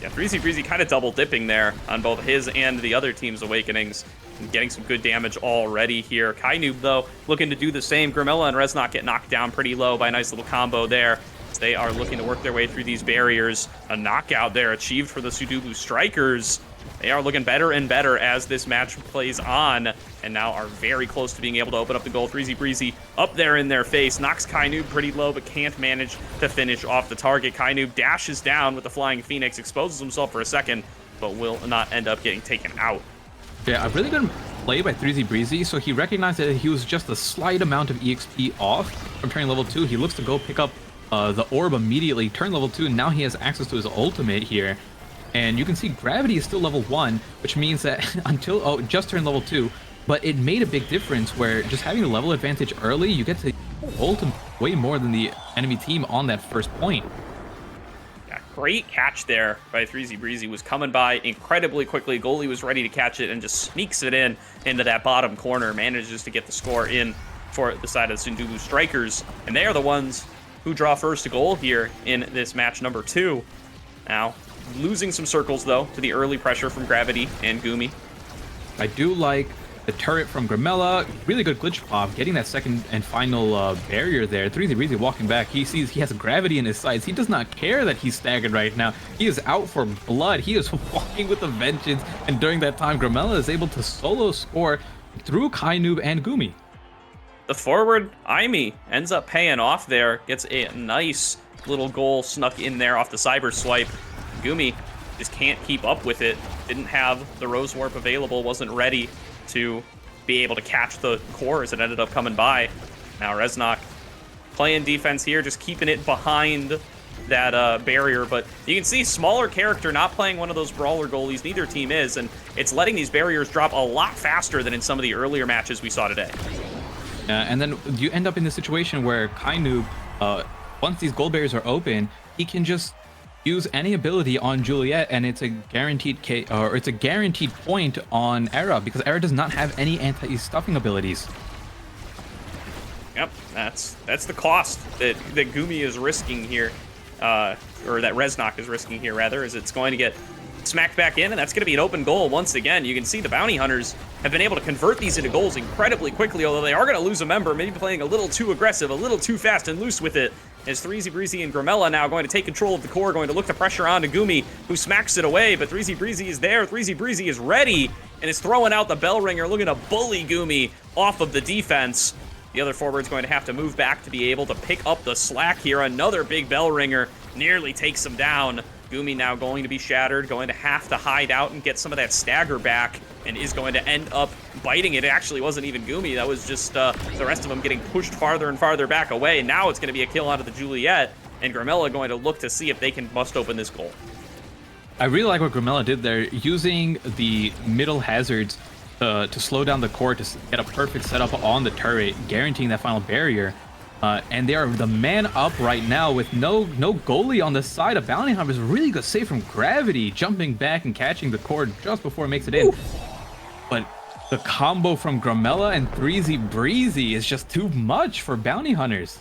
Yeah, 3Z Breezy kind of double dipping there on both his and the other team's awakenings. And getting some good damage already here. Kainoob, though, looking to do the same. Grimella and Reznok get knocked down pretty low by a nice little combo there. As they are looking to work their way through these barriers. A knockout there achieved for the Sudobu Strikers. They are looking better and better as this match plays on, and now are very close to being able to open up the goal. 3Z Breezy up there in their face, knocks Kainoob pretty low, but can't manage to finish off the target. Kainoob dashes down with the Flying Phoenix, exposes himself for a second, but will not end up getting taken out. Yeah, a really good play by 3Z Breezy, so he recognized that he was just a slight amount of EXP off from turning level 2. He looks to go pick up the orb immediately, turn level 2, and now he has access to his ultimate here. And you can see Gravity is still level 1, which means that just turned level 2, but it made a big difference where just having the level advantage early, you get to ult him way more than the enemy team on that first point. Yeah, great catch there by 3Z Breezy. Was coming by incredibly quickly. Goalie was ready to catch it and just sneaks it into that bottom corner. Manages to get the score in for the side of the Sudobu Strikers. And they are the ones who draw first goal here in this match number 2. Now, losing some circles, though, to the early pressure from Gravity and Gumi. I do like the turret from Grimella. Really good glitch pop, getting that second and final barrier there. 3Z Breezy walking back. He sees he has Gravity in his sights. He does not care that he's staggered right now. He is out for blood. He is walking with a vengeance. And during that time, Grimella is able to solo score through Kainoob and Gumi. The forward, Aimi, ends up paying off there. Gets a nice little goal snuck in there off the cyber swipe. Gumi just can't keep up with it. Didn't have the Rose Warp available, wasn't ready to be able to catch the core as it ended up coming by. Now Reznok playing defense here, just keeping it behind that barrier, but you can see smaller character not playing one of those brawler goalies, neither team is, and it's letting these barriers drop a lot faster than in some of the earlier matches we saw today. And then you end up in the situation where Kainoob, once these gold barriers are open, he can just use any ability on Juliet, and it's a guaranteed it's a guaranteed point on Era, because Era does not have any anti-stuffing abilities. Yep, that's the cost that Gumi is risking here, or that Reznok is risking here rather, is it's going to get smacked back in, and that's going to be an open goal once again. You can see the Bounty Hunters have been able to convert these into goals incredibly quickly, although they are going to lose a member, maybe playing a little too aggressive, a little too fast and loose with it. As 3Z Breezy and Grimella now going to take control of the core, going to look to pressure on to Gumi, who smacks it away, but 3Z Breezy is there. 3Z Breezy is ready, and is throwing out the bell ringer, looking to bully Gumi off of the defense. The other forward's going to have to move back to be able to pick up the slack here. Another big bell ringer nearly takes him down. Gumi now going to be shattered, going to have to hide out and get some of that stagger back, and is going to end up biting it. It actually wasn't even Gumi. That was just the rest of them getting pushed farther and farther back away. Now it's going to be a kill out of the Juliet, and Grimella going to look to see if they can bust open this goal. I really like what Grimella did there, using the middle hazards to slow down the core to get a perfect setup on the turret, guaranteeing that final barrier. And they are the man up right now with no goalie on the side of Bounty Hunters. Really good save from Gravity, jumping back and catching the core just before it makes it in. Ooh. But the combo from Grimella and 3Z Breezy is just too much for Bounty Hunters.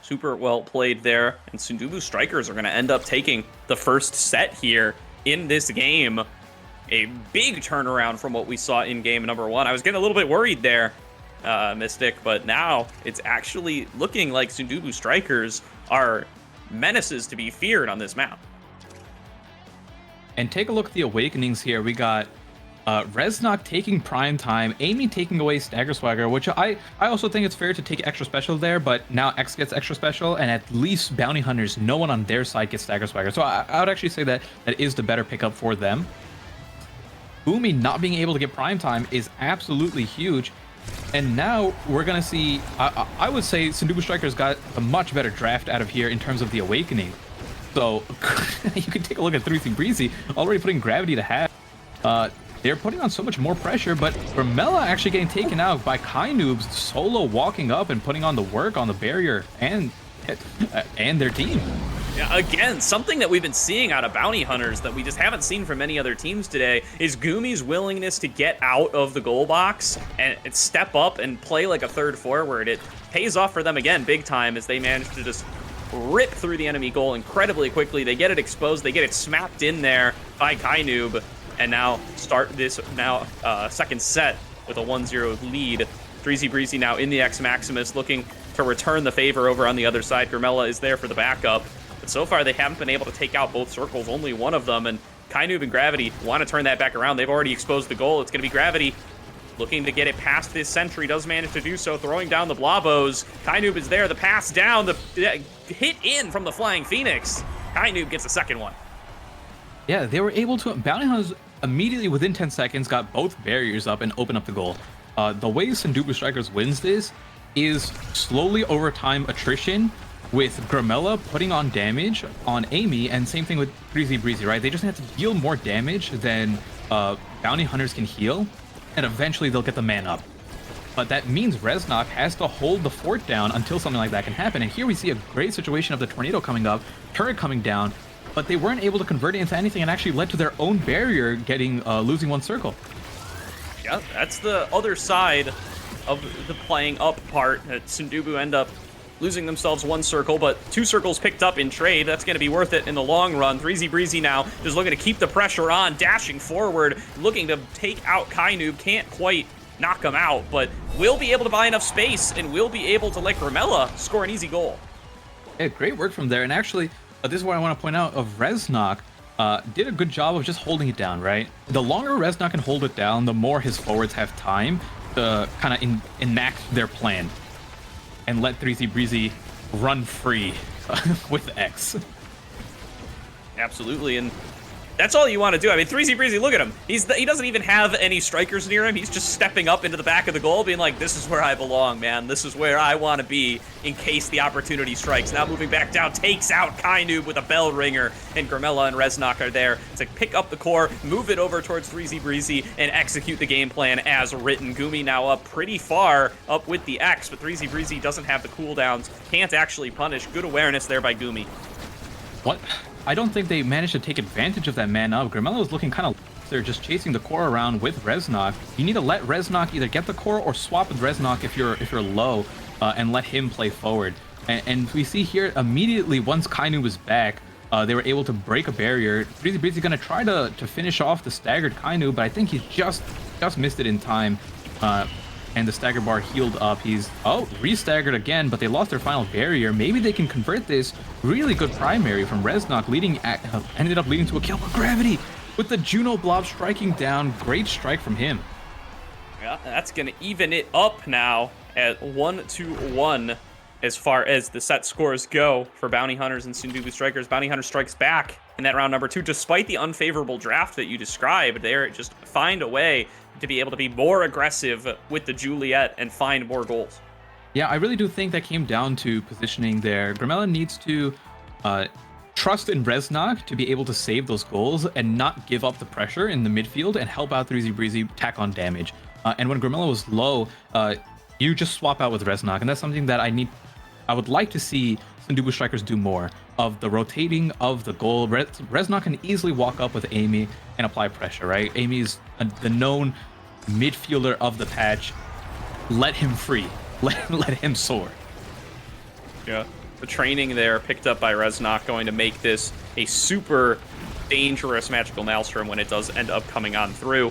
Super well played there, and Sudobu Strikers are going to end up taking the first set here in this game. A big turnaround from what we saw in game number 1. I was getting a little bit worried there, Mystic, but now it's actually looking like Sudobu Strikers are menaces to be feared on this map. And take a look at the awakenings here. We got Reznok taking prime time, Amy taking away Stagger Swagger, which I also think it's fair to take extra special there, but now X gets extra special, and at least Bounty Hunters, no one on their side gets Stagger Swagger. So I would actually say that is the better pickup for them. Gumi not being able to get prime time is absolutely huge. And now we're going to see, I would say Sudobu Strikers got a much better draft out of here in terms of the awakening. So you can take a look at 3Z Breezy, already putting Gravity to half. they're putting on so much more pressure, but Grimella actually getting taken out by Kainoob's solo walking up and putting on the work on the barrier and their team. Yeah, again, something that we've been seeing out of Bounty Hunters that we just haven't seen from many other teams today is Gumi's willingness to get out of the goal box and step up and play like a third forward. It pays off for them again big time as they manage to just rip through the enemy goal incredibly quickly. They get it exposed, they get it smacked in there by Kainoob, and now start this second set with a 1-0 lead. Dreezy Breezy now in the X Maximus looking to return the favor over on the other side. Grimella is there for the backup. But so far, they haven't been able to take out both circles, only one of them. And Kainoob and Gravity want to turn that back around. They've already exposed the goal. It's going to be Gravity looking to get it past this sentry. Does manage to do so, throwing down the Blobos. Kainoob is there. The pass down. The hit in from the Flying Phoenix. Kainoob gets a second one. Yeah, they were able to. Bounty Hunters immediately within 10 seconds got both barriers up and open up the goal. The way Sundubu Strikers wins this is slowly over time attrition, with Grimella putting on damage on Amy, and same thing with Dreezy Breezy, right? They just have to deal more damage than Bounty Hunters can heal, and eventually they'll get the man up. But that means Reznok has to hold the fort down until something like that can happen. And here we see a great situation of the tornado coming up, turret coming down, but they weren't able to convert it into anything and actually led to their own barrier getting losing one circle. Yeah, that's the other side of the playing up part. Sundubu end up losing themselves one circle, but 2 circles picked up in trade. That's going to be worth it in the long run. Dreezy Breezy now just looking to keep the pressure on, dashing forward, looking to take out Kainoob. Can't quite knock him out, but will be able to buy enough space and will be able to let Grimella score an easy goal. Yeah, great work from there. And actually, this is what I want to point out of Reznok. Did a good job of just holding it down, right? The longer Reznok can hold it down, the more his forwards have time to kind of enact their plan and let Dreezy Breezy run free with X. Absolutely, and that's all you want to do. I mean, Dreezy Breezy, look at him. He doesn't even have any strikers near him. He's just stepping up into the back of the goal, being like, this is where I belong, man. This is where I want to be in case the opportunity strikes. Now moving back down, takes out Kainoob with a bell ringer, and Grimella and Reznok are there to pick up the core, move it over towards Dreezy Breezy, and execute the game plan as written. Gumi now up pretty far up with the X, but Dreezy Breezy doesn't have the cooldowns, can't actually punish. Good awareness there by Gumi. What? I don't think they managed to take advantage of that man up. Grimella was looking kind of... They're just chasing the core around with Reznok. You need to let Reznok either get the core or swap with Reznok if you're low, and let him play forward. And we see here immediately once Kainu was back, they were able to break a barrier. Dreezy Breezy gonna try to finish off the staggered Kainu, but I think he just missed it in time. And the stagger bar healed up. He's re-staggered again, but they lost their final barrier. Maybe they can convert this. Really good primary from Reznok, ended up leading to a kill. But Gravity with the Juno Blob striking down. Great strike from him. Yeah, that's gonna even it up now at 1-1 as far as the set scores go for Bounty Hunters and Sundubu Strikers. Bounty Hunter strikes back in that round number 2. Despite the unfavorable draft that you described, they just find a way to be able to be more aggressive with the Juliet and find more goals. Yeah, I really do think that came down to positioning there. Grimella needs to trust in Reznok to be able to save those goals and not give up the pressure in the midfield and help out Dreezy Breezy tack on damage. And when Grimella was low, you just swap out with Reznok, and that's something that I would like to see Sundubu Strikers do more of the rotating of the goal. Reznok can easily walk up with Amy and apply pressure, right? Amy's the known midfielder of the patch. Let him free. Let him soar. Yeah. The training there picked up by Reznok going to make this a super dangerous Magical Maelstrom when it does end up coming on through.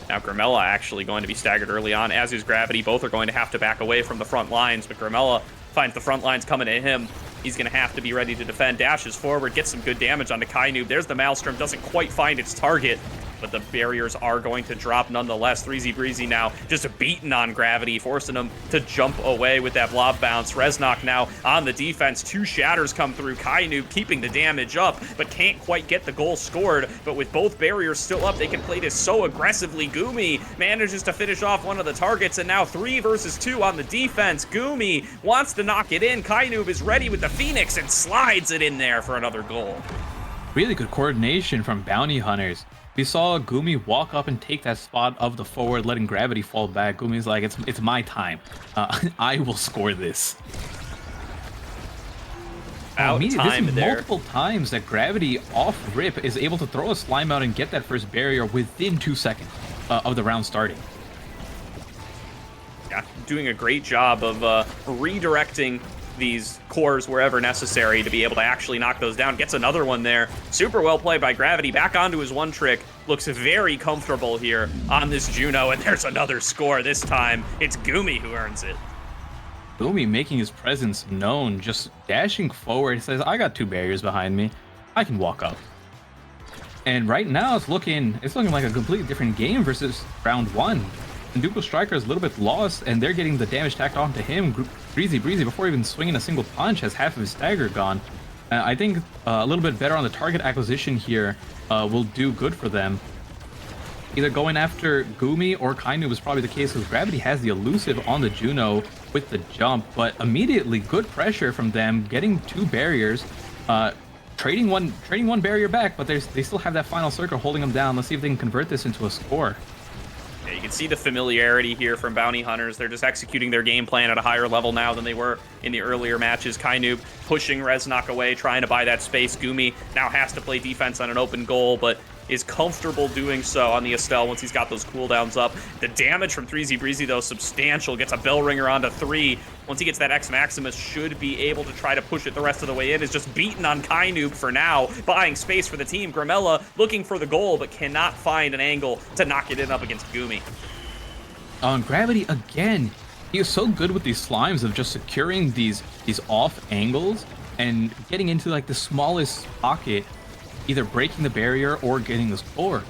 Now Grimella actually going to be staggered early on, as is Gravity. Both are going to have to back away from the front lines, but Grimella finds the front lines coming at him. He's going to have to be ready to defend, dashes forward, gets some good damage onto Kainoob. There's the Maelstrom, doesn't quite find its target, but the barriers are going to drop nonetheless. Dreezy Breezy now just beaten on Gravity, forcing him to jump away with that blob bounce. Reznok now on the defense. 2 shatters come through. Kainoob keeping the damage up, but can't quite get the goal scored. But with both barriers still up, they can play this so aggressively. Gumi manages to finish off one of the targets, and now 3 versus 2 on the defense. Gumi wants to knock it in. Kainoob is ready with the Phoenix and slides it in there for another goal. Really good coordination from Bounty Hunters. We saw Gumi walk up and take that spot of the forward, letting Gravity fall back. Gumi's like, it's my time. I will score this. This is multiple times that Gravity off rip is able to throw a slime out and get that first barrier within 2 seconds of the round starting. Yeah, doing a great job of redirecting these cores wherever necessary to be able to actually knock those down. Gets another one there. Super well played by Gravity. Back onto his one trick. Looks very comfortable here on this Juno, and there's another score. This time, it's Gumi who earns it. Gumi making his presence known, just dashing forward. He says, I got 2 barriers behind me. I can walk up. And right now, it's looking like a completely different game versus round 1. Dupo Striker is a little bit lost, and they're getting the damage tacked onto him. Breezy, before even swinging a single punch, has half of his stagger gone. I think a little bit better on the target acquisition here will do good for them. Either going after Gumi or Kainu was probably the case, because Gravity has the elusive on the Juno with the jump, but immediately good pressure from them, getting 2 barriers, trading one barrier back, but they still have that final circle holding them down. Let's see if they can convert this into a score. Yeah, you can see the familiarity here from Bounty Hunters. They're just executing their game plan at a higher level now than they were in the earlier matches. Kainu pushing Reznok away, trying to buy that space. Gumi now has to play defense on an open goal, but is comfortable doing so on the Estelle once he's got those cooldowns up. The damage from 3Z Breezy, though, substantial. Gets a Bell Ringer onto 3. Once he gets that X Maximus, should be able to try to push it the rest of the way in. Is just beaten on Kainu for now, buying space for the team. Grimella looking for the goal, but cannot find an angle to knock it in up against Gumi. On Gravity, again, he is so good with these slimes of just securing these off angles and getting into like the smallest pocket, either breaking the barrier or getting the score.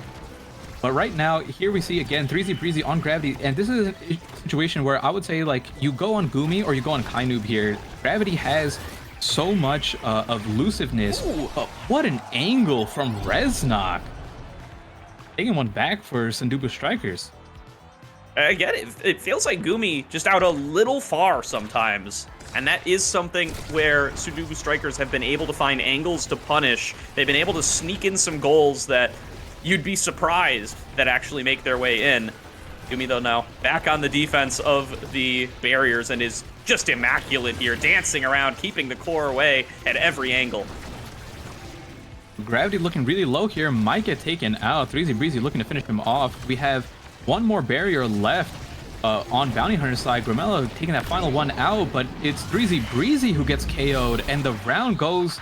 But right now, here we see again 3Z Breezy on Gravity, and this is a situation where I would say like you go on Gumi or you go on Kainoob here. Gravity has so much of elusiveness. But what an angle from Reznok. Taking one back for Sanduba Strikers. Again, it feels like Gumi just out a little far sometimes. And that is something where Sudoku Strikers have been able to find angles to punish. They've been able to sneak in some goals that you'd be surprised that actually make their way in. Gumi, though, now back on the defense of the barriers and is just immaculate here, dancing around, keeping the core away at every angle. Gravity looking really low here, might get taken out. 3Z Breezy looking to finish him off. We have one more barrier left. On Bounty Hunter's side, Grimella taking that final one out, but it's 3Z Breezy who gets KO'd, and the round goes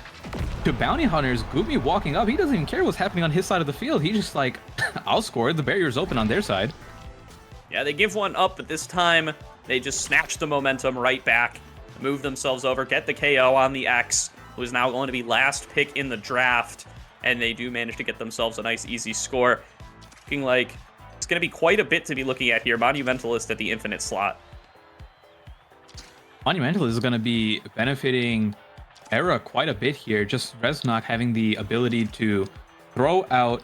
to Bounty Hunters. Gumi walking up, he doesn't even care what's happening on his side of the field. He's just like, I'll score. The barrier's open on their side. Yeah, they give one up, but this time they just snatch the momentum right back, move themselves over, get the KO on the X, who is now going to be last pick in the draft, and they do manage to get themselves a nice, easy score. Looking like it's going to be quite a bit to be looking at here. Monumentalist at the infinite slot. Monumentalist is going to be benefiting Era quite a bit here. Just Reznok having the ability to throw out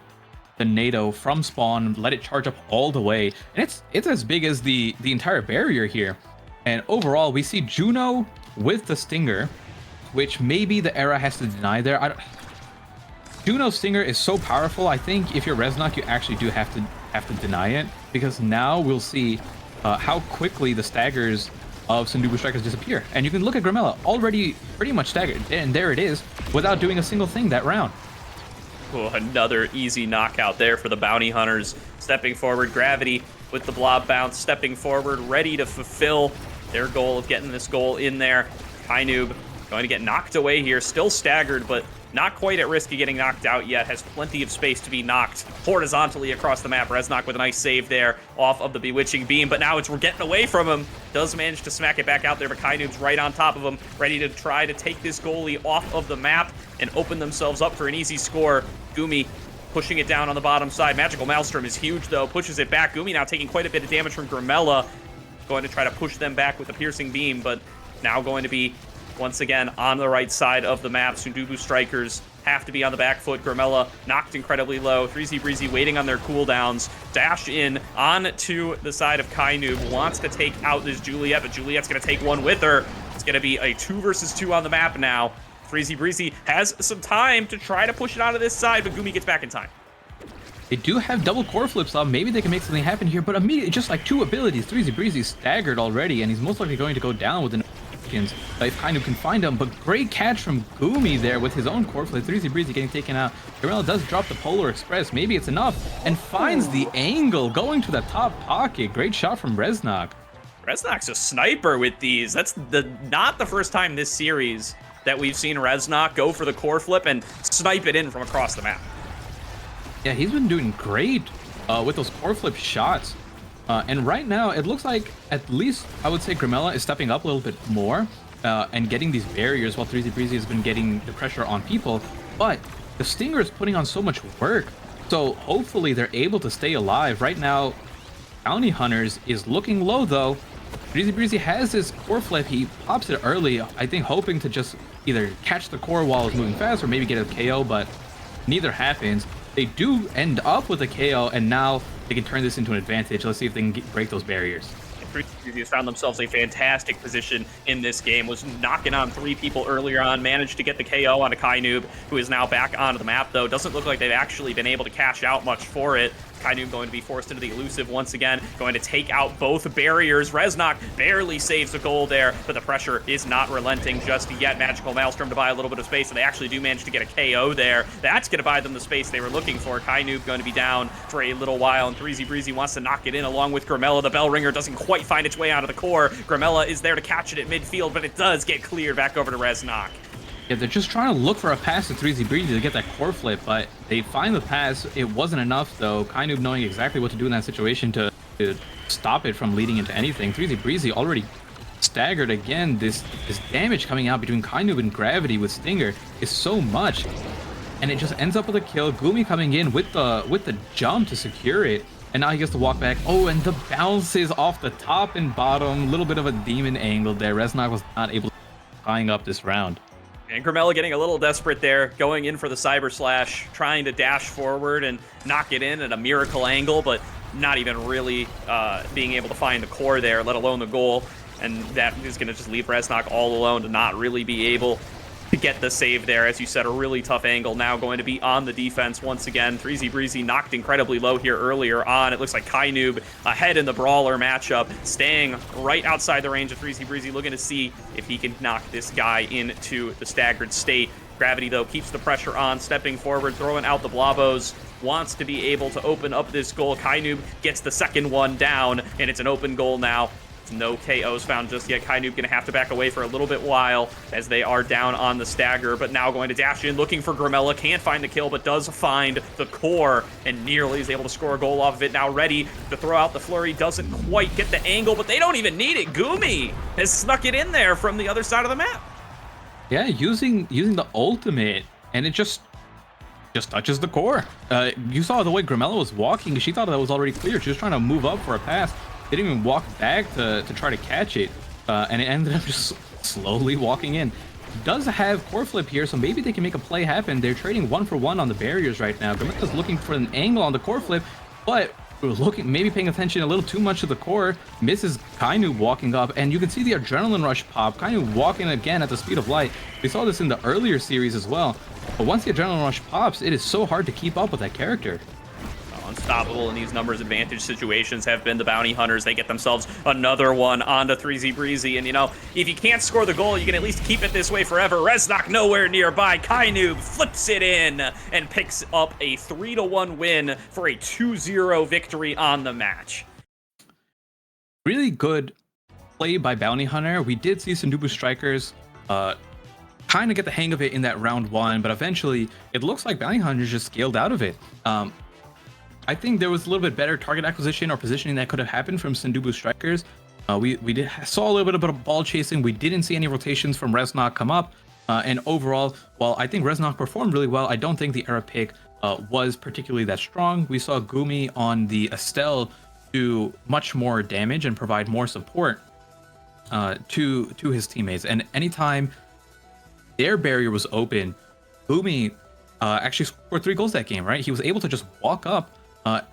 the NATO from spawn, let it charge up all the way. And it's as big as the entire barrier here. And overall, we see Juno with the Stinger, which maybe the Era has to deny there. Juno's Stinger is so powerful. I think if you're Reznok, you actually do have to deny it, because now we'll see how quickly the staggers of Sanduba Strikers disappear. And you can look at Grimella, already pretty much staggered, and there it is, without doing a single thing that round. Oh, another easy knockout there for the Bounty Hunters. Stepping forward, Gravity with the blob bounce, stepping forward, ready to fulfill their goal of getting this goal in there. Kainoob going to get knocked away here, still staggered, but not quite at risk of getting knocked out yet. Has plenty of space to be knocked horizontally across the map. Reznok with a nice save there off of the Bewitching Beam, but now we're getting away from him. Does manage to smack it back out there, but Kainoob's right on top of him, ready to try to take this goalie off of the map and open themselves up for an easy score. Gumi pushing it down on the bottom side. Magical Maelstrom is huge, though. Pushes it back. Gumi now taking quite a bit of damage from Grimella. Going to try to push them back with the Piercing Beam, but now going to be once again on the right side of the map. Sundubu Strikers have to be on the back foot. Grimella knocked incredibly low. 3Z Breezy waiting on their cooldowns. Dash in on to the side of Kainoob. Wants to take out this Juliet, but Juliet's going to take one with her. It's going to be a 2 versus 2 on the map now. 3Z Breezy has some time to try to push it onto this side, but Gumi gets back in time. They do have double core flips up. Maybe they can make something happen here, but immediately, just like 2 abilities, 3Z Breezy staggered already, and he's most likely going to go down within seconds if Kainu can find him. But great catch from Gumi there with his own core flip. 3Z Breezy getting taken out. Garella does drop the Polar Express. Maybe it's enough, and finds the angle going to the top pocket. Great shot from Reznok. Reznok's a sniper with these. That's not the first time this series that we've seen Reznok go for the core flip and snipe it in from across the map. Yeah, he's been doing great with those core flip shots. And right now, it looks like at least I would say Grimella is stepping up a little bit more and getting these barriers while 3Z Breezy has been getting the pressure on people. But the Stinger is putting on so much work. So hopefully they're able to stay alive. Right now, Bounty Hunters is looking low though. 3Z Breezy has his core flip. He pops it early, I think hoping to just either catch the core while it's moving fast or maybe get a KO, but neither happens. They do end up with a KO, and now they can turn this into an advantage. Let's see if they can break those barriers. 3Z found themselves a fantastic position in this game, was knocking on 3 people earlier on, managed to get the KO on a Kainoob, who is now back onto the map, though. Doesn't look like they've actually been able to cash out much for it. Kainoob going to be forced into the elusive once again, going to take out both barriers. Reznok barely saves the goal there, but the pressure is not relenting just yet. Magical Maelstrom to buy a little bit of space, and they actually do manage to get a KO there. That's going to buy them the space they were looking for. Kainoob going to be down for a little while, and 3Z Breezy wants to knock it in along with Grimella. The Bell Ringer doesn't quite find its way out of the core. Grimella is there to catch it at midfield, but it does get cleared back over to Reznok. Yeah, they're just trying to look for a pass to 3Z Breezy to get that core flip, but they find the pass. It wasn't enough, though. Kainoob knowing exactly what to do in that situation to stop it from leading into anything. 3Z Breezy already staggered again. This damage coming out between Kainoob and Gravity with Stinger is so much, and it just ends up with a kill. Gumi coming in with the jump to secure it, and now he gets to walk back. Oh, and the bounces off the top and bottom. A little bit of a demon angle there. Reznok was not able to tying up this round. And Grimella getting a little desperate there, going in for the Cyber Slash, trying to dash forward and knock it in at a miracle angle, but not even really being able to find the core there, let alone the goal. And that is going to just leave Reznok all alone to not really be able to get the save there. As you said, a really tough angle now going to be on the defense once again. 3Z Breezy knocked incredibly low here earlier on. It looks like Kainoob ahead in the brawler matchup, staying right outside the range of 3Z Breezy, looking to see if he can knock this guy into the staggered state. Gravity, though, keeps the pressure on, stepping forward, throwing out the Blobos, wants to be able to open up this goal. Kainoob gets the second one down, and it's an open goal now. No KOs found just yet. Kainoob going to have to back away for a little bit while as they are down on the stagger, but now going to dash in, looking for Grimella. Can't find the kill, but does find the core and nearly is able to score a goal off of it. Now ready to throw out the flurry. Doesn't quite get the angle, but they don't even need it. Gumi has snuck it in there from the other side of the map. Yeah, using the ultimate, and it just touches the core. You saw the way Grimella was walking. She thought that was already clear. She was trying to move up for a pass. Didn't even walk back to try to catch it, and it ended up just slowly walking in. Does have core flip here, so maybe they can make a play happen. They're trading 1 for 1 on the barriers right now. Grimella's looking for an angle on the core flip, but maybe paying attention a little too much to the core. Misses Kainoob walking up, and you can see the adrenaline rush pop. Kainoob walking again at the speed of light. We saw this in the earlier series as well. But once the adrenaline rush pops, it is so hard to keep up with that character. Unstoppable in these numbers advantage situations have been the Bounty Hunters. They get themselves another one onto 3Z Breezy. And, you know, if you can't score the goal, you can at least keep it this way forever. Reznok nowhere nearby. Kainoob flips it in and picks up a 3-1 win for a 2-0 victory on the match. Really good play by Bounty Hunter. We did see Sundubu Strikers kind of get the hang of it in that round 1, but eventually it looks like Bounty Hunters just scaled out of it. I think there was a little bit better target acquisition or positioning that could have happened from Sundubu Strikers. We saw a little bit of ball chasing. We didn't see any rotations from Reznok come up. And overall, while I think Reznok performed really well, I don't think the era pick was particularly that strong. We saw Gumi on the Estelle do much more damage and provide more support to his teammates. And anytime their barrier was open, Gumi actually scored 3 goals that game, right? He was able to just walk up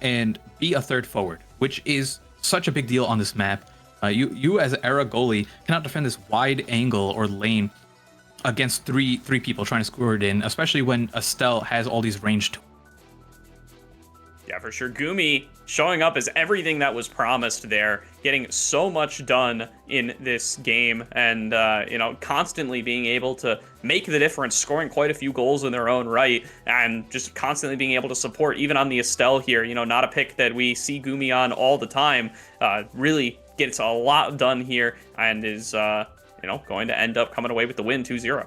and be a third forward, which is such a big deal on this map. You as an era goalie cannot defend this wide angle or lane against three people trying to score it in, especially when Estelle has all these ranged. Yeah, for sure. Gumi showing up as everything that was promised there, getting so much done in this game, and constantly being able to make the difference, scoring quite a few goals in their own right, and just constantly being able to support, even on the Estelle here. Not a pick that we see Gumi on all the time. Really gets a lot done here, and is going to end up coming away with the win 2-0.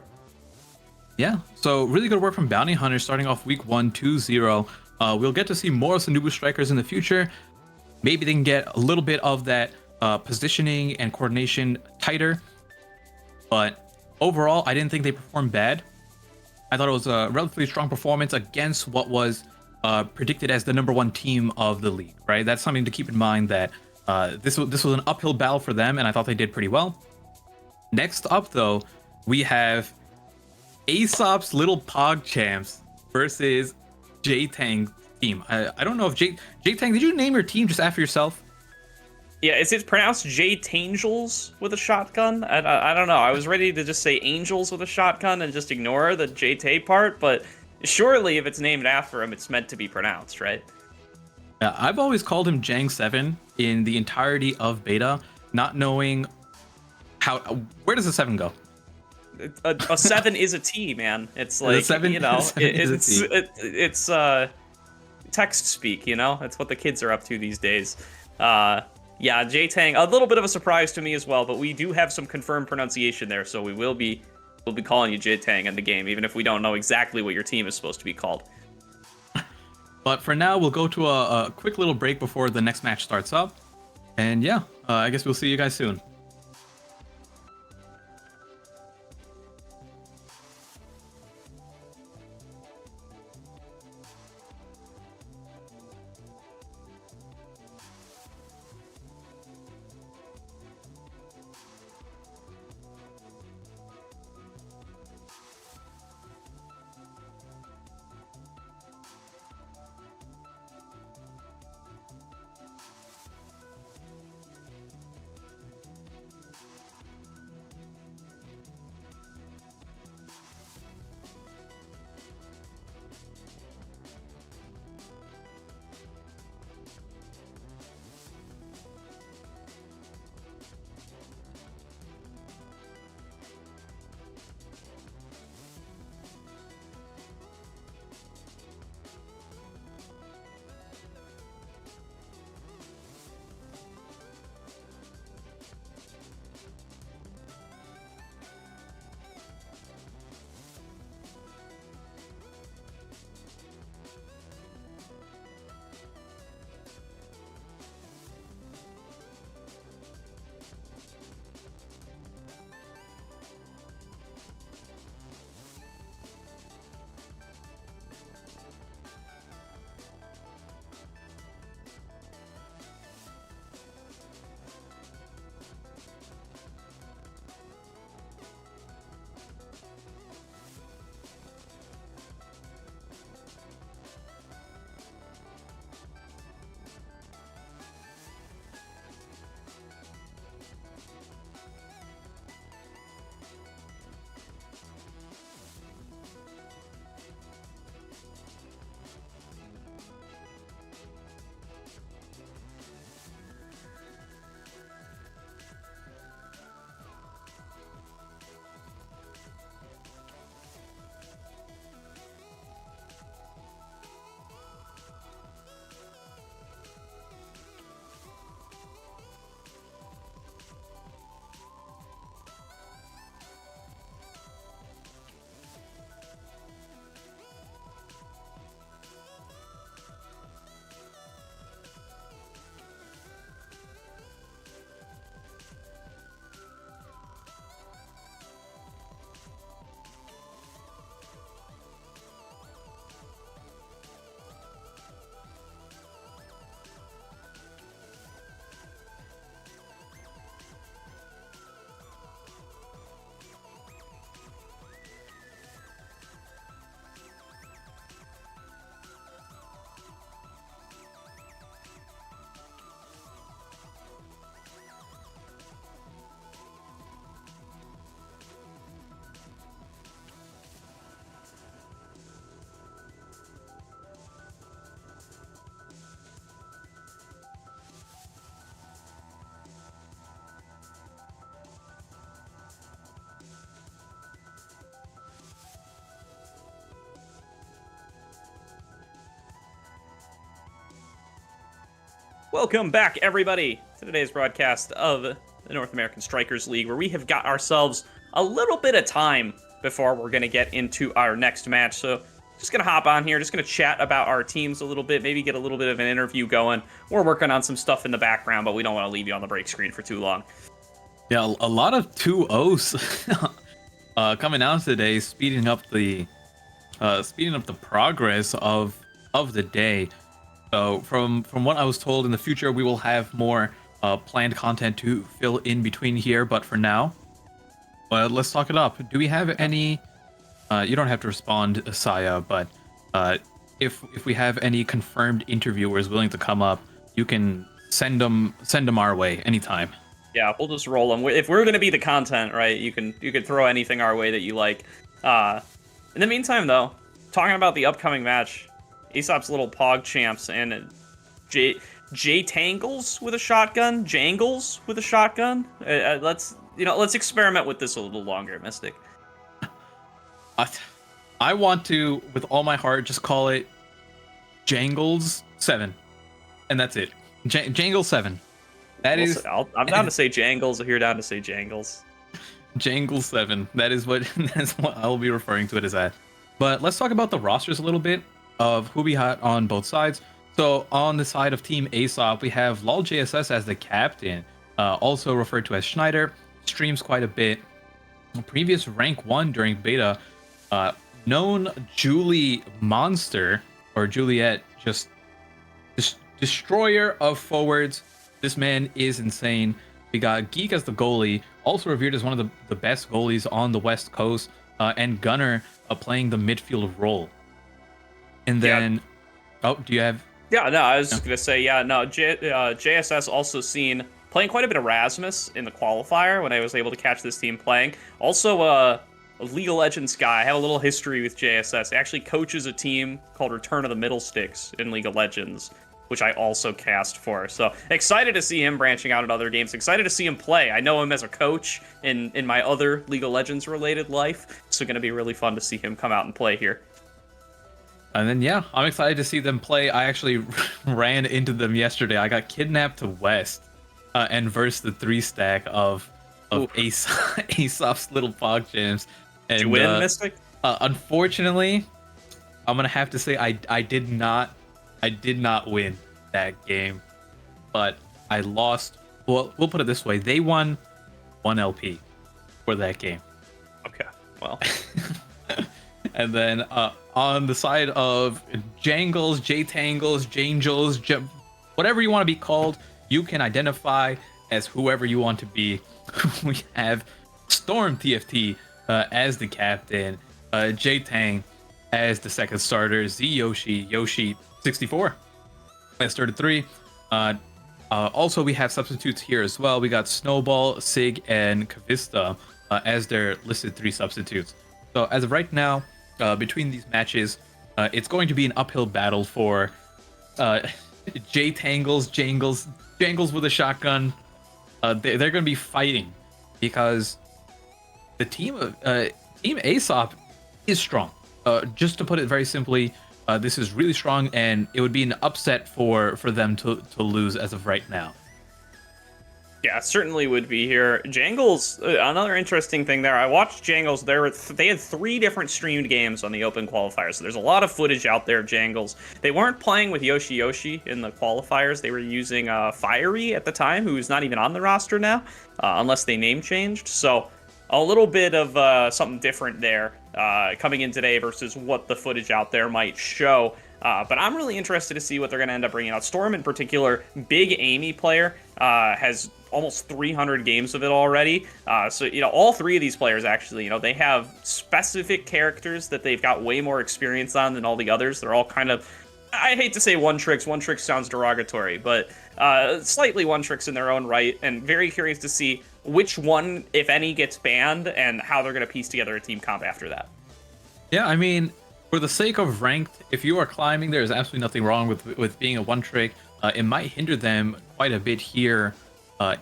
Yeah, so really good work from Bounty Hunter starting off week 1 2-0. We'll get to see more of Sanubu strikers in the future. Maybe they can get a little bit of that positioning and coordination tighter. But overall, I didn't think they performed bad. I thought it was a relatively strong performance against what was predicted as the #1 team of the league, right? That's something to keep in mind, that this was an uphill battle for them, and I thought they did pretty well. Next up, though, we have Aesop's Little Pog Champs versus J-Tang team. I don't know if J-Tang, did you name your team just after yourself? Yeah, is it pronounced J-Tangels with a shotgun? I don't know. I was ready to just say Angels with a shotgun and just ignore the J-Tay part, but surely if it's named after him, it's meant to be pronounced, right? Yeah, I've always called him Jang7 in the entirety of beta, not knowing where does the 7 go? A 7 is a T, man. It's like, it's text speak, It's what the kids are up to these days. Yeah, J-Tang, a little bit of a surprise to me as well, but we do have some confirmed pronunciation there, so we'll be calling you J-Tang in the game, even if we don't know exactly what your team is supposed to be called. But for now, we'll go to a quick little break before the next match starts up. And yeah, I guess we'll see you guys soon. Welcome back, everybody, to today's broadcast of the North American Strikers League, where we have got ourselves a little bit of time before we're going to get into our next match. So just going to hop on here, just going to chat about our teams a little bit, maybe get a little bit of an interview going. We're working on some stuff in the background, but we don't want to leave you on the break screen for too long. Yeah, a lot of 2-0s coming out today, speeding up the progress of the day. So from what I was told, in the future we will have more planned content to fill in between here. But for now, let's talk it up. Do we have any? You don't have to respond, Saya, but if we have any confirmed interviewers willing to come up, you can send them our way anytime. Yeah, we'll just roll them. If we're gonna be the content, right? You can throw anything our way that you like. In the meantime, though, talking about the upcoming match. Aesop's little Pog champs and J Tangles with a shotgun, Jangles with a shotgun. Let's experiment with this a little longer, Mystic. I want to, with all my heart, just call it Jangles 7, and that's it. Jangles 7. I'm down to say Jangles. If you're down to say Jangles. Jangles 7. That's what I'll be referring to it as that. But let's talk about the rosters a little bit of who we had on both sides. So on the side of Team Aesop, we have LolJSS as the captain, also referred to as Schneider, streams quite a bit. Previous rank 1 during beta, known Julie Monster, or Juliet, just destroyer of forwards. This man is insane. We got Geek as the goalie, also revered as one of the best goalies on the West Coast, and Gunner playing the midfield role. And then, do you have? Yeah, no, I was just gonna say, JSS also seen playing quite a bit of Rasmus in the qualifier when I was able to catch this team playing. Also, a League of Legends guy. I have a little history with JSS. He actually coaches a team called Return of the Middle Sticks in League of Legends, which I also cast for. So excited to see him branching out in other games. Excited to see him play. I know him as a coach in my other League of Legends related life. So gonna be really fun to see him come out and play here. And then, I'm excited to see them play. I actually ran into them yesterday. I got kidnapped to West and versed the 3-stack of Aesop's little Pog Jams. Did you win, Mystic? Unfortunately, I'm gonna have to say I did not win that game, but I lost. Well, we'll put it this way: they won 1 LP for that game. Okay, well. And then on the side of Jangles, J-Tangles, Jangles, whatever you want to be called, you can identify as whoever you want to be. We have Storm TFT as the captain, J-Tang as the second starter, Z Yoshi 64 as 33. Also, we have substitutes here as well. We got Snowball, Sig, and Kavista as their listed 3 substitutes. So as of right now, between these matches, it's going to be an uphill battle for J-Tangles, Jangles with a shotgun. They're going to be fighting because the team Aesop is strong. Just to put it very simply, this is really strong, and it would be an upset for them to lose as of right now. Yeah, certainly would be here. Jangles, another interesting thing there. I watched Jangles. They had 3 different streamed games on the Open qualifiers, so there's a lot of footage out there of Jangles. They weren't playing with Yoshi in the qualifiers. They were using Fiery at the time, who's not even on the roster now, unless they name changed. So a little bit of something different there coming in today versus what the footage out there might show. But I'm really interested to see what they're going to end up bringing out. Storm, in particular, big Amy player, has almost 300 games of it already. So, all 3 of these players, actually, they have specific characters that they've got way more experience on than all the others. They're all kind of, I hate to say one-tricks. One-trick sounds derogatory, but slightly one-tricks in their own right. And very curious to see which one, if any, gets banned and how they're going to piece together a team comp after that. Yeah, I mean, for the sake of ranked, if you are climbing, there's absolutely nothing wrong with being a one-trick. It might hinder them quite a bit here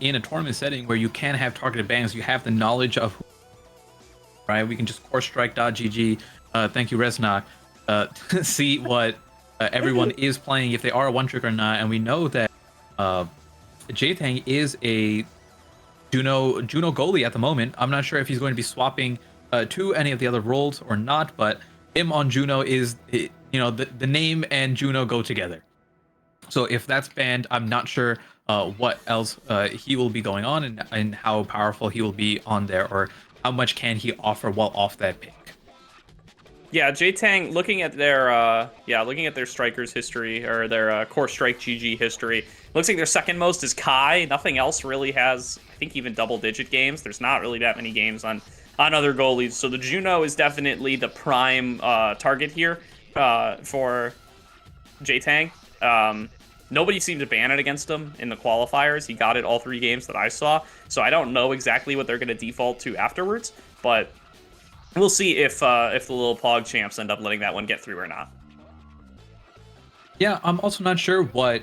in a tournament setting where you can have targeted bans. You have the knowledge of, right? We can just corestrike.gg. Thank you, Resnok. See what everyone is playing, if they are a one-trick or not. And we know that J-Tang is a Juno goalie at the moment. I'm not sure if he's going to be swapping to any of the other roles or not, but him on Juno is, the name and Juno go together. So if that's banned, I'm not sure what else he will be going on, and how powerful he will be on there, or how much can he offer while off that pick. Yeah, J-Tang, looking at their strikers history, or their core strike GG history, looks like their second most is Kai. Nothing else really has, I think, even double-digit games. There's not really that many games on other goalies. So the Juno is definitely the prime target here for J-Tang. Nobody seemed to ban it against him in the qualifiers. He got it all 3 games that I saw. So I don't know exactly what they're going to default to afterwards, but we'll see if the little Pog champs end up letting that one get through or not. Yeah, I'm also not sure what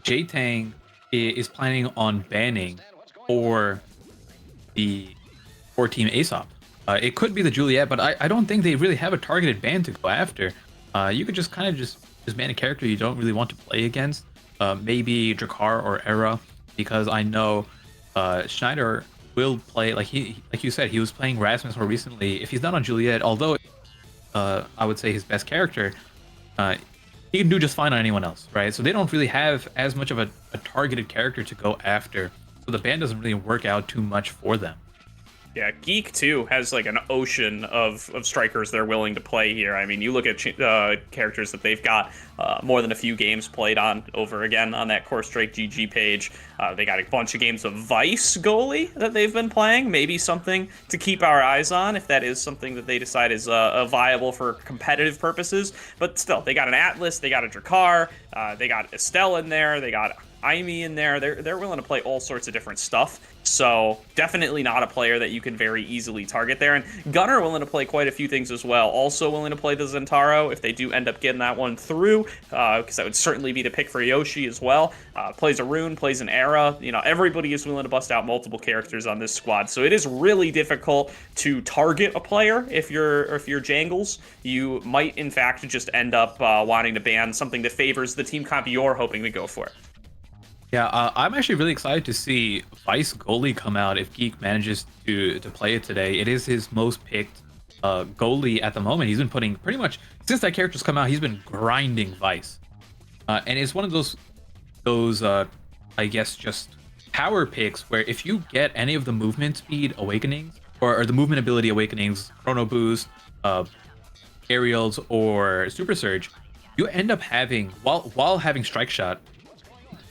J-Tang is planning on banning for Team Aesop. It could be the Juliet, but I don't think they really have a targeted ban to go after. You could just kind of just ban a character you don't really want to play against. Maybe Drakkar or Era, because I know Schneider will play, like you said, he was playing Rasmus more recently. If he's not on Juliet, although I would say his best character, he can do just fine on anyone else, right? So they don't really have as much of a targeted character to go after. So the ban doesn't really work out too much for them. Yeah, Geek, too, has like an ocean of strikers they're willing to play here. I mean, you look at characters that they've got more than a few games played on over again on that Core Strike GG page. They got a bunch of games of Vice goalie that they've been playing. Maybe something to keep our eyes on if that is something that they decide is viable for competitive purposes. But still, they got an Atlas, they got a Drakkar, they got Estelle in there, they got Aimee in there. They're willing to play all sorts of different stuff. So definitely not a player that you can very easily target there. And Gunnar willing to play quite a few things as well. Also willing to play the Zentaro if they do end up getting that one through, because that would certainly be the pick for Yoshi as well. Plays a Rune, plays an Era. Everybody is willing to bust out multiple characters on this squad. So it is really difficult to target a player if you're Jangles. You might in fact just end up wanting to ban something that favors the team comp you're hoping to go for. Yeah, I'm actually really excited to see Vice goalie come out if Geek manages to play it today. It is his most picked goalie at the moment. He's been putting pretty much, since that character's come out, he's been grinding Vice. And it's one of those I guess, just power picks where if you get any of the movement speed awakenings, or the movement ability awakenings, Chrono Boost, Aerials, or Super Surge, you end up having, while having Strike Shot,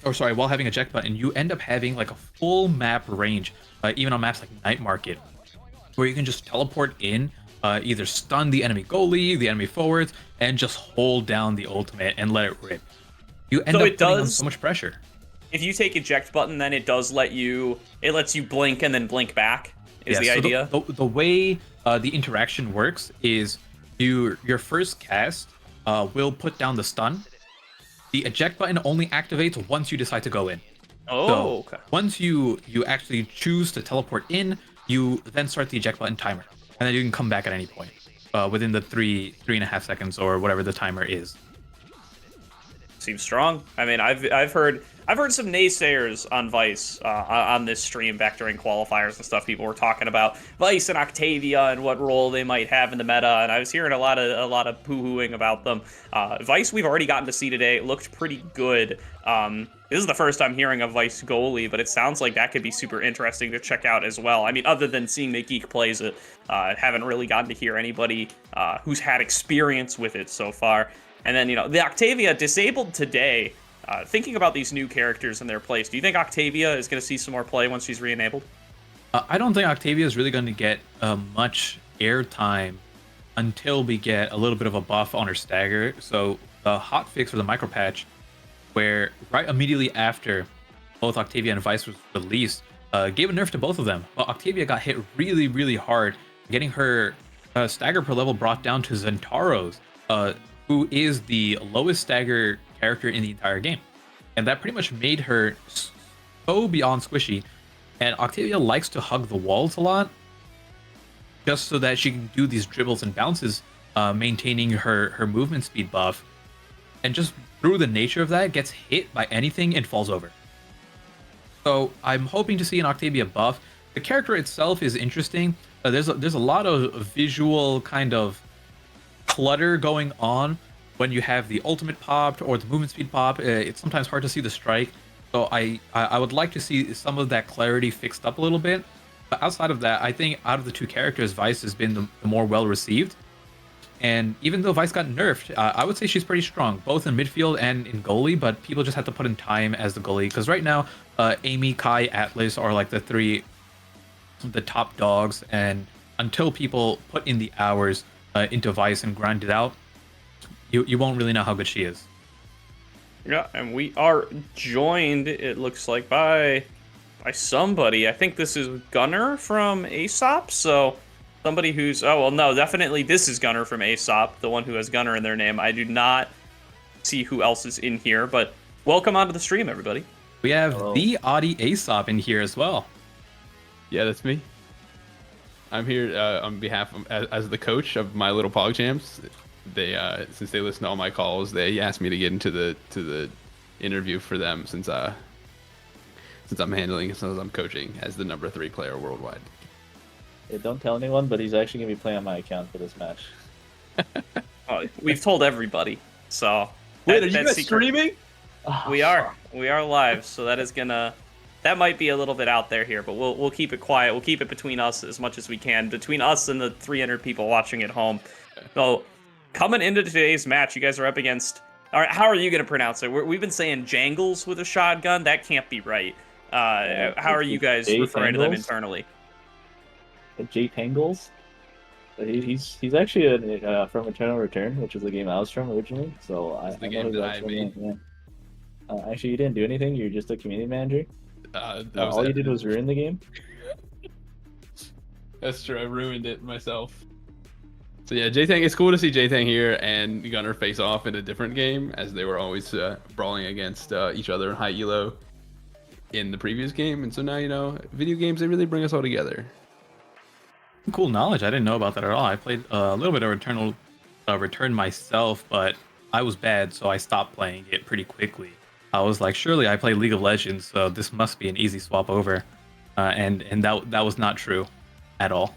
while having eject button, you end up having like a full map range, even on maps like Night Market, where you can just teleport in, either stun the enemy goalie, the enemy forwards, and just hold down the ultimate and let it rip. You end up putting on so much pressure. If you take eject button, then it lets you blink and then blink back, is the idea. The way the interaction works is your first cast will put down the stun. The eject button only activates once you decide to go in. Okay. Once you actually choose to teleport in, you then start the eject button timer, and then you can come back at any point within the 3.5 seconds or whatever the timer is. Seems strong. I mean, I've heard some naysayers on Vice on this stream back during qualifiers and stuff. People were talking about Vice and Octavia and what role they might have in the meta, and I was hearing a lot of poo-hooing about them. Vice, we've already gotten to see today. It looked pretty good. This is the first I'm hearing of Vice goalie, but it sounds like that could be super interesting to check out as well. I mean, other than seeing that Geek plays it, haven't really gotten to hear anybody who's had experience with it so far. And then, the Octavia disabled today. Thinking about these new characters and their place, do you think Octavia is going to see some more play once she's re-enabled? I don't think Octavia is really going to get much airtime until we get a little bit of a buff on her stagger. So the hotfix or the micro patch, where right immediately after both Octavia and Vice was released, gave a nerf to both of them. But Octavia got hit really, really hard, getting her stagger per level brought down to Zentaro's, who is the lowest stagger character in the entire game. And that pretty much made her so beyond squishy. And Octavia likes to hug the walls a lot, just so that she can do these dribbles and bounces, maintaining her movement speed buff. and just through the nature of that, gets hit by anything and falls over. So I'm hoping to see an Octavia buff. The character itself is interesting. There's a lot of visual kind of clutter going on when you have the ultimate popped or the movement speed pop. It's sometimes hard to see the strike. So I would like to see some of that clarity fixed up a little bit. But outside of that, I think out of the two characters, Vice has been the more well received. And even though Vice got nerfed, I would say she's pretty strong, both in midfield and in goalie, but people just have to put in time as the goalie. Because right now, Amy, Kai, Atlas are like the top dogs. And until people put in the hours into Vice and grind it out, you won't really know how good she is. Yeah, and we are joined, it looks like, by somebody. I think this is Gunner from Aesop, so somebody who's... Oh, well, no, definitely this is Gunner from Aesop, the one who has Gunner in their name. I do not see who else is in here, but welcome onto the stream, everybody. We have the Audi Aesop in here as well. Yeah, that's me. I'm here on behalf of, as the coach of my little PogChamps. They since they listen to all my calls, they asked me to get into the interview for them since I'm coaching as the number 3 player worldwide. Yeah, don't tell anyone, but he's actually gonna be playing on my account for this match. We've told everybody, so... Wait, are you guys streaming? We are live, so that might be a little bit out there here, but we'll keep it quiet. We'll keep it between us as much as we can, between us and the 300 people watching at home. So, coming into today's match, you guys are up against... All right, how are you going to pronounce it? We've been saying Jangles with a shotgun. That can't be right. How are you guys referring to them internally? Jay Tangles. He's actually from Eternal Return, which is the game I was from originally. So It's the game that I made. Yeah. Actually, you didn't do anything. You're just a community manager. All you did was ruin the game. That's true. I ruined it myself. So yeah, J-Tang, it's cool to see J-Tang here and Gunner face off in a different game, as they were always brawling against each other in high elo in the previous game. And so now, video games, they really bring us all together. Cool knowledge. I didn't know about that at all. I played a little bit of Return myself, but I was bad, so I stopped playing it pretty quickly. I was like, surely I play League of Legends, so this must be an easy swap over. And that was not true at all.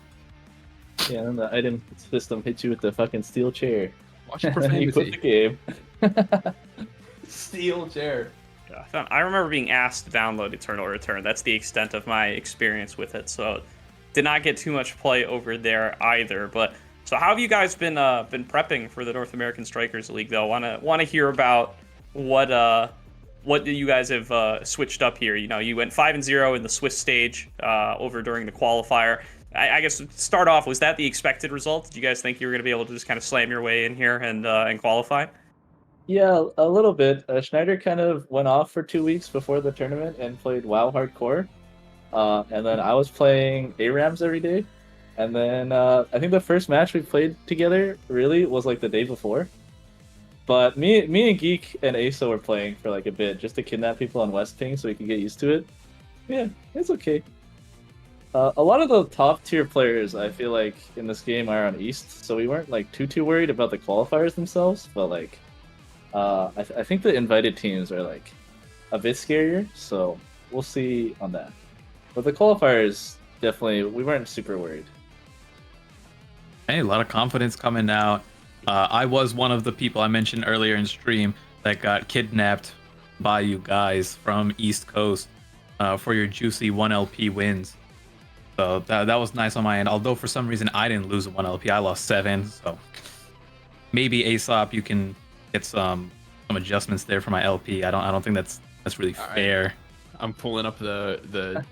Yeah, and the item system hits you with the fucking steel chair. Watch the profanity. You quit the game. Steel chair. Yeah, I remember being asked to download Eternal Return. That's the extent of my experience with it, so did not get too much play over there either. But so how have you guys been prepping for the North American Strikers League though? Want to hear about what you guys have switched up here. You went 5-0 in the Swiss stage over during the qualifier. I guess to start off, was that the expected result? Did you guys think you were going to be able to just kind of slam your way in here and qualify? Yeah, a little bit. Schneider kind of went off for 2 weeks before the tournament and played WoW Hardcore. And then I was playing ARAMs every day. And then I think the first match we played together really was like the day before. But me and Geek and Aso were playing for like a bit just to kidnap people on West Ping so we could get used to it. Yeah, it's okay. A lot of the top tier players I feel like in this game are on East, so we weren't like too worried about the qualifiers themselves. But like, I think the invited teams are like a bit scarier, so we'll see on that. But the qualifiers, definitely, we weren't super worried. Hey, a lot of confidence coming out. I was one of the people I mentioned earlier in stream that got kidnapped by you guys from East Coast for your juicy 1LP wins. So that was nice on my end. Although for some reason I didn't lose a 1LP, I lost 7. So maybe Aesop, you can get some adjustments there for my LP. I don't think that's really fair. Right. I'm pulling up the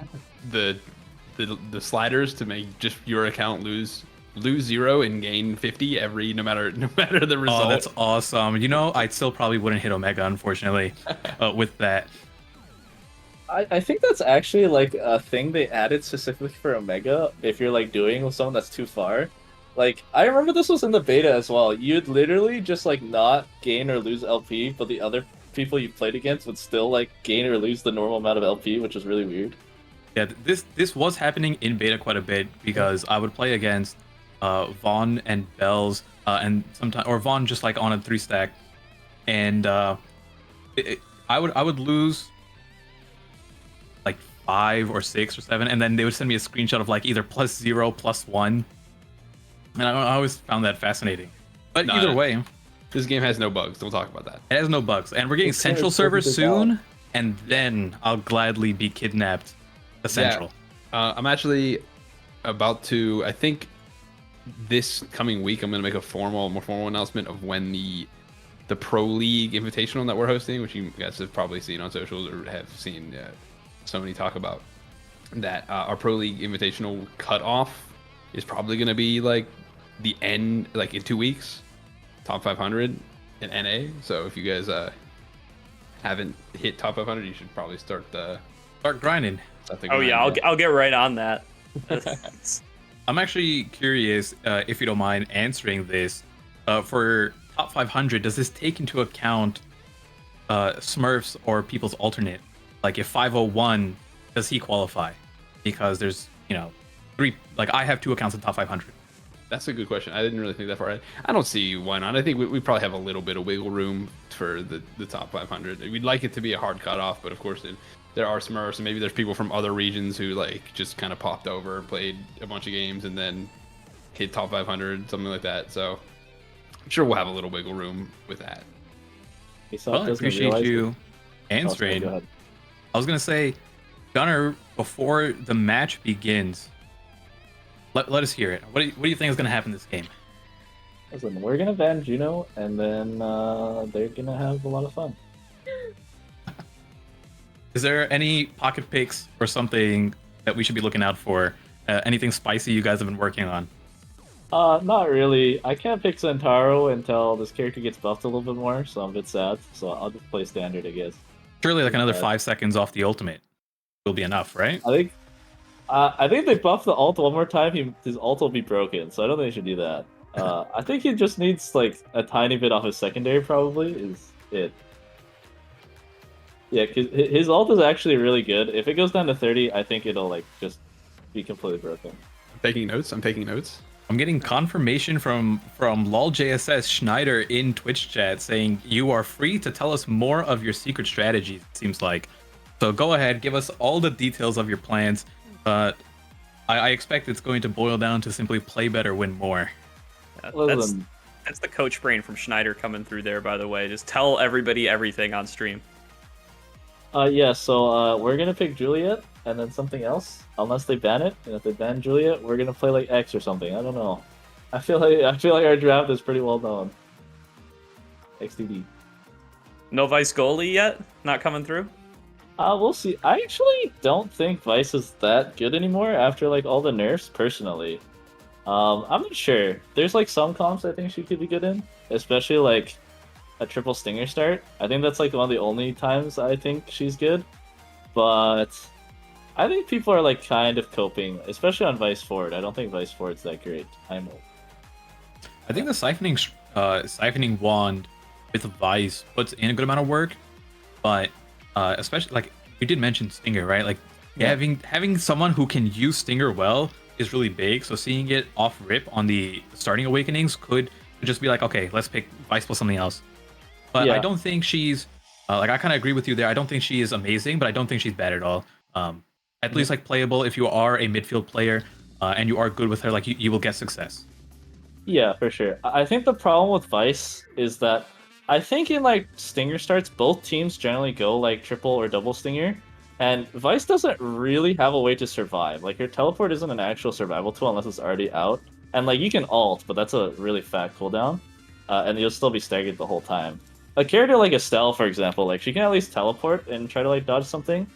sliders to make just your account lose 0 and gain 50 no matter the result. Oh, that's awesome. I still probably wouldn't hit Omega, unfortunately, with that. I think that's actually like a thing they added specifically for Omega. If you're like doing with someone that's too far, like I remember this was in the beta as well. You'd literally just like not gain or lose LP, but the other people you played against would still like gain or lose the normal amount of LP, which was really weird. Yeah, this was happening in beta quite a bit because I would play against Vaughn and Bells and sometimes or Vaughn just like on a 3-stack and I would lose like 5 or 6 or 7, and then they would send me a screenshot of like either +0, +1, and I always found that fascinating. But either way, this game has no bugs. Don't talk about that. it has no bugs, and we're getting It's Central perfectly servers soon, balanced. and then I'll gladly be kidnapped to Central. I'm actually about to. I think this coming week I'm going to make a more formal announcement of when the Pro League Invitational that we're hosting, which you guys have probably seen on socials or have seen so many talk about. That our Pro League Invitational cutoff is probably going to be like the end, like in 2 weeks. Top 500 in NA. So if you guys haven't hit top 500, you should probably start grinding. Oh yeah, I'll get right on that. I'm actually curious if you don't mind answering this. For top 500, does this take into account Smurfs or people's alternate? Like if 501, does he qualify? Because there's 3. Like I have 2 accounts in top 500. That's a good question. I didn't really think that far ahead. I don't see why not. I think we probably have a little bit of wiggle room for the top 500. We'd like it to be a hard cutoff, but of course there are Smurfs, and maybe there's people from other regions who like just kind of popped over, played a bunch of games, and then hit top 500, something like that. So I'm sure we'll have a little wiggle room with that. Well, I appreciate you answering. Go ahead. I was gonna say, Gunnar, before the match begins, let us hear it. What do you think is gonna happen this game? Listen, we're gonna ban Juno, and then they're gonna have a lot of fun. Is there any pocket picks or something that we should be looking out for? Anything spicy you guys have been working on? Not really. I can't pick Centauro until this character gets buffed a little bit more, so I'm a bit sad. So I'll just play standard, I guess. Surely, like another 5 seconds off the ultimate will be enough, right? I think if they buff the ult one more time, his ult will be broken, so I don't think they should do that. I think he just needs like a tiny bit off his secondary, probably, is it. Yeah, because his ult is actually really good. If it goes down to 30, I think it'll like just be completely broken. I'm taking notes. I'm getting confirmation from LolJSS Schneider in Twitch chat saying you are free to tell us more of your secret strategies, it seems like. So go ahead, give us all the details of your plans. But I expect it's going to boil down to simply play better, win more. That's the coach brain from Schneider coming through there, by the way. Just tell everybody everything on stream. Yeah, so we're gonna pick Juliet and then something else, unless they ban it. And if they ban Juliet, we're gonna play like X or something. I don't know. I feel like our draft is pretty well known. XDD. No Vice goalie yet? Not coming through? We'll see. I actually don't think Vice is that good anymore after like all the nerfs, personally. I'm not sure. There's like some comps I think she could be good in, especially like a triple stinger start. I think that's like one of the only times I think she's good. But I think people are like kind of coping, especially on Vice Forward. I don't think Vice Forward's that great. I think the siphoning wand with Vice puts in a good amount of work, but especially like you did mention Stinger, right? Like having someone who can use Stinger well is really big. So seeing it off rip on the starting awakenings could just be like, okay, let's pick Vice plus something else. But I don't think she's like, I kind of agree with you there. I don't think she is amazing, but I don't think she's bad at all. At least like playable if you are a midfield player and you are good with her, like you will get success. Yeah, for sure. I think the problem with Vice is that I think in like Stinger starts, both teams generally go like triple or double Stinger, and Vice doesn't really have a way to survive. Like her teleport isn't an actual survival tool unless it's already out, and like you can ult, but that's a really fat cooldown, and you'll still be staggered the whole time. A character like Estelle, for example, like she can at least teleport and try to like dodge something,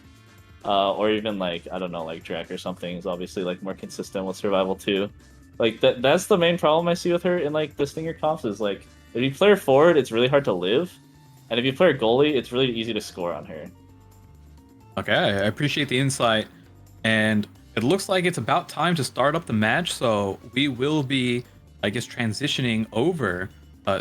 or even like I don't know, like Drac or something is obviously like more consistent with survival too. Like that's the main problem I see with her in like the Stinger comps is like if you play her forward, it's really hard to live, and if you play her goalie, it's really easy to score on her. Okay, I appreciate the insight, and it looks like it's about time to start up the match, so we will be, I guess, transitioning over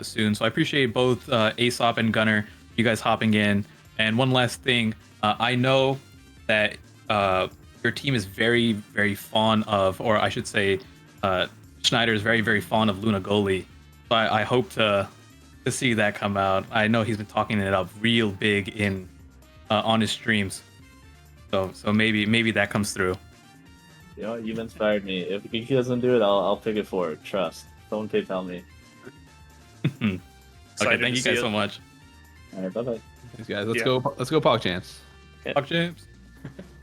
soon. So I appreciate both Aesop and Gunnar, you guys hopping in. And one last thing, I know that your team is very, very fond of, or I should say, Schneider is very, very fond of Luna Goalie. So I hope to to see that come out. I know he's been talking it up real big in on his streams. So maybe that comes through. You know, you've inspired me. If he doesn't do it, I'll pick it forward. Trust. Someone PayPal me. Okay, Excited thank to you see guys it. so much. All right, bye bye. Thanks, guys. Let's Yeah. go. Let's go, PogChamps. Fuck James.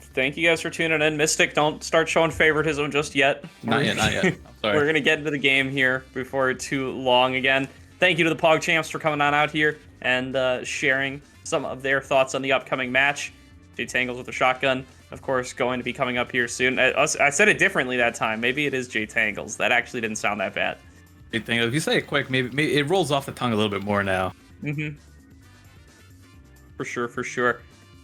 Thank you guys for tuning in. Mystic, don't start showing favoritism just yet. Not yet. I'm sorry. We're going to get into the game here before too long again. Thank you to the PogChamps for coming on out here and sharing some of their thoughts on the upcoming match. J-Tangles with a shotgun, of course, going to be coming up here soon. I said it differently that time. Maybe it is J-Tangles. That actually didn't sound that bad. If you say it quick, maybe it rolls off the tongue a little bit more now. Mm-hmm. For sure.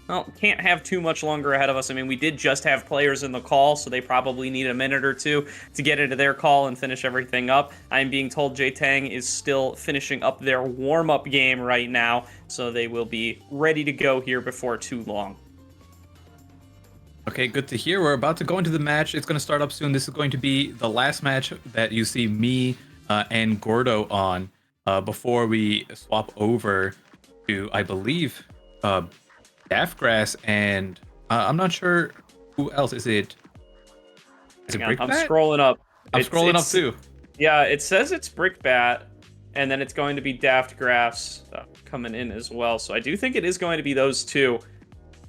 Well, can't have too much longer ahead of us. I mean, we did just have players in the call, so they probably need a minute or two to get into their call and finish everything up. I'm being told J-Tang is still finishing up their warm-up game right now, so they will be ready to go here before too long. Okay, good to hear. We're about to go into the match. It's going to start up soon. This is going to be the last match that you see me and Gordo on before we swap over to, I believe, Daftgrass and I'm not sure who else. Is it Hang on, I'm Brickbat? scrolling up. I'm It's- scrolling up it's- too. Yeah, it says it's Brickbat, and then it's going to be Daft Graphs coming in as well. So I do think it is going to be those two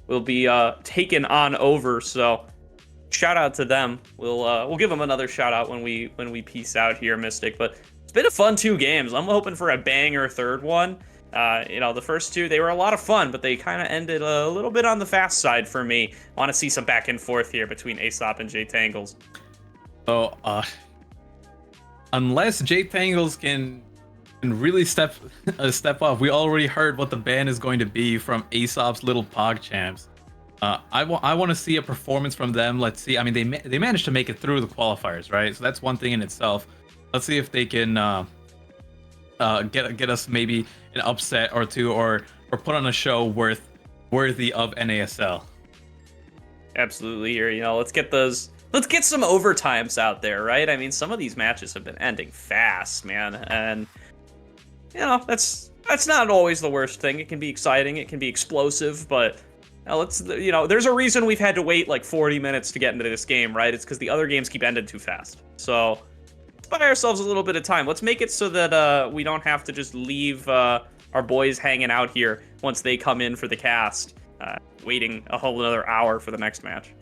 will be taken on over. So shout out to them. We'll give them another shout out when we peace out here, Mystic. But it's been a fun 2 games. I'm hoping for a banger third one. The first 2, they were a lot of fun, but they kind of ended a little bit on the fast side for me. I want to see some back and forth here between Aesop and J-Tangles. So, unless J-Tangles can really step up, we already heard what the ban is going to be from Aesop's little PogChamps. I want to see a performance from them. Let's see. I mean, they managed to make it through the qualifiers, right? So that's one thing in itself. Let's see if they can get us maybe an upset or two, or put on a show worthy of NASL. Absolutely. Here, let's get some overtimes out there, right? I mean, some of these matches have been ending fast, man, and that's not always the worst thing. It can be exciting, it can be explosive, but there's a reason we've had to wait like 40 minutes to get into this game, right? It's because the other games keep ending too fast. So let's buy ourselves a little bit of time. Let's make it so that we don't have to just leave our boys hanging out here once they come in for the cast, waiting a whole another hour for the next match.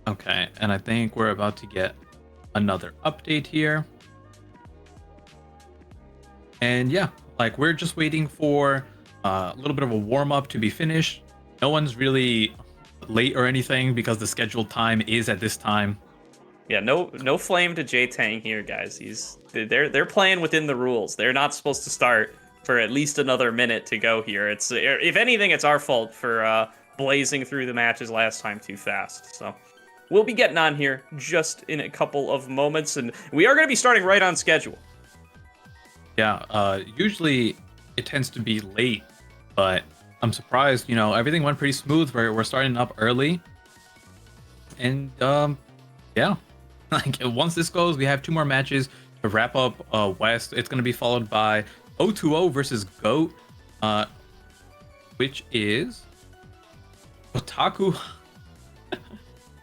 Okay, and I think we're about to get another update here. And yeah, like we're just waiting for a little bit of a warm-up to be finished. No one's really late or anything because the scheduled time is at this time. Yeah, no flame to J-Tang here, guys. They're playing within the rules. They're not supposed to start for at least another minute to go here. It's if anything, it's our fault for blazing through the matches last time too fast. So we'll be getting on here just in a couple of moments, and we are going to be starting right on schedule. Yeah, usually it tends to be late, but I'm surprised. Everything went pretty smooth. We're starting up early, and yeah. Like once this goes, we have 2 more matches to wrap up West. It's going to be followed by O2O versus GOAT, which is Otaku.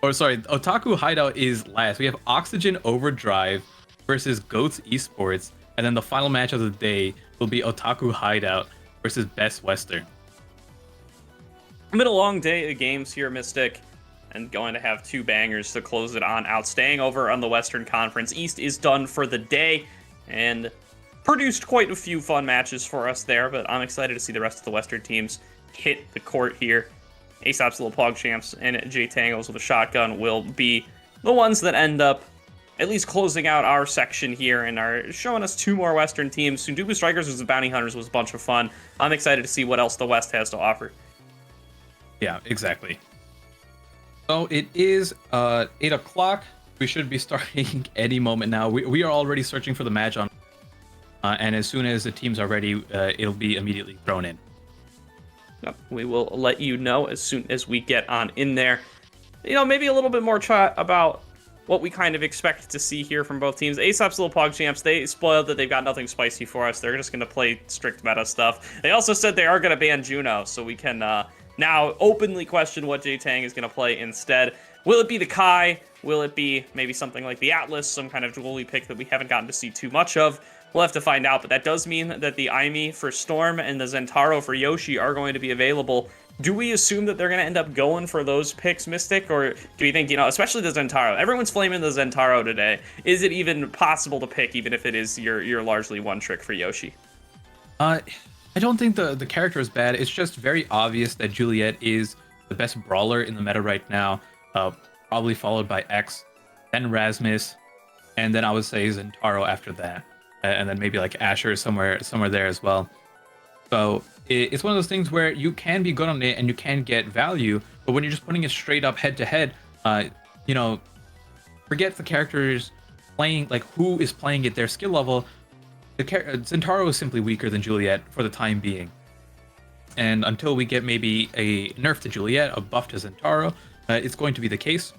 Otaku Hideout is last. We have Oxygen Overdrive versus Goats Esports, and then the final match of the day will be Otaku Hideout versus Best Western. Been a long day of games here, Mystic, and going to have 2 bangers to close it on out. Staying over on the Western Conference. East is done for the day, and produced quite a few fun matches for us there, but I'm excited to see the rest of the Western teams hit the court here. Aesop's little PogChamps and J-Tangles with a shotgun will be the ones that end up at least closing out our section here and are showing us 2 more Western teams. Sundubu Strikers versus Bounty Hunters was a bunch of fun. I'm excited to see what else the West has to offer. Yeah, exactly. So it is 8 o'clock. We should be starting any moment now. We are already searching for the match on, and as soon as the teams are ready, it'll be immediately thrown in. Yep, we will let you know as soon as we get on in there. Maybe a little bit more chat about what we kind of expect to see here from both teams. Aesop's little PogChamps, they spoiled that they've got nothing spicy for us. They're just going to play strict meta stuff. They also said they are going to ban Juno, so we can now openly question what J-Tang is going to play instead. Will it be the Kai? Will it be maybe something like the Atlas, some kind of dually pick that we haven't gotten to see too much of? We'll have to find out, but that does mean that the Aimi for Storm and the Zentaro for Yoshi are going to be available. Do we assume that they're going to end up going for those picks, Mystic? Or do you think, especially the Zentaro, everyone's flaming the Zentaro today. Is it even possible to pick, even if it is your largely one trick for Yoshi? I don't think the character is bad. It's just very obvious that Juliet is the best brawler in the meta right now. Probably followed by X, then Rasmus, and then I would say Zentaro after that. And then maybe like Asher somewhere there as well. So it's one of those things where you can be good on it and you can get value, but when you're just putting it straight up head to head, forget the characters playing, like who is playing at their skill level. Zentaro is simply weaker than Juliet for the time being. And until we get maybe a nerf to Juliet, a buff to Zentaro, it's going to be the case.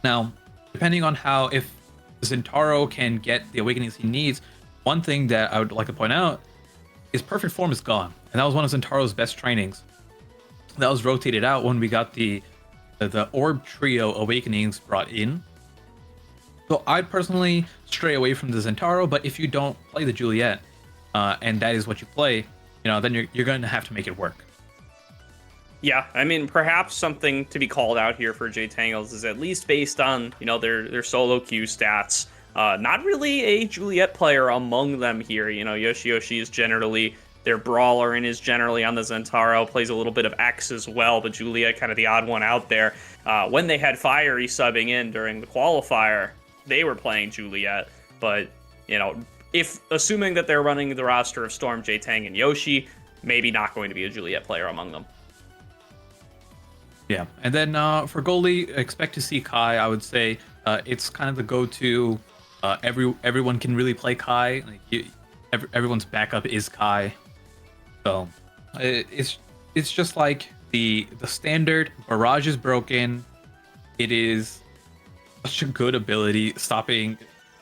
Now, depending on if Zentaro can get the awakenings he needs, one thing that I would like to point out is perfect form is gone, and that was one of Zentaro's best trainings. That was rotated out when we got the Orb Trio awakenings brought in. So I'd personally stray away from the Zentaro, but if you don't play the Juliet, and that is what you play, then you're going to have to make it work. Yeah, I mean, perhaps something to be called out here for J-Tangles is at least based on, their solo queue stats. Not really a Juliet player among them here. Yoshi is generally their brawler and is generally on the Zentaro, plays a little bit of X as well, but Juliet kind of the odd one out there. When they had Fiery subbing in during the qualifier, they were playing Juliet, but, if assuming that they're running the roster of Storm, J-Tang, and Yoshi, maybe not going to be a Juliet player among them. Yeah, and then for goalie, expect to see Kai. I would say it's kind of the go-to. Everyone can really play Kai. Everyone's backup is Kai. So it's just like the standard. Barrage is broken. It is such a good ability, stopping,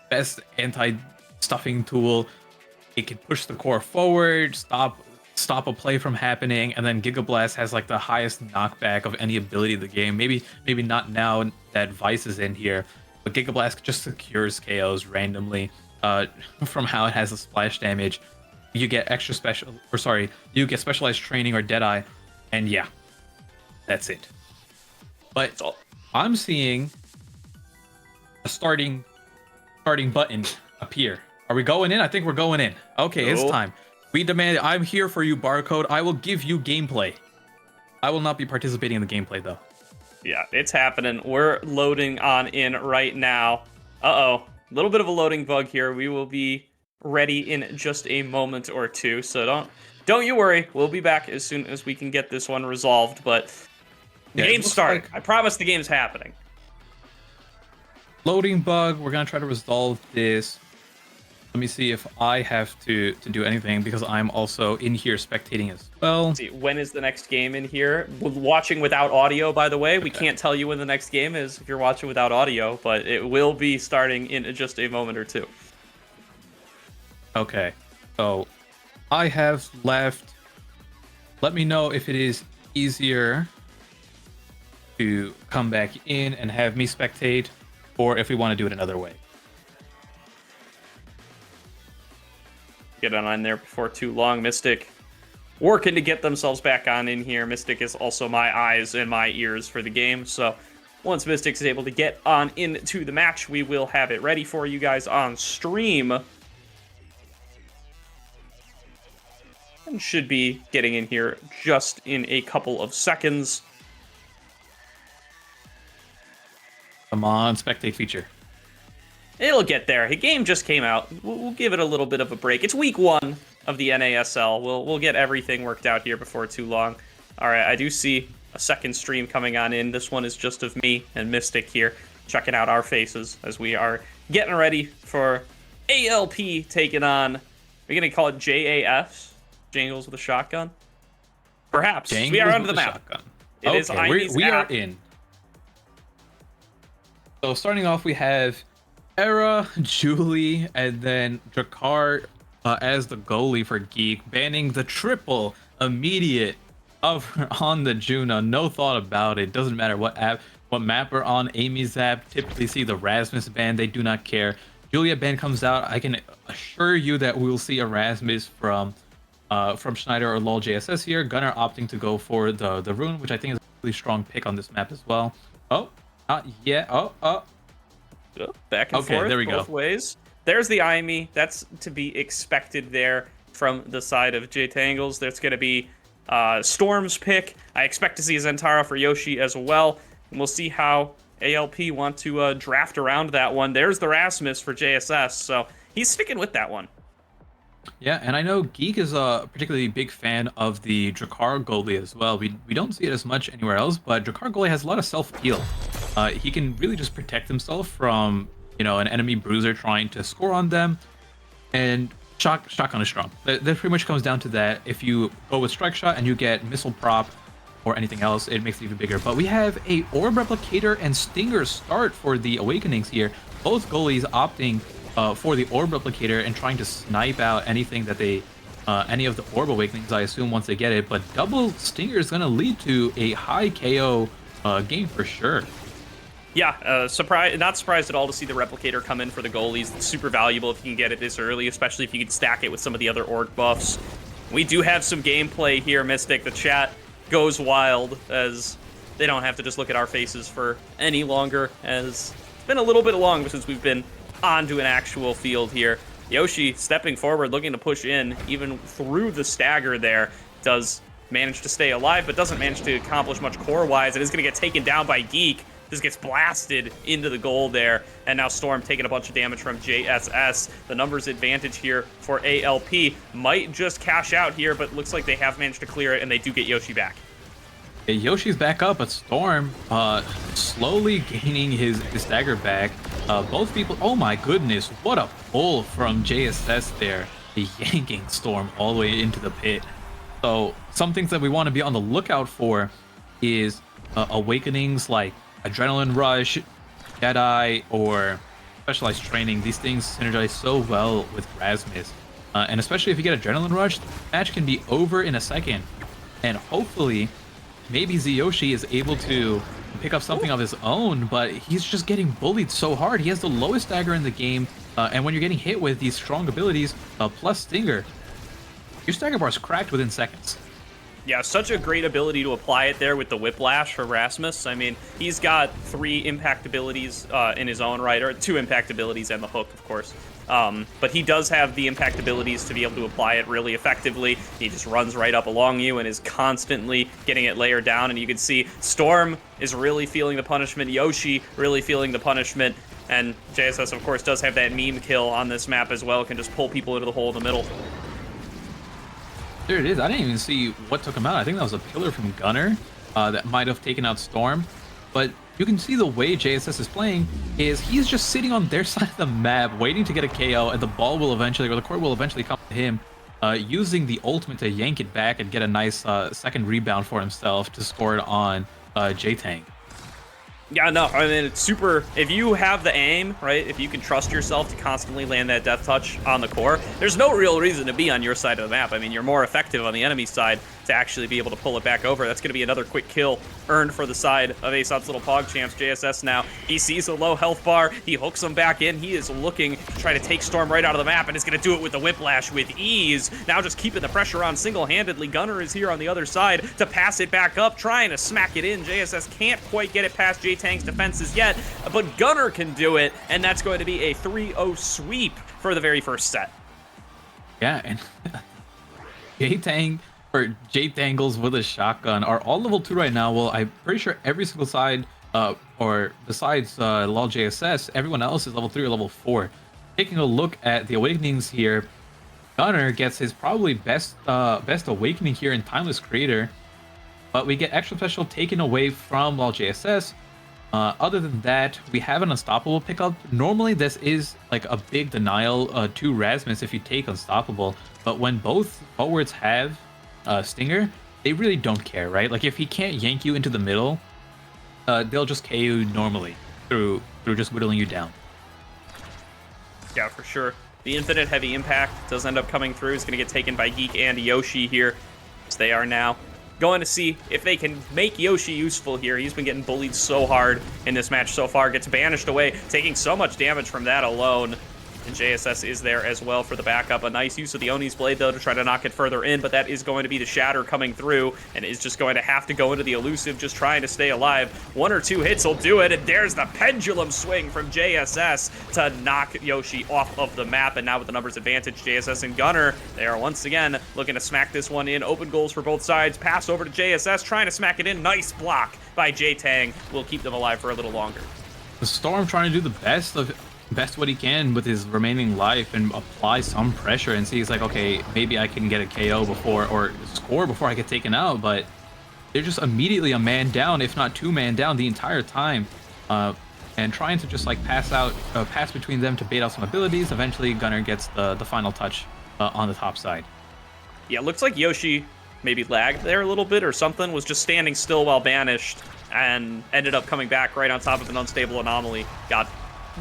best anti-stuffing tool. It can push the core forward, stop a play from happening, and then Giga Blast has like the highest knockback of any ability in the game. Maybe not now that Vice is in here, but Giga Blast just secures KOs randomly from how it has the splash damage. You get you get specialized training or Deadeye, and yeah, that's it. But I'm seeing a starting button appear. Are we going in? I think we're going in. Okay, It's time. We demand. I'm here for you, Barcode. I will give you gameplay. I will not be participating in the gameplay, though. Yeah, it's happening. We're loading on in right now. Uh-oh. A little bit of a loading bug here. We will be ready in just a moment or two, so don't you worry. We'll be back as soon as we can get this one resolved, but the game's starting. I promise the game's happening. Loading bug. We're going to try to resolve this. Let me see if I have to do anything, because I'm also in here spectating as well. Let's see, when is the next game in here? Watching without audio, by the way. We can't tell you when the next game is if you're watching without audio, but it will be starting in just a moment or two. Okay, so I have left. Let me know if it is easier to come back in and have me spectate, or if we want to do it another way. Get on there before too long. Mystic working to get themselves back on in here. Mystic is also my eyes and my ears for the game, so once Mystic is able to get on into the match, we will have it ready for you guys on stream. And should be getting in here just in a couple of seconds. Come on, spectate feature. It'll get there. The game just came out. We'll give it a little bit of a break. It's week 1 of the NASL. We'll get everything worked out here before too long. All right, I do see a second stream coming on in. This one is just of me and Mystic here, checking out our faces as we are getting ready for ALP taking on. We're gonna call it JAS, Jangles with a Shotgun. Perhaps. We are Jangles with onto the a map. shotgun. It is Okay, we Ivy's are app. in. So starting off, we have Era, Julie, and then Drakkar as the goalie for Geek, banning the triple immediate hover on the Juno. No thought about it. Doesn't matter what map we're on. Amy's app typically see the Rasmus ban. They do not care. Julia ban comes out. I can assure you that we will see a Rasmus from Schneider or LOL JSS here. Gunnar opting to go for the rune, which I think is a really strong pick on this map as well. Oh, not yet. Oh. Back and Okay, forth, there we both go. ways. There's the IME. That's to be expected there from the side of JTangles. There's going to be Storm's pick. I expect to see Zentara for Yoshi as well. And we'll see how ALP want to draft around that one. There's the Rasmus for JSS, so he's sticking with that one. Yeah, and I know Geek is a particularly big fan of the Drakkar goalie as well. We don't see it as much anywhere else, but Drakkar goalie has a lot of self-heal. He can really just protect himself from, an enemy bruiser trying to score on them, and shotgun is strong. That pretty much comes down to that. If you go with strike shot and you get missile prop or anything else, it makes it even bigger. But we have a orb replicator and stinger start for the awakenings here. Both goalies opting for the orb replicator and trying to snipe out anything that any of the orb awakenings, I assume, once they get it. But double stinger is going to lead to a high KO game for sure. Yeah, not surprised at all to see the replicator come in for the goalies. It's super valuable if you can get it this early, especially if you can stack it with some of the other orc buffs. We do have some gameplay here, Mystic. The chat goes wild as they don't have to just look at our faces for any longer, as it's been a little bit long since we've been onto an actual field here. Yoshi stepping forward, looking to push in, even through the stagger there. Does manage to stay alive, but doesn't manage to accomplish much core-wise. It is going to get taken down by Geek. This gets blasted into the goal there, and now Storm taking a bunch of damage from JSS. The numbers advantage here for ALP. Might just cash out here, but looks like they have managed to clear it, and they do get Yoshi back. Okay, Yoshi's back up, but Storm slowly gaining his stagger back. Both people, oh my goodness, what a pull from JSS there. Yanking Storm all the way into the pit. So some things that we want to be on the lookout for is awakenings like Adrenaline Rush, Jedi, or Specialized Training. These things synergize so well with Rasmus. And especially if you get Adrenaline Rush, the match can be over in a second. And hopefully, maybe Yoshi is able to pick up something of his own, but he's just getting bullied so hard. He has the lowest stagger in the game, and when you're getting hit with these strong abilities, plus Stinger, your stagger bar is cracked within seconds. Yeah, such a great ability to apply it there with the Whiplash for Rasmus. I mean, he's got 3 impact abilities in his own right, or 2 impact abilities and the hook, of course. But he does have the impact abilities to be able to apply it really effectively. He just runs right up along you and is constantly getting it layered down. And you can see Storm is really feeling the punishment. Yoshi really feeling the punishment. And JSS, of course, does have that meme kill on this map as well. Can just pull people into the hole in the middle. There it is. I didn't even see what took him out. I think that was a pillar from Gunnar that might have taken out Storm. But you can see the way JSS is playing is he's just sitting on their side of the map, waiting to get a KO, and the ball will eventually, or the court will eventually come to him, using the ultimate to yank it back and get a nice second rebound for himself to score it on J-Tang. Yeah, no, I mean, it's super. If you have the aim, right, if you can trust yourself to constantly land that death touch on the core, there's no real reason to be on your side of the map. I mean, you're more effective on the enemy side to actually be able to pull it back over. That's going to be another quick kill earned for the side of Aesop's little pog champs. JSS now, he sees a low health bar. He hooks him back in. He is looking to try to take Storm right out of the map, and is going to do it with the Whiplash with ease. Now just keeping the pressure on single-handedly. Gunnar is here on the other side to pass it back up, trying to smack it in. JSS can't quite get it past J-Tang's defenses yet, but Gunnar can do it, and that's going to be a 3-0 sweep for the very first set. Yeah, and J-Tang or J-Tangles with a shotgun are all level 2 right now. Well, I'm pretty sure every single side, or besides LOL JSS, everyone else is level 3 or level 4. Taking a look at the awakenings here, Gunnar gets his probably best awakening here in Timeless Creator, but we get extra special taken away from LOL JSS. Other than that, we have an Unstoppable pickup. Normally, this is like a big denial to Rasmus if you take Unstoppable, but when both forwards have Stinger, they really don't care, right? Like, if he can't yank you into the middle, they'll just KO you normally through just whittling you down. Yeah, for sure. The infinite heavy impact does end up coming through. It's going to get taken by Geek and Yoshi here. So they are now going to see if they can make Yoshi useful here. He's been getting bullied so hard in this match so far. Gets banished away, taking so much damage from that alone. And JSS is there as well for the backup. A nice use of the Oni's Blade, though, to try to knock it further in, but that is going to be the Shatter coming through, and is just going to have to go into the Elusive, just trying to stay alive. 1 or 2 hits will do it, and there's the pendulum swing from JSS to knock Yoshi off of the map, and now with the numbers advantage, JSS and Gunner, they are once again looking to smack this one in. Open goals for both sides. Pass over to JSS, trying to smack it in. Nice block by J-Tang. Will keep them alive for a little longer. The Storm trying to do the best what he can with his remaining life and apply some pressure and see, he's like, okay, maybe I can get a KO before, or score before I get taken out, but they're just immediately a man down, if not 2 man down the entire time, and trying to just like pass between them to bait out some abilities. Eventually Gunner gets the final touch on the top side. Yeah, it looks like Yoshi maybe lagged there a little bit or something, was just standing still while banished, and ended up coming back right on top of an unstable anomaly. Got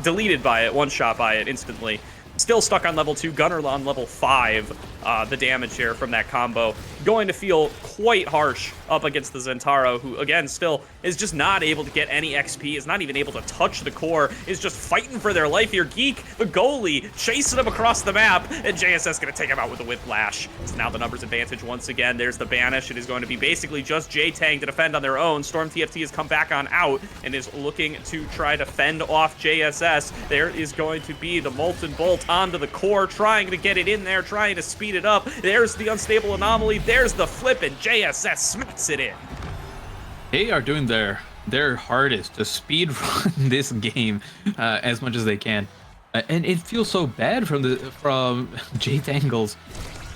deleted by it, one-shot by it instantly. Still stuck on level 2, Gunner on level 5. The damage here from that combo going to feel quite harsh up against the Zentaro, who again still is just not able to get any XP, is not even able to touch the core, is just fighting for their life here. Geek, the goalie, chasing him across the map, and JSS gonna take him out with a whiplash. So now the numbers advantage once again. There's the banish. It is going to be basically just J-Tang to defend on their own. Storm TFT has come back on out and is looking to try to fend off JSS. There is going to be the Molten Bolt onto the core, trying to get it in there, trying to speed it up. There's the unstable anomaly. There's the flip, and JSS smacks it in. They are doing their hardest to speed run this game as much as they can, and it feels so bad from J-Tangles.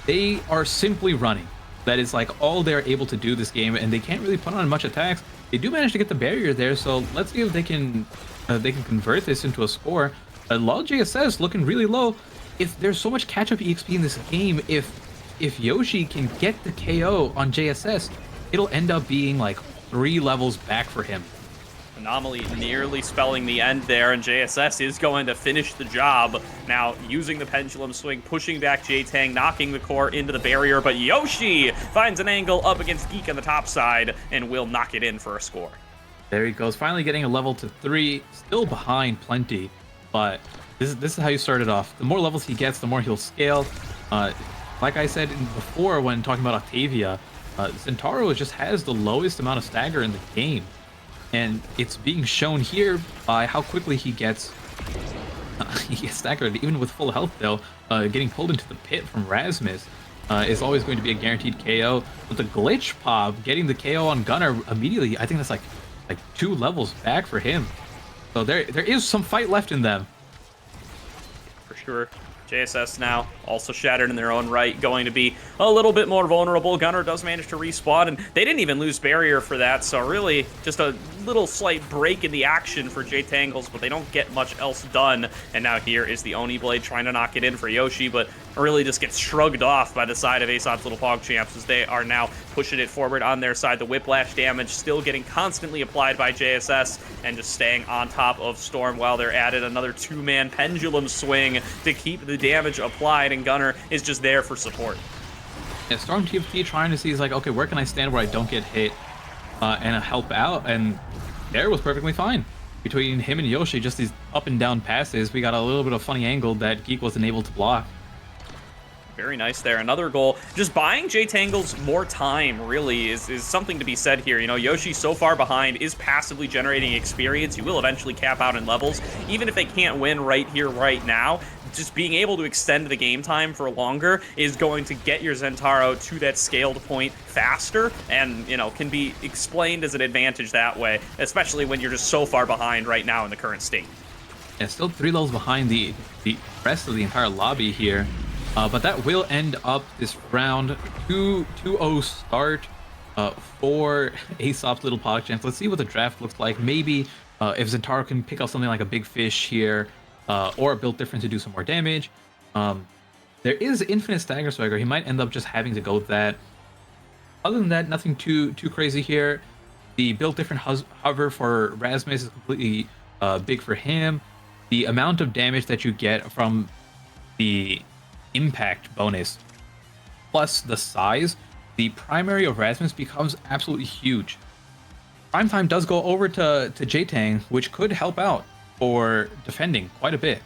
They are simply running. That is like all they're able to do this game, and they can't really put on much attacks. They do manage to get the barrier there, so let's see if they can convert this into a score. Law JSS looking really low. If there's so much catch-up EXP in this game, if Yoshi can get the KO on JSS, it'll end up being like 3 levels back for him. Anomaly nearly spelling the end there, and JSS is going to finish the job. Now, using the pendulum swing, pushing back J-Tang, knocking the core into the barrier, but Yoshi finds an angle up against Geek on the top side and will knock it in for a score. There he goes, finally getting a level to 3, still behind plenty, but this is how you start it off. The more levels he gets, the more he'll scale. Like I said before when talking about Octavia, Zentaro just has the lowest amount of stagger in the game. And it's being shown here by how quickly he gets staggered. Even with full health though, getting pulled into the pit from Rasmus is always going to be a guaranteed KO. With the glitch pop, getting the KO on Gunner immediately, I think that's like 2 levels back for him. So there is some fight left in them. For sure. JSS now also shattered in their own right, going to be a little bit more vulnerable. Gunner does manage to respawn, and they didn't even lose barrier for that, so really just a little slight break in the action for J-Tangles, but they don't get much else done. And now here is the Oni Blade trying to knock it in for Yoshi, but really just gets shrugged off by the side of Aesop's little PogChamps as they are now pushing it forward on their side. The whiplash damage still getting constantly applied by JSS, and just staying on top of Storm while they're at it. Another 2-man pendulum swing to keep the damage applied, and Gunner is just there for support. Yeah, Storm TFT trying to see, is like, okay, where can I stand where I don't get hit and help out, and there was perfectly fine. Between him and Yoshi, just these up and down passes, we got a little bit of funny angle that Geek wasn't able to block. Very nice there. Another goal. Just buying J-Tangles more time, really, is something to be said here. You know, Yoshi so far behind is passively generating experience. You will eventually cap out in levels. Even if they can't win right here, right now, just being able to extend the game time for longer is going to get your Zentaro to that scaled point faster, and, you know, can be explained as an advantage that way, especially when you're just so far behind right now in the current state. Yeah, still 3 levels behind the rest of the entire lobby here. But that will end up this round. 2-0 start for Aesop's little PogChamps. Let's see what the draft looks like. Maybe if Zentaro can pick up something like a big fish here, or a build different to do some more damage. There is infinite stagger swagger. He might end up just having to go with that. Other than that, nothing too crazy here. The build different hover for Rasmus is completely big for him. The amount of damage that you get from the impact bonus, plus the size, the primary of Rasmus becomes absolutely huge. Primetime does go over to J-Tang, which could help out for defending quite a bit.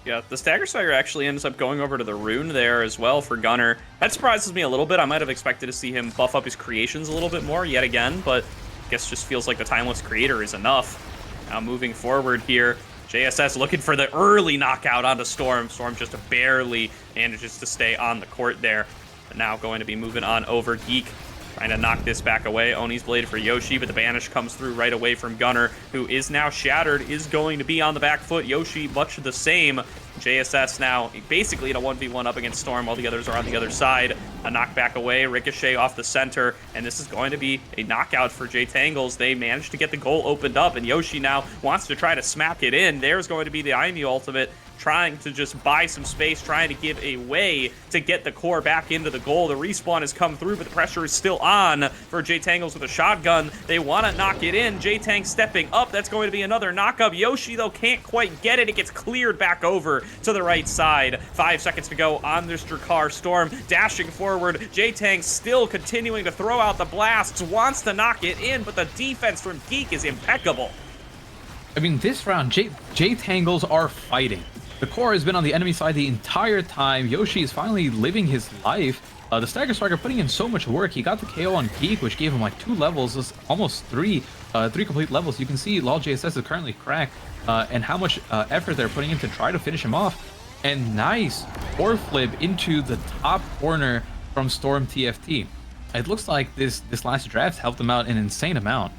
Yeah, the Stagger Striker actually ends up going over to the Rune there as well for Gunnar. That surprises me a little bit. I might have expected to see him buff up his creations a little bit more yet again, but I guess just feels like the Timeless Creator is enough. Now moving forward here, JSS looking for the early knockout onto Storm. Storm just barely manages to stay on the court there. But now going to be moving on over Geek, trying to knock this back away. Oni's blade for Yoshi, but the banish comes through right away from Gunnar, who is now shattered, is going to be on the back foot. Yoshi, much the same. JSS now basically in a 1v1 up against Storm while the others are on the other side. A knockback away, Ricochet off the center, and this is going to be a knockout for J-Tangles. They managed to get the goal opened up, and Yoshi now wants to try to smack it in. There's going to be the IMU ultimate, trying to just buy some space, trying to give a way to get the core back into the goal. The respawn has come through, but the pressure is still on for J-Tangles with a shotgun. They want to knock it in. J-Tang stepping up. That's going to be another knock-up. Yoshi, though, can't quite get it. It gets cleared back over to the right side. 5 seconds to go on this Drakkar. Storm dashing forward. J-Tang still continuing to throw out the blasts. Wants to knock it in, but the defense from Geek is impeccable. I mean, this round, J-Tangles are fighting. The core has been on the enemy side the entire time. Yoshi is finally living his life. The Stagger Striker putting in so much work. He got the KO on Geek, which gave him like 2 levels, almost 3 complete levels. You can see LOL JSS is currently cracked, and how much effort they're putting in to try to finish him off. And nice core flip into the top corner from Storm TFT. It looks like this last draft helped them out an insane amount.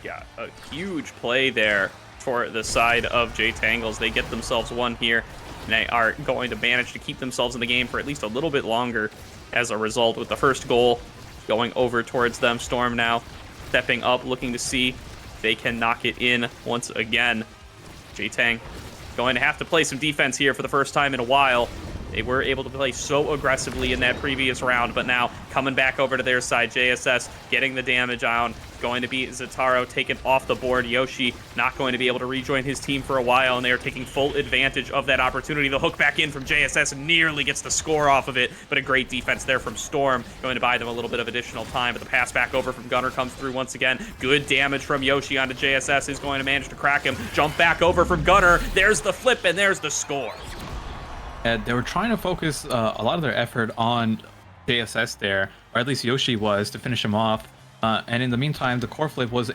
Yeah, a huge play there for the side of J-Tangles. They get themselves one here, and they are going to manage to keep themselves in the game for at least a little bit longer as a result, with the first goal going over towards them. Storm now stepping up, looking to see if they can knock it in once again. J-Tang going to have to play some defense here for the first time in a while. They were able to play so aggressively in that previous round, but now coming back over to their side, JSS getting the damage on. Going to be Zataro taken off the board. Yoshi not going to be able to rejoin his team for a while, and they are taking full advantage of that opportunity. The hook back in from JSS nearly gets the score off of it, but a great defense there from Storm, going to buy them a little bit of additional time, but the pass back over from Gunnar comes through once again. Good damage from Yoshi onto JSS, is going to manage to crack him. Jump back over from Gunnar. There's the flip, and there's the score. They were trying to focus a lot of their effort on JSS there, or at least Yoshi was, to finish him off. And in the meantime, the core flip was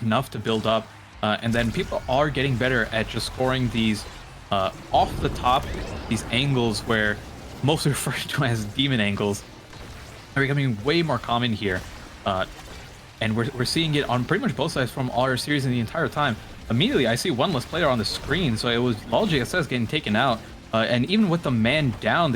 enough to build up. And then people are getting better at just scoring these off the top, these angles where most referred to as demon angles are becoming way more common here. And we're seeing it on pretty much both sides from our series in the entire time. Immediately, I see one less player on the screen, so it was LOL JSS getting taken out. And even with the man down,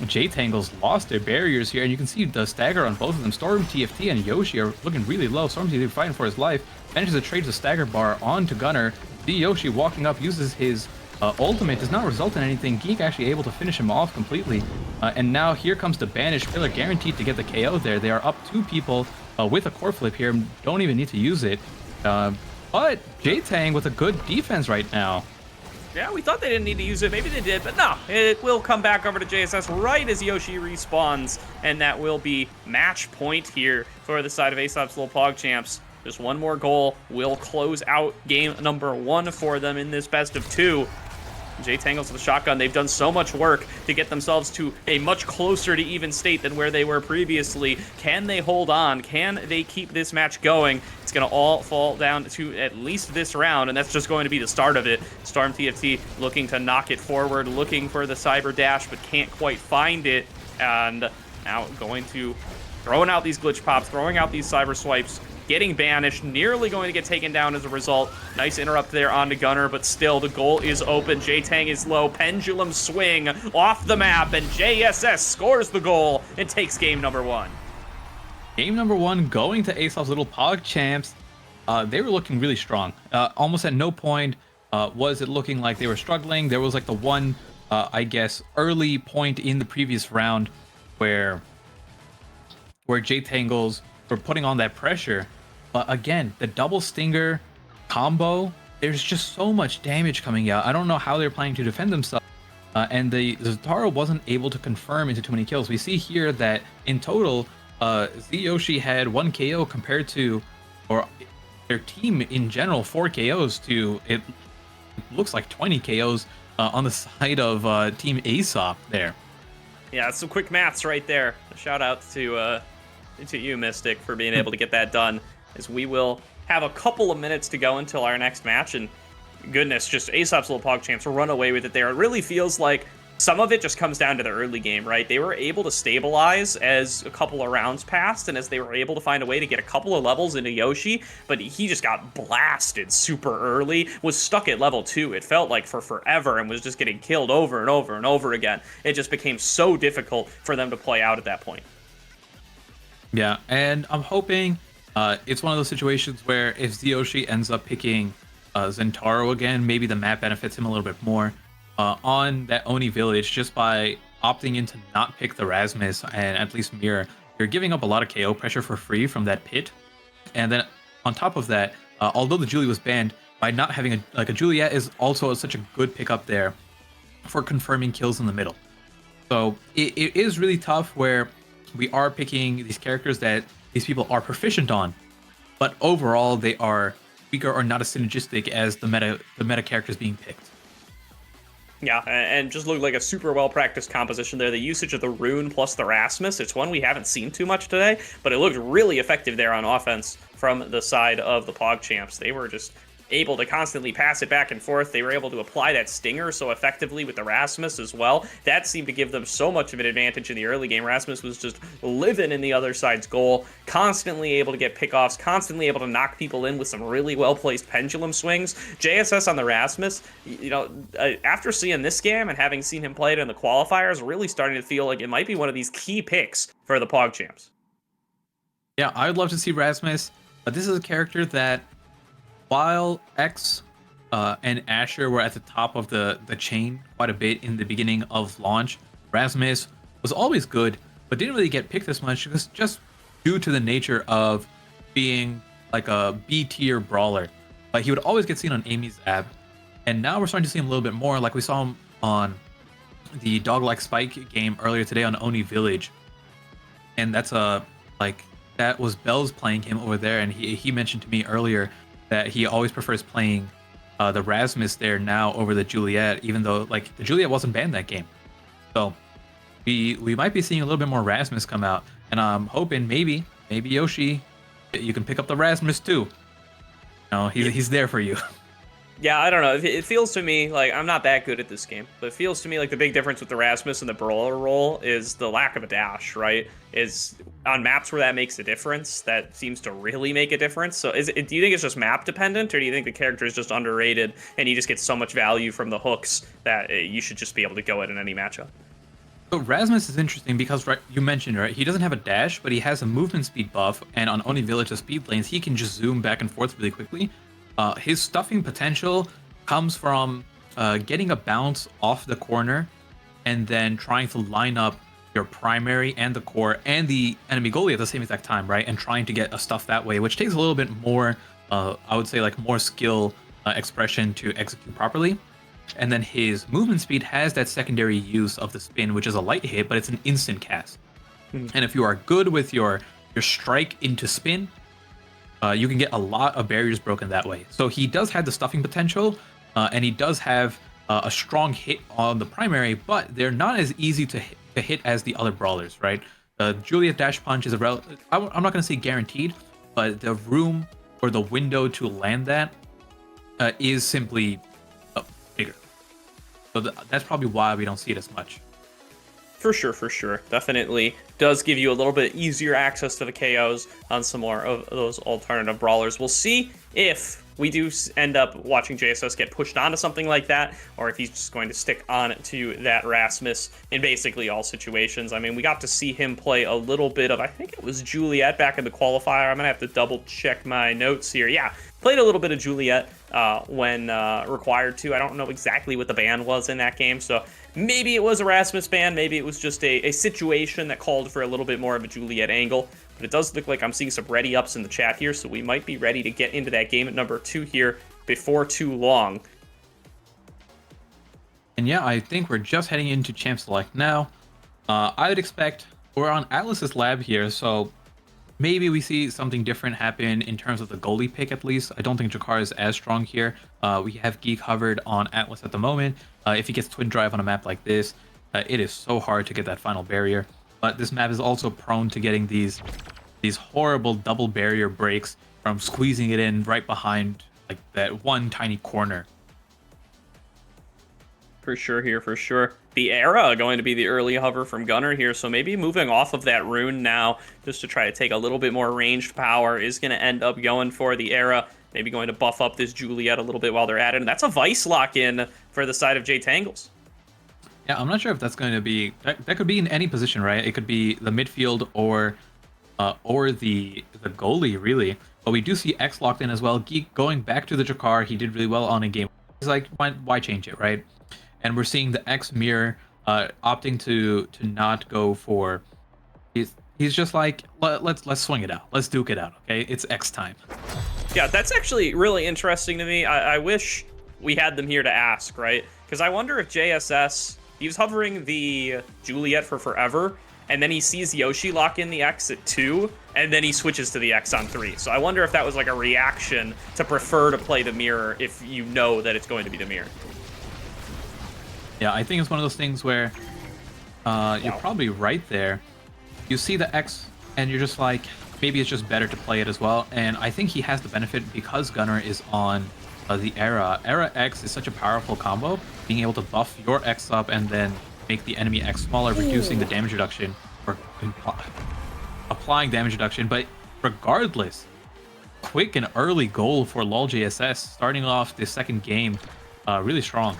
J-Tangles lost their barriers here, and you can see the stagger on both of them. Storm TFT and Yoshi are looking really low. Storm TFT fighting for his life, manages to trade the stagger bar onto Gunnar. The Yoshi walking up, uses his ultimate, does not result in anything. Geek actually able to finish him off completely. And now here comes the banish. Pillar guaranteed to get the KO there. They are up 2 people with a core flip here, don't even need to use it. But J-Tang with a good defense right now. Yeah, we thought they didn't need to use it. Maybe they did, but no. It will come back over to JSS right as Yoshi respawns, and that will be match point here for the side of Aesop's Little Pog Champs. Just one more goal will close out game number 1 for them in this best of 2. J-Tangles with a shotgun. They've done so much work to get themselves to a much closer to even state than where they were previously. Can they hold on? Can they keep this match going? It's going to all fall down to at least this round, and that's just going to be the start of it. Storm TFT looking to knock it forward, looking for the cyber dash, but can't quite find it. And now going to throwing out these glitch pops, throwing out these cyber swipes, getting banished, nearly going to get taken down as a result. Nice interrupt there onto Gunnar, but still the goal is open. J-Tang is low, pendulum swing off the map, and JSS scores the goal and takes game number 1. Game number 1 going to Aesop's Little Pog Champs. They were looking really strong. Almost at no point was it looking like they were struggling. There was like the one, I guess, early point in the previous round where J-Tangles were putting on that pressure. But again, the double stinger combo, there's just so much damage coming out. I don't know how they're planning to defend themselves. And the Zatara wasn't able to confirm into too many kills. We see here that in total, Yoshi had 1 KO compared to, or their team in general, 4 KOs to, it looks like 20 KOs on the side of Team Aesop there. Yeah, some quick maths right there. A shout out to you, Mystic, for being able to get that done, as we will have a couple of minutes to go until our next match, and goodness, just Aesop's little PogChamps will run away with it there. It really feels like some of it just comes down to the early game, right? They were able to stabilize as a couple of rounds passed, and as they were able to find a way to get a couple of levels into Yoshi, but he just got blasted super early, was stuck at level 2, it felt like, for forever, and was just getting killed over and over and over again. It just became so difficult for them to play out at that point. Yeah, and I'm hoping it's one of those situations where if Zyoshi ends up picking Zentaro again, maybe the map benefits him a little bit more on that Oni village, just by opting in to not pick the Rasmus and at least Mirror. You're giving up a lot of KO pressure for free from that pit, and then on top of that, although the Julie was banned, by not having a Juliet is also such a good pickup there for confirming kills in the middle. So it is really tough where we are picking these characters that these people are proficient on, but overall they are weaker or not as synergistic as the meta characters being picked. Yeah, and just looked like a super well-practiced composition there. The usage of the Rune plus the Rasmus, it's one we haven't seen too much today, but it looked really effective there on offense from the side of the PogChamps. They were just able to constantly pass it back and forth. They were able to apply that stinger so effectively with the Rasmus as well. That seemed to give them so much of an advantage in the early game. Rasmus was just living in the other side's goal, constantly able to get pickoffs, constantly able to knock people in with some really well-placed pendulum swings. JSS on the Rasmus, you know, after seeing this game and having seen him play it in the qualifiers, really starting to feel like it might be one of these key picks for the PogChamps. Yeah, I would love to see Rasmus, but this is a character that, while X and Asher were at the top of the chain quite a bit in the beginning of launch, Rasmus was always good, but didn't really get picked as much just due to the nature of being like a B tier brawler. Like, he would always get seen on Amy's app, and now we're starting to see him a little bit more. Like we saw him on the Dog Like Spike game earlier today on Oni Village, and that's that was Bells playing him over there, and he mentioned to me earlier that he always prefers playing the Rasmus there now over the Juliet, even though like the Juliet wasn't banned that game. So we might be seeing a little bit more Rasmus come out, and I'm hoping maybe Yoshi, you can pick up the Rasmus too. No, he's there for you. Yeah, I don't know. It feels to me like I'm not that good at this game, but it feels to me like the big difference with the Rasmus and the brawler role is the lack of a dash, right? Is on maps where that makes a difference, that seems to really make a difference. So do you think it's just map dependent, or do you think the character is just underrated and you just get so much value from the hooks that you should just be able to go it in any matchup? So Rasmus is interesting because, right, you mentioned, right, he doesn't have a dash, but he has a movement speed buff, and on Oni Village's speed lanes, he can just zoom back and forth really quickly. His stuffing potential comes from getting a bounce off the corner and then trying to line up your primary and the core and the enemy goalie at the same exact time, right? And trying to get a stuff that way, which takes a little bit more, I would say, like more skill expression to execute properly. And then his movement speed has that secondary use of the spin, which is a light hit, but it's an instant cast. And if you are good with your strike into spin, you can get a lot of barriers broken that way. So he does have the stuffing potential, and he does have a strong hit on the primary, but they're not as easy to hit as the other brawlers, right? Juliet Dash Punch is I'm not going to say guaranteed, but the room or the window to land that is simply bigger. So that's probably why we don't see it as much. For sure. Definitely does give you a little bit easier access to the KOs on some more of those alternative brawlers. We'll see if we do end up watching JSS get pushed onto something like that, or if he's just going to stick on to that Rasmus in basically all situations. I mean, we got to see him play a little bit of, I think it was Juliet back in the qualifier. I'm going to have to double check my notes here. Yeah, played a little bit of Juliet when required to. I don't know exactly what the ban was in that game, so maybe it was a Rasmus ban, maybe it was just a situation that called for a little bit more of a Juliet angle. But it does look like I'm seeing some ready ups in the chat here, so we might be ready to get into that game at number 2 here before too long. And yeah, I think we're just heading into Champ Select now. I would expect we're on Atlas's lab here, so maybe we see something different happen in terms of the goalie pick at least. I don't think Jakar is as strong here. We have Geek hovered on Atlas at the moment. If he gets Twin Drive on a map like this, it is so hard to get that final barrier. But this map is also prone to getting these horrible double barrier breaks from squeezing it in right behind like that one tiny corner. For sure here, for sure. The Era going to be the early hover from Gunnar here, so maybe moving off of that rune now just to try to take a little bit more ranged power is going to end up going for the Era. Maybe going to buff up this Juliet a little bit while they're at it, and that's a Vice lock-in for the side of J-Tangles. Yeah, I'm not sure if that's going to be... That could be in any position, right? It could be the midfield or the goalie, really. But we do see X locked in as well. Geek going back to the Jakar. He did really well on a game. He's like, why change it, right? And we're seeing the X mirror opting to not go for... He's just like, let's swing it out. Let's duke it out, okay? It's X time. Yeah, that's actually really interesting to me. I wish we had them here to ask, right? Because I wonder if JSS... He was hovering the Juliet for forever, and then he sees Yoshi lock in the X at 2, and then he switches to the X on 3. So I wonder if that was like a reaction to prefer to play the mirror if you know that it's going to be the mirror. Yeah, I think it's one of those things where you're probably right there. You see the X, and you're just like, maybe it's just better to play it as well. And I think he has the benefit because Gunnar is on the Era. Era X is such a powerful combo, being able to buff your X up and then make the enemy X smaller, reducing the damage reduction, or applying damage reduction. But regardless, quick and early goal for LoL JSS, starting off the second game really strong.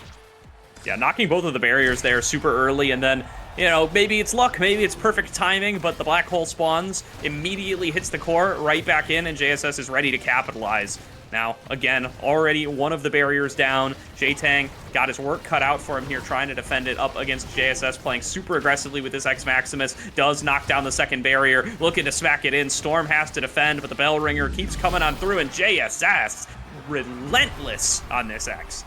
Yeah, knocking both of the barriers there super early, and then, you know, maybe it's luck, maybe it's perfect timing, but the black hole spawns, immediately hits the core, right back in, and JSS is ready to capitalize. Now, again, already one of the barriers down. J-Tang got his work cut out for him here, trying to defend it up against JSS, playing super aggressively with this X-Maximus. Does knock down the second barrier, looking to smack it in. Storm has to defend, but the Bell Ringer keeps coming on through, and JSS relentless on this X.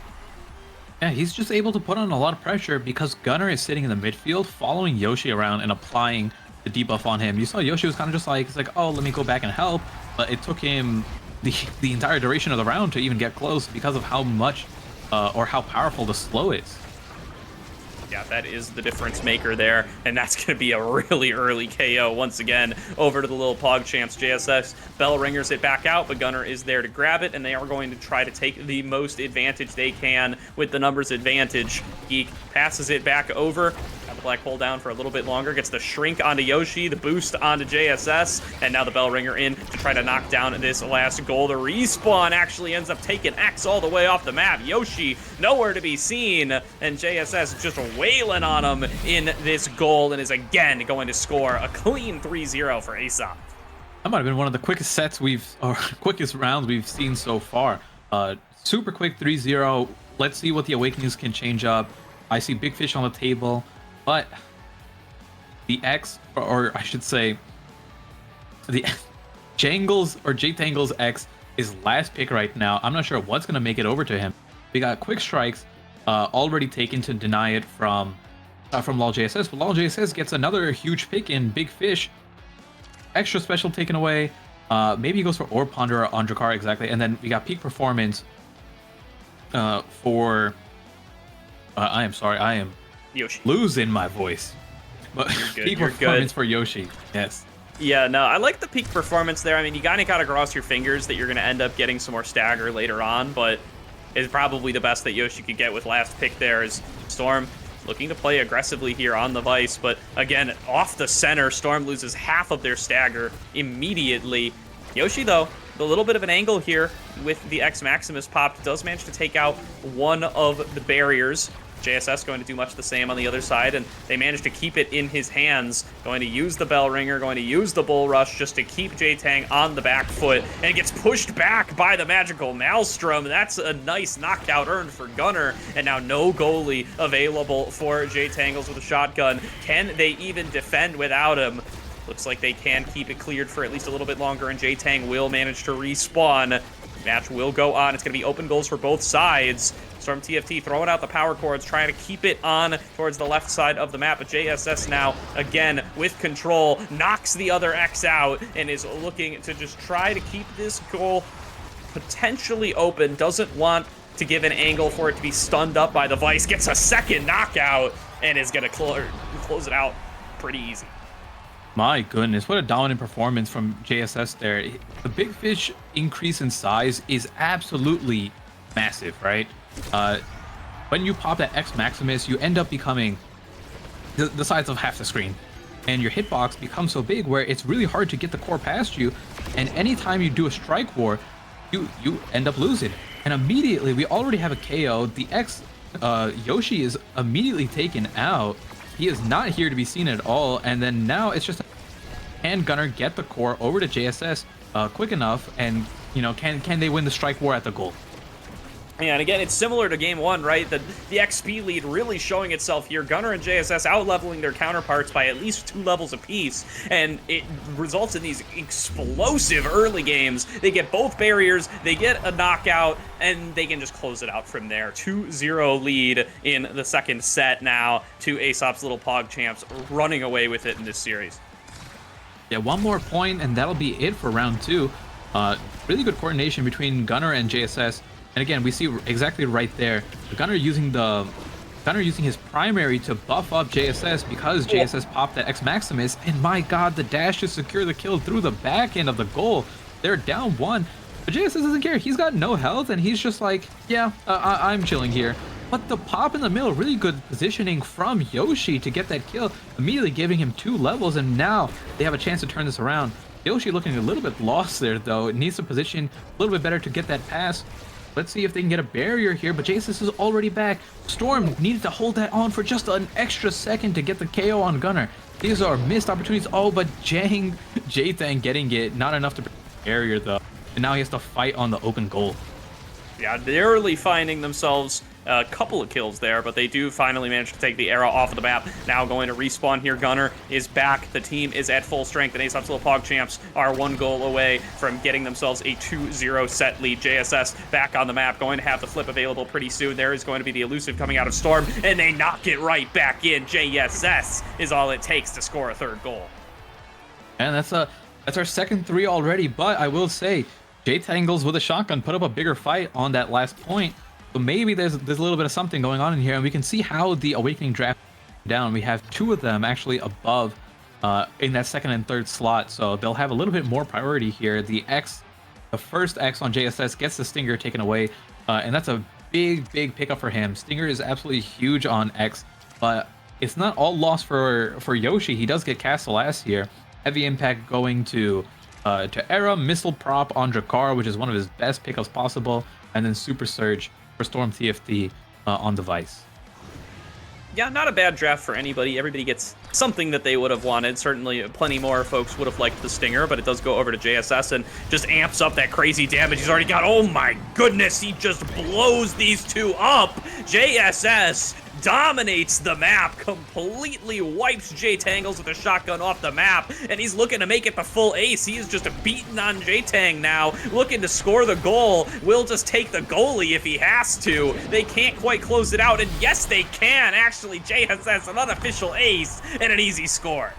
Yeah, he's just able to put on a lot of pressure because Gunnar is sitting in the midfield, following Yoshi around and applying the debuff on him. You saw Yoshi was kind of just like, it's like, oh, let me go back and help, but it took him the entire duration of the round to even get close because of how much or how powerful the slow is. Yeah, that is the difference maker there, and that's going to be a really early KO once again over to the little PogChamps. JSS Bell Ringers it back out, but Gunnar is there to grab it, and they are going to try to take the most advantage they can with the numbers advantage. Geek passes it back over. Got the black hole down for a little bit longer, gets the shrink onto Yoshi, the boost onto JSS, and now the Bell Ringer in to try to knock down this last goal. The respawn actually ends up taking X all the way off the map. Yoshi nowhere to be seen, and JSS just wailing on him in this goal, and is again going to score a clean 3-0 for Aesop. That might have been one of the quickest sets quickest rounds we've seen so far. Super quick 3-0. Let's see what the Awakenings can change up. I see Big Fish on the table, but the X, or I should say, the Jangles or J-Tangles X is last pick right now. I'm not sure what's going to make it over to him. We got Quick Strikes already taken to deny it from LoL JSS, but LoL JSS gets another huge pick in Big Fish. Extra special taken away. Maybe he goes for Orb Ponder on Jakar, exactly. And then we got Peak Performance for... I am sorry, I am Yoshi. Losing my voice. But Peak Performance for Yoshi, yes. Yeah, no, I like the peak performance there. I mean, you kind of got to cross your fingers that you're going to end up getting some more stagger later on, but it's probably the best that Yoshi could get with last pick there. Is Storm looking to play aggressively here on the Vice, but again, off the center, Storm loses half of their stagger immediately. Yoshi, though, a little bit of an angle here with the X Maximus popped, does manage to take out one of the barriers. JSS going to do much the same on the other side, and they managed to keep it in his hands. Going to use the Bell Ringer, going to use the Bull Rush just to keep J-Tang on the back foot, and it gets pushed back by the magical Maelstrom. That's a nice knockout earned for Gunnar, and now no goalie available for J-Tangles with a shotgun. Can they even defend without him? Looks like they can keep it cleared for at least a little bit longer, and J-Tang will manage to respawn. Match will go on. It's going to be open goals for both sides. Storm TFT throwing out the power cords, trying to keep it on towards the left side of the map. But JSS now, again, with control, knocks the other X out and is looking to just try to keep this goal potentially open. Doesn't want to give an angle for it to be stunned up by the Vice. Gets a second knockout and is going to close it out pretty easy. My goodness, what a dominant performance from JSS there. The Big Fish increase in size is absolutely massive, right? When you pop that X Maximus, you end up becoming the size of half the screen. And your hitbox becomes so big where it's really hard to get the core past you. And anytime you do a strike war, you end up losing. And immediately, we already have a KO. The X Yoshi is immediately taken out. He is not here to be seen at all. And then now it's just, can Gunner get the core over to JSS quick enough? And, you know, can they win the strike war at the goal? Yeah, and again, it's similar to game one, right? The XP lead really showing itself here. Gunner and JSS out-leveling their counterparts by at least 2 levels apiece, and it results in these explosive early games. They get both barriers, they get a knockout, and they can just close it out from there. 2-0 lead in the second set now to Aesop's Little Pog Champs, running away with it in this series. Yeah, one more point, and that'll be it for round 2. Really good coordination between Gunner and JSS. And again, we see exactly right there, Gunner using his primary to buff up JSS because JSS popped that X Maximus. And my god, the dash to secure the kill through the back end of the goal. They're down 1, but JSS doesn't care. He's got no health, and he's just like, yeah, I'm chilling here. But the pop in the middle, really good positioning from Yoshi to get that kill, immediately giving him 2 levels, and now they have a chance to turn this around. Yoshi looking a little bit lost there, though. It needs to position a little bit better to get that pass. Let's see if they can get a barrier here, but JSS is already back. Storm needed to hold that on for just an extra second to get the KO on Gunner. These are missed opportunities. Oh, but J-Thang getting it. Not enough to barrier, though. And now he has to fight on the open goal. Yeah, narrowly finding themselves a couple of kills there, but they do finally manage to take the arrow off of the map. Now going to respawn here. Gunner is back. The team is at full strength, and Aesop's Little Pog Champs are 1 goal away from getting themselves a 2-0 set lead. JSS back on the map, going to have the flip available pretty soon. There is going to be the elusive coming out of Storm, and they knock it right back in. JSS is all it takes to score a 3rd goal. And that's our second 3 already, but I will say, J-Tangles with a shotgun put up a bigger fight on that last point. So maybe there's a little bit of something going on in here, and we can see how the Awakening draft down. We have 2 of them actually above in that 2nd and 3rd slot, so they'll have a little bit more priority here. The first X on JSS gets the Stinger taken away, and that's a big pickup for him. Stinger is absolutely huge on X, but it's not all lost for Yoshi. He does get Castle last here. Heavy impact going to Era, Missile Prop on Drakkar, which is one of his best pickups possible, and then Super Surge for Storm TFT on device. Yeah, not a bad draft for anybody. Everybody gets something that they would have wanted. Certainly plenty more folks would have liked the Stinger, but it does go over to JSS and just amps up that crazy damage he's already got. Oh my goodness, he just blows these 2 up. JSS dominates the map, completely wipes J-Tangles with a shotgun off the map, and he's looking to make it the full ace. He is just beaten on J-Tang now, looking to score the goal. Will just take the goalie if he has to. They can't quite close it out, and yes, they can. Actually, JSS, an unofficial ace, and an easy score.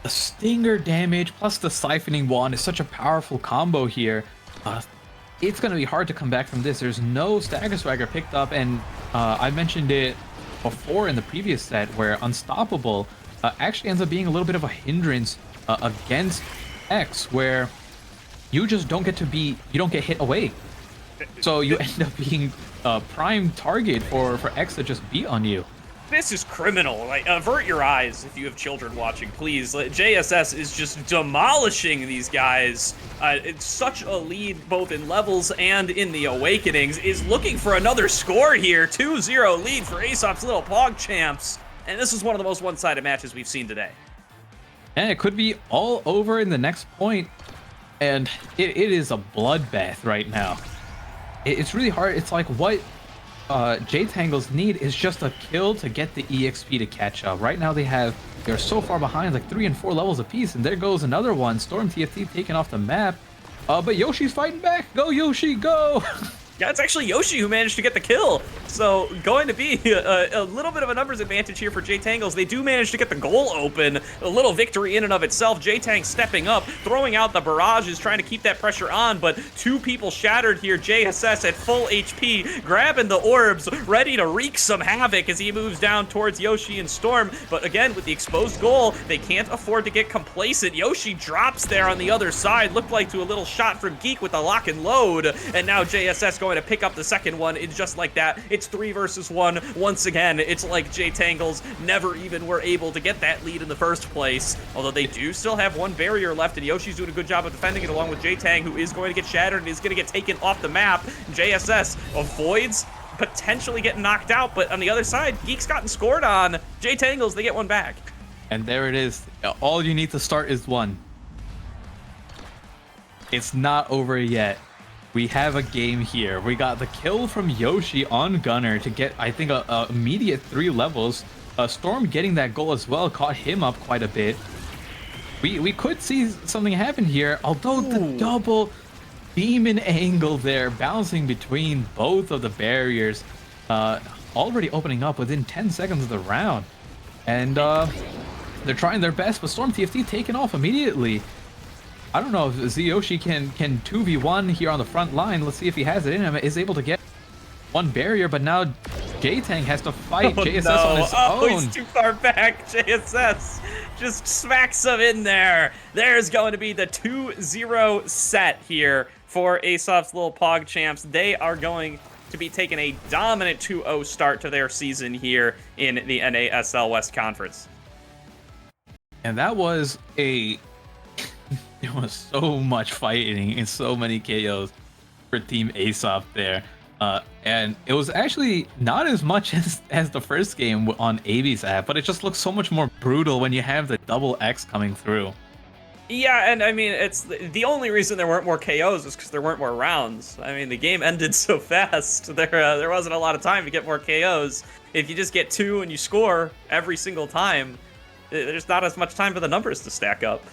The Stinger damage plus the Siphoning Wand is such a powerful combo here. It's going to be hard to come back from this. There's no Stagger Swagger picked up, and I mentioned it before in the previous set where Unstoppable actually ends up being a little bit of a hindrance against X, where you just don't get hit away. So you end up being a prime target for X to just beat on you. This is criminal. Like, avert your eyes if you have children watching, please. JSS is just demolishing these guys. It's such a lead both in levels and in the Awakenings. Is looking for another score here. 2-0 lead for Aesop's Little Pog Champs. And this is one of the most one-sided matches we've seen today. And it could be all over in the next point. And it is a bloodbath right now. It's really hard. It's like, what J-Tangle's need is just a kill to get the EXP to catch up. Right now they're so far behind, like 3 and 4 levels apiece, and there goes another one. Storm TFT taken off the map. But Yoshi's fighting back. Go Yoshi, go! Yeah, it's actually Yoshi who managed to get the kill. So going to be a little bit of a numbers advantage here for J-Tangles. They do manage to get the goal open. A little victory in and of itself. J-Tang stepping up, throwing out the barrages, trying to keep that pressure on, but 2 people shattered here. JSS at full HP, grabbing the orbs, ready to wreak some havoc as he moves down towards Yoshi and Storm. But again, with the exposed goal, they can't afford to get complacent. Yoshi drops there on the other side. Looked like to a little shot from Geek with a lock and load. And now JSS going to pick up the second one. It's just like that. It's 3 versus 1. Once again, it's like J-Tangles never even were able to get that lead in the first place. Although they do still have 1 barrier left, and Yoshi's doing a good job of defending it along with J-Tang, who is going to get shattered and is going to get taken off the map. JSS avoids potentially getting knocked out, but on the other side, Geek's gotten scored on. J-Tangles, they get 1 back. And there it is. All you need to start is 1. It's not over yet. We have a game here. We got the kill from Yoshi on Gunner to get, I think, a immediate 3 levels. Storm getting that goal as well caught him up quite a bit. We could see something happen here, although the double demon angle there, bouncing between both of the barriers, already opening up within 10 seconds of the round. And they're trying their best, but Storm TFT taken off immediately. I don't know if Yoshi can 2v1 here on the front line. Let's see if he has it in him. Is able to get 1 barrier, but now J-Tang has to fight JSS on his own. He's too far back. JSS just smacks him in there. There's going to be the 2-0 set here for Aesop's little Pog champs. They are going to be taking a dominant 2-0 start to their season here in the NASL West Conference. And that was a... There was so much fighting and so many KOs for Team Aesop there. And it was actually not as much as the first game on AB's app, but it just looks so much more brutal when you have the double X coming through. Yeah, and I mean, it's the only reason there weren't more KOs is because there weren't more rounds. I mean, the game ended so fast. There wasn't a lot of time to get more KOs. If you just get 2 and you score every single time, there's not as much time for the numbers to stack up.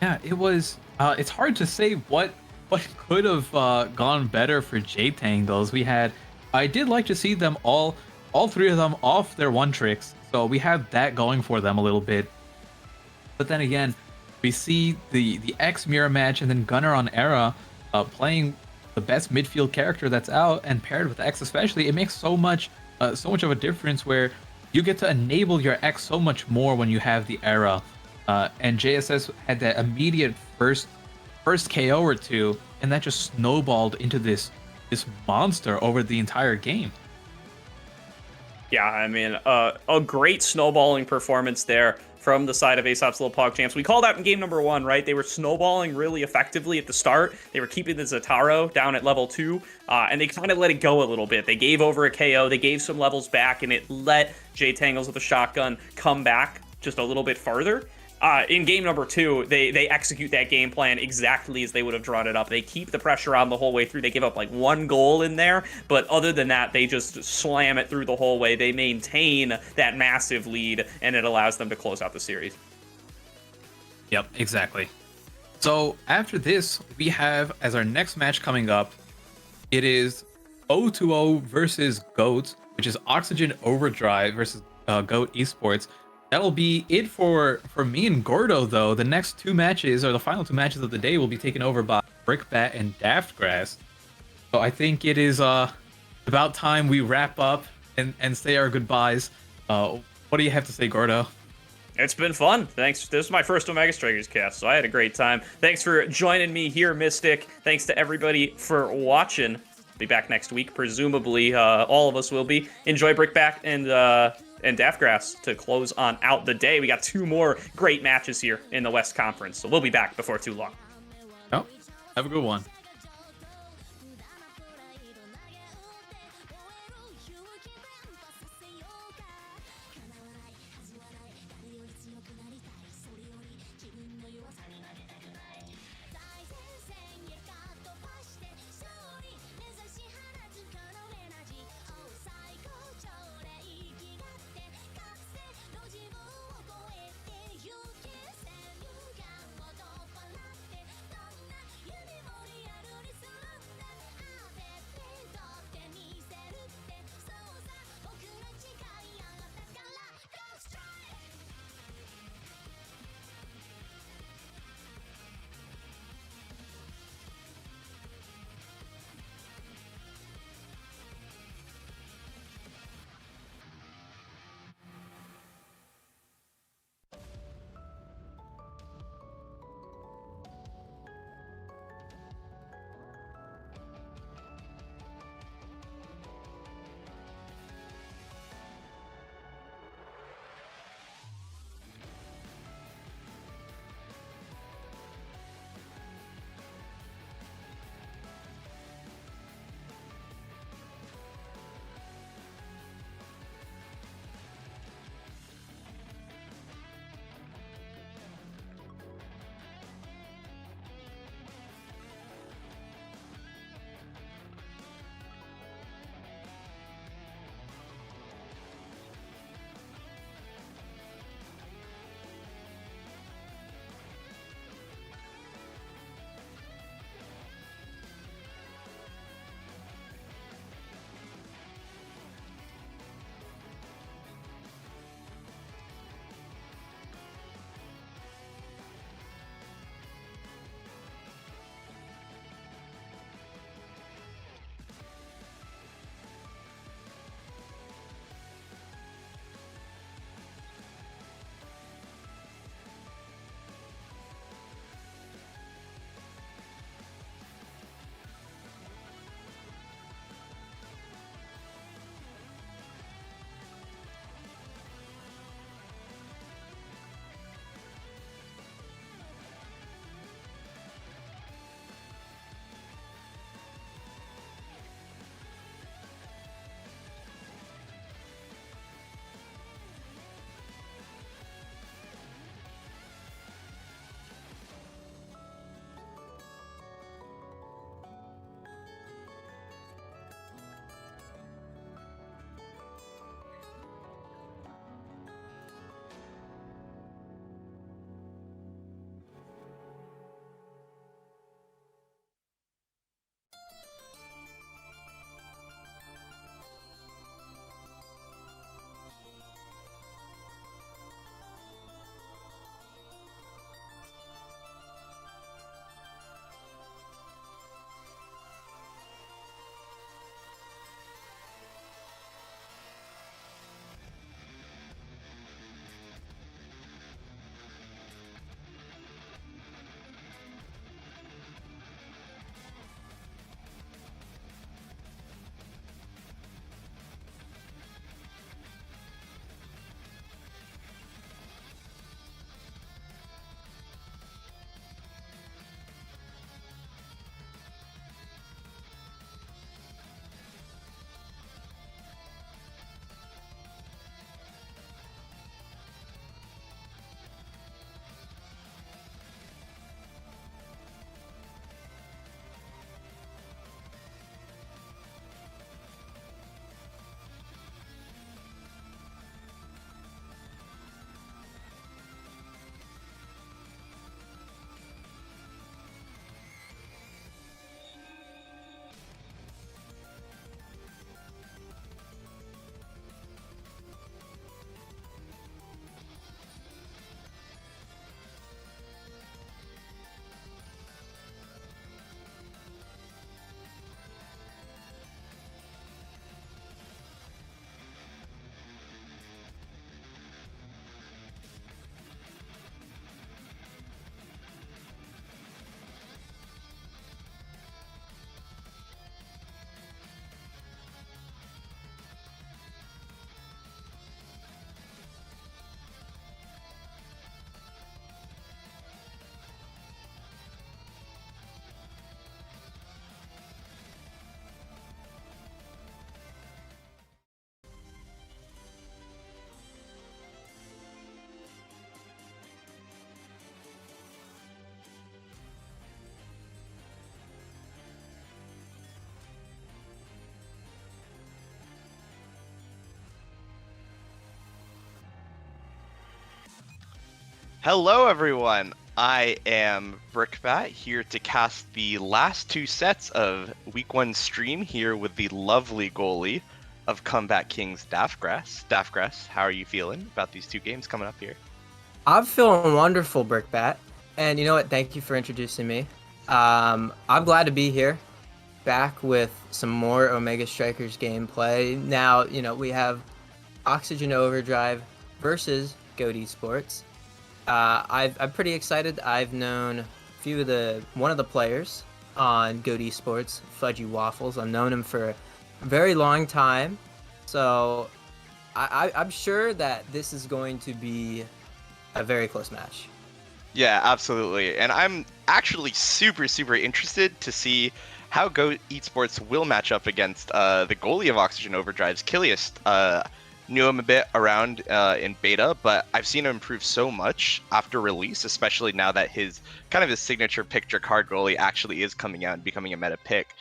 Yeah, it was. It's hard to say what could have gone better for J-Tangles. I did like to see them all 3 of them off their 1 tricks, so we had that going for them a little bit. But then again, we see the X mirror match and then Gunner on Era playing the best midfield character that's out, and paired with X especially, it makes so much of a difference where you get to enable your X so much more when you have the Era. And JSS had that immediate first KO or 2, and that just snowballed into this monster over the entire game. Yeah, I mean, a great snowballing performance there from the side of Aesop's little Pog champs. We called out in game number 1, right? They were snowballing really effectively at the start. They were keeping the Zataro down at level 2, and they kind of let it go a little bit. They gave over a KO, they gave some levels back, and it let J-Tangles with a shotgun come back just a little bit farther. In game number 2, they execute that game plan exactly as they would have drawn it up. They keep the pressure on the whole way through. They give up like 1 goal in there, but other than that, they just slam it through the whole way. They maintain that massive lead, and it allows them to close out the series. Yep, exactly. So after this, we have, as our next match coming up, it is O2O versus GOAT, which is Oxygen Overdrive versus GOAT Esports. That'll be it for me and Gordo, though. The next 2 matches, or the final 2 matches of the day, will be taken over by Brickbat and Daftgrass. So I think it is about time we wrap up and say our goodbyes. What do you have to say, Gordo? It's been fun. Thanks. This is my first Omega Strikers cast, so I had a great time. Thanks for joining me here, Mystic. Thanks to everybody for watching. Be back next week, presumably. All of us will be. Enjoy Brickbat and Daftgrass to close on out the day. We got 2 more great matches here in the West Conference, so we'll be back before too long. Oh, have a good one. Hello, everyone. I am Brickbat here to cast the last two sets of Week 1 stream here with the lovely goalie of Comeback Kings, Daffgrass. Daffgrass, how are you feeling about these two games coming up here? I'm feeling wonderful, Brickbat. And you know what? Thank you for introducing me. I'm glad to be here, back with some more Omega Strikers gameplay. Now, we have Oxygen Overdrive versus Goat Esports. I'm pretty excited. I've known one of the players on Goat Esports, Fudgy Waffles. I've known him for a very long time, so I'm sure that this is going to be a very close match. Yeah, absolutely. And I'm actually super interested to see how Goat Esports will match up against the goalie of Oxygen Overdrive's Kilius. Knew him a bit around in beta, but I've seen him improve so much after release, especially now that his signature picture card goalie actually is coming out and becoming a meta pick.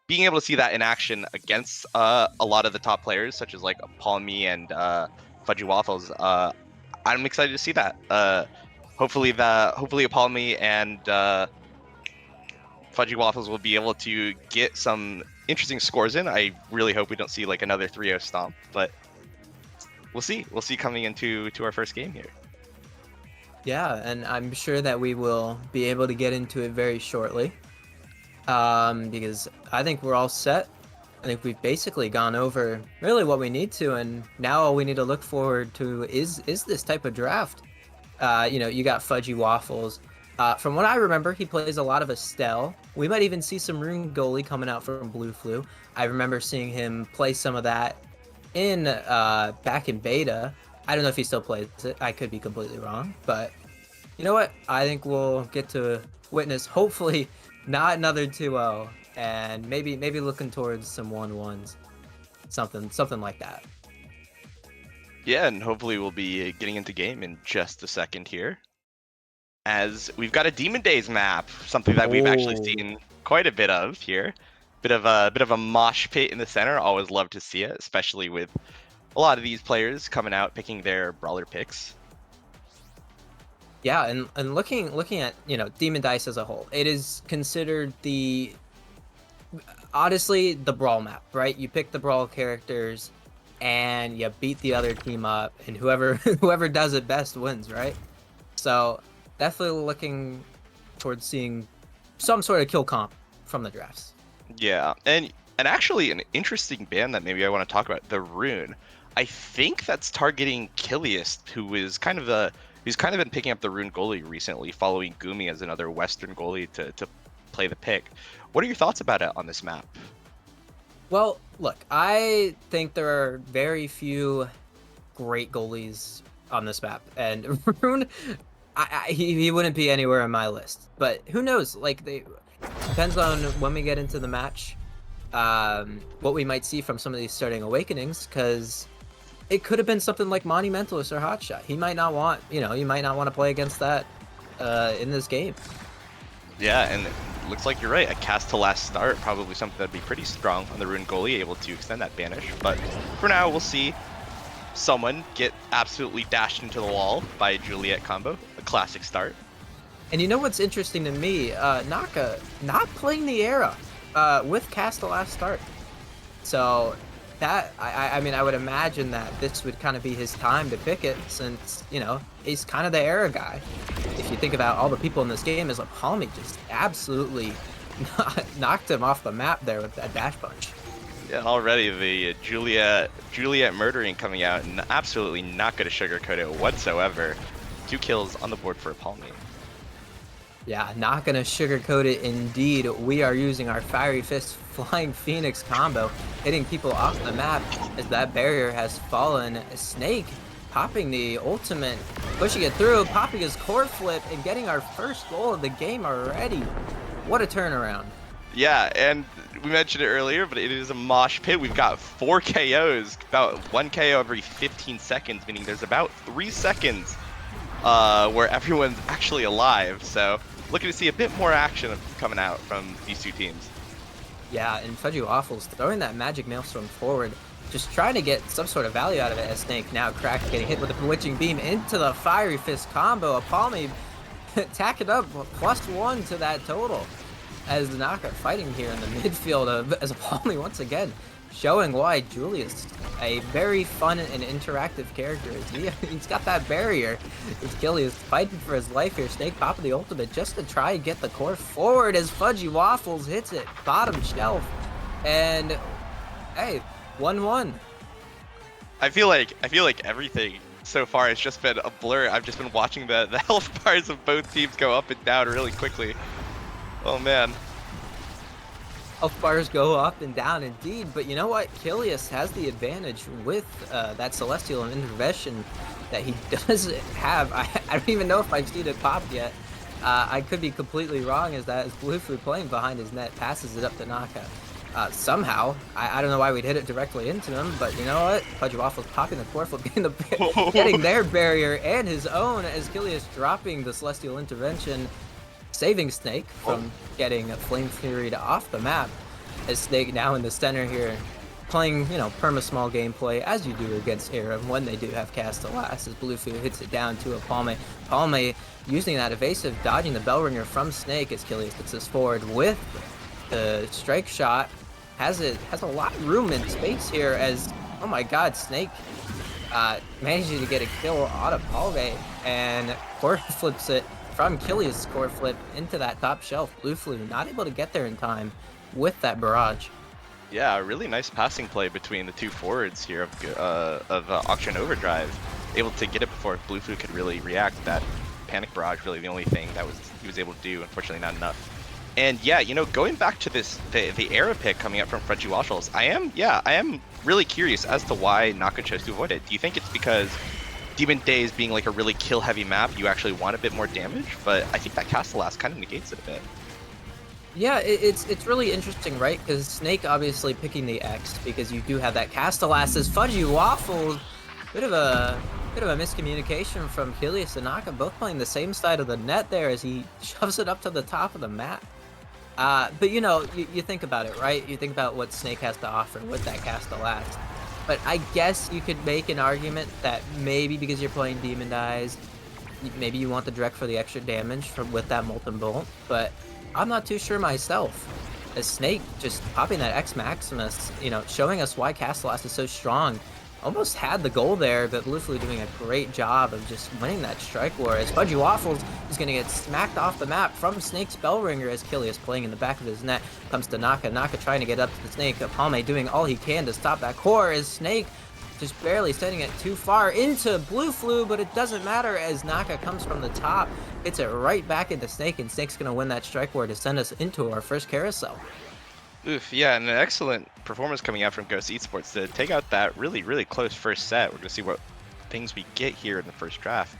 Being able to see that in action against a lot of the top players, such as like Palmy and Fudgy Waffles, I'm excited to see that. Hopefully Palmy and Fudgy Waffles will be able to get some interesting scores in. I really hope we don't see like another 3-0 stomp, but we'll see. We'll see coming into our first game here. Yeah, and I'm sure that we will be able to get into it very shortly. Because I think we're all set. I think we've basically gone over really what we need to, and now all we need to look forward to is this type of draft. You got Fudgy Waffles. From what I remember, he plays a lot of Estelle. We might even see some Rune Goalie coming out from Blue Flu. I remember seeing him play some of that in back in beta. I don't know if he still plays it. I could be completely wrong, but you know what? I think we'll get to witness, hopefully, not another 2-0, and maybe looking towards some 1-1s, something like that. Yeah, and hopefully we'll be getting into game in just a second here, as we've got a Demon Days map, something that we've actually seen quite a bit of here. Bit of a mosh pit in the center. Always love to see it, especially with a lot of these players coming out picking their brawler picks. Yeah, and looking at Demon Dice as a whole, it is considered honestly the brawl map, right? You pick the brawl characters and you beat the other team up, and whoever does it best wins, right? So definitely looking towards seeing some sort of kill comp from the drafts. Yeah, and actually an interesting ban that maybe I want to talk about, the Rune. I think that's targeting Kilius, who's kind of been picking up the Rune goalie recently, following Gumi as another Western goalie to play the pick. What are your thoughts about it on this map? Well, look, I think there are very few great goalies on this map, and Rune, he wouldn't be anywhere on my list. But who knows? Like, depends on when we get into the match, what we might see from some of these starting awakenings, because it could have been something like Monumentalist or Hotshot. He might not want, you might not want to play against that in this game. Yeah, and it looks like you're right. A cast to last start, probably something that'd be pretty strong on the Rune goalie, able to extend that banish. But for now, we'll see someone get absolutely dashed into the wall by a Juliet combo. A classic start. And you know what's interesting to me? Naka not playing the era with cast to last start. So that, I mean, I would imagine that this would kind of be his time to pick it, since, he's kind of the era guy. If you think about all the people in this game, is like Palmy just absolutely knocked him off the map there with that dash punch. Yeah, already the Juliet murdering coming out, and absolutely not going to sugarcoat it whatsoever. 2 kills on the board for Palmy. Yeah, not gonna sugarcoat it indeed. We are using our Fiery Fist Flying Phoenix combo, hitting people off the map as that barrier has fallen. Snake popping the ultimate, pushing it through, popping his core flip, and getting our first goal of the game already. What a turnaround. Yeah, and we mentioned it earlier, but it is a mosh pit. We've got 4 KOs, about 1 KO every 15 seconds, meaning there's about 3 seconds where everyone's actually alive. So looking to see a bit more action coming out from these two teams. Yeah, and Fudgy Waffles throwing that Magic Maelstrom forward. just trying to get some sort of value out of it as Snake now cracked, getting hit with a Bewitching Beam into the Fiery Fist combo. Apalme tack it up +1 to that total as the Naka fighting here in the midfield as Apalme once again showing why Julius, a very fun and interactive character, he's got that barrier. Achilles fighting for his life here. Snake popping the ultimate just to try and get the core forward as Fudgy Waffles hits it bottom shelf, and hey, 1-1. I feel like everything so far has just been a blur. I've just been watching the health bars of both teams go up and down really quickly. Oh man. Health bars go up and down indeed, but you know what? Kilius has the advantage with that Celestial Intervention that he does have. I don't even know if I've seen it pop yet. I could be completely wrong as Blueflu playing behind his net passes it up to Naka. Somehow, I don't know why we'd hit it directly into him, but you know what? Fudgy Waffles popping the core flip, getting their barrier and his own as Kilius dropping the Celestial Intervention, saving Snake from getting Flame Fury off the map. As Snake now in the center here, playing, perma-small gameplay as you do against Aram when they do have Castellas, as Blueflu hits it down to Apalme. Apalme using that evasive, dodging the Bell Ringer from Snake as Kilius gets us forward with the strike shot. Has a lot of room and space here as, oh my god, Snake managing to get a kill on Apalme and core flips it from Kilius' core flip into that top shelf. Blueflu not able to get there in time with that barrage. Yeah, a really nice passing play between the two forwards here of Auction Overdrive. Able to get it before Blueflu could really react. That panic barrage really the only thing that he was able to do. Unfortunately, not enough. And yeah, going back to the era pick coming up from Fudgy Waffles, I am really curious as to why Naka chose to avoid it. Do you think it's because Demon Days being like a really kill-heavy map, you actually want a bit more damage? But I think that Castellas kind of negates it a bit. Yeah, it's really interesting, right? Because Snake obviously picking the X because you do have that Castellas as Fudgy Waffles. Bit of a miscommunication from Kilius and Naka, both playing the same side of the net there as he shoves it up to the top of the map. But you think about it, right? You think about what Snake has to offer with that Castellas. But I guess you could make an argument that maybe because you're playing Demon Dies, maybe you want the direct for the extra damage with that Molten Bolt. But I'm not too sure myself. As Snake just popping that X Maximus, showing us why Castellas is so strong. Almost had the goal there, but Blueflu doing a great job of just winning that strike war as Fudgy Waffles is going to get smacked off the map from Snake's Bell Ringer as Kilius playing in the back of his net. Comes to Naka. Naka trying to get up to the Snake. Apalme doing all he can to stop that core as Snake just barely sending it too far into Blueflu, but it doesn't matter as Naka comes from the top, hits it right back into Snake, and Snake's going to win that strike war to send us into our first carousel. Oof, yeah, and an excellent performance coming out from Ghost Esports to take out that really, really close first set. We're going to see what things we get here in the first draft.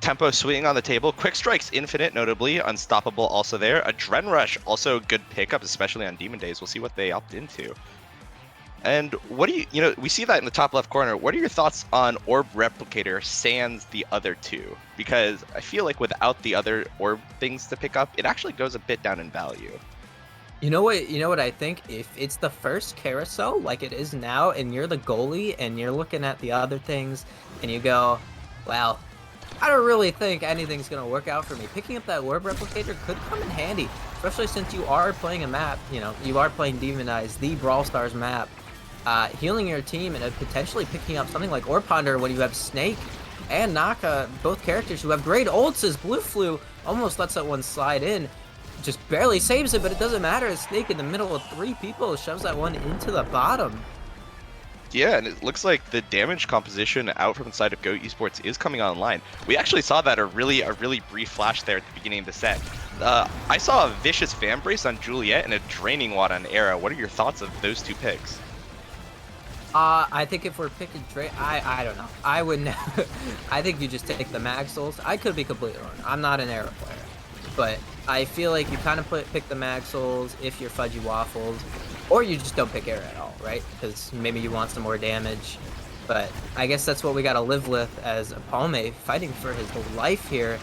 Tempo swinging on the table. Quick Strike's infinite, notably. Unstoppable also there. Adren Rush, also a good pickup, especially on Demon Days. We'll see what they opt into. And what do we see that in the top left corner. What are your thoughts on Orb Replicator sans the other two? Because I feel like without the other orb things to pick up, it actually goes a bit down in value. You know what I think? If it's the first carousel like it is now and you're the goalie and you're looking at the other things and you go, well, I don't really think anything's going to work out for me. Picking up that Orb Replicator could come in handy, especially since you are playing a map, you are playing Demon Eyes, the Brawl Stars map. Healing your team and potentially picking up something like Orb Ponder when you have Snake and Naka, both characters who have great ults as Blueflu almost lets that one slide in. Just barely saves it, but it doesn't matter. Snake in the middle of three people shoves that one into the bottom. Yeah, and it looks like the damage composition out from inside of Go Esports is coming online. We actually saw that a really brief flash there at the beginning of the set. I saw a vicious fan brace on Juliet and a draining wad on Era. What are your thoughts of those two picks? I think if we're picking I don't know. I would never. I think you just take the Mag Souls. I could be completely wrong. I'm not an Era player, but I feel like you kind of pick the Mag Souls if you're Fudgy Waffles, or you just don't pick Era at all, right? Because maybe you want some more damage. But I guess that's what we got to live with as Apalme fighting for his life here.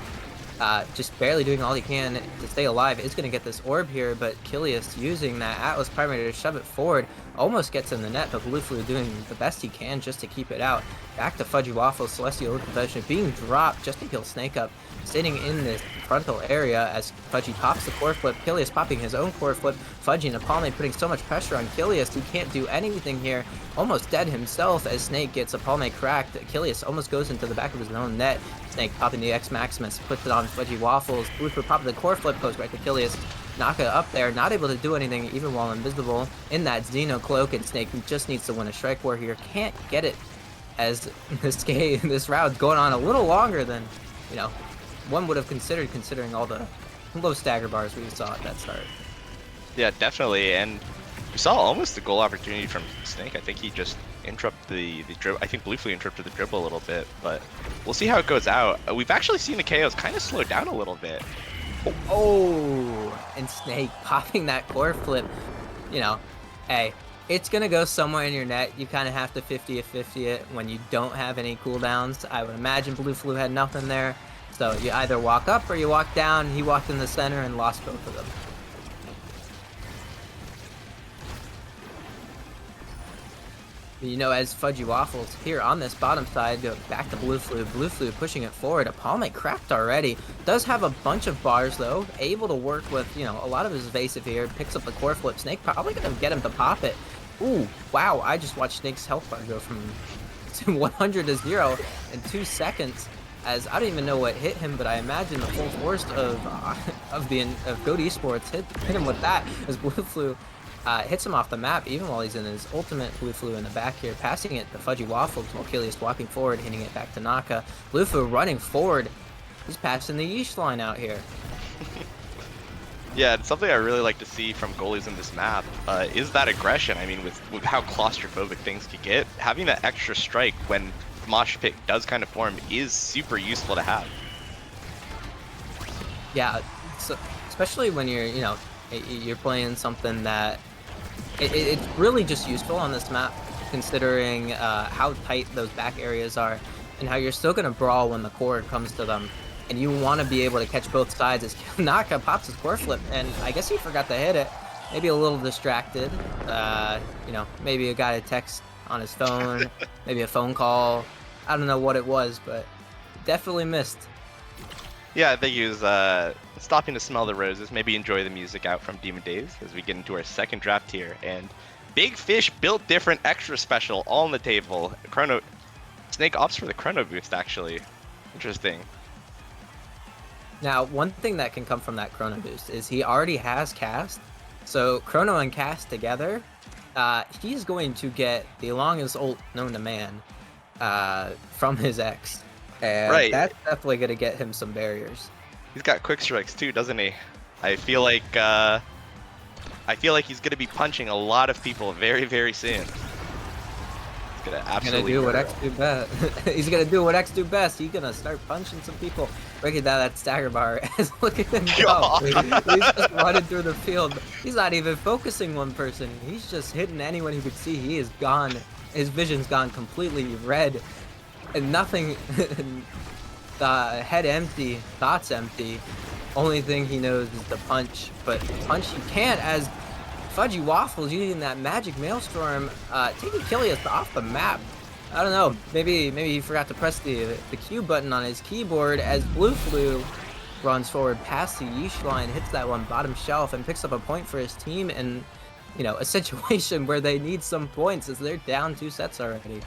just barely doing all he can to stay alive, is going to get this orb here, but Kilius using that Atlas primary to shove it forward, almost gets in the net, but BlueFlu doing the best he can just to keep it out. Back to Fudgy Waffles, Celestial Confession being dropped just to kill Snake Up, sitting in this frontal area as Fudgy pops the core flip, Kilius popping his own core flip, Fudgy and Apalme putting so much pressure on Kilius, he can't do anything here, almost dead himself as Snake gets Apalme cracked. Kilius almost goes into the back of his own net. Snake popping the X Maximus, puts it on Fudgy Waffles, BlueFlu popping the core flip, goes right to Kilius. Naka up there, not able to do anything even while invisible in that Xeno cloak, and Snake just needs to win a strike war here. Can't get it as this round going on a little longer than, you know, one would have considered, considering all the low stagger bars we saw at that start. Yeah, definitely, and we saw almost the goal opportunity from Snake. I think he just interrupted the dribble. I think BlueFlu interrupted the dribble a little bit, but we'll see how it goes out. We've actually seen the KOs kind of slow down a little bit. Oh, and Snake popping that core flip. You know, hey, it's going to go somewhere in your net. You kind of have to 50-50 it when you don't have any cooldowns. I would imagine BlueFlu had nothing there. So you either walk up or you walk down. He walked in the center and lost both of them. You know, as Fudgy Waffles here on this bottom side, go back to BlueFlu. BlueFlu pushing it forward. Apalme cracked already. Does have a bunch of bars though. Able to work with, you know, a lot of his evasive here. Picks up the core flip. Snake probably gonna get him to pop it. Ooh, wow! I just watched Snake's health bar go from 100 to 0 in 2 seconds. As I don't even know what hit him, but I imagine the full force of Goat Esports hit him with that as BlueFlu hits him off the map even while he's in his ultimate. BlueFlu in the back here, passing it to Fudgy Waffles while Kilius walking forward, hitting it back to Naka. BlueFlu running forward. He's passing the yeesh line out here. Yeah, it's something I really like to see from goalies in this map is that aggression. I mean, with how claustrophobic things could get, having that extra strike when the mosh pit does kind of form is super useful to have. Yeah, so especially when you're, you know, you're playing something that it's really just useful on this map, considering how tight those back areas are and how you're still going to brawl when the core comes to them. And you want to be able to catch both sides as Naka pops his core flip, and I guess he forgot to hit it. Maybe a little distracted. You know, maybe a guy to text on his phone, maybe a phone call. I don't know what it was, but definitely missed. Yeah, I think he was stopping to smell the roses, maybe enjoy the music out from Demon Days as we get into our second draft here. And Big Fish built different extra special all on the table. Snake opts for the chrono boost, actually. Interesting. Now, one thing that can come from that chrono boost is he already has cast. So chrono and cast together, he's going to get the longest ult known to man from his X. And right. That's definitely going to get him some barriers. He's got quick strikes too, doesn't he? I feel like he's going to be punching a lot of people very, very soon. He's gonna do what X do best. He's gonna do what X do best. He's gonna start punching some people. Breaking down that stagger bar. Look at him go. He's just running through the field. He's not even focusing one person. He's just hitting anyone he could see. He is gone. His vision's gone completely red, and nothing. Head empty, thoughts empty. Only thing he knows is the punch, but punch he can't as Fudgy Waffles using that magic maelstrom, taking Kilius off the map. I don't know, maybe he forgot to press the Q button on his keyboard as BlueFlu runs forward past the yeesh line, hits that one bottom shelf, and picks up a point for his team in, you know, a situation where they need some points as they're down 2 sets already.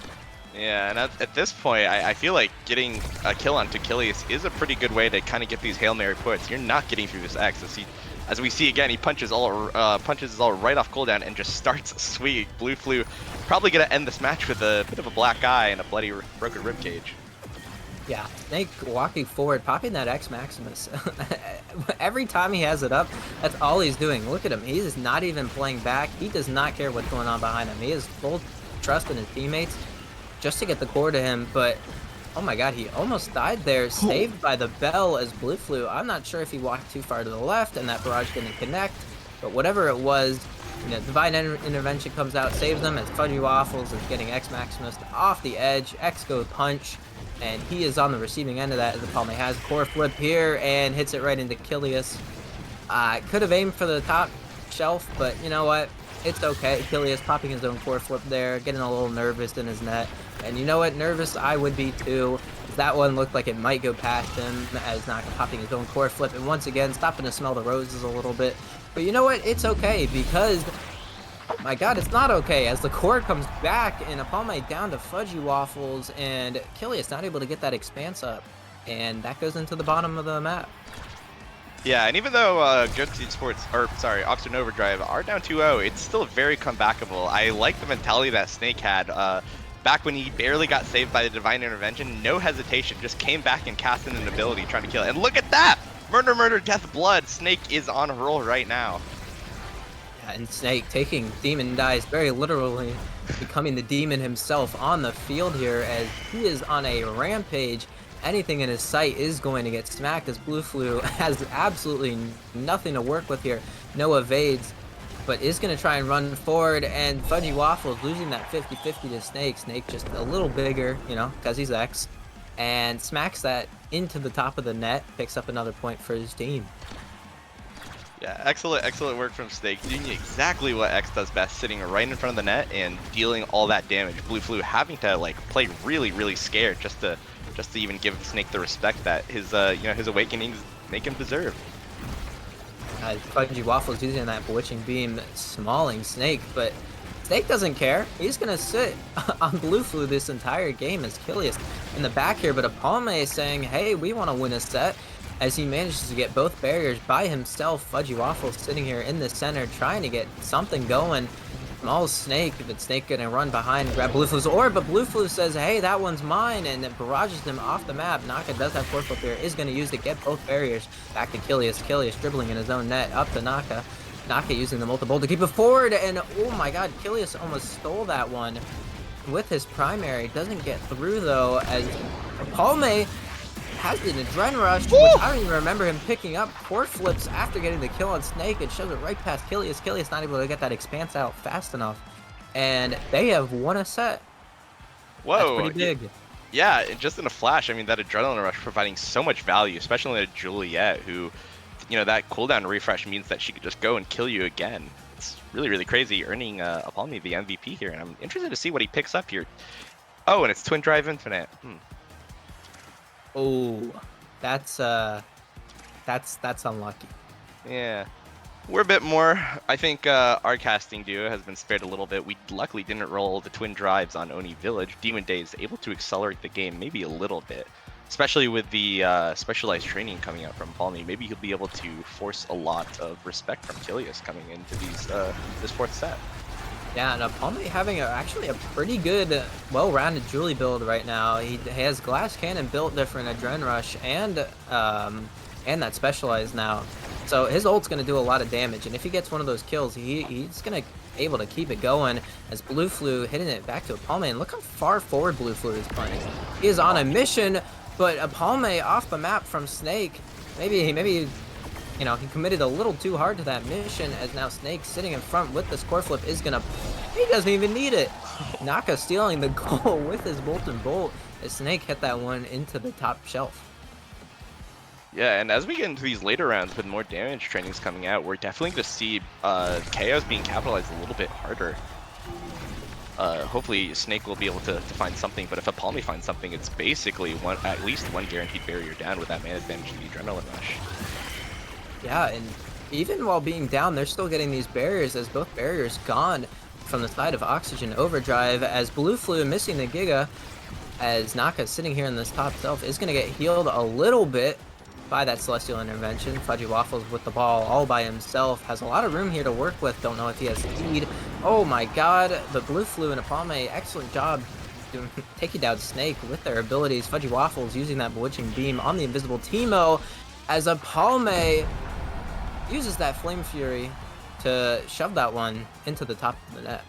Yeah, and at this point, I feel like getting a kill onto Kilius is a pretty good way to kind of get these Hail Mary puts. You're not getting through this X. As we see again, he punches all right off cooldown and just starts sweet. BlueFlu probably gonna end this match with a bit of a black eye and a bloody broken ribcage. Yeah, Snake walking forward, popping that X Maximus. Every time he has it up, that's all he's doing. Look at him. He is not even playing back. He does not care what's going on behind him. He has full trust in his teammates just to get the core to him, but oh my god, he almost died there, saved by the bell as BlueFlu. I'm not sure if he walked too far to the left and that barrage didn't connect, but whatever it was, you know, Divine Intervention comes out, saves them as Fudgy Waffles is getting X Maximus off the edge. X go punch. and he is on the receiving end of that. The Palme has core flip here and hits it right into Kilius. Could have aimed for the top shelf, but you know what? It's okay. Kilius popping his own core flip there, getting a little nervous in his net. And you know what? Nervous I would be too. That one looked like it might go past him as Naka popping his own core flip. And once again, stopping to smell the roses a little bit. But you know what? It's okay because, my God, it's not okay. As the core comes back and Apalme down to Fudgy Waffles and Kilius not able to get that expanse up. And that goes into the bottom of the map. Yeah, and even though Oxygen Overdrive are down 2-0, it's still very comebackable. I like the mentality that Snake had. Back when he barely got saved by the Divine Intervention, no hesitation, just came back and cast in an ability trying to kill it. And look at that! Murder, murder, death, blood. Snake is on a roll right now. Yeah, and Snake taking Demon Dice very literally, becoming the demon himself on the field here as he is on a rampage. Anything in his sight is going to get smacked as Blue Flu has absolutely nothing to work with here. No evades, but is going to try and run forward, and Fudgy Waffles losing that 50-50 to Snake. Snake just a little bigger, you know, because he's X, and smacks that into the top of the net, picks up another point for his team. Yeah, excellent work from Snake, doing exactly what X does best, sitting right in front of the net and dealing all that damage. Blue Flu having to like play really scared just to even give Snake the respect that his his awakenings make him deserve. Fudgy Waffles using that Bewitching Beam, smalling Snake, but Snake doesn't care. He's gonna sit on Blue Flu this entire game as Kilius in the back here, but Apalme is saying, hey, we want to win a set, as he manages to get both barriers by himself. Fudgy Waffles sitting here in the center trying to get something going. Small Snake, but Snake gonna run behind, grab Blue Flu's orb, but Blue Flu says, hey, that one's mine, and it barrages him off the map. Naka does have core flip here, is gonna use to get both barriers. Back to Kilius. Kilius dribbling in his own net, up to Naka. Naka using the multiple to keep it forward, and oh my God, Kilius almost stole that one with his primary. Doesn't get through though, as Palme has the Adrenaline Rush, which I don't even remember him picking up. Core flips after getting the kill on Snake. It shows it right past Kilius. Kilius not able to get that expanse out fast enough. And they have won a set. Whoa. That's pretty big. Yeah, just in a flash, I mean, that Adrenaline Rush providing so much value, especially to Juliet, who, that cooldown refresh means that she could just go and kill you again. It's really crazy, earning Apalme the MVP here, and I'm interested to see what he picks up here. Oh, and it's Twin Drive Infinite. Oh, that's unlucky. Yeah, we're a bit more. I think our casting duo has been spared a little bit. We luckily didn't roll the twin drives on Oni Village. Demon Days able to accelerate the game maybe a little bit, especially with the specialized training coming out from Palmy. Maybe he'll be able to force a lot of respect from Kilius coming into this fourth set. Yeah, and Palme having actually a pretty good, well-rounded Julie build right now. He has Glass Cannon built different, Adrenaline Rush, and that Specialized now. So his ult's going to do a lot of damage, and if he gets one of those kills, he's going to able to keep it going as Blue Flu hitting it back to Palme. And look how far forward Blue Flu is playing. He is on a mission, but Palme off the map from Snake. Maybe he committed a little too hard to that mission, as now Snake sitting in front with this core flip is gonna, he doesn't even need it. Naka stealing the goal with his Molten Bolt as Snake hit that one into the top shelf. Yeah, and as we get into these later rounds with more damage trainings coming out, we're definitely going to see Chaos being capitalized a little bit harder. Hopefully Snake will be able to find something, but if Apalme finds something, it's basically at least one guaranteed barrier down with that man advantage and the Adrenaline Rush. Yeah, and even while being down, they're still getting these barriers, as both barriers gone from the side of Oxygen Overdrive, as Blue Flu missing the Giga, as Naka sitting here in this top shelf is going to get healed a little bit by that Celestial Intervention. Fudgy Waffles with the ball all by himself, has a lot of room here to work with, don't know if he has speed. Oh my God, the Blue Flu and Apalme, excellent job taking down Snake with their abilities. Fudgy Waffles using that Bewitching Beam on the invisible Teemo, as Apalme uses that Flame Fury to shove that one into the top of the net.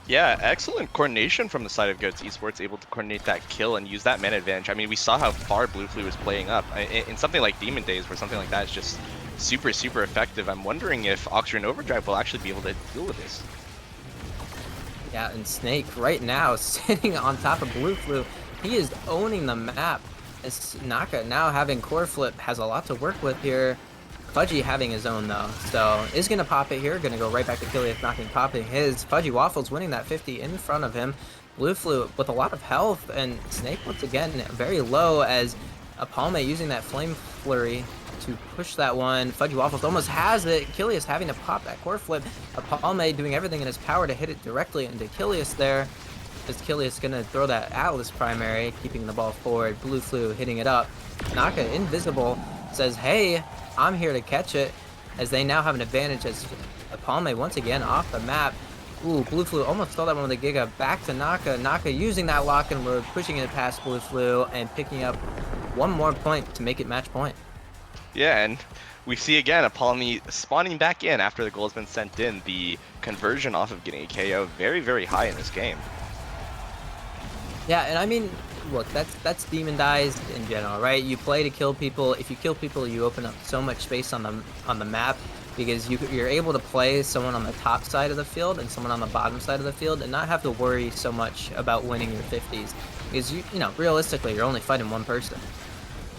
Yeah, excellent coordination from the side of Goats Esports, able to coordinate that kill and use that mana advantage. I mean, we saw how far Blue Flu was playing up. In something like Demon Days, where something like that is just super effective, I'm wondering if Oxygen Overdrive will actually be able to deal with this. Yeah, and Snake right now sitting on top of Blue Flu, he is owning the map. It's Naka now having core flip has a lot to work with here. Fudgy having his own though, so is gonna pop it here. Gonna go right back to Kiliath, knocking popping his. Fudgy Waffles winning that 50 in front of him. Blue Flu with a lot of health, and Snake once again very low as Apalme using that Flame Flurry to push that one. Fudgy Waffles almost has it. Kiliath having to pop that core flip. Apalme doing everything in his power to hit it directly into Kiliath there. As Kiliath's gonna throw that Atlas primary, keeping the ball forward. Blue Flu hitting it up. Naka invisible says, hey, I'm here to catch it, as they now have an advantage as Apalme once again off the map. Ooh, Blue Flu almost stole that one with a Giga. Back to Naka. Naka using that lock and load, pushing it past Blue Flu and picking up one more point to make it match point. Yeah, and we see again Apalme spawning back in after the goal has been sent in. The conversion off of getting a KO very, very high in this game. Yeah, and I mean, look, that's demonized in general, right? You play to kill people. If you kill people, you open up so much space on the map, because you're able to play someone on the top side of the field and someone on the bottom side of the field and not have to worry so much about winning your 50s, because you know realistically you're only fighting one person,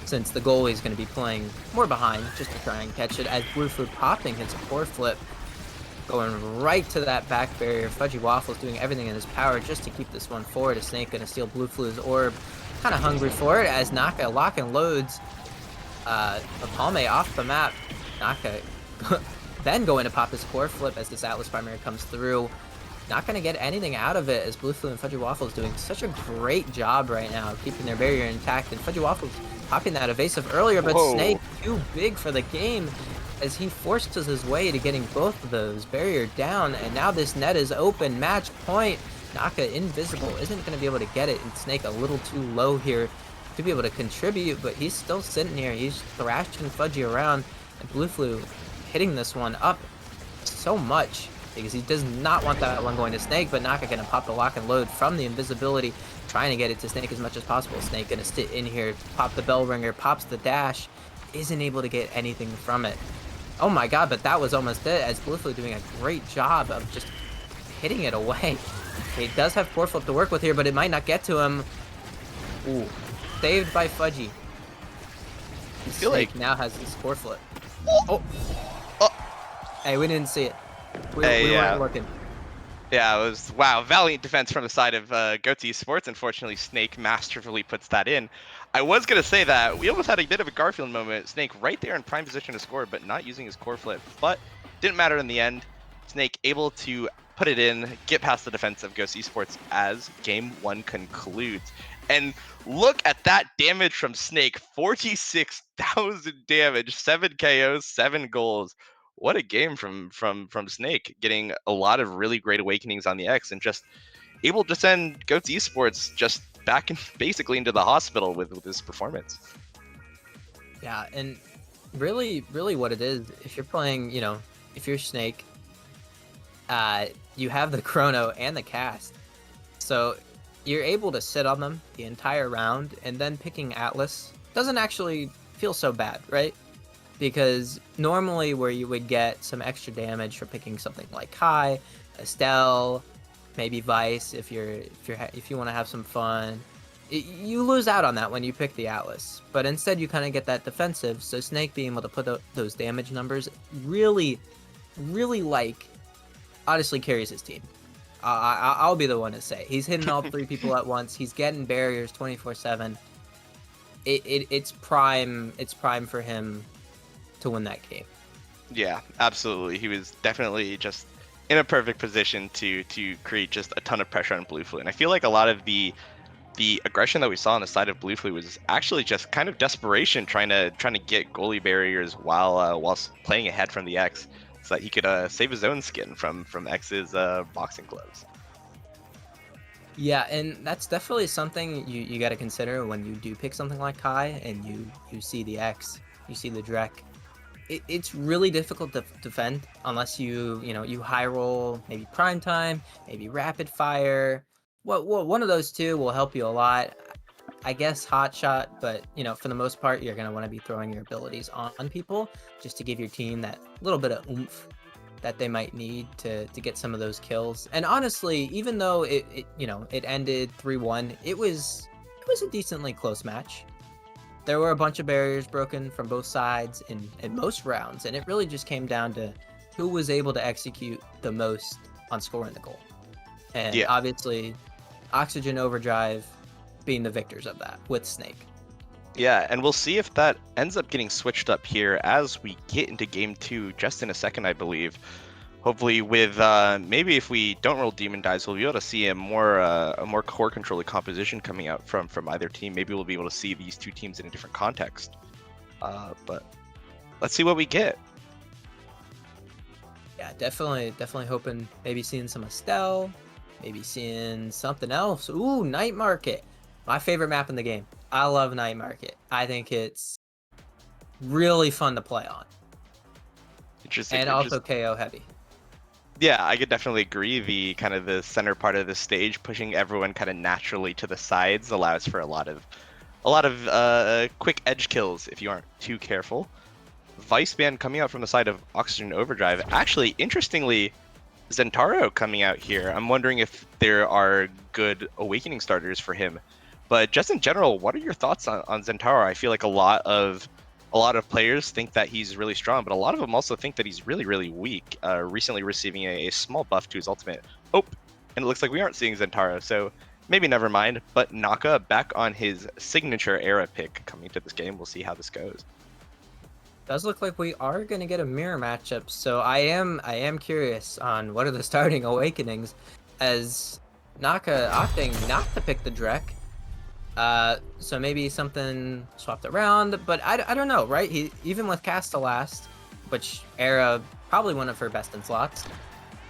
since the goalie is going to be playing more behind just to try and catch it. As Blue Flu popping his core flip, going right to that back barrier. Fudgy Waffles doing everything in his power just to keep this one forward. A Snake gonna steal Blue Flu's orb. Kind of hungry for it as Naka lock and loads Apalme off the map. Naka then going to pop his core flip as this Atlas primary comes through. Not gonna get anything out of it as Blue Flu and Fudgy Waffles doing such a great job right now, keeping their barrier intact. And Fudgy Waffles popping that evasive earlier, but Whoa. Snake too big for the game, as he forces his way to getting both of those barrier down, and now this net is open. Match point. Naka invisible isn't going to be able to get it, and Snake a little too low here to be able to contribute, but he's still sitting here. He's thrashing Fudgy around, and Blue Flu hitting this one up so much because he does not want that one going to Snake, but Naka going to pop the lock and load from the invisibility, trying to get it to Snake as much as possible. Snake going to sit in here, pop the bell ringer, pops the dash, isn't able to get anything from it. Oh my god, but that was almost it, as Blue Flu doing a great job of just hitting it away. He does have core flip to work with here, but it might not get to him. Ooh, saved by Fudgy. I feel Snake like now has his core flip. Oh. Hey, we didn't see it. We yeah. weren't looking. Yeah, it was, wow, valiant defense from the side of Goats Esports. Unfortunately, Snake masterfully puts that in. I was going to say that we almost had a bit of a Garfield moment. Snake right there in prime position to score, but not using his core flip. But didn't matter in the end. Snake able to put it in, get past the defense of Ghost Esports as game one concludes. And look at that damage from Snake, 46,000 damage, 7 KOs, 7 goals. What a game from Snake, getting a lot of really great awakenings on the X and just able to send Goats Esports just back basically into the hospital with his performance. Yeah, and really what it is, if you're playing, you know, if you're Snake, you have the chrono and the cast, so you're able to sit on them the entire round, and then picking Atlas doesn't actually feel so bad, right? Because normally where you would get some extra damage for picking something like Kai, Estelle, maybe Vice, if you want to have some fun, you lose out on that when you pick the Atlas. But instead you kind of get that defensive, so Snake being able to put those damage numbers really like honestly carries his team. I'll be the one to say he's hitting all 3 people at once. He's getting barriers 24/7. It's prime for him to win that game. Yeah, absolutely. He was definitely just in a perfect position to create just a ton of pressure on Blue Flu. And I feel like a lot of the aggression that we saw on the side of Blue Flu was actually just kind of desperation, trying to get goalie barriers whilst playing ahead from the X, so that he could save his own skin from X's boxing gloves. Yeah, and that's definitely something you got to consider when you do pick something like Kai and you see the X, you see the Drek. It's really difficult to defend unless you high roll, maybe prime time, maybe rapid fire. One of those two will help you a lot. I guess hot shot, but for the most part, you're gonna want to be throwing your abilities on people just to give your team that little bit of oomph that they might need to get some of those kills. And honestly, even though it ended 3-1, it was was a decently close match. There were a bunch of barriers broken from both sides in most rounds, and it really just came down to who was able to execute the most on scoring the goal. And Yeah. obviously, Oxygen Overdrive being the victors of that with Snake. Yeah, and we'll see if that ends up getting switched up here as we get into game 2 just in a second, I believe. Hopefully with maybe if we don't roll Demon Dies, we'll be able to see a more core controller composition coming out from either team. Maybe we'll be able to see these two teams in a different context. But let's see what we get. Yeah, definitely hoping maybe seeing some Estelle, maybe seeing something else. Ooh, Night Market. My favorite map in the game. I love Night Market. I think it's really fun to play on. Interesting. And also KO heavy. Yeah, I could definitely agree. The kind of the center part of the stage, pushing everyone kind of naturally to the sides, allows for a lot of quick edge kills if you aren't too careful. Vice Band coming out from the side of Oxygen Overdrive. Actually, interestingly, Zentaro coming out here. I'm wondering if there are good awakening starters for him. But just in general, what are your thoughts on Zentaro? I feel like a lot of players think that he's really strong, but a lot of them also think that he's really, really weak. Recently receiving a small buff to his ultimate. Oh, and it looks like we aren't seeing Zentaro, so maybe never mind. But Naka back on his signature era pick coming to this game. We'll see how this goes. Does look like we are going to get a mirror matchup, so I am curious on what are the starting awakenings, as Naka opting not to pick the Drek. So maybe something swapped around, but I don't know, right? He even with Castellast, which Era probably one of her best in slots,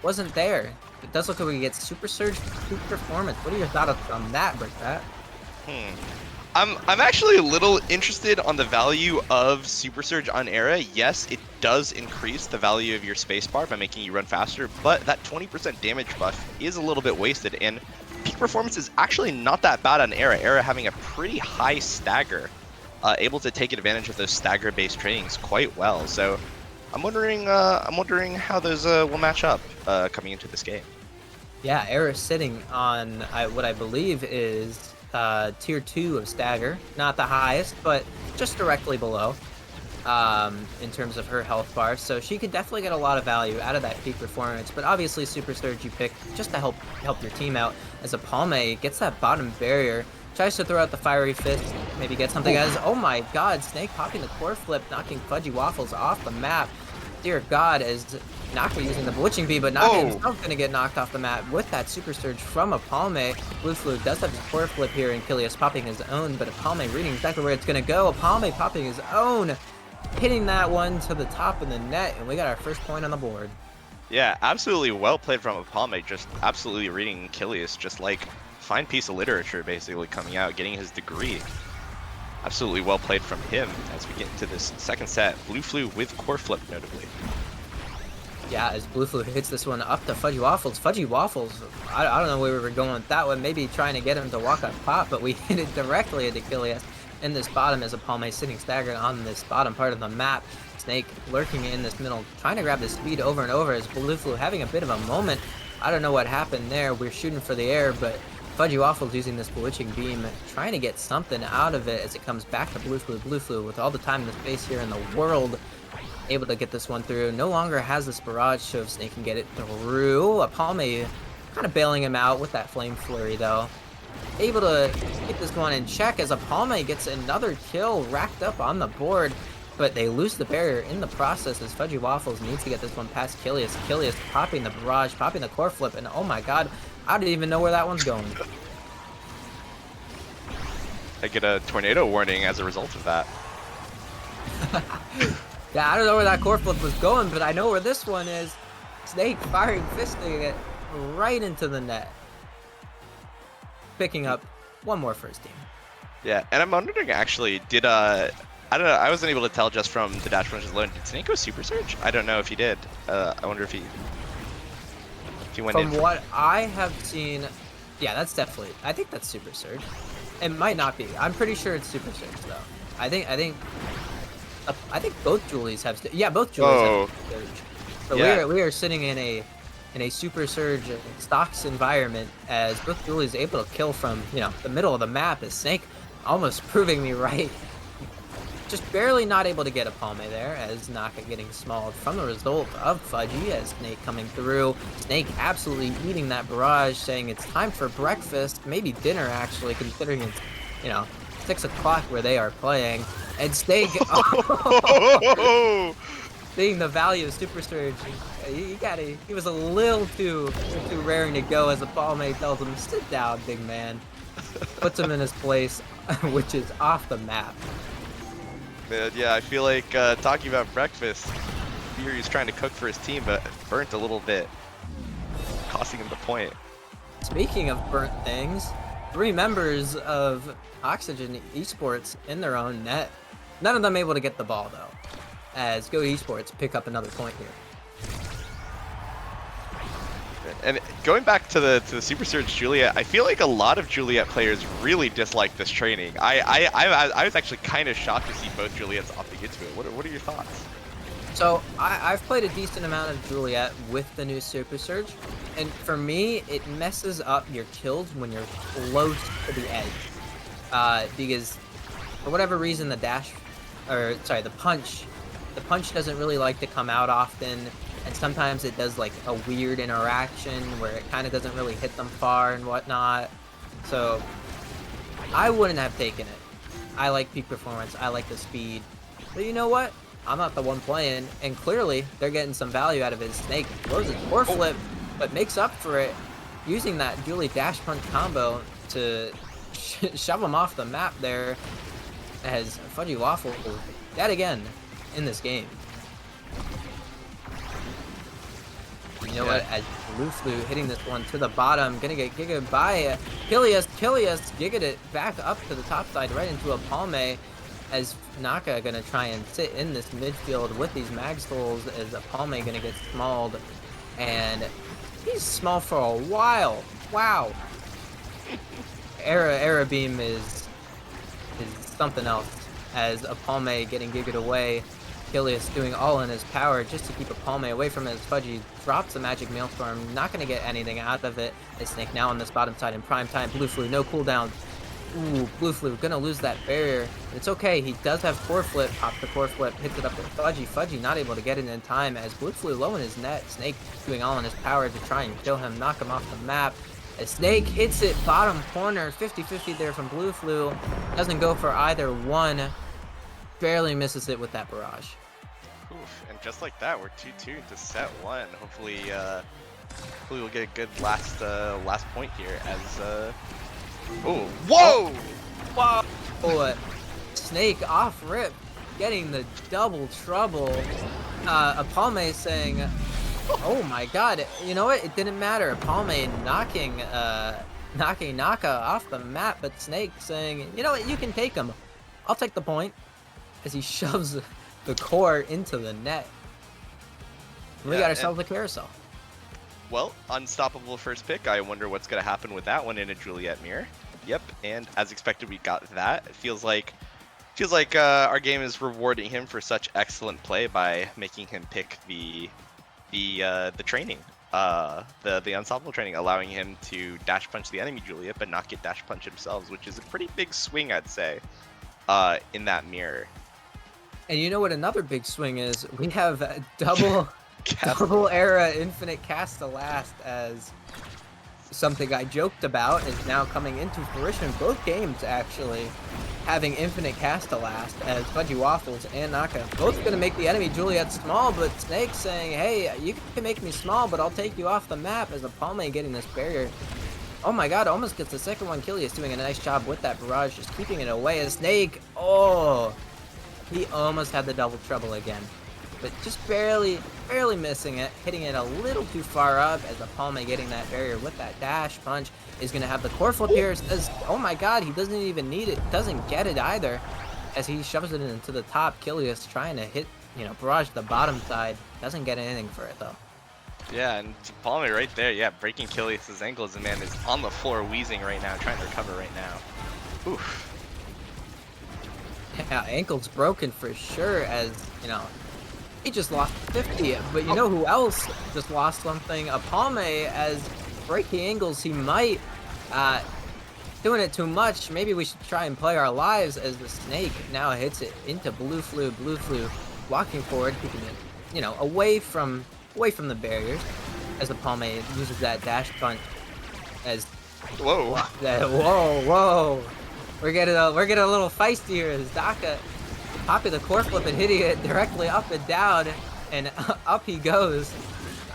wasn't there. It does look like we get Super Surge, Peak Performance. What are your thoughts on that, Brickbat? I'm actually a little interested on the value of Super Surge on Era. Yes, it does increase the value of your spacebar by making you run faster, but that 20% damage buff is a little bit wasted, and Peak Performance is actually not that bad on Era. Era having a pretty high stagger, able to take advantage of those stagger-based trainings quite well. So I'm wondering how those will match up coming into this game. Yeah, Era sitting on what I believe is tier 2 of stagger, not the highest, but just directly below in terms of her health bar. So she could definitely get a lot of value out of that peak performance, but obviously Super Surge you pick just to help your team out, as a Palme gets that bottom barrier, tries to throw out the Fiery Fist, maybe get something as, oh my god, Snake popping the core flip, knocking Fudgy Waffles off the map. Dear god, as Naka using the Bewitching Bee, but Naka himself gonna get knocked off the map with that Super Surge from a Palme. Blue Flu does have his core flip here, and Kilius popping his own, but a Palme reading exactly where it's gonna go. A Palme popping his own, hitting that one to the top of the net, and we got our first point on the board. Yeah, absolutely well played from Apalme, just absolutely reading Kilius, just like fine piece of literature basically coming out, getting his degree. Absolutely well played from him as we get into this second set. Blue Flu with core flip notably. Yeah, as Blue Flu hits this one up to Fudgy Waffles. Fudgy Waffles, I don't know where we were going with that one, maybe trying to get him to walk up pop, but we hit it directly into Kilius in this bottom as Apalme sitting staggered on this bottom part of the map. Snake lurking in this middle, trying to grab the speed over and over as Blue Flu having a bit of a moment. I don't know what happened there. We're shooting for the air, but Fudgy Waffles using this Bewitching Beam, trying to get something out of it as it comes back to Blue Flu. Blue Flu with all the time and the space here in the world, able to get this one through. No longer has this barrage, so if Snake can get it through. Apalme kind of bailing him out with that Flame Flurry though. Able to get this one in check as Apalme gets another kill racked up on the board, but they lose the barrier in the process as Fudgy Waffles needs to get this one past Kilius. Kilius popping the barrage, popping the core flip, and oh my god, I didn't even know where that one's going. I get a tornado warning as a result of that. Yeah, I don't know where that core flip was going, but I know where this one is. Snake firing fisting it right into the net. Picking up one more first team. Yeah, and I'm wondering actually, did I don't know, I wasn't able to tell just from the dash punches alone. Did Snake go Super Surge? I don't know if he did. I wonder if he went in. From what I have seen, yeah, that's definitely, I think that's Super Surge. It might not be. I'm pretty sure it's Super Surge though. I think both Julies have, yeah, both Julies have Super Surge. So yeah. we are sitting in a in a Super Surge stocks environment, as both Julie is able to kill from, the middle of the map, as Snake almost proving me right. Just barely not able to get a Palme there, as Naka getting smalled from the result of Fudgy, as Snake coming through. Snake absolutely eating that barrage, saying it's time for breakfast, maybe dinner actually, considering it's, 6 o'clock where they are playing. And Snake, seeing the value of Super Surge, he was a little too raring to go, as the Palme tells him, sit down, big man. Puts him in his place, which is off the map. Man, yeah, I feel like talking about breakfast, Fury's trying to cook for his team, but burnt a little bit, costing him the point. Speaking of burnt things, 3 members of Oxygen Esports in their own net. None of them able to get the ball, though, as Go Esports pick up another point here. And going back to the Super Surge Juliet, I feel like a lot of Juliet players really dislike this training. I was actually kind of shocked to see both Juliets opting into it. What are your thoughts? So I've played a decent amount of Juliet with the new Super Surge, and for me, it messes up your kills when you're close to the edge, because for whatever reason the punch doesn't really like to come out often. And sometimes it does like a weird interaction where it kind of doesn't really hit them far and whatnot. So I wouldn't have taken it. I like peak performance. I like the speed. But you know what? I'm not the one playing. And clearly they're getting some value out of his Snake. Throws his core flip, but makes up for it using that Julie dash punch combo to shove him off the map there, as Fudgy Waffle dead again in this game. You know what? As Blue hitting this one to the bottom, gonna get gigged by Kilius. Gigged it back up to the top side, right into a Palme, as Naka gonna try and sit in this midfield with these mag souls, as a Palme gonna get smalled, and he's small for a while. Wow. Era Beam is something else, as a Palme getting gigged away. Kilius doing all in his power just to keep a Palme away from it, as Fudgy drops the Magic Maelstrom, not going to get anything out of it. As Snake now on this bottom side in prime time. Blue Flu, no cooldown. Ooh, Blue Flu going to lose that barrier. It's okay, he does have core flip. Pops the core flip, hits it up to Fudgy. Fudgy not able to get it in time, as Blue Flu low in his net. Snake doing all in his power to try and kill him, knock him off the map. As Snake hits it bottom corner, 50-50 there from Blue Flu. Doesn't go for either one. Barely misses it with that barrage. Oof, and just like that, we're 2-2 to set 1. Hopefully we'll get a good last point here. As oh, whoa, wow! Snake off rip, getting the double trouble. Palme saying, "Oh my God! You know what? It didn't matter." Palme knocking Naka off the map, but Snake saying, "You know what? You can take him. I'll take the point." As he shoves the core into the net. We got ourselves a carousel. Well, unstoppable first pick. I wonder what's going to happen with that one in a Juliet mirror. Yep, and as expected, we got that. It feels like our game is rewarding him for such excellent play by making him pick the training, the unstoppable training, allowing him to dash punch the enemy Juliet, but not get dash punch himself, which is a pretty big swing, I'd say, in that mirror. And you know what another big swing is? We have a double era infinite cast to last, as something I joked about is now coming into fruition. Both games actually having infinite cast to last, as Fudgy Waffles and Naka both going to make the enemy Juliet small, but Snake saying, hey, you can make me small, but I'll take you off the map, as a Palme getting this barrier. Oh my God, almost gets the second one. Kilius doing a nice job with that barrage, just keeping it away. As Snake, he almost had the double trouble again, but just barely missing it, hitting it a little too far up, as the Palme getting that barrier with that dash punch is going to have the core flip here. Says, oh my God, he doesn't even need it, doesn't get it either, as he shoves it into the top. Kilius trying to hit, barrage the bottom side, doesn't get anything for it though. Yeah, and Palme right there, yeah, breaking Kilius' ankles, and man is on the floor wheezing right now, trying to recover right now. Oof. Yeah, ankle's broken for sure, as, he just lost 50. But you know who else just lost something? Apalme, as breaking angles, he might doing it too much. Maybe we should try and play our lives, as the snake now hits it into Blue Flu. Blue Flu walking forward, keeping it, you know, away from the barriers, as Apalme uses that dash punch. As Whoa. whoa. We're getting a little feisty here as Daka popping the core flip and hitting it directly up and down, and up he goes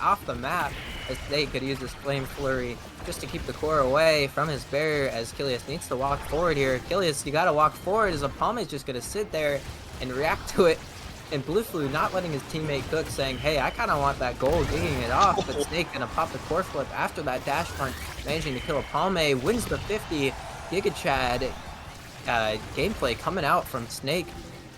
off the map, as they could use his Flame Flurry just to keep the core away from his barrier, as Kilius needs to walk forward here. Kilius, you gotta walk forward, as Apalme's just gonna sit there and react to it, and Blue Flu not letting his teammate cook, saying, hey, I kinda want that goal, digging it off, but Snake gonna pop the core flip after that dash punch, managing to kill Apalme, wins the 50. Giga Chad gameplay coming out from Snake,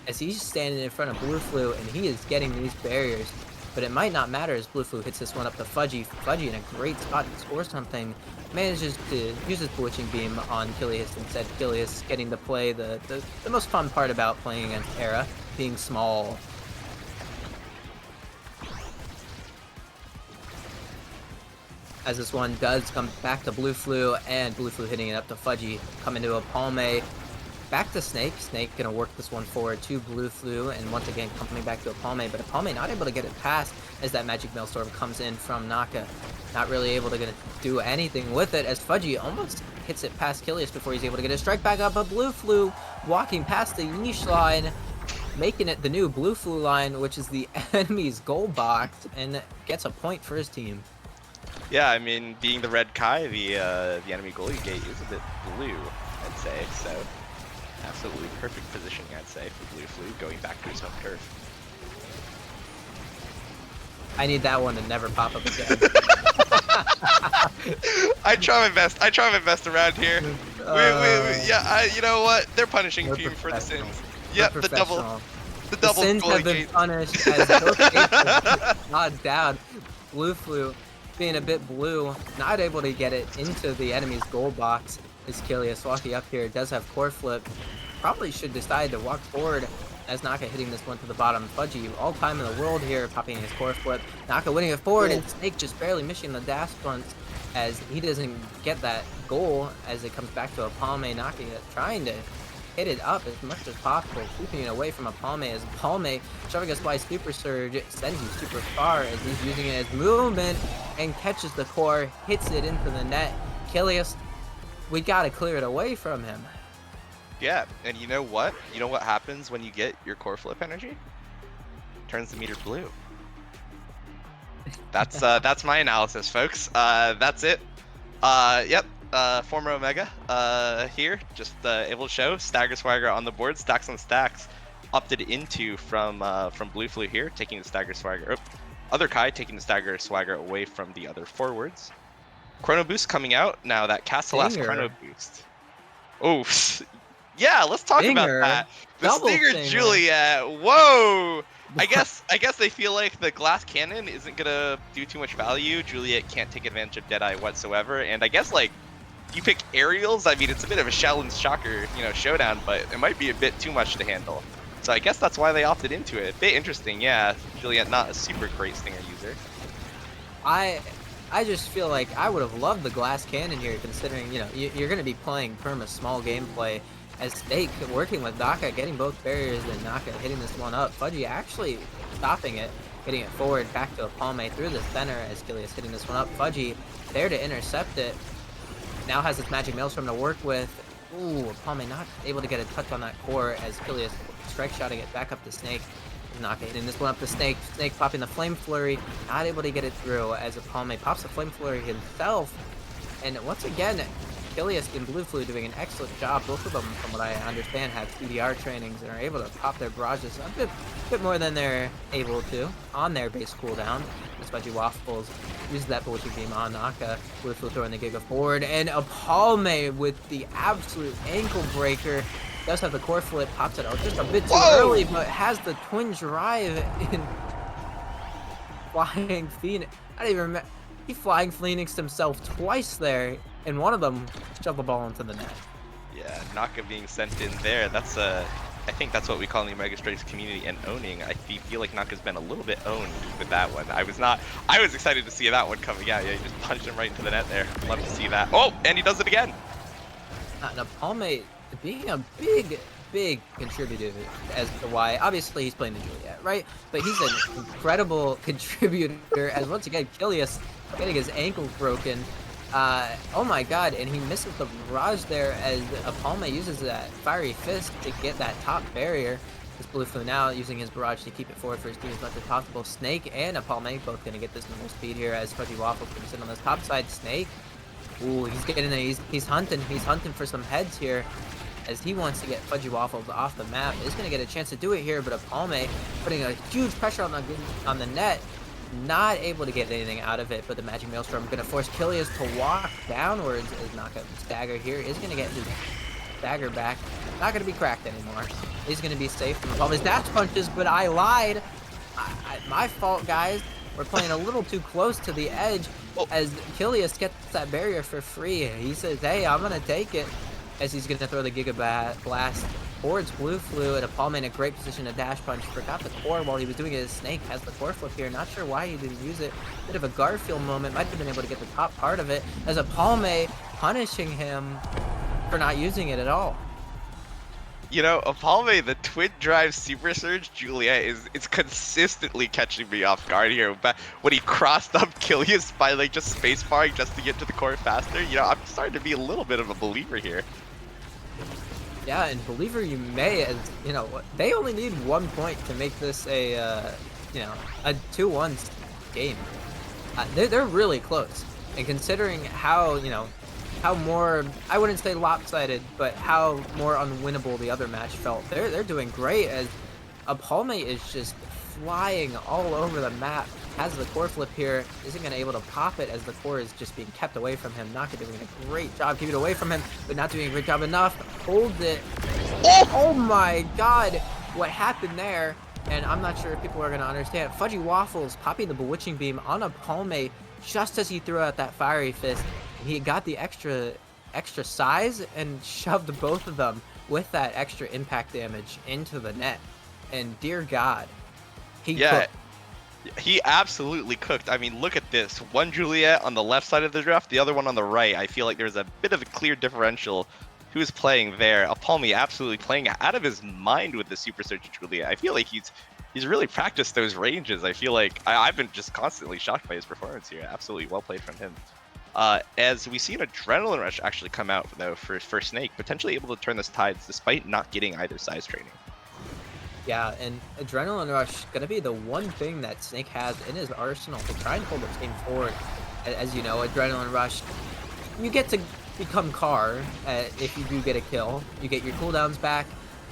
as he's standing in front of Blue Flu, and he is getting these barriers. But it might not matter, as Blue Flu hits this one up to Fudgy. Fudgy in a great spot to score something. Manages to use his Bewitching Beam on Kilius instead. Kilius getting to play the most fun part about playing against Era, being small. As this one does come back to Blue Flu, and Blue Flu hitting it up to Fudgy. Coming to Apalme. Back to Snake. Snake gonna work this one forward to Blue Flu, and once again coming back to Apalme, but Apalme not able to get it past, as that Magic Maelstrom comes in from Naka. Not really able to do anything with it, as Fudgy almost hits it past Kilius before he's able to get a strike back up, but Blue Flu walking past the yeesh line, making it the new Blue Flu line, which is the enemy's goal box, and gets a point for his team. Yeah, I mean, being the red Kai, the enemy goalie gate is a bit blue, I'd say, so absolutely perfect positioning, I'd say, for Blue Flu going back to his home turf. I need that one to never pop up again. I try my best. I try my best around here. You know what? They're punishing you for the sins. Yep, the double sins goalie have been gate. punished, as both gates are knocked down. Blue Flu being a bit blue, not able to get it into the enemy's goal box. Is Kilius walking up here, does have core flip, probably should decide to walk forward, as Naka hitting this one to the bottom. Fudgy, all time in the world here, popping his core flip. Naka winning it forward, and Snake just barely missing the dash punch, as he doesn't get that goal, as it comes back to Apalme. Naka trying to hit it up as much as possible, keeping it away from Apalme, as Apalme shoving a Spy Super Surge, sends him super far, as he's using it as movement, and catches the core, hits it into the net. Kilius, we gotta clear it away from him. Yeah, and you know what? You know what happens when you get your core flip energy? Turns the meter blue. That's my analysis, folks. That's it. Yep. Former Omega here, just able to show Stagger Swagger on the board, stacks on stacks, opted into from Blue Flu here, taking the Stagger Swagger. Other Kai taking the Stagger Swagger away from the other forwards. Chrono Boost coming out now. That Castellas Chrono Boost. Oh, yeah. Let's talk about that. The Stinger Juliet. Whoa. I guess they feel like the glass cannon isn't gonna do too much value. Juliet can't take advantage of Deadeye whatsoever, and I guess like you pick aerials. I mean, it's a bit of a Shaolin Shocker, showdown, but it might be a bit too much to handle. So I guess that's why they opted into it. A bit interesting, yeah. Juliet not a super great Stinger user. I just feel like I would have loved the glass cannon here, considering you're going to be playing perma small gameplay, as Snake working with Naka, getting both barriers, and Naka hitting this one up. Fudgy actually stopping it, getting it forward back to Apalme through the center, as Kilius hitting this one up. Fudgy there to intercept it. Now has this Magic Maelstrom to work with. Ooh, Apalme not able to get a touch on that core, as Kilius strike shotting it back up to Snake. Naka hitting this one up to Snake. Snake popping the Flame Flurry, not able to get it through, as Apalme pops the Flame Flurry himself. And once again, Kilius and Blue Flu doing an excellent job. Both of them, from what I understand, have CDR trainings and are able to pop their barrages a bit more than they're able to on their base cooldown. Fudgy Waffles uses that Bewitching Beam on Naka. Blue Flu throwing the Giga forward, and Apalme with the absolute ankle breaker. Does have the core flip, pops it out just a bit too early, but has the twin drive in Flying Phoenix. I don't even remember. He Flying Phoenixed himself twice there, and one of them shoved the ball into the net. Yeah, Naka being sent in there. That's a I think that's what we call in the Omega Strikes community an owning. I feel like Naka's been a little bit owned with that one. I was excited to see that one coming out. Yeah, he just punched him right into the net there. Love to see that. Oh, and he does it again. Now, Palme being a big contributor as to why, obviously he's playing the Juliet, right? But he's an incredible contributor as once again, Kilius getting his ankle broken. Oh my god, and he misses the barrage there as Palme uses that fiery fist to get that top barrier. This Bluefoo now using his barrage to keep it forward for his team as much as possible. Snake and Palme both going to get this normal speed here as Fudgy Waffle comes in on this top side. Snake, ooh, he's getting there. He's hunting for some heads here as he wants to get Fudgy Waffles off the map. Is going to get a chance to do it here, but Palme putting a huge pressure on the net. Not able to get anything out of it, but the Magic Maelstrom going to force Kilius to walk downwards as Naka stagger here. Is going to get his dagger back. Not going to be cracked anymore. He's going to be safe from all his dash punches, but I lied. My fault, guys. We're playing a little too close to the edge as Kilius gets that barrier for free. He says, hey, I'm going to take it, as he's going to throw the Giga Blast towards Bluefoo, and Palme in a great position to dash punch. Forgot the core while he was doing it. Snake has the core flip here. Not sure why he didn't use it. Bit of a Garfield moment. Might have been able to get the top part of it as Palme punishing him for not using it at all. You know, Palme, the Twin Drive Super Surge Juliet is consistently catching me off guard here. But when he crossed up Kilius by like just spacebarring just to get to the core faster, you know, I'm starting to be a little bit of a believer here. Yeah, and believer you may, as you know, they only need 1 point to make this a, you know, a 2-1 game. They're really close, and considering how, you know, how more, I wouldn't say lopsided, but how more unwinnable the other match felt, they're doing great as Palme is just flying all over the map. Has the core flip here, isn't going to able to pop it as the core is just being kept away from him. Naka doing a great job keeping it away from him, but not doing a great job enough. Holds it. Oh my god, what happened there? And I'm not sure if people are going to understand. Fudgy Waffles popping the Bewitching Beam on Palme just as he threw out that fiery fist. He got the extra size and shoved both of them with that extra impact damage into the net. And dear god, he cooked. He absolutely cooked. I mean, look at this. One Juliet on the left side of the draft, the other one on the right. I feel like there's a bit of a clear differential who's playing there. Palme absolutely playing out of his mind with the Super Surge Juliet. I feel like he's really practiced those ranges. I feel like I've been just constantly shocked by his performance here. Absolutely well played from him. As we see an Adrenaline Rush actually come out, though, for Snake, potentially able to turn this tides despite not getting either size training. Yeah, and Adrenaline Rush gonna be the one thing that Snake has in his arsenal to try and pull the team forward. As you know, Adrenaline Rush, you get to become Car if you do get a kill. You get your cooldowns back.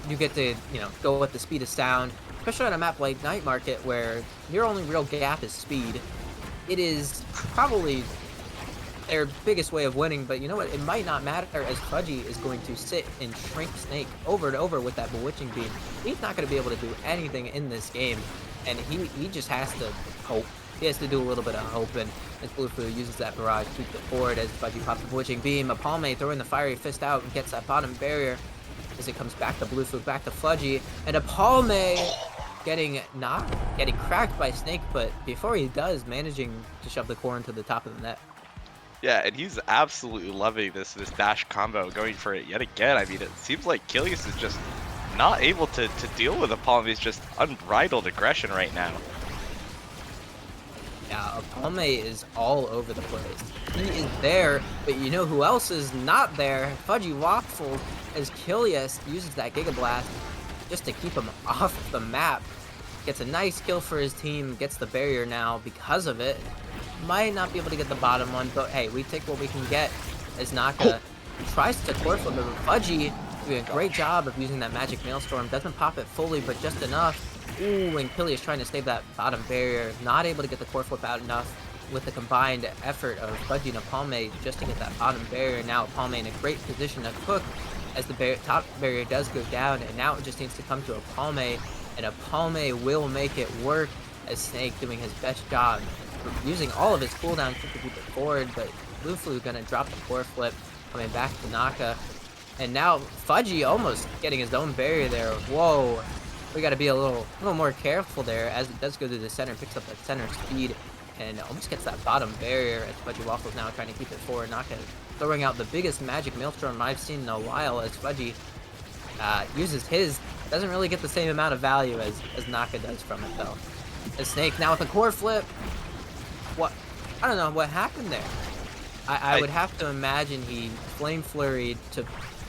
You get to, you know, go with the speed of sound. Especially on a map like Night Market where your only real gap is speed. It is probably their biggest way of winning, but you know what? It might not matter as Fudgy is going to sit and shrink Snake over and over with that Bewitching Beam. He's not going to be able to do anything in this game, and he just has to hope. He has to do a little bit of hoping as Bluefoo uses that barrage, keeps it forward as Fudgy pops the Bewitching Beam. Palme throwing the fiery fist out and gets that bottom barrier as it comes back to Bluefoo, back to Fudgy, and Palme getting cracked by Snake, but before he does, managing to shove the core into the top of the net. Yeah, and he's absolutely loving this dash combo, going for it yet again. I mean, it seems like Kilius is just not able to deal with Palme's just unbridled aggression right now. Yeah, Palme is all over the place. He is there, but you know who else is not there? Fudgy Waffles, as Kilius uses that Giga Blast just to keep him off the map. Gets a nice kill for his team, gets the barrier now because of it. Might not be able to get the bottom one, but hey, we take what we can get as Naka tries to core flip it. Fudgy doing a great job of using that Magic Maelstrom. Doesn't pop it fully, but just enough. Ooh, and Kilius trying to save that bottom barrier. Not able to get the core flip out enough with the combined effort of Fudgy and Palme just to get that bottom barrier. Now Palme in a great position to cook as the top barrier does go down, and now it just needs to come to Palme, and Palme will make it work as Snake doing his best job using all of his cooldowns to keep it forward, but Bluefoo gonna drop the core flip, coming back to Naka. And now Fudgy almost getting his own barrier there. Whoa. We got to be a little more careful there as it does go through the center, picks up that center speed, and almost gets that bottom barrier as Fudgy Waffles now trying to keep it forward. Naka throwing out the biggest magic maelstrom I've seen in a while as Fudgy uses his. Doesn't really get the same amount of value as Naka does from it though. The Snake now with a core flip. What? I don't know what happened there. I would have to imagine he flame flurried to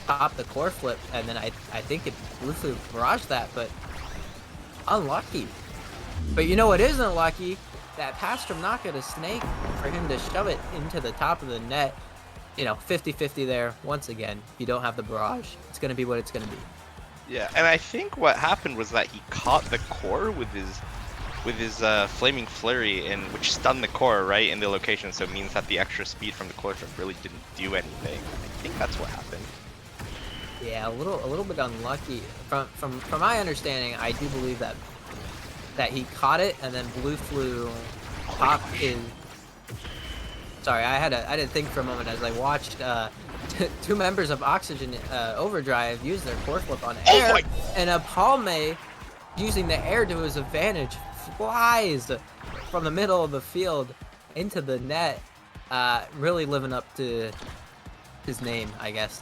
top the core flip, and then I think it blue flew barrage that, but unlucky. But you know what is unlucky? That pass from Naka to Snake for him to shove it into the top of the net. You know, 50-50 there. Once again, you don't have the barrage. It's going to be what it's going to be. Yeah, and I think what happened was that he caught the core with his flaming flurry, and which stunned the core right in the location, so it means that the extra speed from the core trip really didn't do anything. I think that's what happened. Yeah, a little bit unlucky. From my understanding, I do believe that he caught it and then blue flew popped his. Sorry, I had to think for a moment as I watched two members of Oxygen Overdrive use their core flip on air, and a Palme using the air to his advantage flies from the middle of the field into the net, really living up to his name, I guess.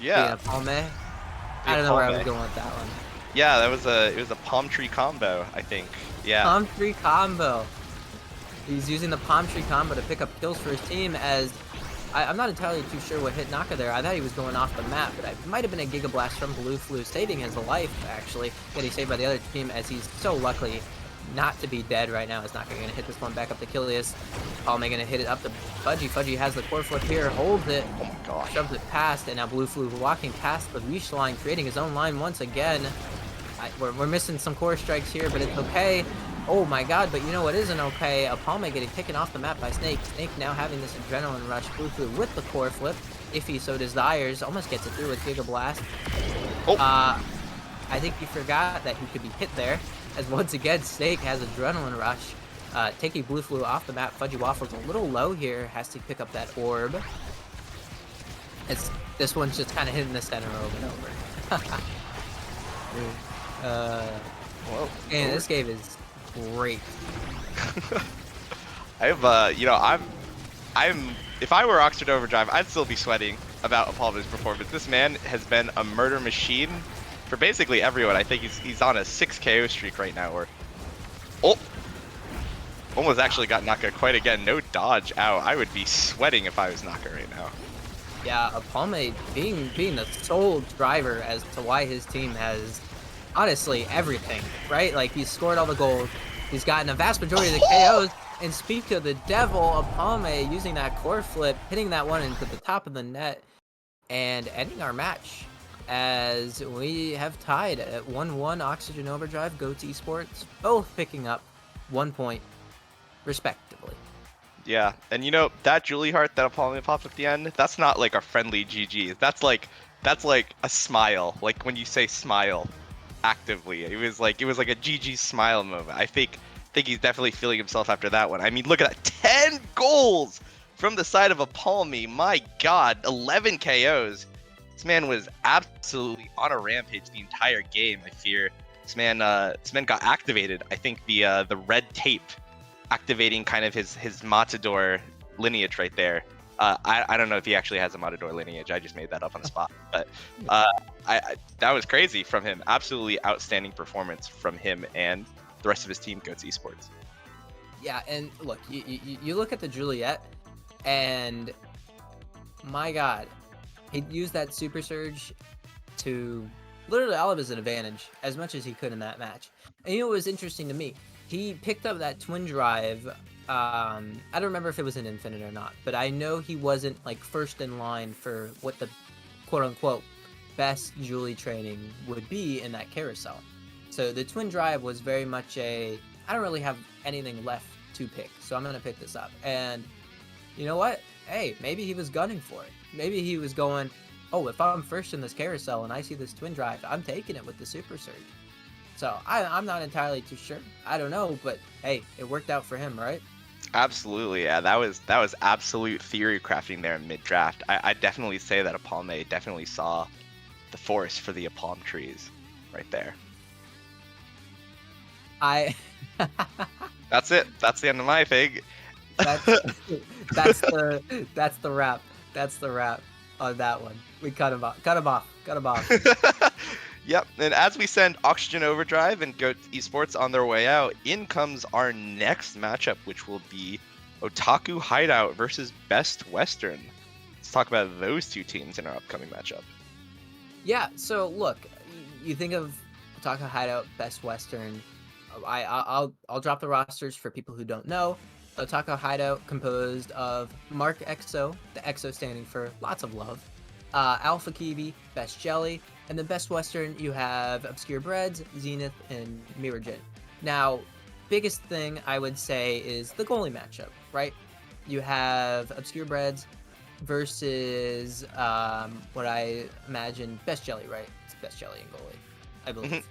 Yeah. Palme. I don't know where I was going with that one. Yeah, it was a palm tree combo, I think. Yeah. Palm tree combo. He's using the palm tree combo to pick up kills for his team as I'm not entirely too sure what hit Naka there. I thought he was going off the map, but it might have been a Giga Blast from Blue Flu, saving his life, actually. Getting saved by the other team as he's so lucky not to be dead right now. Is Naka going to hit this one back up to Kilius. Palme going to hit it up to Fudgy. Fudgy has the core flip here, holds it, Oh my gosh. shoves it past, and now Blue Flu walking past the leash line, creating his own line once again. We're missing some core strikes here, but it's okay. Oh my god, but you know what isn't okay? A Palme getting taken off the map by Snake. Snake now having this adrenaline rush. Blue Flu with the core flip, if he so desires. Almost gets it through with Giga Blast. Oh. I think he forgot that he could be hit there, as once again Snake has adrenaline rush. Taking Blue Flu off the map. Fudgy Waffles a little low here, has to pick up that orb. This one's just kind of hitting the center over and over. Whoa. Man, this game is great. If I were Oxford Overdrive, I'd still be sweating about Apollo's performance. This man has been a murder machine for basically everyone. I think he's on a 6 KO streak right now, or almost actually got Naka quite again. No dodge out. I would be sweating if I was Naka right now. Yeah, Palme being the sole driver as to why his team has honestly everything, right? Like he's scored all the goals, he's gotten a vast majority of the KOs, and speak of the devil, Palme using that core flip, hitting that one into the top of the net, and ending our match as we have tied at 1-1. Oxygen Overdrive, Goats Esports, both picking up 1 point respectively. Yeah, and you know that Julie Heart that Apollo popped at the end, that's not like a friendly GG. That's like a smile. Like when you say smile actively. It was like a GG smile moment. I think he's definitely feeling himself after that one. I mean, look at that. 10 goals from the side of a Palme. My god, 11 KOs. This man was absolutely on a rampage the entire game, I fear. This man got activated. I think the red tape activating kind of his Matador lineage right there. I don't know if he actually has a Matador lineage. I just made that up on the spot. But that was crazy from him. Absolutely outstanding performance from him and the rest of his team, Goats Esports. Yeah, and look, you look at the Juliet, and my god, he used that Super Surge to literally all of his advantage as much as he could in that match. And you know what was interesting to me? He picked up that twin drive. I don't remember if it was an infinite or not, but I know he wasn't like first in line for what the quote-unquote best Julie training would be in that carousel. So the twin drive was very much I don't really have anything left to pick, so I'm going to pick this up. And you know what? Hey, maybe he was gunning for it. Maybe he was going, oh, if I'm first in this carousel and I see this twin drive, I'm taking it with the Super Surge. So I'm not entirely too sure. I don't know, but hey, it worked out for him, right? Absolutely, yeah. That was absolute theory crafting there in mid draft. I definitely say that Apalme definitely saw the forest for the palm trees right there. I That's it. That's the end of my thing. that's that's the wrap. That's the wrap on that one. We cut him off. Cut him off. Cut him off. Yep. And as we send Oxygen Overdrive and Goat Esports on their way out, in comes our next matchup, which will be Otaku Hideout versus Best Western. Let's talk about those two teams in our upcoming matchup. Yeah. So look, you think of Otaku Hideout, Best Western. I'll drop the rosters for people who don't know. Otaku Hideout composed of Mark EXO, the EXO standing for lots of love, Alpha Kiwi, Best Jelly, and then Best Western you have Obscure Breads, Zenith, and Mirajin. Now, biggest thing I would say is the goalie matchup, right? You have Obscure Breads versus what I imagine Best Jelly, right? It's Best Jelly and goalie, I believe.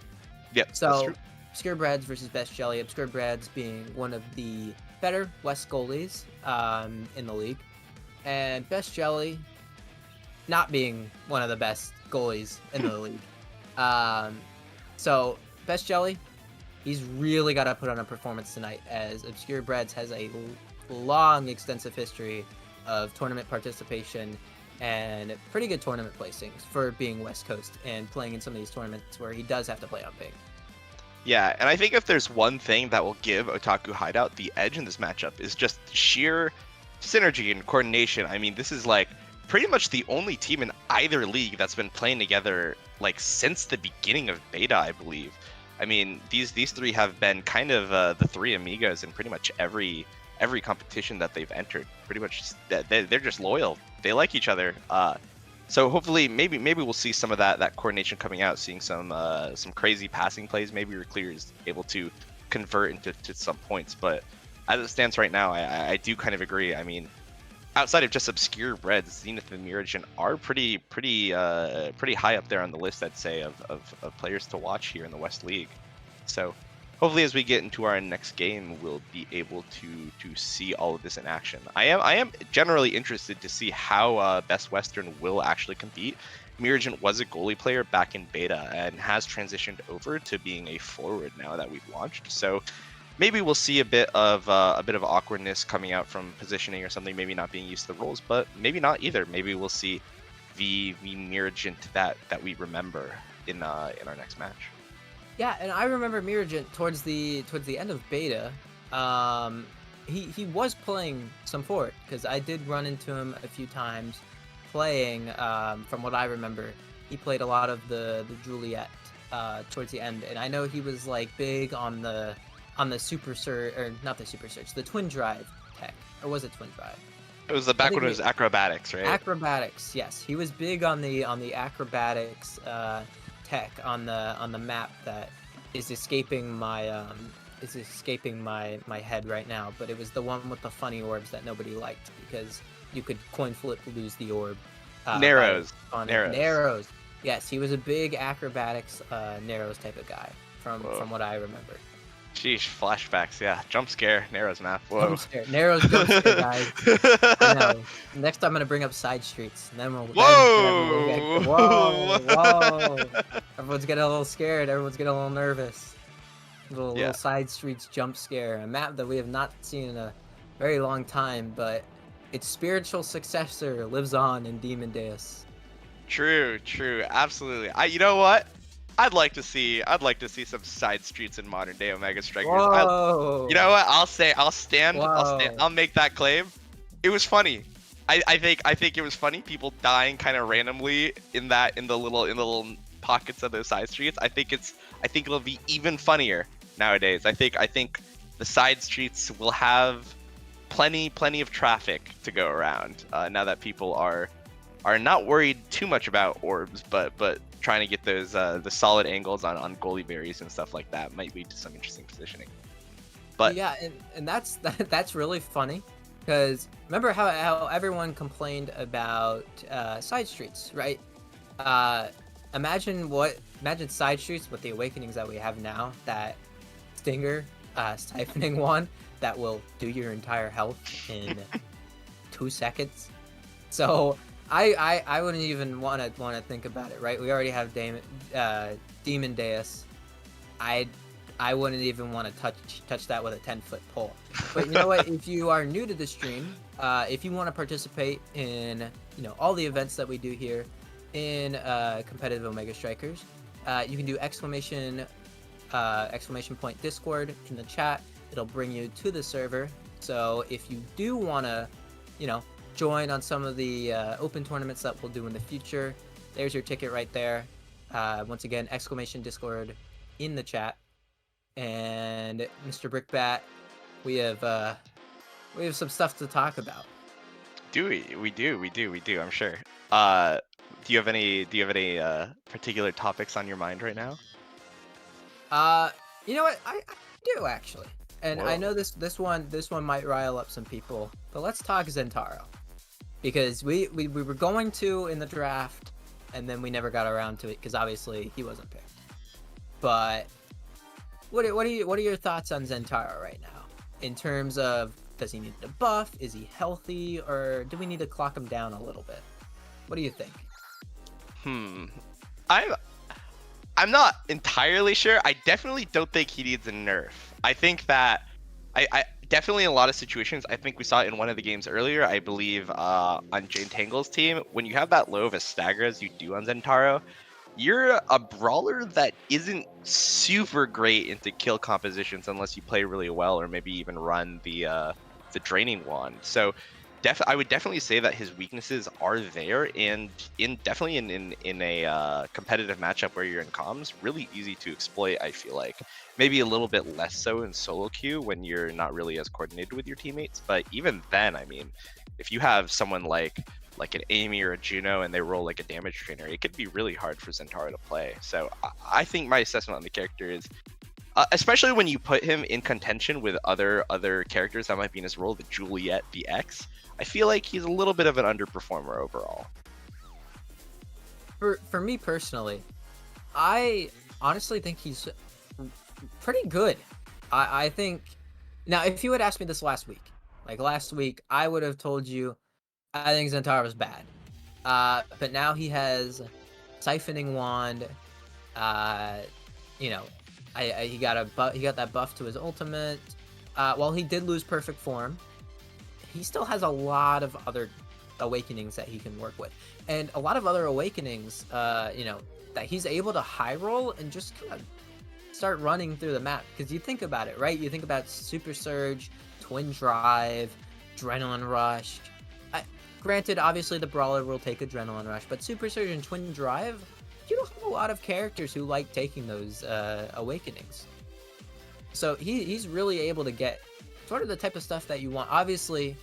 Yep. That's So, true. Obscure Breads versus Best Jelly. Obscure Breads being one of the better West goalies in the league, and Best Jelly not being one of the best goalies in the league. So Best Jelly, he's really got to put on a performance tonight, as Obscure Breads has a long, extensive history of tournament participation and pretty good tournament placings for being West Coast and playing in some of these tournaments where he does have to play on big. Yeah, and I think if there's one thing that will give Otaku Hideout the edge in this matchup is just sheer synergy and coordination. I mean, this is like pretty much the only team in either league that's been playing together like since the beginning of beta, I believe. I mean, these three have been kind of the three amigos in pretty much every competition that they've entered. Pretty much, they're just loyal. They like each other. So hopefully, maybe we'll see some of that coordination coming out, seeing some crazy passing plays. Maybe Reclear is able to convert into some points. But as it stands right now, I do kind of agree. I mean, outside of just Obscure Breads, Zenith and Mirajin are pretty high up there on the list, I'd say, of players to watch here in the West League. So hopefully, as we get into our next game, we'll be able to see all of this in action. I am generally interested to see how Best Western will actually compete. Mirajin was a goalie player back in beta and has transitioned over to being a forward now that we've launched. So maybe we'll see a bit of awkwardness coming out from positioning or something. Maybe not being used to the roles, but maybe not either. Maybe we'll see the Mirajin that we remember in our next match. Yeah, and I remember Mirajin towards the end of beta. He was playing some forward because I did run into him a few times playing. From what I remember, he played a lot of the Juliet towards the end, and I know he was like big on the Super Surge, or not the Super Surge, the Twin Drive tech, or was it Twin Drive? It was the back when it was acrobatics, right? Acrobatics, yes, he was big on the acrobatics tech on the map that is escaping my head right now, but it was the one with the funny orbs that nobody liked because you could coin flip lose the orb. Narrows. Narrows. Yes, he was a big acrobatics Narrows type of guy from what I remember. Sheesh, flashbacks, yeah. Jump scare, Narrows map. Whoa. Jump scare. Narrows jump scare, guys. I know. Next I'm gonna bring up side streets. And then Whoa! Whoa! Everyone's getting a little scared. Everyone's getting a little nervous. Little side streets jump scare. A map that we have not seen in a very long time, but its spiritual successor lives on in Demon Deus. True, absolutely. You know what? I'd like to see some side streets in modern day Omega Strikers. You know what? I'll make that claim. It was funny. I think it was funny. People dying kind of randomly in the little pockets of those side streets. I think it'll be even funnier nowadays. I think the side streets will have plenty of traffic to go around now that people are not worried too much about orbs, but trying to get those the solid angles on goalie berries and stuff like that might lead to some interesting positioning. But yeah, and that's really funny because remember how everyone complained about side streets, right? Imagine side streets with the awakenings that we have now, that Stinger siphoning one, that will do your entire health in 2 seconds. So I wouldn't even want to think about it, right? We already have Demon Deus. I wouldn't even want to touch that with a 10-foot pole. But you know what? If you are new to the stream, if you want to participate in all the events that we do here in competitive Omega Strikers, you can do exclamation point Discord in the chat. It'll bring you to the server. So if you do want to, join on some of the open tournaments that we'll do in the future, there's your ticket right there. Once again, exclamation Discord in the chat. And Mr. Brickbat, we have some stuff to talk about. Do we? We do. I'm sure. Do you have any particular topics on your mind right now? You know what? I do actually, and Whoa. I know this one might rile up some people, but let's talk Zentaro, because we were going to in the draft, and then we never got around to it because obviously he wasn't picked. But what are your thoughts on Zentaro right now in terms of, does he need a buff? Is he healthy, or do we need to clock him down a little bit? What do you think? I'm not entirely sure. I definitely don't think he needs a nerf. I think that I definitely in a lot of situations, I think we saw it in one of the games earlier, I believe on Jane Tangle's team, when you have that low of a stagger as you do on Zentaro, you're a brawler that isn't super great into kill compositions unless you play really well or maybe even run the draining wand. So I would definitely say that his weaknesses are there, and definitely in a competitive matchup where you're in comms, really easy to exploit. I feel like maybe a little bit less so in solo queue when you're not really as coordinated with your teammates. But even then, I mean, if you have someone like an Amy or a Juno and they roll like a damage trainer, it could be really hard for Zentaro to play. So I think my assessment on the character is, especially when you put him in contention with other characters that might be in his role, the Juliet, the X, I feel like he's a little bit of an underperformer overall. For me personally, I honestly think he's pretty good. I think, now if you had asked me this last week, I would have told you I think Zentaro was bad. But now he has Siphoning Wand. He got that buff to his ultimate. While he did lose perfect form, he still has a lot of other awakenings that he can work with, and a lot of other awakenings that he's able to high roll and just kind of start running through the map. Because you think about it, right? You think about Super Surge, Twin Drive, Adrenaline Rush. Granted, obviously the brawler will take Adrenaline Rush, but Super Surge and Twin Drive, you don't have a lot of characters who like taking those awakenings. So he's really able to get sort of the type of stuff that you want. Obviously,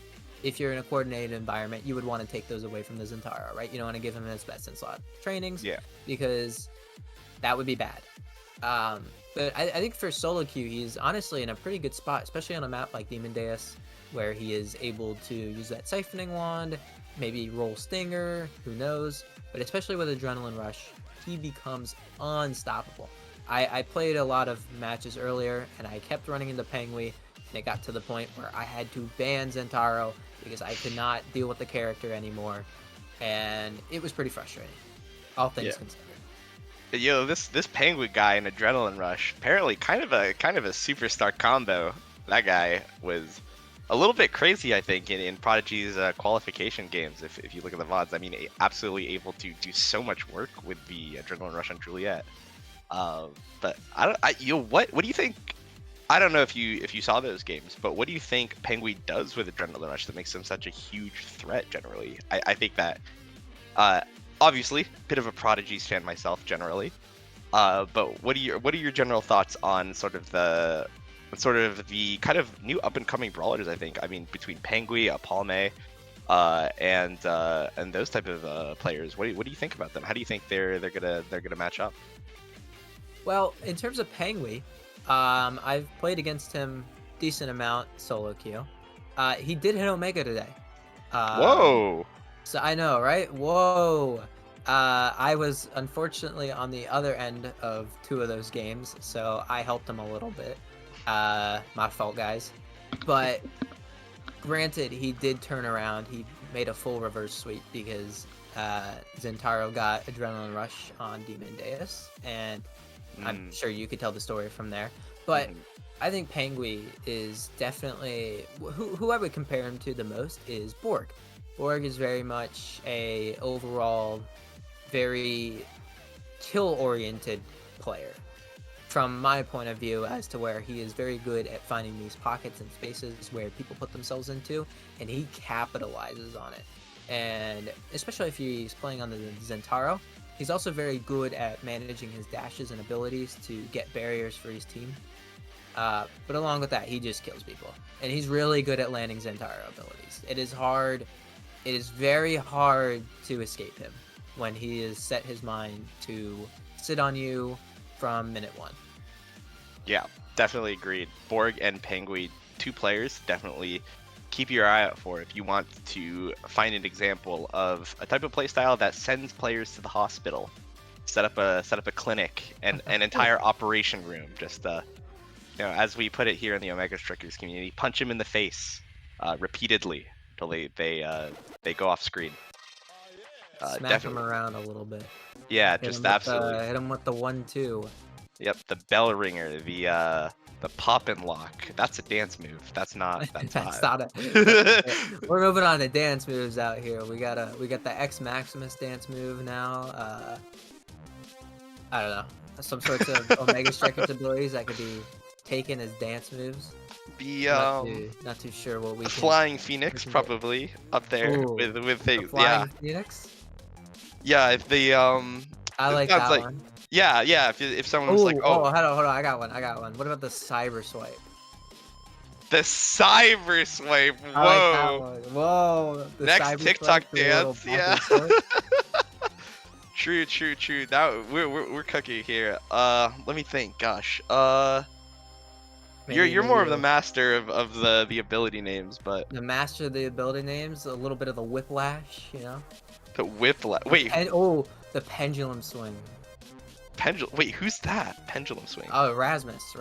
if you're in a coordinated environment, you would want to take those away from the Zentaro, right? You don't want to give him his BestieInSlot trainings, because that would be bad. But I think for solo queue, he's honestly in a pretty good spot, especially on a map like Demon Deus, where he is able to use that Siphoning Wand, maybe roll Stinger, who knows? But especially with Adrenaline Rush, he becomes unstoppable. I played a lot of matches earlier, and I kept running into Pengui, and it got to the point where I had to ban Zentaro because I could not deal with the character anymore, and it was pretty frustrating, all things considered. Yo, this Penguin guy and Adrenaline Rush, apparently kind of a superstar combo. That guy was a little bit crazy, I think, in Prodigy's qualification games. If you look at the VODs, I mean, absolutely able to do so much work with the Adrenaline Rush on Juliet. But what do you think? I don't know if you saw those games, but what do you think Penguin does with Adrenaline Rush that makes him such a huge threat generally? I think that, obviously, bit of a Prodigy stan myself generally. But what are your general thoughts on sort of the kind of new up and coming brawlers? I think, I mean, between Penguin, Palme, and those type of players. What do you think about them? How do you think they're gonna match up? Well, in terms of Penguin, I've played against him decent amount solo queue. He did hit Omega today. Whoa! So I know, right? Whoa! I was unfortunately on the other end of 2 of those games, so I helped him a little bit. My fault, guys. But granted, he did turn around. He made a full reverse sweep because Zentaro got Adrenaline Rush on Demon Deus, and I'm sure you could tell the story from there. But I think Pangui is definitely who I would compare him to the most is Borg. Borg is very much a overall very kill-oriented player. From my point of view, as to where he is very good at finding these pockets and spaces where people put themselves into, and he capitalizes on it. And especially if he's playing on the Zentaro, he's also very good at managing his dashes and abilities to get barriers for his team. But along with that, he just kills people. And he's really good at landing Zentaro abilities. It is hard. It is very hard to escape him when he has set his mind to sit on you from minute 1. Yeah, definitely agreed. Borg and Pangui, 2 players, definitely keep your eye out for if you want to find an example of a type of playstyle that sends players to the hospital. Set up a clinic and an entire operation room. Just as we put it here in the Omega Strikers community, punch him in the face repeatedly till they go off screen. Smack him around a little bit. Yeah, just absolutely. Hit him with the 1-2. Yep, the bell ringer, the pop and lock. That's a dance move. That's not. That's not it. We're moving on to dance moves out here. We got the X Maximus dance move now. I don't know, some sorts of Omega Strikers abilities that could be taken as dance moves. Not too sure what we. Flying Phoenix probably up there. Ooh, with things. Flying Phoenix. Yeah, the I like that one. Yeah. If someone was like, hold on, I got one. What about the Cyber Swipe? The Cyber Swipe. Whoa. I like that one. Whoa. The Next cyber TikTok swipe, dance. Yeah. True. That we're cooking here. Let me think. Gosh. You're more of the master of the ability names, but the master of the ability names, a little bit of the whiplash, you know. The whiplash. Wait. The pendulum swing. Wait, who's that? Pendulum swing. Oh, Rasmus.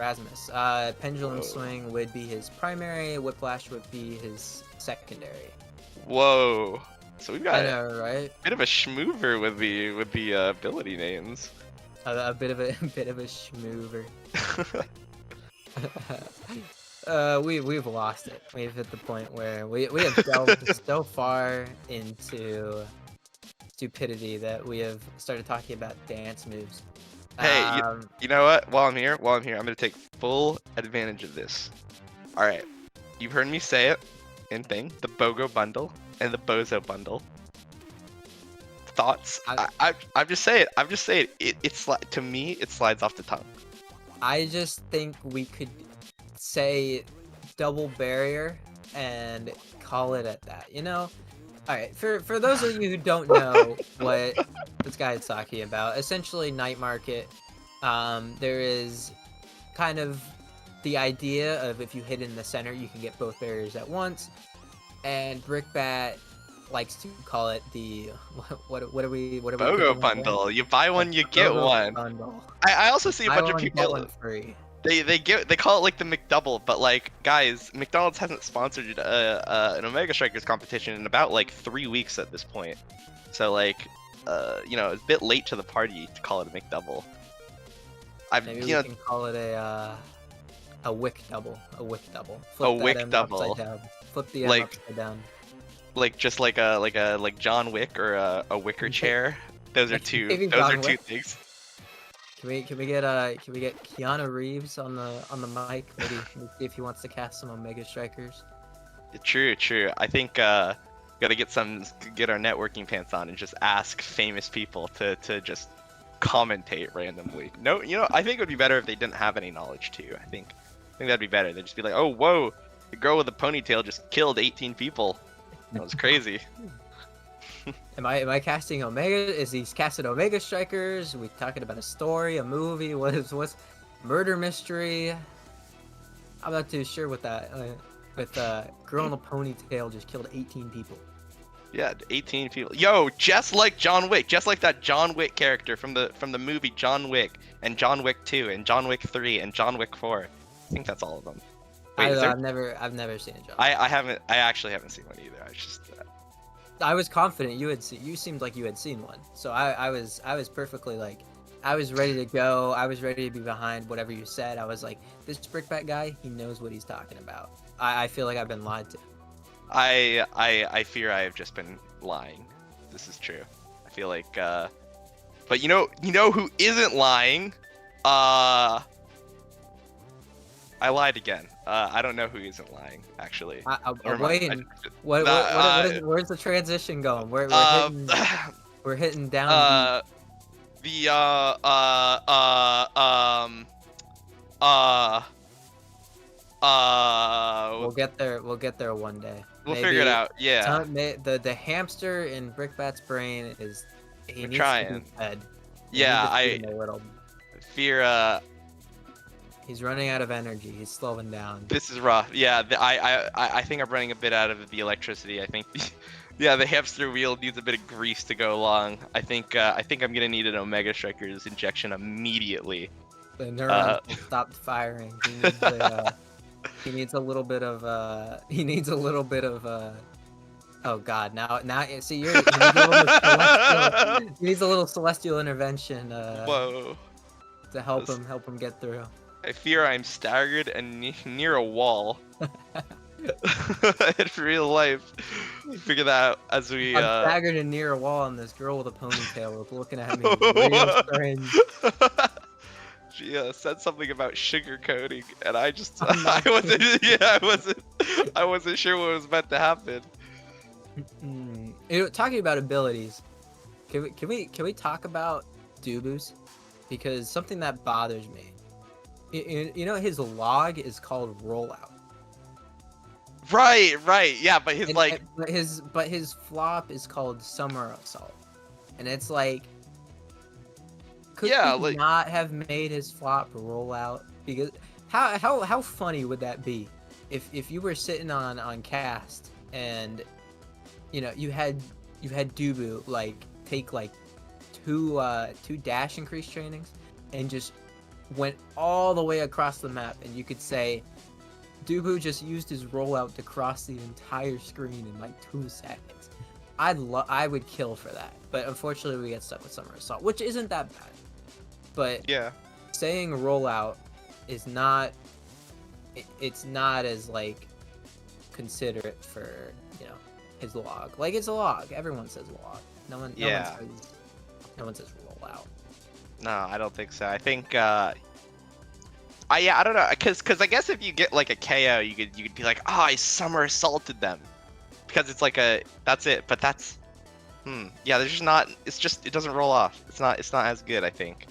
Pendulum swing would be his primary. Whiplash would be his secondary. Whoa. So we've got right? a bit of a schmoover with the ability names. A bit of a schmoover. We've lost it. We've hit the point where we have delved so far into stupidity that we have started talking about dance moves. Hey, you know what? While I'm here, I'm gonna take full advantage of this. All right, you've heard me say it and thing. The BOGO bundle and the Bozo bundle. Thoughts? I'm just saying. It's to me, it slides off the tongue. I just think we could say double barrier and call it at that. You know. All right, for those of you who don't know what this guy is talking about, essentially Night Market, there is kind of the idea of if you hit in the center, you can get both barriers at once, and Brickbat likes to call it the what are we BOGO bundle. You buy one, you get one. Bundle. I also see a bunch of people. Get one free. They call it like the McDouble, but like guys, McDonald's hasn't sponsored an Omega Strikers competition in about like 3 weeks at this point. So like, it's a bit late to the party to call it a McDouble. Maybe we can call it a wick double. A wick double. Flip a wick double. Flip the M upside down. Like just like John Wick or a wicker chair. Those are two. Those are two things. Can we get Keanu Reeves on the mic? Maybe see if he wants to cast some Omega Strikers. True. I think gotta get our networking pants on and just ask famous people to just commentate randomly. No, I think it would be better if they didn't have any knowledge too. I think that'd be better. They'd just be like, oh whoa, the girl with the ponytail just killed 18 people. That was crazy. Am I casting Omega? Is he casted Omega Strikers? Are we talking about a story, a movie? What's murder mystery? I'm not too sure with that. With girl in a ponytail just killed 18 people. Yeah, 18 people. Yo, just like John Wick, just like that John Wick character from the movie John Wick and John Wick 2 and John Wick 3 and John Wick 4. I think that's all of them. Wait, is there? I've never seen a jump. I actually haven't seen one either. I just I was confident you seemed like you had seen one. So I was perfectly like, I was ready to go. I was ready to be behind whatever you said. I was like, this Brickbat guy, he knows what he's talking about. I feel like I've been lied to. I fear I have just been lying. This is true. I feel like but you know who isn't lying? I lied again. I don't know who isn't lying, actually. I'm Never mind. waiting. Where's the transition going? We're hitting down deep. We'll get there. We'll get there one day. We'll figure it out. Yeah. The hamster in Brickbat's brain is he needs trying. to be fed. Yeah, I fear. He's running out of energy. He's slowing down. This is rough. Yeah, I think I'm running a bit out of the electricity. I think, yeah, the hamster wheel needs a bit of grease to go along. I think I'm gonna need an Omega Strikers injection immediately. The neurons stopped firing. He needs a little bit of. Oh God! Now see he needs a little celestial intervention. Whoa. To help him get through. I fear I'm staggered and near a wall. In real life, figure that out as we. I'm staggered and near a wall, and this girl with a ponytail was looking at me real strange. She said something about sugar coating, and I wasn't sure what was meant to happen. Talking about abilities, can we talk about Dubu's? Because something that bothers me, you know, his log is called rollout. Right, yeah, but his flop is called summer assault, and it's like, could he not have made his flop rollout? Because how funny would that be if you were sitting on cast and you know you had Dubu like take like two dash increase trainings and just went all the way across the map, and you could say Dubu just used his rollout to cross the entire screen in like 2 seconds. I would kill for that, but unfortunately we get stuck with Summer Assault, which isn't that bad. But yeah, saying rollout is not. It's not as like considerate for, you know, his log. Like, it's a log. Everyone says log. No one says rollout. No, I don't think so. I think I don't know, cause I guess if you get like a KO, you could be like, oh, I summer assaulted them, because it's like that's it. But that's yeah, there's just not. It's just, it doesn't roll off. It's not as good. I think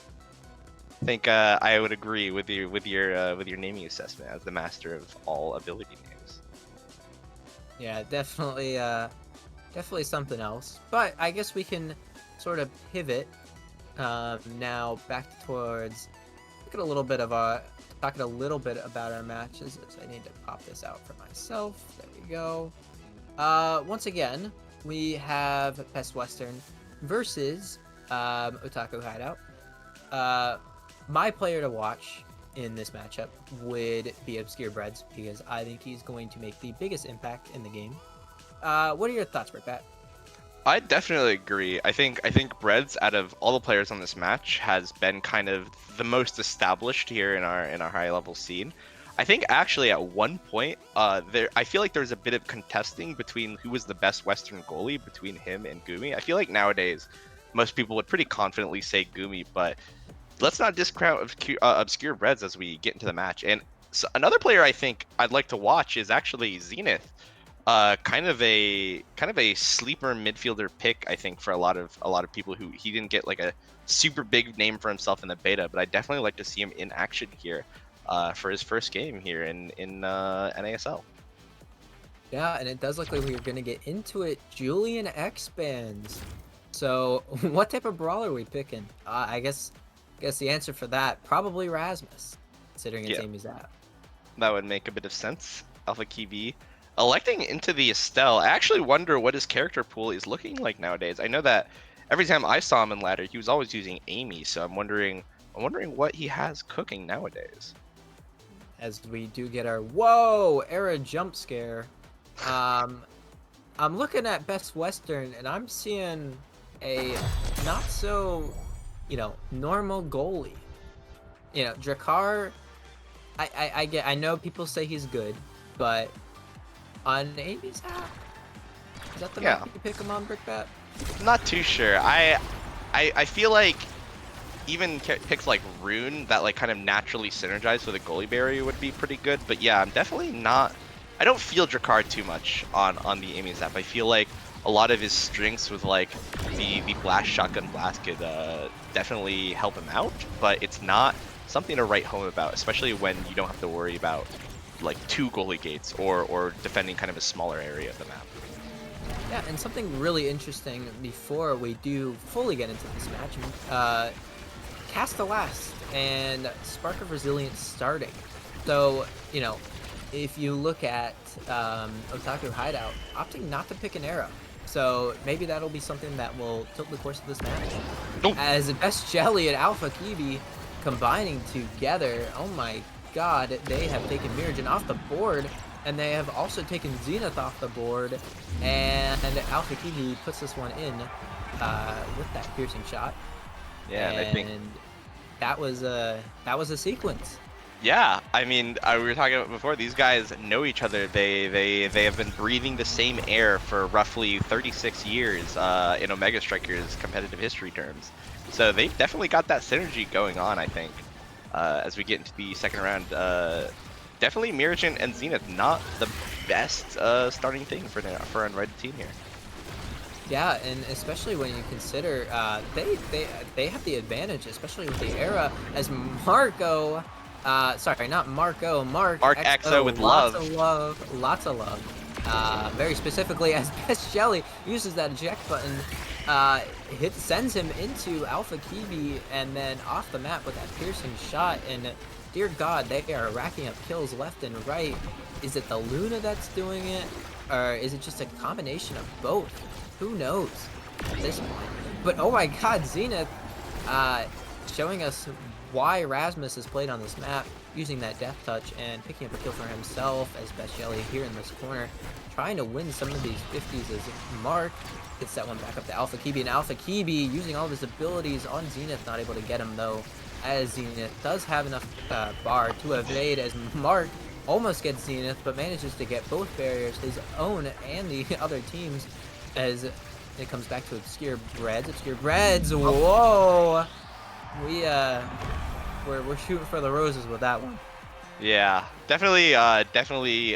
I would agree with your naming assessment as the master of all ability names. Yeah, definitely something else. But I guess we can sort of pivot now back towards talking a little bit about our matches. I need to pop this out for myself. There we go. Once again, we have Best Western versus Otaku Hideout. My player to watch in this matchup would be Obscure Breads, because I think he's going to make the biggest impact in the game. What are your thoughts, Brickbat? I definitely agree. I think Breads, out of all the players on this match, has been kind of the most established here in our high level scene. I think actually at one point, I feel like there was a bit of contesting between who was the best Western goalie between him and Gumi. I feel like nowadays most people would pretty confidently say Gumi, but let's not discount Obscure Breads as we get into the match. And so another player I think I'd like to watch is actually Zenith. Kind of a sleeper midfielder pick, I think, for a lot of people who he didn't get like a super big name for himself in the beta, but I definitely like to see him in action here for his first game here in NASL. Yeah, and it does look like we're gonna get into it. Julian expands. So what type of brawler are we picking? I guess the answer for that, probably Rasmus, considering it's Amy's app. That would make a bit of sense. Alpha Key B. Electing into the Estelle, I actually wonder what his character pool is looking like nowadays. I know that every time I saw him in ladder, he was always using Amy, so I'm wondering what he has cooking nowadays. as we do get our whoa era jump scare. I'm looking at Best Western and I'm seeing a not so, normal goalie. Drakkar, I know people say he's good, but on Amy's app, is that the map you pick him on, Brickbat? I'm not too sure. I feel like even picks like Rune that like kind of naturally synergize with a goalie barrier would be pretty good. But yeah, I'm definitely not. I don't feel Drakkar too much on the Amy's app. I feel like a lot of his strengths with like the blast shotgun blast could definitely help him out, but it's not something to write home about, especially when you don't have to worry about like 2 goalie gates or defending kind of a smaller area of the map. Yeah, and something really interesting before we do fully get into this match, Cast the Last and Spark of Resilience starting. So, if you look at Otaku Hideout, opting not to pick an arrow. So maybe that'll be something that will tilt the course of this match. Nope. As Best Jelly and Alpha Kibi combining together, oh my god, they have taken Miragen off the board, and they have also taken Zenith off the board, and Alpha Kibi puts this one in with that piercing shot. Yeah, and I think that was a sequence. Yeah, I mean, we were talking about before, these guys know each other. They have been breathing the same air for roughly 36 years in Omega Strikers competitive history terms. So they've definitely got that synergy going on, I think, as we get into the second round. Definitely Miragen and Zenith, not the best starting thing for an unrated team here. Yeah, and especially when you consider they have the advantage, especially with the era, as Marco... sorry, not Marco. Mark XO with lots of love. Very specifically, as Best Jelly uses that eject button, sends him into Alpha Kibi, and then off the map with that piercing shot. And dear God, they are racking up kills left and right. Is it the Luna that's doing it, or is it just a combination of both? Who knows at this point? But oh my God, Zenith, showing us why Rasmus has played on this map, using that death touch and picking up a kill for himself as Best Jelly here in this corner, trying to win some of these 50s as Mark gets that one back up to Alpha Kibi, and Alpha Kibi using all of his abilities on Zenith, not able to get him though, as Zenith does have enough bar to evade, as Mark almost gets Zenith, but manages to get both barriers, his own and the other team's, as it comes back to Obscure Breads, whoa! We're shooting for the roses with that one. Yeah, definitely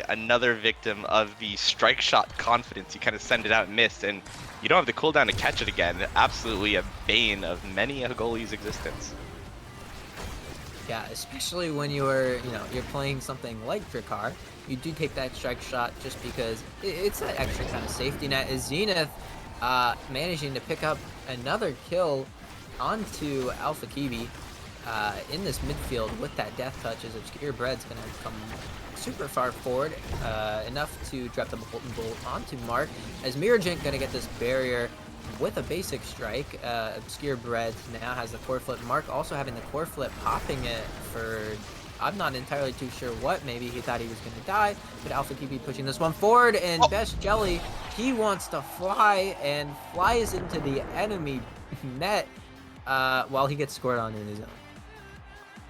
another victim of the strike shot confidence. You kind of send it out and miss, and you don't have the cooldown to catch it again. Absolutely a bane of many a goalie's existence. Yeah, especially when you're playing something like Drakkar, you do take that strike shot just because it's that extra kind of safety net. Is Zenith managing to pick up another kill onto Alpha Kibi in this midfield with that death touch, as Obscure Bread's going to come super far forward, enough to drop the Molten Bolt onto Mark, as Miragen going to get this barrier with a basic strike. Obscure Bread now has the core flip. Mark also having the core flip, popping it for... I'm not entirely too sure what. Maybe he thought he was going to die, but Alpha Kibi pushing this one forward, and Best Jelly, he wants to fly and flies into the enemy net while he gets scored on in his own.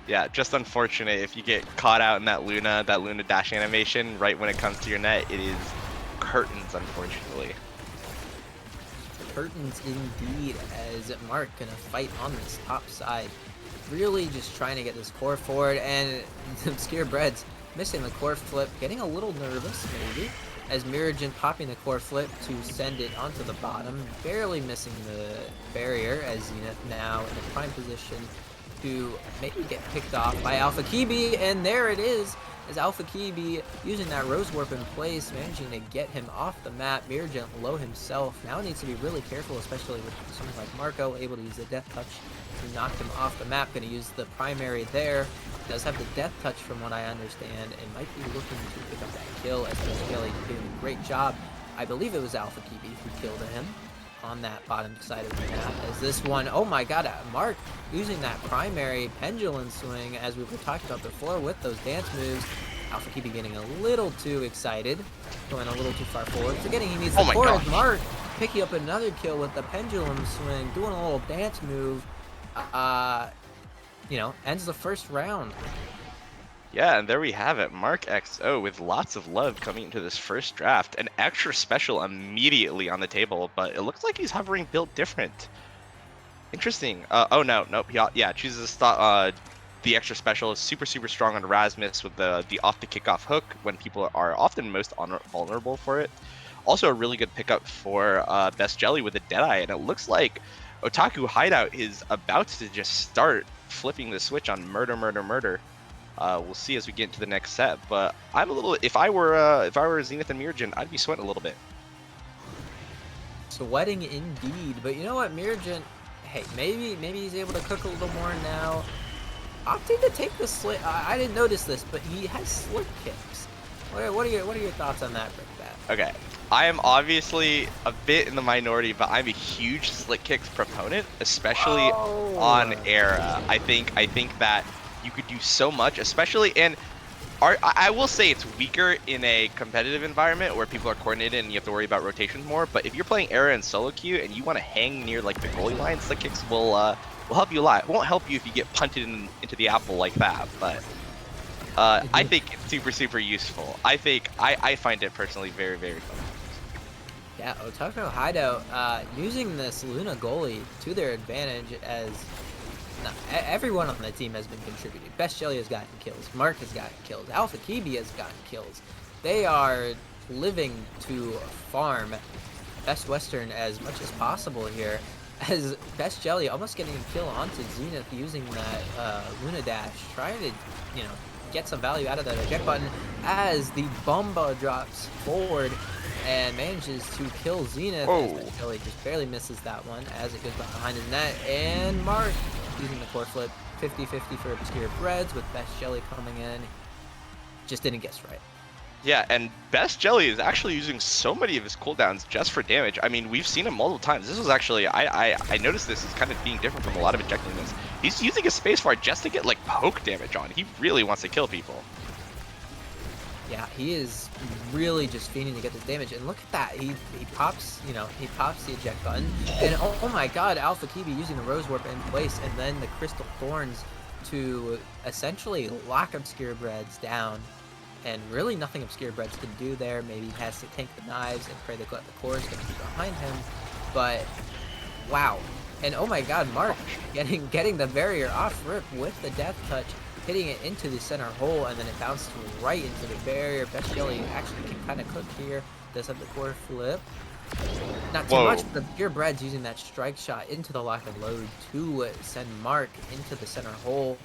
Yeah, just unfortunate if you get caught out in that Luna dash animation right when it comes to your net. It is curtains, unfortunately. Curtains indeed, as Mark gonna fight on this top side. Really just trying to get this core forward, and Obscure Breads missing the core flip, getting a little nervous maybe, as Miragen popping the core flip to send it onto the bottom, barely missing the barrier, as Zenith now in a prime position to maybe get picked off by Alpha Kibi, and there it is, as Alpha Kibi using that Rose Warp in place, managing to get him off the map. Miragen low himself, now needs to be really careful, especially with someone like Marco, able to use the death touch to knock him off the map. Going to use the primary there, does have the death touch from what I understand, and might be looking to pick up that kill, as Kelly doing a great job. I believe it was Alpha Kibi who killed him. on that bottom side of the map. As this one, oh my god, Mark using that primary pendulum swing, as we were talking about before, with those dance moves. Alpha Kibi getting a little too excited, going a little too far forward, forgetting he needs the core. Mark picking up another kill with the pendulum swing, doing a little dance move. You know, ends the first round. Yeah, and there we have it. Mark XO with lots of love coming into this first draft. An extra special immediately on the table, but it looks like he's hovering built different. Interesting. Oh no, nope. Yeah, chooses to stop. The extra special is super strong on Erasmus with the off the kickoff hook when people are often most vulnerable for it. Also a really good pickup for Best Jelly with the Deadeye, and it looks like Otaku Hideout is about to just start flipping the switch on murder. We'll see as we get into the next set, but I'm a little. If I were Zenith and Mirajin, I'd be sweating a little bit. Sweating indeed, but you know what, Mirajin, hey, maybe he's able to cook a little more now. Opting to take the slit. I didn't notice this, but he has slit kicks. What are your thoughts on that, Brickbat? Okay, I am obviously a bit in the minority, but I'm a huge slit kicks proponent, especially on Era. I think that you could do so much, especially in. I will say it's weaker in a competitive environment where people are coordinated and you have to worry about rotations more. But if you're playing Era and solo queue and you want to hang near like the goalie line, slit kicks will help you a lot. It won't help you if you get punted into the apple like that, but I think it's super useful. I find it personally very fun. Yeah, Otaku Hideout using this Luna goalie to their advantage, as everyone on the team has been contributing. Best Jelly has gotten kills, Mark has gotten kills, Alpha Kibi has gotten kills. They are living to farm Best Western as much as possible here, as Best Jelly almost getting a kill onto Zenith using that Luna dash, trying to, you know, get some value out of that eject button, as the Bomba drops forward and manages to kill Zenith. As Best Jelly just barely misses that one as it goes behind his net, and Mark using the core flip, 50-50 for Obscure Breads, with Best Jelly coming in. Just didn't guess right. Yeah, and Best Jelly is actually using so many of his cooldowns just for damage. I mean, we've seen him multiple times. This was actually, I noticed this is kind of being different from a lot of ejecting this. He's using his spacebar just to get like poke damage on. He really wants to kill people. Yeah, he is really just fiending to get this damage, and look at that. He pops, you know, he pops the eject button, and oh my god, Alpha Kibi using the Rose Warp in place, and then the Crystal Thorns to essentially lock Obscure Breads down. And really nothing Obscure Breads can do there. Maybe he has to tank the knives and pray that the core is going to be behind him. But wow. And oh my god, Mark getting the barrier off rip with the death touch, hitting it into the center hole, and then it bounced right into the barrier. Best Jelly actually can kind of cook here. Does have the core flip. Not too much, but Obscure Breads using that strike shot into the lock and load to send Mark into the center hole.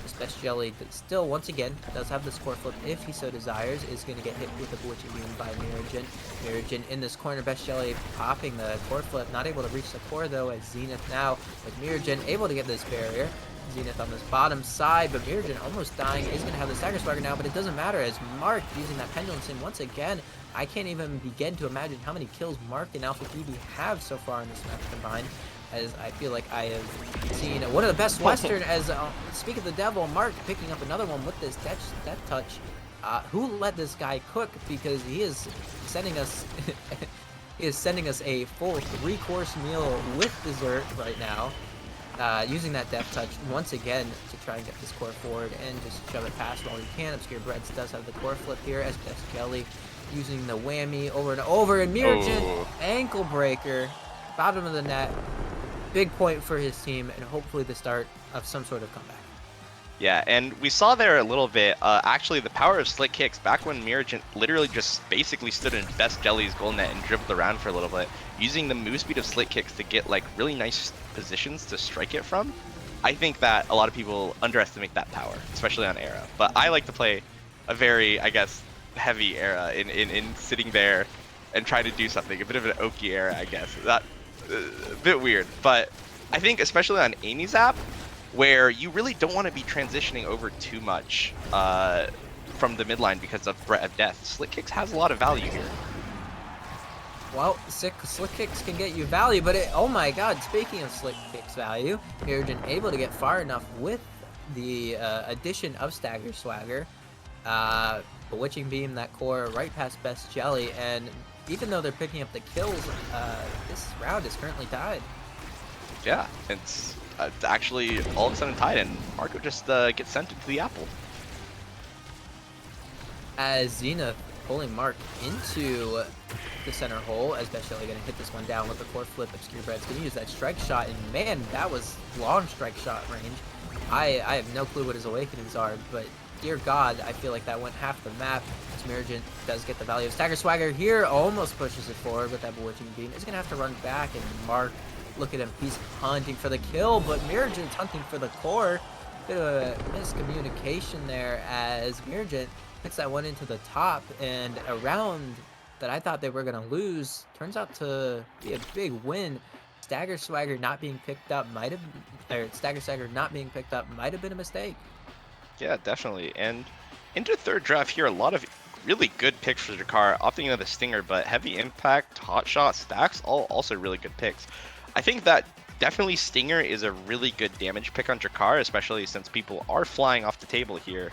This Best Jelly still, once again, does have the score flip if he so desires, is going to get hit with a Bewitching Beam by Mirajin. Mirajin in this corner, Best Jelly popping the core flip, not able to reach the core though, as Zenith now with Mirajin able to get this barrier. Zenith on this bottom side, but Mirajin almost dying, is going to have the Stagger Swagger now, but it doesn't matter as Mark using that Pendulum Sim once again. I can't even begin to imagine how many kills Mark and Alpha Kibi have so far in this match combined, as I feel like I have seen one of the best Western, as speak of the devil, Mark picking up another one with this death touch. Who let this guy cook, because he is sending us a full 3-course meal with dessert right now. Using that death touch once again to try and get this core forward and just shove it past while he can. Obscure Breads does have the core flip here, as Best Jelly using the whammy over and over, and Mirajin ankle breaker, bottom of the net. Big point for his team, and hopefully the start of some sort of comeback. Yeah, and we saw there a little bit, actually the power of slick kicks back when Mirajin literally just basically stood in Best Jelly's goal net and dribbled around for a little bit, using the move speed of slick kicks to get like really nice positions to strike it from. I think that a lot of people underestimate that power, especially on Era. But I like to play a very, I guess, heavy Era in sitting there and trying to do something, a bit of an oaky Era, I guess. That a bit weird, but I think especially on Amy's app, where you really don't want to be transitioning over too much from the midline because of Breath of Death, Slick Kicks has a lot of value here. Well, slick kicks can get you value, but oh my god, speaking of slick kicks value, Irrigen able to get far enough with the addition of Stagger Swagger. Bewitching Beam that core right past Best Jelly, and even though they're picking up the kills, this round is currently tied. Yeah, it's actually all of a sudden tied, and Marco just gets sent into the apple. As Zenith pulling Mark into the center hole, as Best Jelly gonna hit this one down with the core flip. Obscure Bread's gonna use that strike shot, and man, that was long strike shot range. I have no clue what his awakenings are, but dear God, I feel like that went half the map. Smirgent does get the value of Stagger Swagger here, almost pushes it forward with that Bewitching Beam. Is gonna have to run back, and Mark, look at him, he's hunting for the kill, but Mirgent's hunting for the core. Bit of a miscommunication there as Mirgent hits that one into the top, and a round that I thought they were gonna lose turns out to be a big win. Stagger Swagger not being picked up might have been a mistake. Yeah, definitely. And into third draft here, a lot of really good picks for Jakar, opting into the Stinger, but Heavy Impact, Hot Shot, Stacks, all also really good picks. I think that definitely Stinger is a really good damage pick on Jakar, especially since people are flying off the table here.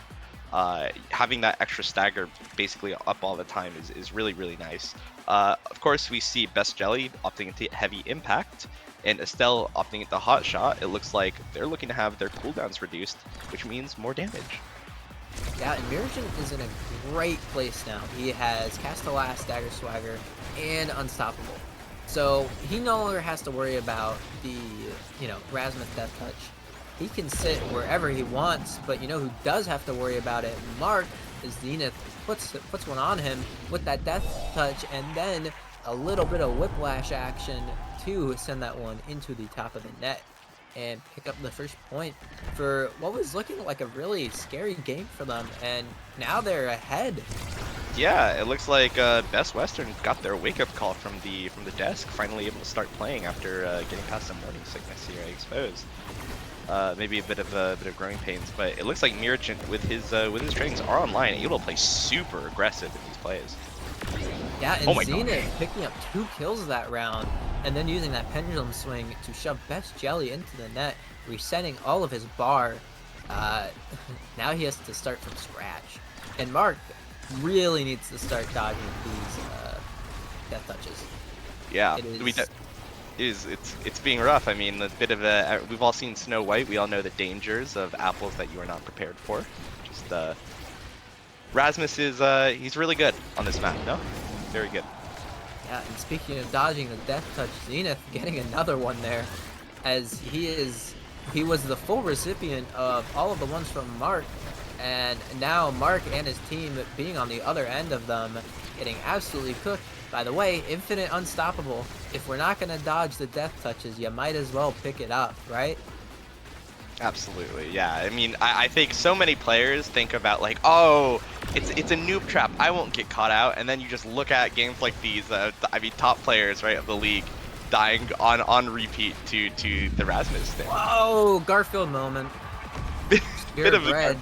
Having that extra stagger basically up all the time is really, really nice. Of course, we see Best Jelly opting into Heavy Impact, and Estelle opting into Hot Shot. It looks like they're looking to have their cooldowns reduced, which means more damage. Yeah, and Mirgent is in a great place now. He has Cast the Last, Stagger Swagger, and Unstoppable. So he no longer has to worry about the, Rasmus Death Touch. He can sit wherever he wants, but who does have to worry about it? Mark, as Zenith puts one on him with that Death Touch, and then a little bit of whiplash action to send that one into the top of the net and pick up the first point for what was looking like a really scary game for them, and now they're ahead. Yeah, it looks like Best Western got their wake-up call from the desk, finally able to start playing after getting past some morning sickness here, I suppose. Maybe a bit of growing pains, but it looks like Mirgent with his trainings are online, able to play super aggressive in these plays. Yeah, and Oh my Zenith gosh. picking up 2 kills that round, and then using that pendulum swing to shove Best Jelly into the net, resetting all of his bar. Now he has to start from scratch, and Mark really needs to start dodging these death touches. Yeah, It is... it's being rough. I mean, a bit of a we've all seen Snow White. We all know the dangers of apples that you are not prepared for. Just Rasmus is he's really good on this map. No, very good. Yeah, and speaking of dodging the death touch, Zenith getting another one there, as he was the full recipient of all of the ones from Mark, and now Mark and his team being on the other end of them, getting absolutely cooked. By the way, Infinite Unstoppable, if we're not going to dodge the death touches, you might as well pick it up, right? Absolutely, yeah. I mean, I think so many players think about like, oh, it's a noob trap, I won't get caught out, and then you just look at games like these. I mean, top players, right, of the league, dying on repeat to the Rasmus thing. Whoa, Garfield moment. Bit of a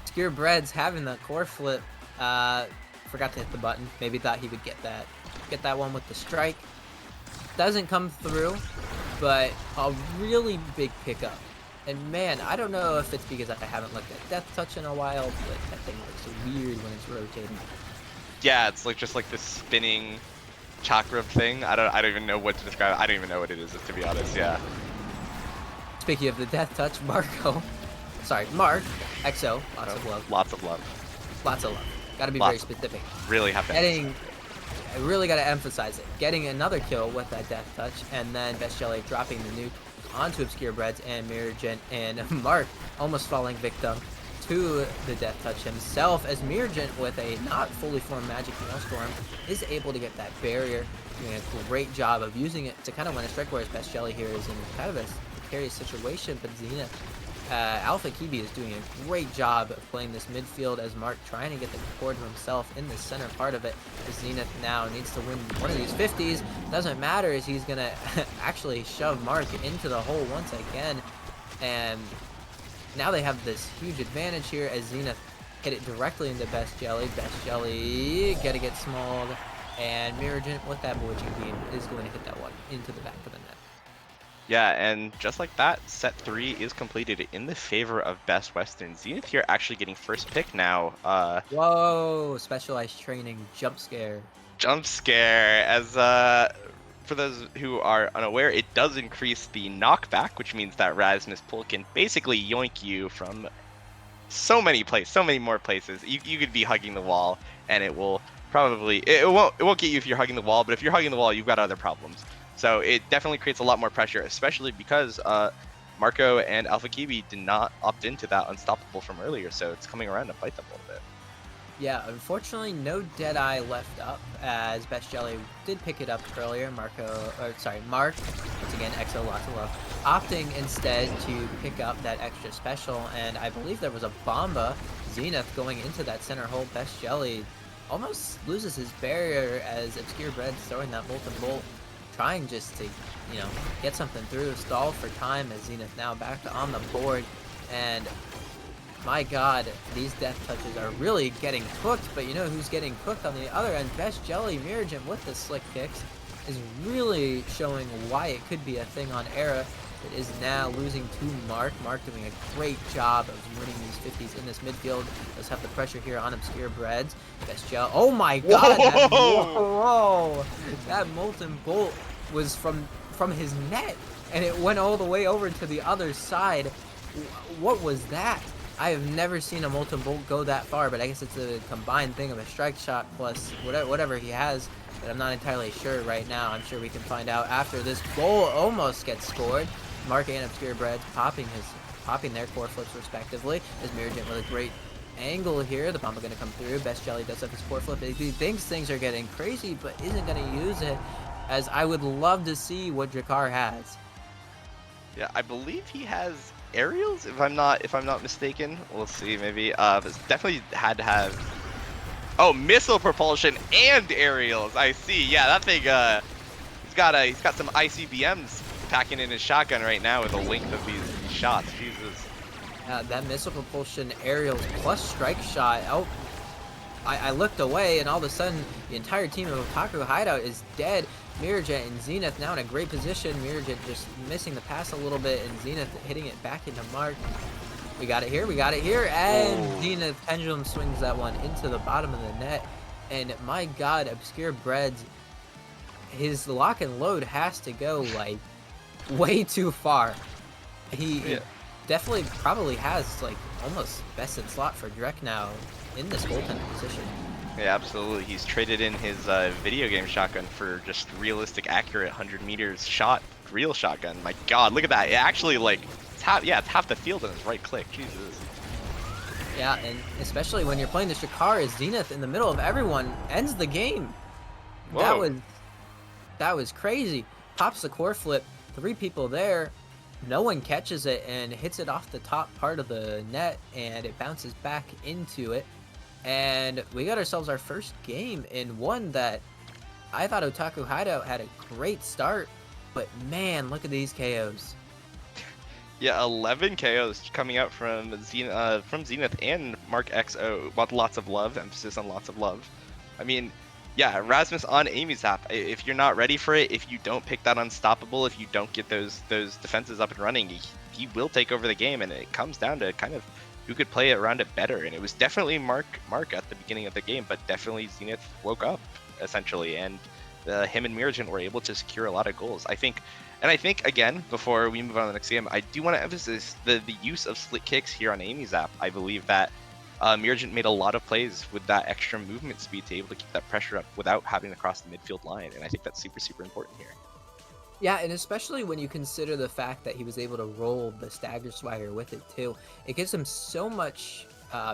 Obscure Bread's having the core flip. Forgot to hit the button. Maybe thought he would get that one with the strike. Doesn't come through, but a really big pickup. And man, I don't know if it's because I haven't looked at Death Touch in a while, but that thing looks weird when it's rotating. Yeah, it's like just like this spinning chakra thing. I don't even know what to describe. I don't even know what it is, to be honest. Yeah. Speaking of the Death Touch, Mark, XO, lots of love. Lots of love. Lots of love. Gotta be very specific. Really have to. I really gotta emphasize it. Getting another kill with that Death Touch, and then Best Jelly dropping the nuke onto Obscure Breads and Mirgent, and Mark almost falling victim to the Death Touch himself, as Mirgent, with a not fully formed Magic Maelstrom, is able to get that barrier, doing a great job of using it to kind of win a strike, whereas Best Jelly here is in kind of a precarious situation, but Zenith, Alpha Kibi is doing a great job of playing this midfield, as Mark trying to get the core to himself in the center part of it. As Zenith now needs to win one of these 50s. Doesn't matter, as he's gonna actually shove Mark into the hole once again. And now they have this huge advantage here, as Zenith hit it directly into Best Jelly. Best Jelly gotta get smalled And Miragent with that Bewitching Beam is going to hit that one into the back of the net. Yeah, and just like that, set 3 is completed in the favor of Best Western. Zenith here actually getting first pick now. Whoa, specialized training jump scare. Jump scare, as for those who are unaware, it does increase the knockback, which means that Rasmus Pull can basically yoink you from so many places, so many more places. You could be hugging the wall, and it will probably it won't get you if you're hugging the wall, but if you're hugging the wall, you've got other problems. So it definitely creates a lot more pressure, especially because Marco and Alpha Kiwi did not opt into that unstoppable from earlier, so it's coming around to bite them a little bit. Yeah, unfortunately, no Deadeye left up as Best Jelly did pick it up earlier. Mark, once again, EXO, lots of love, opting instead to pick up that extra special, and I believe there was a Bomba Zenith going into that center hole. Best Jelly almost loses his barrier as Obscure Bread's throwing that Molten Bolt, trying just to, get something through, stall for time as Zenith now back on the board, and my god, these death touches are really getting cooked, but you know who's getting cooked on the other end? Best Jelly Miragent with the slick kicks is really showing why it could be a thing on Era. It is now losing to Mark. Mark doing a great job of winning these 50s in this midfield. Does have the pressure here on Obscure Breads. Best Jelly. Oh my god! Whoa! That Molten Bolt was from his net, and it went all the way over to the other side. What was that? I have never seen a Molten Bolt go that far, but I guess it's a combined thing of a strike shot plus whatever he has, but I'm not entirely sure right now. I'm sure we can find out after this goal almost gets scored. Mark and Obscure Breads popping their core flips respectively. As Miragent with a great angle here. The bomb are going to come through. Best Jelly does have his core flip. He thinks things are getting crazy, but isn't going to use it, as I would love to see what Jakar has. Yeah, I believe he has aerials, if I'm not mistaken. We'll see, maybe. But definitely had to have. Oh, missile propulsion and aerials. I see. Yeah, that thing. He's got some ICBMs packing in his shotgun right now with the length of these shots. Jesus. That missile propulsion aerials plus strike shot. Oh, I looked away, and all of a sudden the entire team of Otaku Hideout is dead. Miragent and Zenith now in a great position. Miragent just missing the pass a little bit, and Zenith hitting it back into Mark. We got it here, and Zenith pendulum swings that one into the bottom of the net. And my god, Obscure Breads, his lock and load has to go like way too far. He definitely probably has like almost best in slot for Drek now in this goaltender position. Yeah, absolutely. He's traded in his video game shotgun for just realistic, accurate 100 meters shot, real shotgun. My god, look at that. It actually, like, it's half the field in his right click. Jesus. Yeah, and especially when you're playing the Jakar, as Zenith in the middle of everyone ends the game. Whoa. That was crazy. Pops the core flip, 3 people there. No one catches it and hits it off the top part of the net, and it bounces back into it. And we got ourselves our first game in one that I thought Otaku Hideout had a great start, but man, look at these KOs. Yeah, 11 KOs coming out from Zenith and Mark XO. Lots of love, emphasis on lots of love. I mean, yeah, Rasmus on Amy's app. If you're not ready for it, if you don't pick that unstoppable, if you don't get those defenses up and running, he will take over the game, and it comes down to kind of who could play around it better. And it was definitely Mark at the beginning of the game, but definitely Zenith woke up essentially, and him and Miragent were able to secure a lot of goals. I think again, before we move on to the next game, I do want to emphasize the use of slick kicks here on Amy's app. I believe that Miragent made a lot of plays with that extra movement speed to be able to keep that pressure up without having to cross the midfield line, and I think that's super, super important here. Yeah, and especially when you consider the fact that he was able to roll the stagger swagger with it too. It gives him so much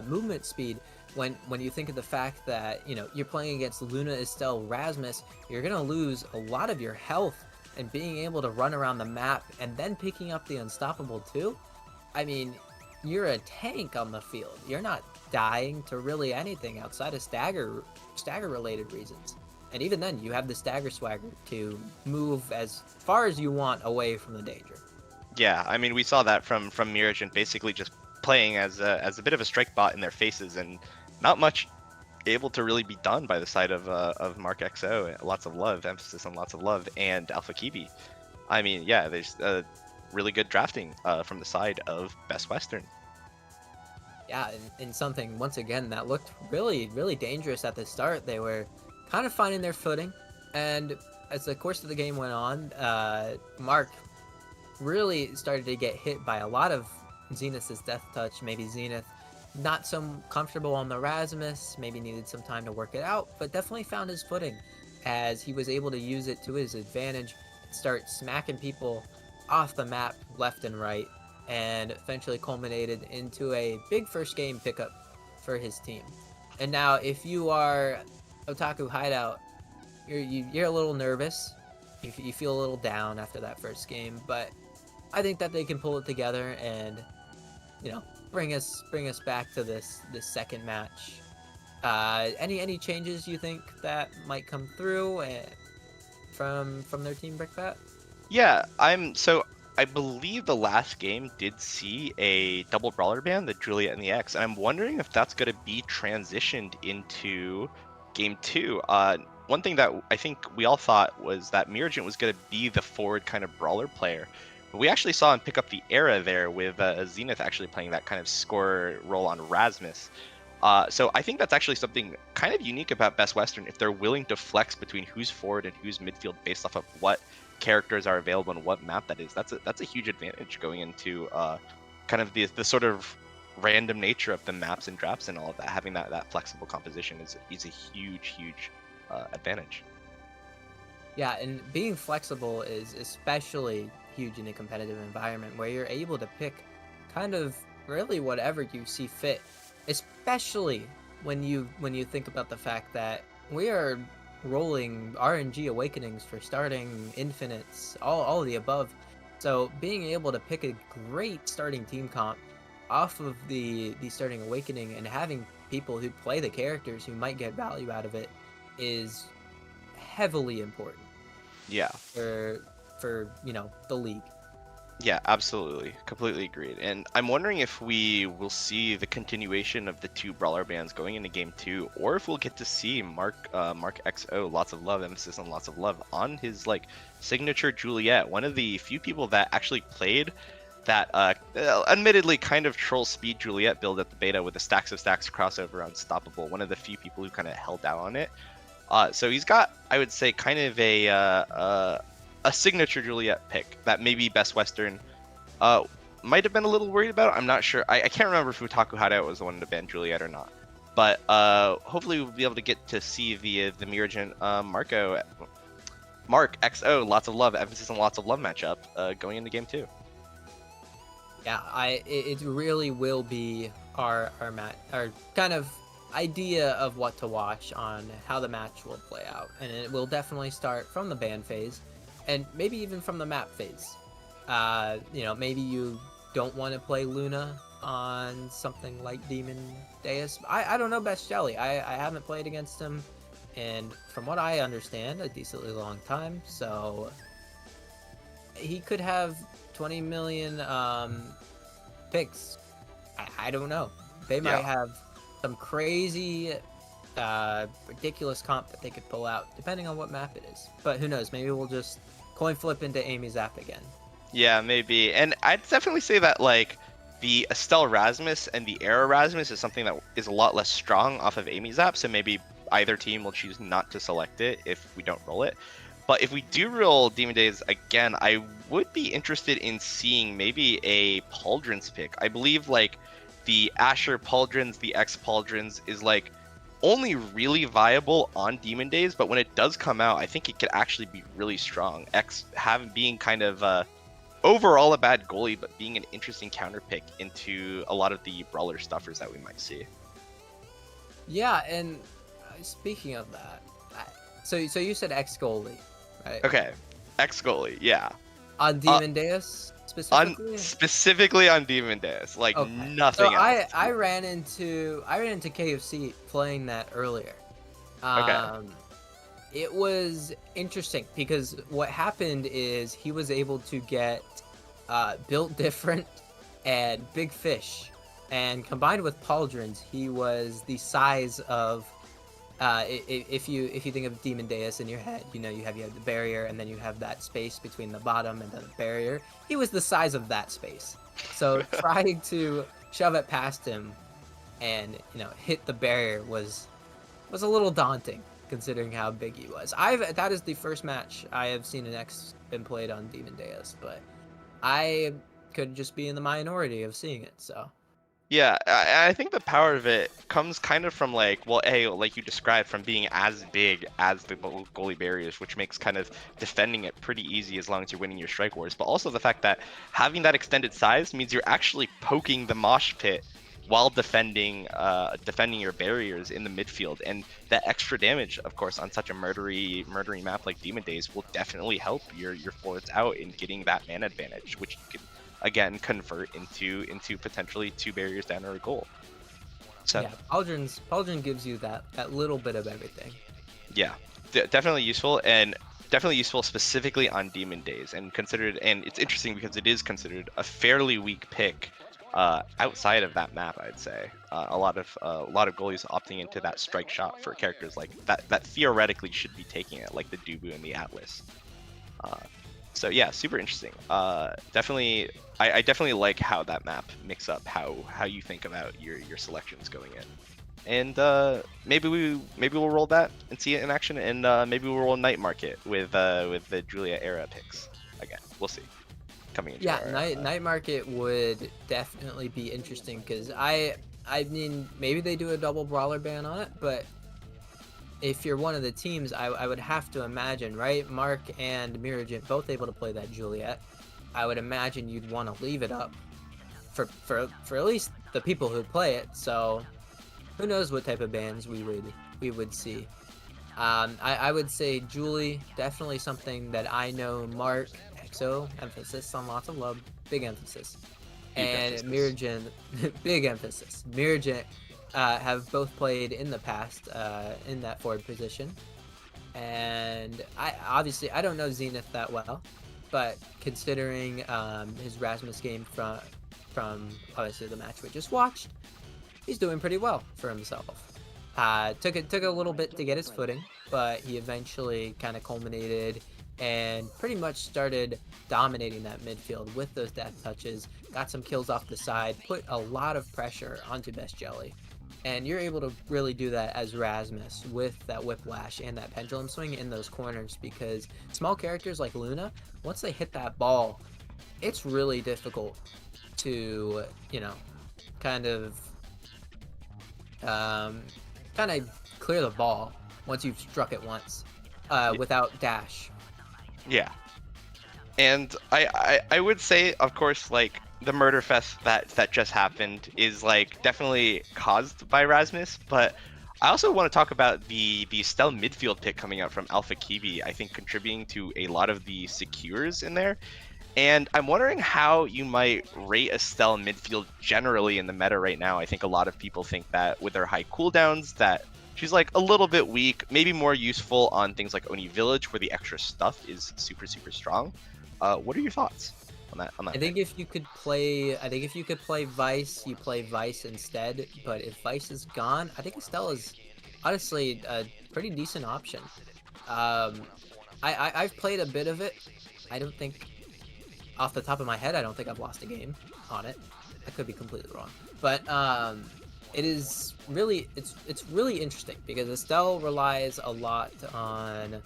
movement speed when you think of the fact that, you're playing against Luna, Estelle, Rasmus, you're going to lose a lot of your health, and being able to run around the map and then picking up the unstoppable too. I mean, you're a tank on the field. You're not dying to really anything outside of stagger related reasons. And even then, you have the stagger swagger to move as far as you want away from the danger. Yeah, I mean, we saw that from Miragent basically just playing as a bit of a strike bot in their faces, and not much able to really be done by the side of Mark XO. Lots of love, emphasis on lots of love, and Alpha Kibi. I mean, yeah, there's really good drafting from the side of Best Western. Yeah, and something once again that looked really, really dangerous at the start. They were kind of finding their footing, and as the course of the game went on, Mark really started to get hit by a lot of Zenith's death touch. Maybe Zenith not so comfortable on the Rasmus, maybe needed some time to work it out, but definitely found his footing as he was able to use it to his advantage, start smacking people off the map left and right, and eventually culminated into a big first game pickup for his team. And now, if you are Otaku Hideout, you're a little nervous. You feel a little down after that first game, but I think that they can pull it together and, you know, bring us back to this second match. Any changes you think that might come through from their team, Brickbat? Yeah, I believe the last game did see a double brawler ban, the Juliet and the X, and I'm wondering if that's going to be transitioned into game 2. One thing that I think we all thought was that Miragent was going to be the forward kind of brawler player, but we actually saw him pick up the era there with Zenith actually playing that kind of scorer role on Rasmus. So I think that's actually something kind of unique about Best Western, if they're willing to flex between who's forward and who's midfield based off of what characters are available and what map that is. That's a huge advantage going into kind of the sort of random nature of the maps and drafts and all of that. Having that flexible composition is a huge advantage. Yeah, and being flexible is especially huge in a competitive environment where you're able to pick kind of really whatever you see fit, especially when you think about the fact that we are rolling RNG awakenings for starting infinites, all of the above. So being able to pick a great starting team comp off of the starting awakening and having people who play the characters who might get value out of it is heavily important. Yeah. For the league. Yeah, absolutely. Completely agreed. And I'm wondering if we will see the continuation of the 2 brawler bans going into game 2, or if we'll get to see Mark XO, lots of love, emphasis on lots of love, on his signature Juliet, one of the few people that actually played that admittedly kind of troll speed Juliet build at the beta with the stacks of stacks crossover unstoppable, one of the few people who kind of held down on it. So he's got, I would say, kind of a signature Juliet pick that maybe Best Western might have been a little worried about. I'm not sure. I can't remember if Otaku Hideout was the one to ban Juliet or not. But hopefully we'll be able to get to see the Miragent Mark XO, lots of love, emphasis on lots of love matchup going into game 2. Yeah, it really will be our kind of idea of what to watch on how the match will play out, and it will definitely start from the ban phase, and maybe even from the map phase. Maybe you don't want to play Luna on something like Demon Deus. I don't know Best Jelly. I haven't played against him, and from what I understand, a decently long time. So he could have 20 million picks. I don't know. They might have some crazy, ridiculous comp that they could pull out, depending on what map it is. But who knows? Maybe we'll just coin flip into Amy Zap again. Yeah, maybe. And I'd definitely say that the Estelle Rasmus and the Era Rasmus is something that is a lot less strong off of Amy Zap, so maybe either team will choose not to select it if we don't roll it. But if we do roll Demon Days again, I would be interested in seeing maybe a Pauldrons pick. I believe the Asher Pauldrons, the X Pauldrons is only really viable on Demon Days, but when it does come out, I think it could actually be really strong. X being kind of overall a bad goalie, but being an interesting counter pick into a lot of the brawler stuffers that we might see. Yeah, and speaking of that, so you said X goalie, right? Okay, X goalie, yeah. On Demon Deus specifically? Specifically on Demon Deus, nothing else. I ran into KFC playing that earlier. Okay. It was interesting because what happened is he was able to get built different and big fish, and combined with Pauldrons, he was the size of If you think of Demon Deus in your head, you have the barrier, and then you have that space between the bottom and the barrier. He was the size of that space, so trying to shove it past him and hit the barrier was a little daunting considering how big he was. That is the first match I have seen an X been played on Demon Deus, but I could just be in the minority of seeing it. So Yeah, I think the power of it comes kind of from like, well, like you described, from being as big as the goalie barriers, which makes kind of defending it pretty easy as long as you're winning your strike wars. But also the fact that having that extended size means you're actually poking the mosh pit while defending your barriers in the midfield, and that extra damage, of course, on such a murdery map like Demon Days will definitely help your forwards out in getting that man advantage, which you can again convert into potentially 2 barriers down or a goal. So yeah, Pauldron gives you that little bit of everything. yeah, definitely useful, and definitely useful specifically on Demon Days, and it's interesting because it is considered a fairly weak pick outside of that map. I'd say a lot of goalies opting into that strike shot for characters like that theoretically should be taking it, like the Dubu and the Atlas. So yeah, super interesting. Definitely, I definitely like how that map mix up how you think about your selections going in, and maybe we'll roll that and see it in action, and maybe we'll roll Night Market with the Julia era picks again. We'll see. Coming into Yeah, our, Night Market would definitely be interesting because I mean, maybe they do a double brawler ban on it, but if you're one of the teams, I would have to imagine, right? Mark and Mirajit both able to play that Juliet. I would imagine you'd want to leave it up for at least the people who play it. So who knows what type of bans we would see. I would say Julie, definitely something that I know Mark, EXO, emphasis on lots of love, big emphasis. And Mirajit, big emphasis. Mirajit have both played in the past in that forward position. And I don't know Zenith that well, but considering his Rasmus game from obviously the match we just watched, he's doing pretty well for himself. Took a little bit to get his footing, but he eventually kind of culminated and pretty much started dominating that midfield with those death touches, got some kills off the side, put a lot of pressure onto Best Jelly. And you're able to really do that as Rasmus with that whiplash and that pendulum swing in those corners, because small characters like Luna, once they hit that ball, it's really difficult to, kind of clear the ball once you've struck it once without dash. Yeah. And I would say, of course, like the murder fest that just happened is like definitely caused by Rasmus, but I also want to talk about the Stell midfield pick coming out from Alpha Kiwi, I think contributing to a lot of the secures in there. And I'm wondering how you might rate Estelle midfield generally in the meta right now. I think a lot of people think that with her high cooldowns that she's like a little bit weak, maybe more useful on things like Oni Village where the extra stuff is super, super strong. What are your thoughts on that? I think if you could play Vice, you play Vice instead. But if Vice is gone, I think Estelle is honestly a pretty decent option. I've played a bit of it. I don't think, off the top of my head, I don't think I've lost a game on it. I could be completely wrong, but it is really it's really interesting because Estelle relies a lot on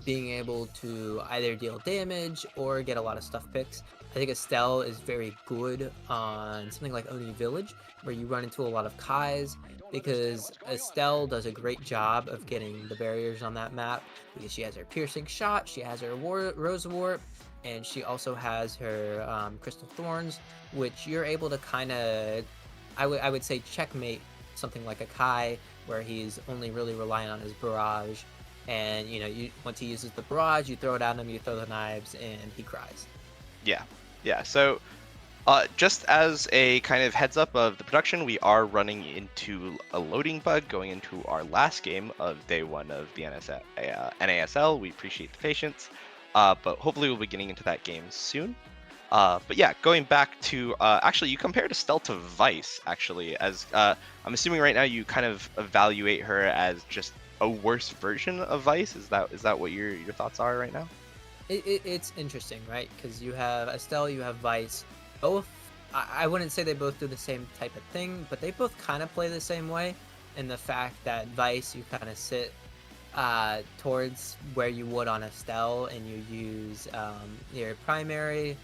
being able to either deal damage or get a lot of stuff picks. I think Estelle is very good on something like Oni Village, where you run into a lot of Kais, because Estelle does a great job of getting the barriers on that map, because she has her piercing shot, she has her Rose Warp, and she also has her Crystal Thorns, which you're able to kind of, I would say, checkmate something like a Kai, where he's only really relying on his barrage. And once he uses the barrage, you throw it at him, you throw the knives, and he cries. Yeah. So just as a kind of heads up of the production, we are running into a loading bug going into our last game of day one of the NASL. We appreciate the patience, but hopefully we'll be getting into that game soon. But yeah, going back to actually, you compared Estelle to Vice. Actually, as I'm assuming right now you kind of evaluate her as just a worse version of Vice. Is that what your thoughts are right now? It's interesting, right? Because you have Estelle, you have Vice. Both, I wouldn't say they both do the same type of thing, but they both kind of play the same way. In the fact that Vice, you kind of sit towards where you would on Estelle, and you use your primary,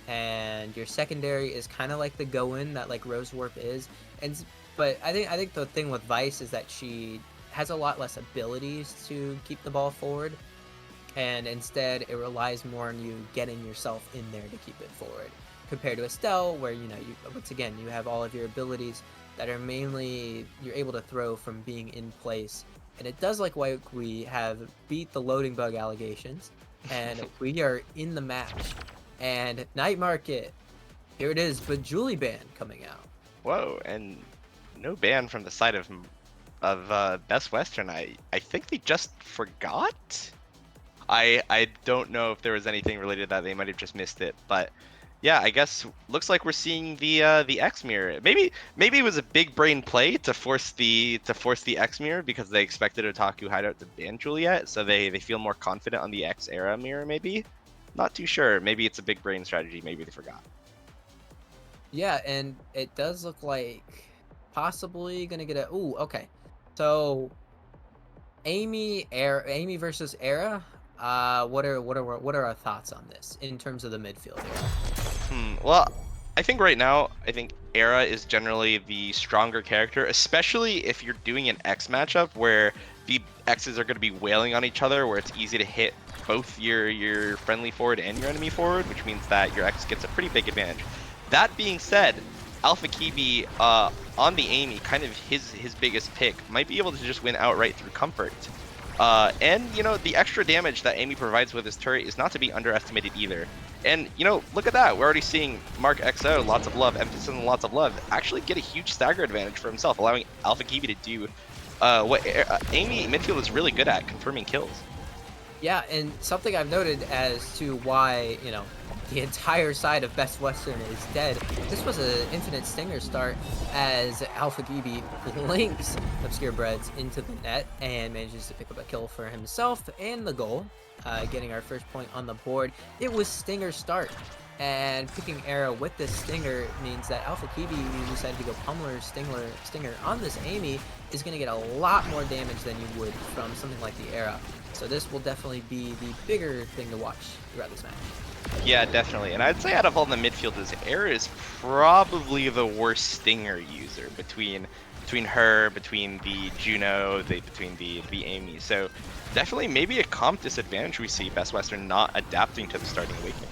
and your secondary is kind of like the go-in that like Rose Warp is. But I think the thing with Vice is that she has a lot less abilities to keep the ball forward, and instead it relies more on you getting yourself in there to keep it forward, compared to Estelle, where you once again you have all of your abilities that are mainly you're able to throw from being in place. And it does like we have beat the loading bug allegations, and we are in the match. And Night Market, here it is, but Julie ban coming out. Whoa, and no ban from the side of Best Western. I think they just forgot. I don't know if there was anything related to that. They might have just missed it, but yeah, I guess looks like we're seeing the X mirror. Maybe it was a big brain play to force the X mirror because they expected Otaku Hideout to ban Juliet, so they feel more confident on the X era mirror. Maybe, not too sure. Maybe it's a big brain strategy. Maybe they forgot. Yeah, and it does look like possibly gonna get a. Ooh, okay. So Amy versus Era. What are our thoughts on this in terms of the midfield here? Well, I think right now, Era is generally the stronger character, especially if you're doing an X matchup where the X's are going to be wailing on each other, where it's easy to hit both your friendly forward and your enemy forward, which means that your X gets a pretty big advantage. That being said, Alpha Kibi on the Amy, kind of his biggest pick, might be able to just win outright through comfort. And, the extra damage that Amy provides with his turret is not to be underestimated either. And, look at that. We're already seeing Mark XO, lots of love, emphasis on lots of love, actually get a huge stagger advantage for himself, allowing Alpha Kibi to do what Amy midfield is really good at, confirming kills. Yeah, and something I've noted as to why, the entire side of Best Western is dead. This was an infinite stinger start as Alpha Kibi links Obscure Breads into the net and manages to pick up a kill for himself and the goal, getting our first point on the board. It was stinger start, and picking Era with this stinger means that Alpha Kibi, who decided to go pummeler stinger on this Amy, is going to get a lot more damage than you would from something like the Era. So this will definitely be the bigger thing to watch throughout this match. Yeah, definitely. And I'd say out of all the midfielders, Era is probably the worst stinger user between her, between the Juno, between the Amy. So definitely maybe a comp disadvantage we see Best Western not adapting to the starting awakenings.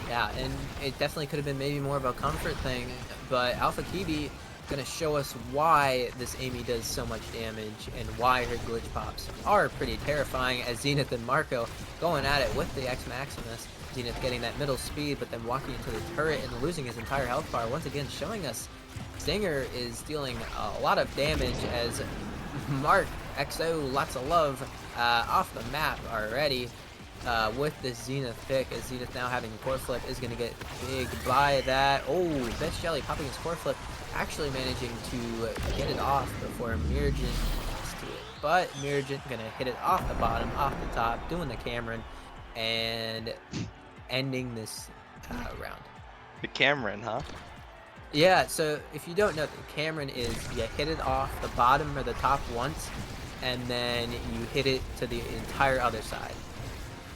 Yeah, and it definitely could have been maybe more of a comfort thing, but Alpha Kibi gonna show us why this Amy does so much damage and why her glitch pops are pretty terrifying, as Zenith and Marco going at it with the X Maximus. Zenith getting that middle speed, but then walking into the turret and losing his entire health bar, once again showing us Stinger is dealing a lot of damage as Mark XO, lots of love, off the map already. With this Zenith pick, as Zenith now having a core flip is going to get big by that. Oh, Bench Jelly popping his core flip, actually managing to get it off before Miragent gets to it. But Miragent going to hit it off the bottom, off the top, doing the Cameron, and ending this round. The Cameron, huh? Yeah, so if you don't know, the Cameron is you hit it off the bottom or the top once, and then you hit it to the entire other side.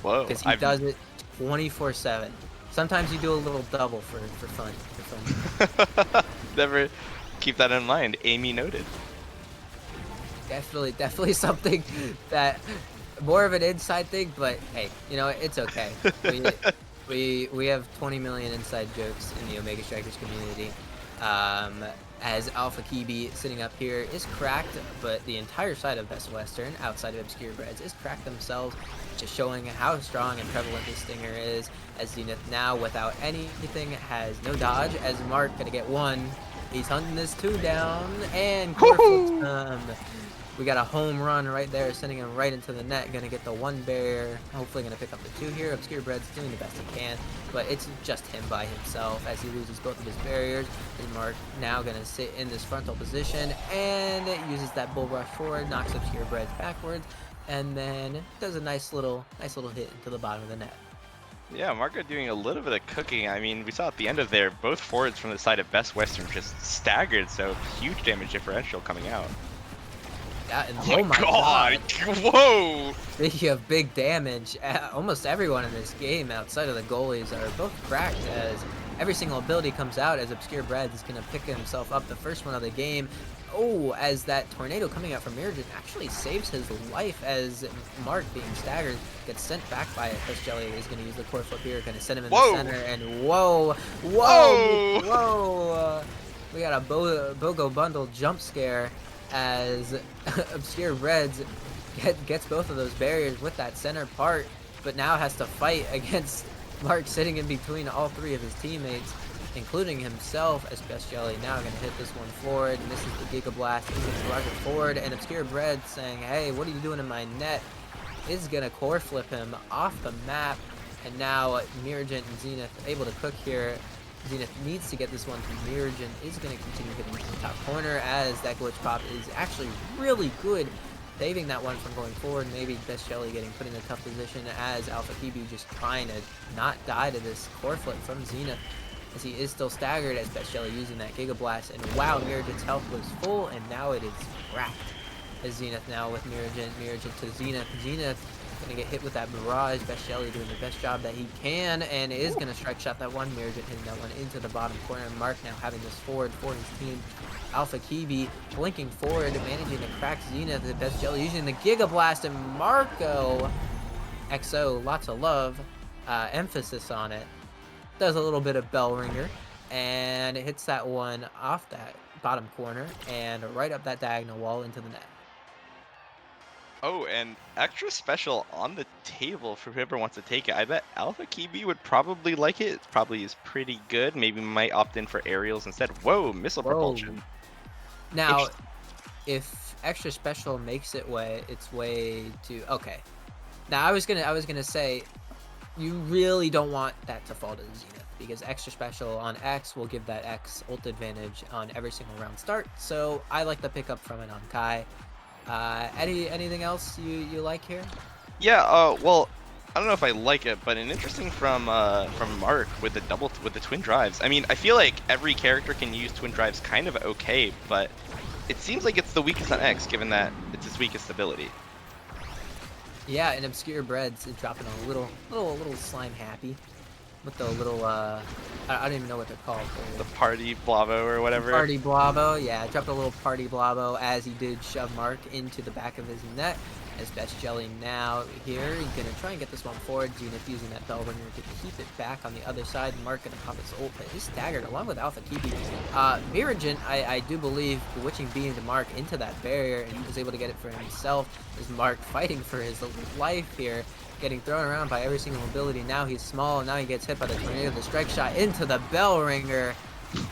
Whoa. Because he does it 24/7. Sometimes you do a little double for fun. Never keep that in mind. Amy noted. Definitely something that more of an inside thing, but hey, it's okay. We have 20 million inside jokes in the Omega Strikers community. As Alpha Kibi sitting up here is cracked, but the entire side of Best Western, outside of Obscure Breads, is cracked themselves, just showing how strong and prevalent this Stinger is, as Zenith now, without anything, has no dodge, as Mark gonna get one. He's hunting this 2 down, and core flips We got a home run right there, sending him right into the net. Gonna get the 1 barrier. Hopefully gonna pick up the 2 here. Obscure Bread's doing the best he can, but it's just him by himself as he loses both of his barriers. And Mark now gonna sit in this frontal position and uses that bull rush forward, knocks Obscure Breads backwards, and then does a nice little hit into the bottom of the net. Yeah, Marco doing a little bit of cooking. I mean, we saw at the end of there, both forwards from the side of Best Western just staggered, so huge damage differential coming out. Yeah, and Oh my god! Whoa! Speaking of big damage, almost everyone in this game outside of the goalies are both cracked as every single ability comes out as Obscure Breads is going to pick himself up the first one of the game. Oh, as that tornado coming out from Mirajin actually saves his life as Mark being staggered gets sent back by it. Best Jelly is going to use the core flip here, going to send him in the center, and whoa! We got a BOGO bundle jump scare as Obscure Breads gets both of those barriers with that center part, but now has to fight against Mark sitting in between all 3 of his teammates, including himself, as Best Jelly now going to hit this one forward, misses the Giga Blast, he's going to rocket forward, and Obscure Bread saying, hey, what are you doing in my net, is going to core flip him off the map, and now Mirajin and Zenith able to cook here. Zenith needs to get this one to Mirajin, is going to continue hitting the top corner as that glitch pop is actually really good, saving that one from going forward. Maybe Best Jelly getting put in a tough position as Alpha Kibi just trying to not die to this core flip from Zenith, as he is still staggered as Best Jelly using that Giga Blast. And wow, Mirajin's health was full, and now it is wrapped. As Zenith now with Mirajin to Zenith. Zenith gonna get hit with that barrage. Best Jelly doing the best job that he can, and is gonna strike shot that one. Mirajin hitting that one into the bottom corner. Mark now having this forward for his team. Alpha Kibi blinking forward, managing to crack Zenith. The Best Jelly using the Giga Blast, and Marco XO, lots of love, emphasis on it. Does a little bit of bell ringer, and it hits that one off that bottom corner and right up that diagonal wall into the net. Oh, and extra special on the table for whoever wants to take it. I bet Alpha Kibi would probably like it. It probably is pretty good. Maybe might opt in for aerials instead. Whoa, missile propulsion. Now, if extra special makes its way to okay. Now I was gonna say, you really don't want that to fall to Zenith, because extra special on X will give that X ult advantage on every single round start. So I like the pickup from it on Kai. Anything else you like here? Yeah, well, I don't know if I like it, but an interesting from Mark with the twin drives. I mean, I feel like every character can use twin drives kind of okay, but it seems like it's the weakest on X, given that it's its weakest ability. Yeah, and Obscure Breads is dropping a little slime happy with the little I don't even know what they're called. The party blavo or whatever. Party blavo, yeah, dropped a little party blavo as he did shove Mark into the back of his net. As Best Jelly now here, he's gonna try and get this one forward. Zenith using that bell ringer to keep it back on the other side. Mark gonna pop his ult, but he's staggered along with Alpha Kibi. Mirajin, I do believe, witching beam to Mark into that barrier, and he was able to get it for himself. As Mark fighting for his life here, getting thrown around by every single ability. Now he's small, and now he gets hit by the tornado, the strike shot into the bell ringer.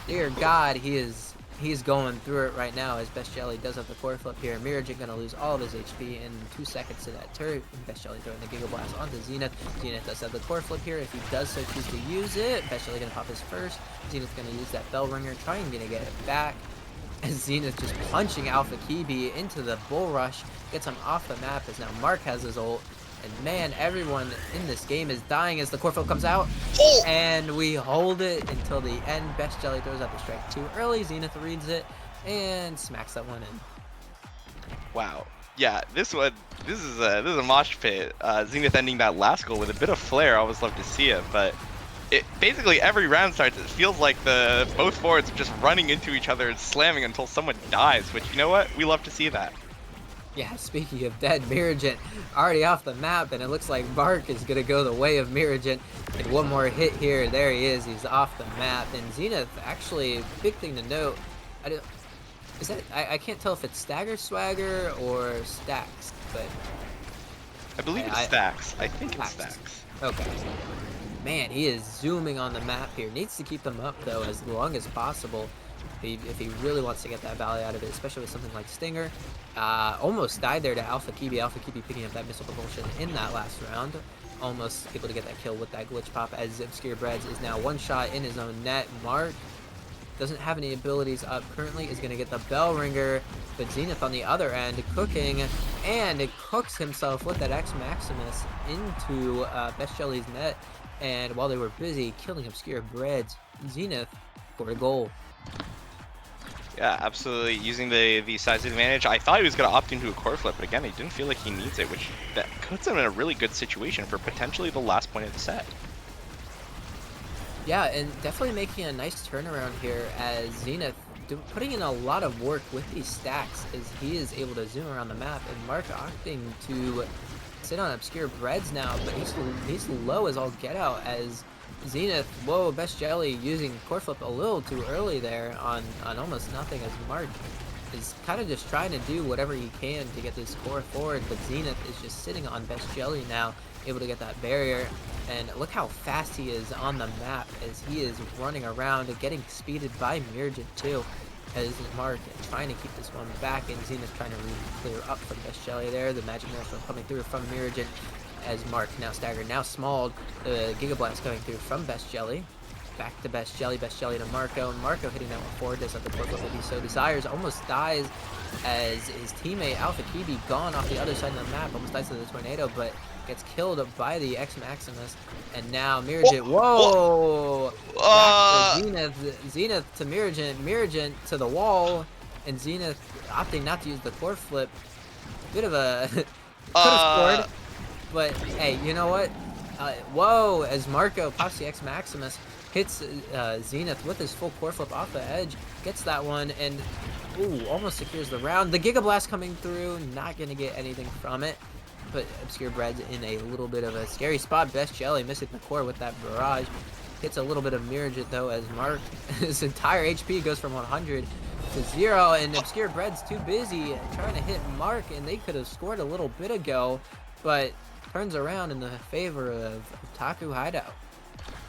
Dear God, he's going through it right now as Best Jelly does have the core flip here. Mirajin gonna lose all of his HP in 2 seconds to that turret. Best Jelly throwing the Giga Blast onto Zenith. Zenith does have the core flip here if he does so choose to use it. Best Jelly gonna pop his first. Zenith gonna use that bell ringer, trying to get it back. As Zenith just punching Alpha Kibi into the bull rush, gets him off the map as now Mark has his ult. And man, everyone in this game is dying as the core flip comes out. And we hold it until the end. Best Jelly throws out the strike too early. Zenith reads it and smacks that one in. Wow. Yeah, this is a mosh pit. Zenith ending that last goal with a bit of flair. I always love to see it, but it basically every round starts, it feels like both forwards are just running into each other and slamming until someone dies, which, you know what? We love to see that. Yeah, speaking of dead, Mirajin already off the map, and it looks like Mark is going to go the way of Mirajin. And one more hit here, there he is, he's off the map. And Zenith, actually, big thing to note, I can't tell if it's Stagger Swagger or Stacks, but... I believe it's Stacks. I think it's Stacks. Okay. Man, he is zooming on the map here. Needs to keep them up, though, as long as possible if he really wants to get that Valley out of it, especially with something like Stinger. Almost died there to Alpha Kibi. Alpha Kibi picking up that missile propulsion in that last round. Almost able to get that kill with that glitch pop, as Obscure Breads is now one shot in his own net. Mark doesn't have any abilities up currently, is going to get the Bell Ringer, but Zenith on the other end cooking, and it cooks himself with that X Maximus into Best Jelly's net. And while they were busy killing Obscure Breads, Zenith scored a goal. Yeah, absolutely. Using the size advantage, I thought he was going to opt into a core flip, but again, he didn't feel like he needs it, which that puts him in a really good situation for potentially the last point of the set. Yeah, and definitely making a nice turnaround here as Zenith putting in a lot of work with these stacks as he is able to zoom around the map, and Mark opting to sit on Obscure Breads now, but he's low as all get out as Zenith, whoa, Best Jelly using core flip a little too early there on almost nothing, as Mark is kind of just trying to do whatever he can to get this core forward, but Zenith is just sitting on Best Jelly now, able to get that barrier. And look how fast he is on the map as he is running around and getting speeded by Mirjit too, as Mark trying to keep this one back, and Zenith trying to clear up from Best Jelly there. The Magic Maelstrom coming through from Mirjit as Mark now staggered, now smalled. The Giga Blast coming through from Best Jelly. Back to Best Jelly to Marco, and Marco hitting that one forward, does have the core flip that he so desires, almost dies as his teammate Alpha Kibi gone off the other side of the map, almost dies to the tornado, but gets killed by the X Maximus. And now Mirjit, whoa! Back to Zenith to Mirjit to the wall, and Zenith opting not to use the core flip. Bit of a could have scored, but hey, you know what? Whoa! As Marco pops the X Maximus, hits Zenith with his full core flip off the edge, gets that one, and ooh, almost secures the round. The Giga Blast coming through, not gonna get anything from it. Put Obscure Breads in a little bit of a scary spot. Best Jelly missing the core with that barrage. Hits a little bit of Mirjit though, as Mark, his entire HP goes from 100 to 0, and Obscure Breads too busy trying to hit Mark, and they could have scored a little bit ago, but turns around in the favor of Taku Hideout.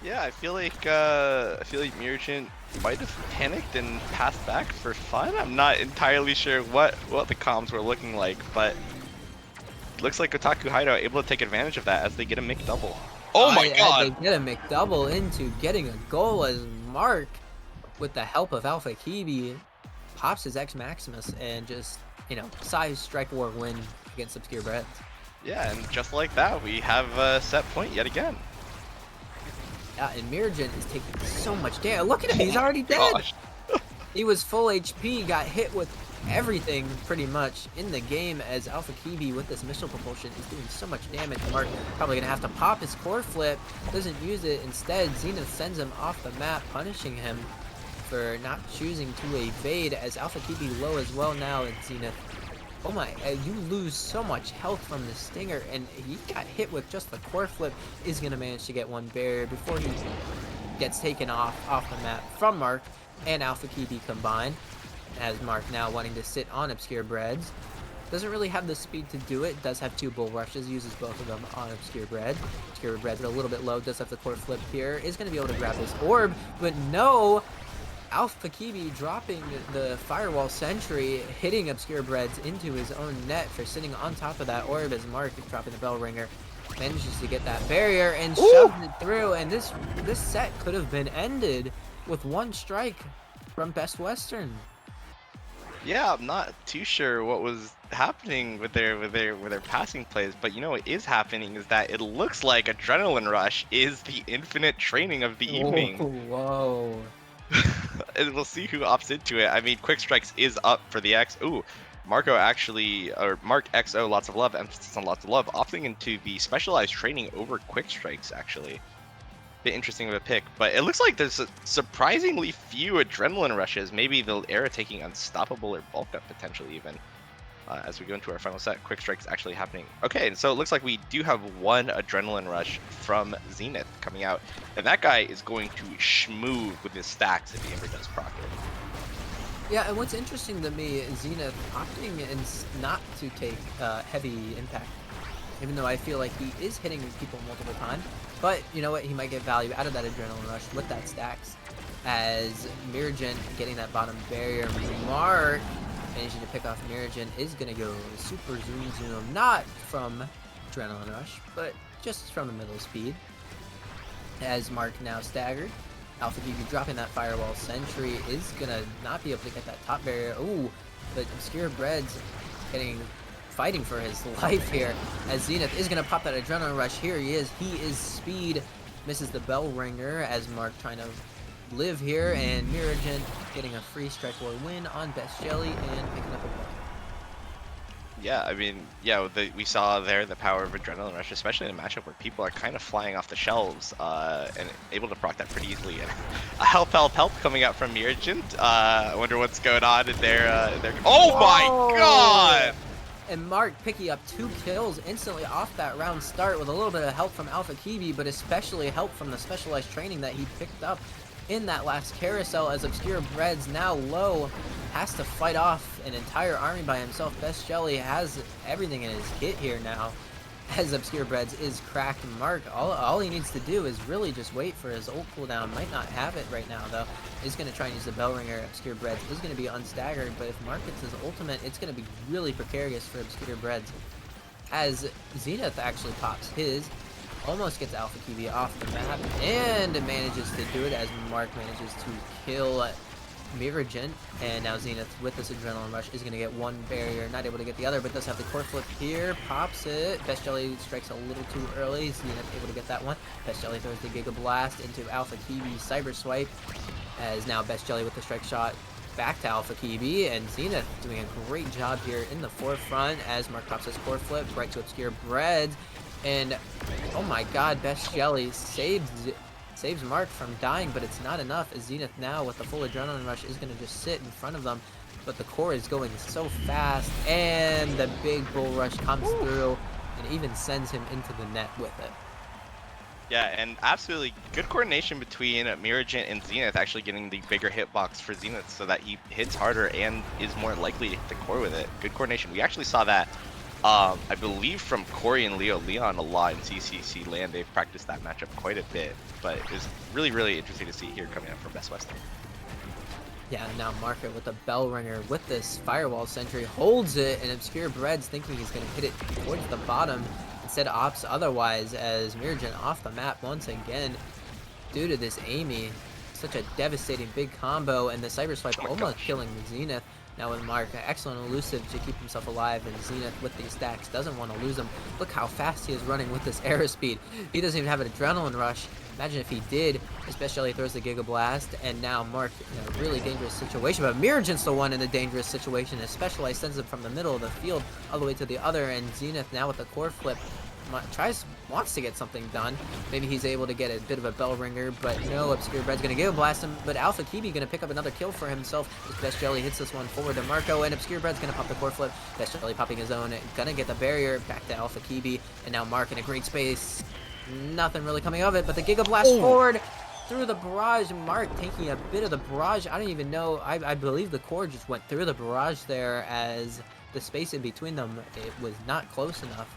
Yeah, I feel like Mirjit might have panicked and passed back for fun. I'm not entirely sure what the comms were looking like, but looks like Otaku Hideout able to take advantage of that as they get a McDouble. Oh my god! They get a McDouble into getting a goal as Mark, with the help of Alpha Kibi, pops his X Maximus and just, you know, size strike war win against Obscure Breads. Yeah, and just like that, we have a set point yet again. Yeah, and Mirjit is taking so much damage. Look at him, he's already dead! Gosh. He was full HP, got hit with everything pretty much in the game as Alpha Kibi with this missile propulsion is doing so much damage. Mark probably gonna have to pop his core flip, doesn't use it. Instead, Zenith sends him off the map, punishing him for not choosing to evade, as Alpha Kibi low as well now, and Zenith, oh my, you lose so much health from the Stinger, and he got hit with just the core flip, is gonna manage to get one barrier before he gets taken off the map from Mark and Alpha Kibi combined, as Mark now wanting to sit on Obscure Breads. Doesn't really have the speed to do it, does have two bull rushes, uses both of them on Obscure Bread. Obscure Breads are a little bit low, does have the core flip here, is going to be able to grab this orb, but no! Alpha Kibi dropping the Firewall Sentry, hitting Obscure Breads into his own net for sitting on top of that orb, as Mark is dropping the Bell Ringer. Manages to get that barrier and shoves it through, and this set could have been ended with one strike from Best Western. Yeah, I'm not too sure what was happening with their passing plays, but you know what is happening is that it looks like Adrenaline Rush is the infinite training of the evening. Whoa. And we'll see who opts into it. I mean, Quick Strikes is up for the X. Ooh, Mark XO, lots of love, emphasis on lots of love, opting into the specialized training over Quick Strikes, actually. Bit interesting of a pick, but it looks like there's surprisingly few Adrenaline Rushes. Maybe the era taking Unstoppable or Bulk Up potentially even. As we go into our final set, Quick Strike's actually happening. Okay, and so it looks like we do have one Adrenaline Rush from Zenith coming out, and that guy is going to schmoove with his stacks if he ever does proc it. Yeah, and what's interesting to me is Zenith opting not to take heavy impact, even though I feel like he is hitting people multiple times. But you know what? He might get value out of that Adrenaline Rush with that stacks. As Miragen getting that bottom barrier. Mark managing to pick off Miragen is going to go super zoom. Not from Adrenaline Rush, but just from the middle speed. As Mark now staggered. Alpha BB dropping that Firewall Sentry is going to not be able to get that top barrier. Ooh, but Obscure Breads fighting for his life here. As Zenith is going to pop that Adrenaline Rush. Here he is. He is speed. Misses the Bell Ringer as Mark trying to live here. And Miragen getting a free Strike War win on Best Jelly and picking up a win. Yeah, I mean, yeah, we saw there the power of Adrenaline Rush, especially in a matchup where people are kind of flying off the shelves and able to proc that pretty easily. And a help coming out from Miragen. I wonder what's going on in their oh my god! And Mark picking up 2 kills instantly off that round start with a little bit of help from Alpha Kiwi, but especially help from the specialized training that he picked up in that last carousel. As Obscure Breads now low, has to fight off an entire army by himself. Best Jelly has everything in his kit here now, as Obscure Breads is cracked. Mark, all he needs to do is really just wait for his ult cooldown. Might not have it right now though. He's going to try and use the Bell Ringer. Obscure Breads is going to be unstaggered, but if Mark gets his ultimate, it's going to be really precarious for Obscure Breads. As Zenith actually pops his, almost gets Alpha Kiwi off the map, and manages to do it as Mark manages to kill Miragen. And now Zenith with this Adrenaline Rush is going to get 1 barrier, not able to get the other, but does have the core flip here, pops it. Best Jelly strikes a little too early, Zenith able to get that one. Best Jelly throws the Giga Blast into Alpha Kiwi Cyber Swipe, as now Best Jelly with the strike shot back to Alpha Kiwi, and Zenith doing a great job here in the forefront as Mark pops his core flip right to Obscure Breads. And oh my god, Best Jelly saves Mark from dying, but it's not enough, as Zenith now with the full Adrenaline Rush is going to just sit in front of them. But the core is going so fast, and the big Bull Rush comes through and even sends him into the net with it. Yeah, and absolutely good coordination between Miragen and Zenith, actually getting the bigger hitbox for Zenith so that he hits harder and is more likely to hit the core with it. Good coordination. We actually saw that I believe from Corey and Leo Leon a lot in CCC land. They've practiced that matchup quite a bit, but it's really, really interesting to see here coming up from Best Western. Yeah, now Market with the Bell Ringer with this Firewall Sentry holds it, and Obscure Breads thinking he's going to hit it towards the bottom. Instead opts otherwise, as Miragen off the map once again due to this Amy. Such a devastating big combo, and the Cyber Swipe almost killing the Zenith. Now with Mark, excellent elusive to keep himself alive, and Zenith with these stacks doesn't want to lose him. Look how fast he is running with this aerospeed. He doesn't even have an Adrenaline Rush. Imagine if he did, especially throws the Giga Blast, and now Mark in a really dangerous situation. But Miragen's the one in a dangerous situation, especially sends him from the middle of the field all the way to the other, and Zenith now with the core flip wants to get something done. Maybe he's able to get a bit of a Bell Ringer, but no, Obscure Bread's gonna Giga Blast him, but Alpha Kiwi gonna pick up another kill for himself as Best Jelly hits this one forward to Marco, and Obscure Bread's gonna pop the core flip. Best Jelly popping his own, gonna get the barrier back to Alpha Kiwi, and now Mark in a great space. Nothing really coming of it, but the Giga Blast forward through the barrage. Mark taking a bit of the barrage. I don't even know. I believe the core just went through the barrage there, as the space in between them, it was not close enough.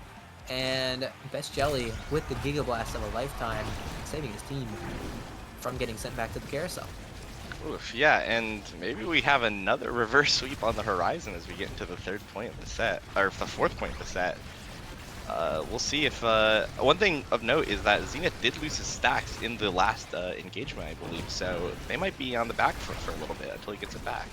And Best Jelly with the Giga Blast of a lifetime, saving his team from getting sent back to the carousel. Oof, yeah, and maybe we have another reverse sweep on the horizon as we get into the third point of the set, or the fourth point of the set. We'll see if, one thing of note is that Zenith did lose his stacks in the last engagement, I believe, so they might be on the back foot for a little bit until he gets it back.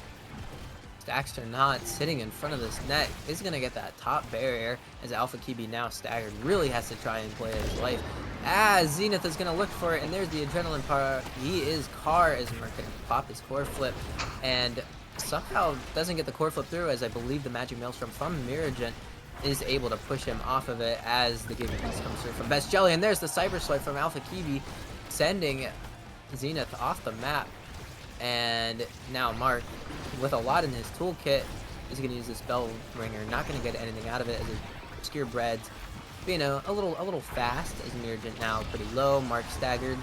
Stacks or not, sitting in front of this net is going to get that top barrier, as Alpha Kiwi now staggered, really has to try and play his life. As Zenith is going to look for it, and there's the adrenaline part. He is Car, as Mark can pop his core flip, and somehow doesn't get the core flip through, as I believe the Magic Maelstrom from Miragen is able to push him off of it as the Giga Blast comes through from Best Jelly, and there's the Cyber Swipe from Alpha Kiwi, sending Zenith off the map. And now Mark, with a lot in his toolkit, is going to use this Bell Ringer. Not going to get anything out of it, as Obscure Breads being a little fast, as Miragen now pretty low. Mark staggered,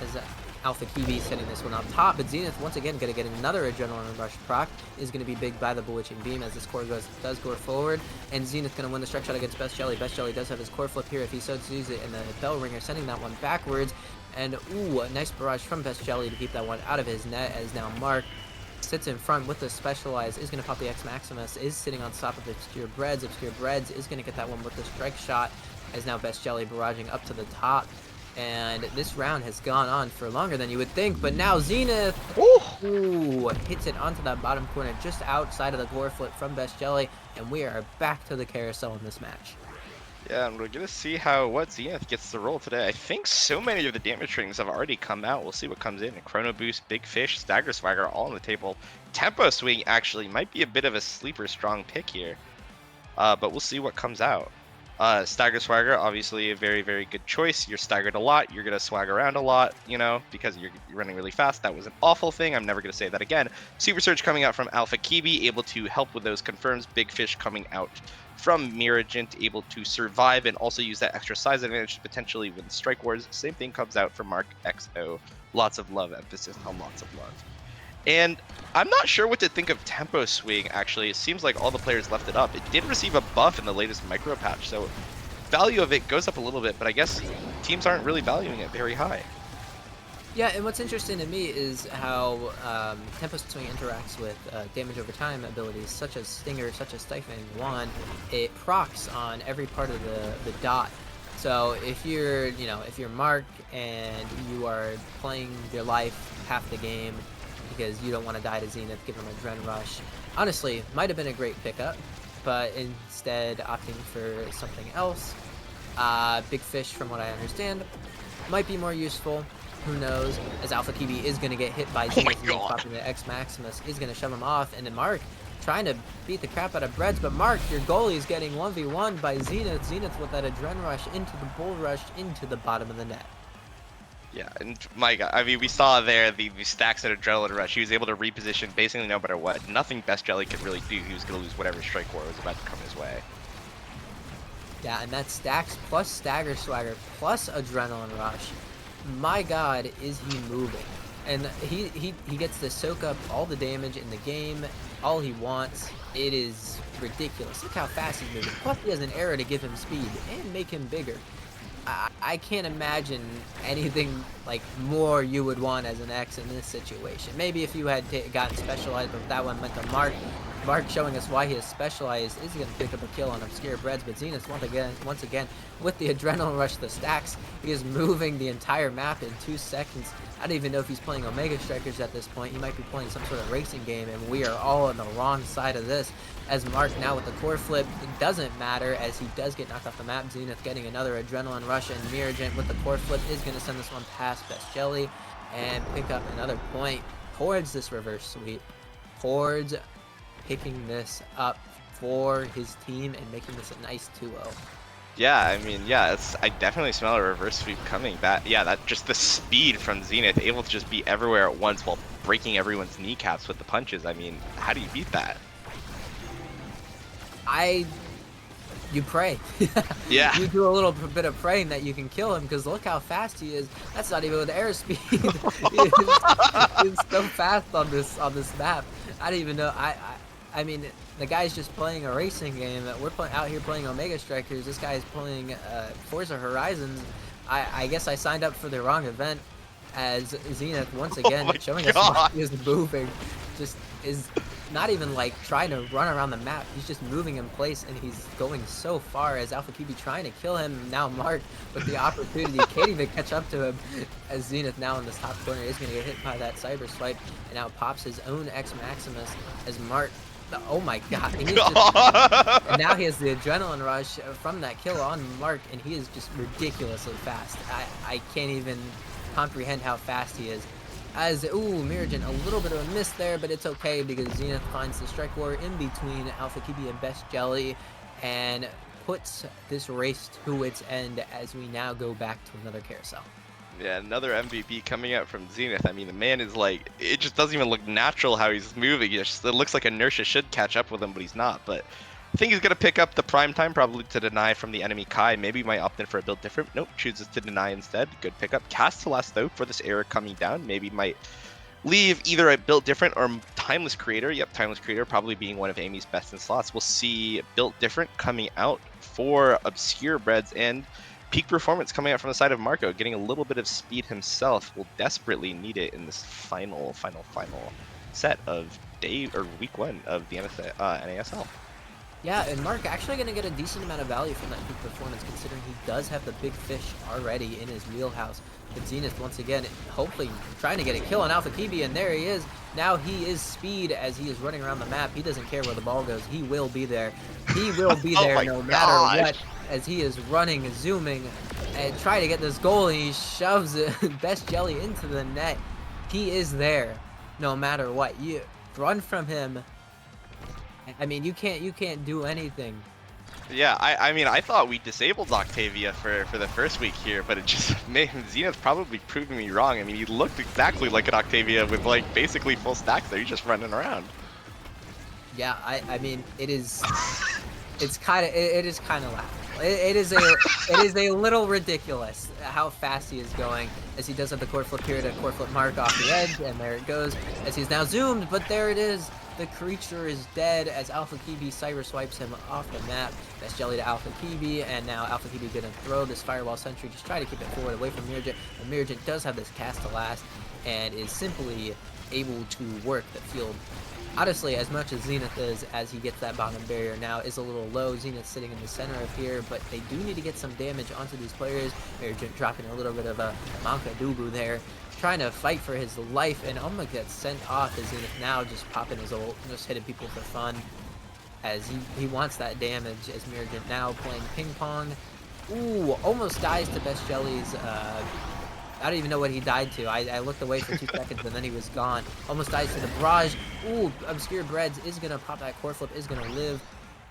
as Alpha Kiwi setting this one up top, but Zenith once again going to get another Adrenaline Rush proc. Is going to be big by the Bewitching Beam as this core does go forward, and Zenith going to win the strike shot against Best Jelly. Best Jelly does have his core flip here if he so chooses it, and the Bell Ringer sending that one backwards, and ooh, a nice barrage from Best Jelly to keep that one out of his net, as now Mark sits in front with the Specialized, is going to pop the X Maximus, is sitting on top of Obscure Breads. Obscure Breads is going to get that one with the strike shot, as now Best Jelly barraging up to the top. And this round has gone on for longer than you would think, but now Zenith ooh, hits it onto that bottom corner just outside of the core flip from Best Jelly, and we are back to the carousel in this match. Yeah, and we're gonna see what Zenith gets to roll today. I think so many of the damage ratings have already come out. We'll see what comes in. Chrono Boost, Big Fish, Stagger Swagger all on the table. Tempo Swing actually might be a bit of a sleeper strong pick here, but we'll see what comes out. Stagger Swagger, obviously a very, very good choice. You're staggered a lot. You're going to swag around a lot, you know, because you're running really fast. That was an awful thing. I'm never going to say that again. Super Surge coming out from Alpha Kiwi, able to help with those confirms. Big Fish coming out from Miragent, able to survive and also use that extra size advantage to potentially win Strike Wars. Same thing comes out from Mark XO. Lots of love, emphasis on lots of love. And I'm not sure what to think of Tempo Swing, actually. It seems like all the players left it up. It did receive a buff in the latest micro patch, so value of it goes up a little bit, but I guess teams aren't really valuing it very high. Yeah, and what's interesting to me is how Tempo Swing interacts with damage over time abilities, such as Stinger, such as Stifling Wand. It procs on every part of the dot. So if you're, if you're Mark and you are playing your life half the game, because you don't want to die to Zenith, give him a Dren Rush. Honestly, might have been a great pickup, but instead opting for something else. Big Fish, from what I understand, might be more useful. Who knows? As Alpha Kiwi is going to get hit by Zenith, popping the X Maximus is going to shove him off, and then Mark trying to beat the crap out of Breads, but Mark, your goalie, is getting 1v1 by Zenith. Zenith with that Adren Rush into the Bull Rush into the bottom of the net. Yeah, and my God, I mean, we saw there the stacks at Adrenaline Rush. He was able to reposition basically no matter what. Nothing Best Jelly could really do. He was going to lose whatever Strike War was about to come his way. Yeah, and that stacks plus Stagger Swagger plus Adrenaline Rush. My God, is he moving. And he gets to soak up all the damage in the game, all he wants. It is ridiculous. Look how fast he's moving. Plus he has an arrow to give him speed and make him bigger. I can't imagine anything like more you would want as an X in this situation. Maybe if you had gotten Specialized, but that one went to Mark. Mark showing us why he is Specialized is going to pick up a kill on Obscure Breads, but Zenith once again with the Adrenaline Rush, the stacks, he is moving the entire map in 2 seconds. I don't even know if he's playing Omega Strikers at this point. He might be playing some sort of racing game, and we are all on the wrong side of this. As Mark now with the core flip, it doesn't matter as he does get knocked off the map. Zenith getting another Adrenaline Rush, and Miragent with the core flip is going to send this one past Best Jelly and pick up another point towards this reverse sweep. Towards picking this up for his team and making this a nice 2-0. Yeah, I mean, yeah, I definitely smell a reverse sweep coming. That just the speed from Zenith, able to just be everywhere at once while breaking everyone's kneecaps with the punches. I mean, how do you beat that? You pray. Yeah. You do a little bit of praying that you can kill him, because look how fast he is. That's not even with airspeed. He's so fast on this map. I don't even know. I mean, the guy's just playing a racing game. We're out here playing Omega Strikers. This guy's playing Forza Horizons. I guess I signed up for the wrong event, as Zenith once again showing us why he is moving. Just is not even like trying to run around the map. He's just moving in place, and he's going so far as Alpha Kiwi trying to kill him. Now Mark with the opportunity can't even catch up to him, as Zenith now in this top corner is going to get hit by that cyber swipe, and now pops his own X Maximus as Mark. Oh my God! And, and now he has the Adrenaline Rush from that kill on Mark, and he is just ridiculously fast. I can't even comprehend how fast he is. As, Miragent, a little bit of a miss there, but it's okay because Zenith finds the Strike War in between Alpha Kiwi and Best Jelly and puts this race to its end as we now go back to another carousel. Yeah, another MVP coming out from Zenith. I mean, the man is like, it just doesn't even look natural how he's moving. It looks like inertia should catch up with him, but he's not. But I think he's going to pick up the prime time, probably to deny from the enemy Kai. Maybe he might opt in for a build different. Nope, chooses to deny instead. Good pickup. Cast to last though for this error coming down. Maybe might leave either a build different or Timeless Creator. Yep, Timeless Creator probably being one of Amy's best in slots. We'll see build different coming out for Obscure Breads, and peak performance coming out from the side of Marco, getting a little bit of speed himself. Will desperately need it in this final set of week 1 of the NASL. Yeah, and Mark actually going to get a decent amount of value from that peak performance, considering he does have the big fish already in his wheelhouse. But Zenith, once again, hopefully trying to get a kill on Alpha Kibi, and there he is. Now he is speed as he is running around the map. He doesn't care where the ball goes. He will be there. He will be there no matter what, as he is running, zooming, and trying to get this goal, and he shoves it, Best Jelly into the net. He is there no matter what. You run from him. I mean, you can't do anything. Yeah, I mean, I thought we disabled Octavia for the first week here, but it just made Zenith probably proving me wrong. I mean, he looked exactly like an Octavia with like basically full stacks there. He's just running around. Yeah, I mean, it is kind of laughable. It is a little ridiculous how fast he is going, as he does have the core flip here to core flip Mark off the edge, and there it goes as he's now zoomed, but there it is. The creature is dead as Alpha Kibi cyber swipes him off the map. Best Jelly to Alpha Kibi, and now Alpha Kibi gonna throw this Firewall Sentry, just try to keep it forward away from Mirjit. And Mirjit does have this cast to last and is simply able to work the field. Honestly, as much as Zenith is, as he gets that bottom barrier now, is a little low. Zenith sitting in the center of here, but they do need to get some damage onto these players. Mirjit dropping a little bit of a Manka Dubu there, trying to fight for his life, and almost gets sent off as Zenith now just popping his ult, just hitting people for fun, as he wants that damage, as Mirjit now playing ping pong. Ooh, almost dies to Best Jelly's, I don't even know what he died to. I looked away for 2 seconds and then he was gone. Almost dies to the barrage. Ooh, Obscure Breads is gonna pop that core flip, is gonna live,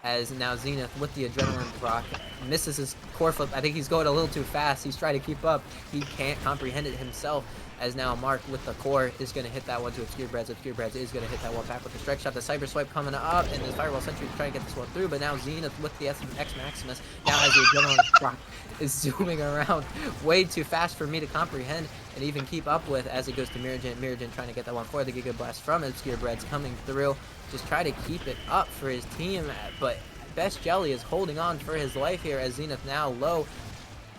as now Zenith with the adrenaline proc misses his core flip. I think he's going a little too fast. He's trying to keep up. He can't comprehend it himself, as now Mark with the core is going to hit that one to Obscure Breads. Obscure Breads is going to hit that one back with the strike shot. The Cyber Swipe coming up, and the Firewall Sentry trying to get this one through, but now Zenith with the X Maximus now has the adrenaline proc, is zooming around way too fast for me to comprehend and even keep up with, as it goes to Mirjit. Mirjit trying to get that one for the Giga Blast from Obscure Breads coming through. Just try to keep it up for his team, but Best Jelly is holding on for his life here as Zenith now low.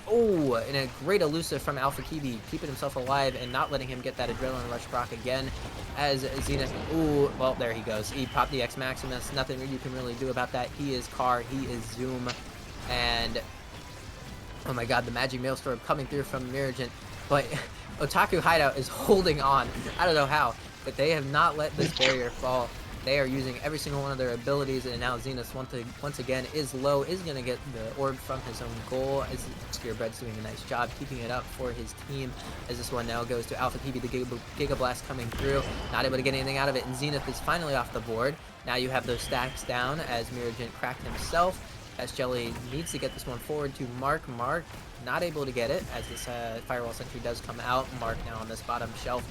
Oh, and a great elusive from Alpha Kibi, keeping himself alive and not letting him get that adrenaline rush proc again, as Zenith, ooh, well, there he goes. He popped the X Maximus. Nothing you can really do about that. He is Car, he is Zoom, and oh my god, the Magic Maelstrom coming through from Mirjit, but Otaku Hideout is holding on. I don't know how, but they have not let this barrier fall. They are using every single one of their abilities, and now Zenith once again is low, is going to get the orb from his own goal, as Obscure Bread's doing a nice job keeping it up for his team, as this one now goes to Alpha Kibi, the Giga Blast coming through, not able to get anything out of it, and Zenith is finally off the board. Now you have those stacks down, as Mirjit cracked himself, as Jelly needs to get this one forward to Mark. Mark not able to get it, as this Firewall Sentry does come out. Mark now on this bottom shelf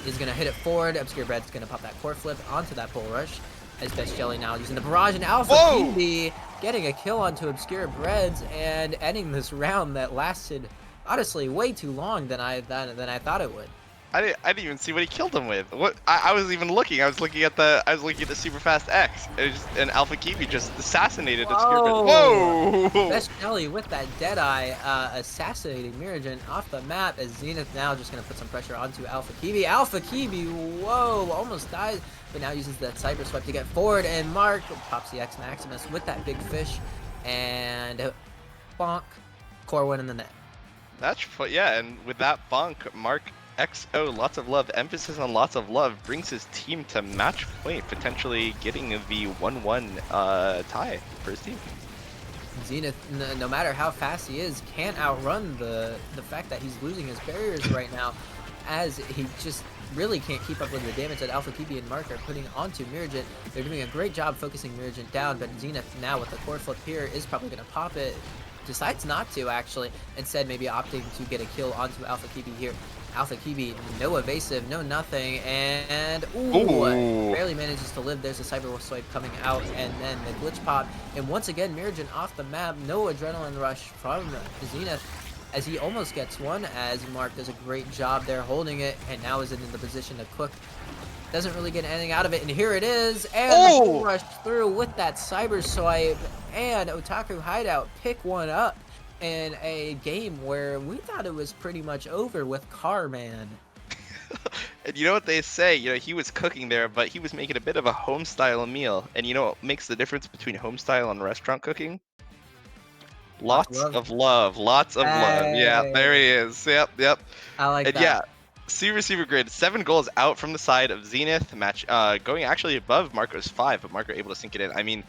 is going to hit it forward. Obscure Bread's going to pop that core flip onto that pull rush, as Best Jelly now using the barrage, and Alpha Kibi getting a kill onto Obscure Breads and ending this round that lasted honestly way too long than I thought it would. I didn't even see what he killed him with. What I was even looking. I was looking at the super fast X, and Alpha Kibi just assassinated Obscure Breads. Whoa! Best Jelly with that Deadeye assassinating Mirjit off the map, as Zenith now just gonna put some pressure onto Alpha Kibi. Alpha Kibi, whoa, almost dies, but now uses that Cyber Swipe to get forward, and Mark pops the X Maximus with that big fish, and bonk, core win in the net. That's yeah, and with that bonk, Mark XO, lots of love, emphasis on lots of love, brings his team to match point, potentially getting the 1-1 tie for his team. Zenith, no matter how fast he is, can't outrun the fact that he's losing his barriers right now, as he just really can't keep up with the damage that Alpha Kibi and Mark are putting onto Mirjit. They're doing a great job focusing Mirjit down, but Zenith now with the core flip here is probably going to pop it. Decides not to, actually, instead maybe opting to get a kill onto Alpha Kibi here. Alpha Kibi, no evasive, no nothing, and Ooh. barely manages to live. There's a Cyber Swipe coming out, and then the Glitch Pop, and once again, Mirajin off the map. No Adrenaline Rush from Zenith, as he almost gets one, as Mark does a great job there holding it, and now is in the position to cook. Doesn't really get anything out of it, and here it is, and the Bull Rush through with that Cyber Swipe, and Otaku Hideout pick one up in a game where we thought it was pretty much over with Carman. And you know what they say, he was cooking there, but he was making a bit of a home-style meal. And you know what makes the difference between home-style and restaurant cooking? Lots of love. Lots of love. Yeah, there he is. Yep. I like that. Yeah, super great. 7 goals out from the side of Zenith. Match going actually above Marco's 5, but Marco able to sink it in. I mean,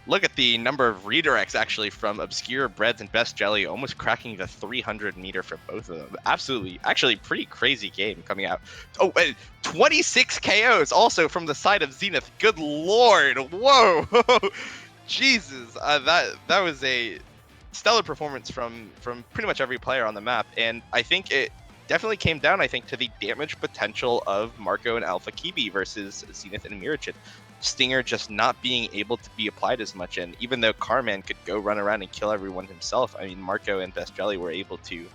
look at the number of redirects actually from Obscure Breads and Best Jelly, almost cracking the 300 meter for both of them. Absolutely, actually pretty crazy game coming out. Oh, and 26 KOs also from the side of Zenith. Good lord, whoa, Jesus, that was a stellar performance from pretty much every player on the map, and I think it definitely came down, to the damage potential of Marco and Alpha Kibi versus Zenith and Mirajin. Stinger just not being able to be applied as much, and even though Carman could go run around and kill everyone himself, I mean, Marco and Best Jelly were able to,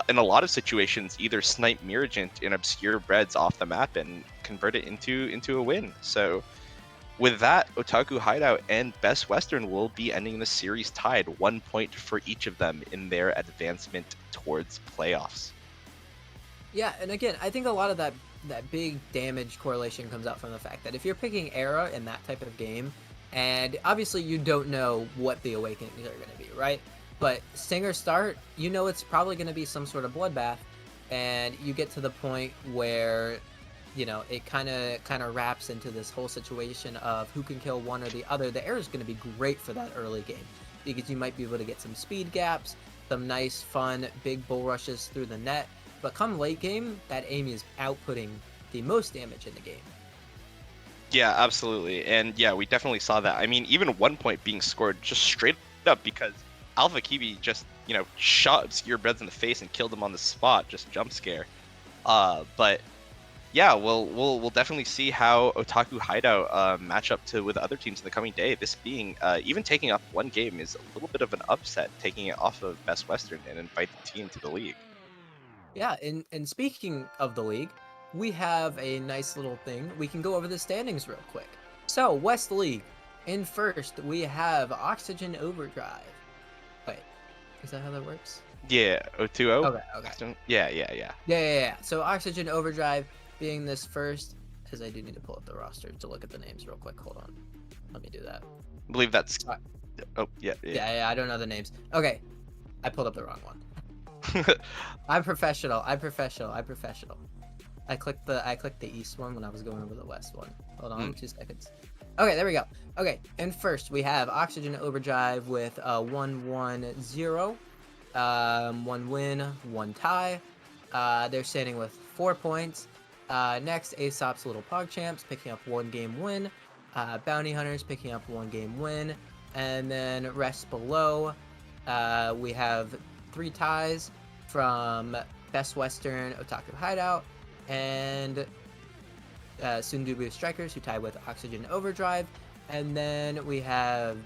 in a lot of situations, either snipe Mirajin in Obscure Breads off the map and convert it into a win. So with that, Otaku Hideout and Best Western will be ending the series tied, 1 point for each of them in their advancement towards playoffs. Yeah, and again, I think a lot of that big damage correlation comes out from the fact that if you're picking Era in that type of game, and obviously you don't know what the Awakenings are going to be, right? But Stinger start, it's probably going to be some sort of bloodbath, and you get to the point where, it kind of wraps into this whole situation of who can kill one or the other. The Era is going to be great for that early game, because you might be able to get some speed gaps, some nice, fun, big bull rushes through the net. But come late game, that Amy is outputting the most damage in the game. Yeah, absolutely. And yeah, we definitely saw that. I mean, even 1 point being scored just straight up because Alpha Kibi just, shot Obscure Breads in the face and killed him on the spot, just jump scare. But yeah, we'll definitely see how Otaku Hideout match up with other teams in the coming day. This being, even taking up one game is a little bit of an upset, taking it off of Best Western and invite the team to the league. Yeah, and speaking of the league, we have a nice little thing. We can go over the standings real quick. So, West League. In first, we have Oxygen Overdrive. Wait, is that how that works? Yeah, O2O? Okay. Yeah. So, Oxygen Overdrive being this first, as I do need to pull up the roster to look at the names real quick. Hold on. Let me do that. I believe that's... Oh, yeah. Yeah, I don't know the names. Okay, I pulled up the wrong one. I'm professional. I clicked the east one when I was going over the west one. Hold on, 2 seconds. Okay, there we go. Okay, and first we have Oxygen Overdrive with 1-1-0, 1 win, 1 tie. They're standing with 4 points. Next, Aesop's Little PogChamps picking up 1 game win. Bounty Hunters picking up 1 game win, and then rest below, we have 3 ties from Best Western, Otaku Hideout, and Sundubu Strikers, who tie with Oxygen Overdrive. And then we have,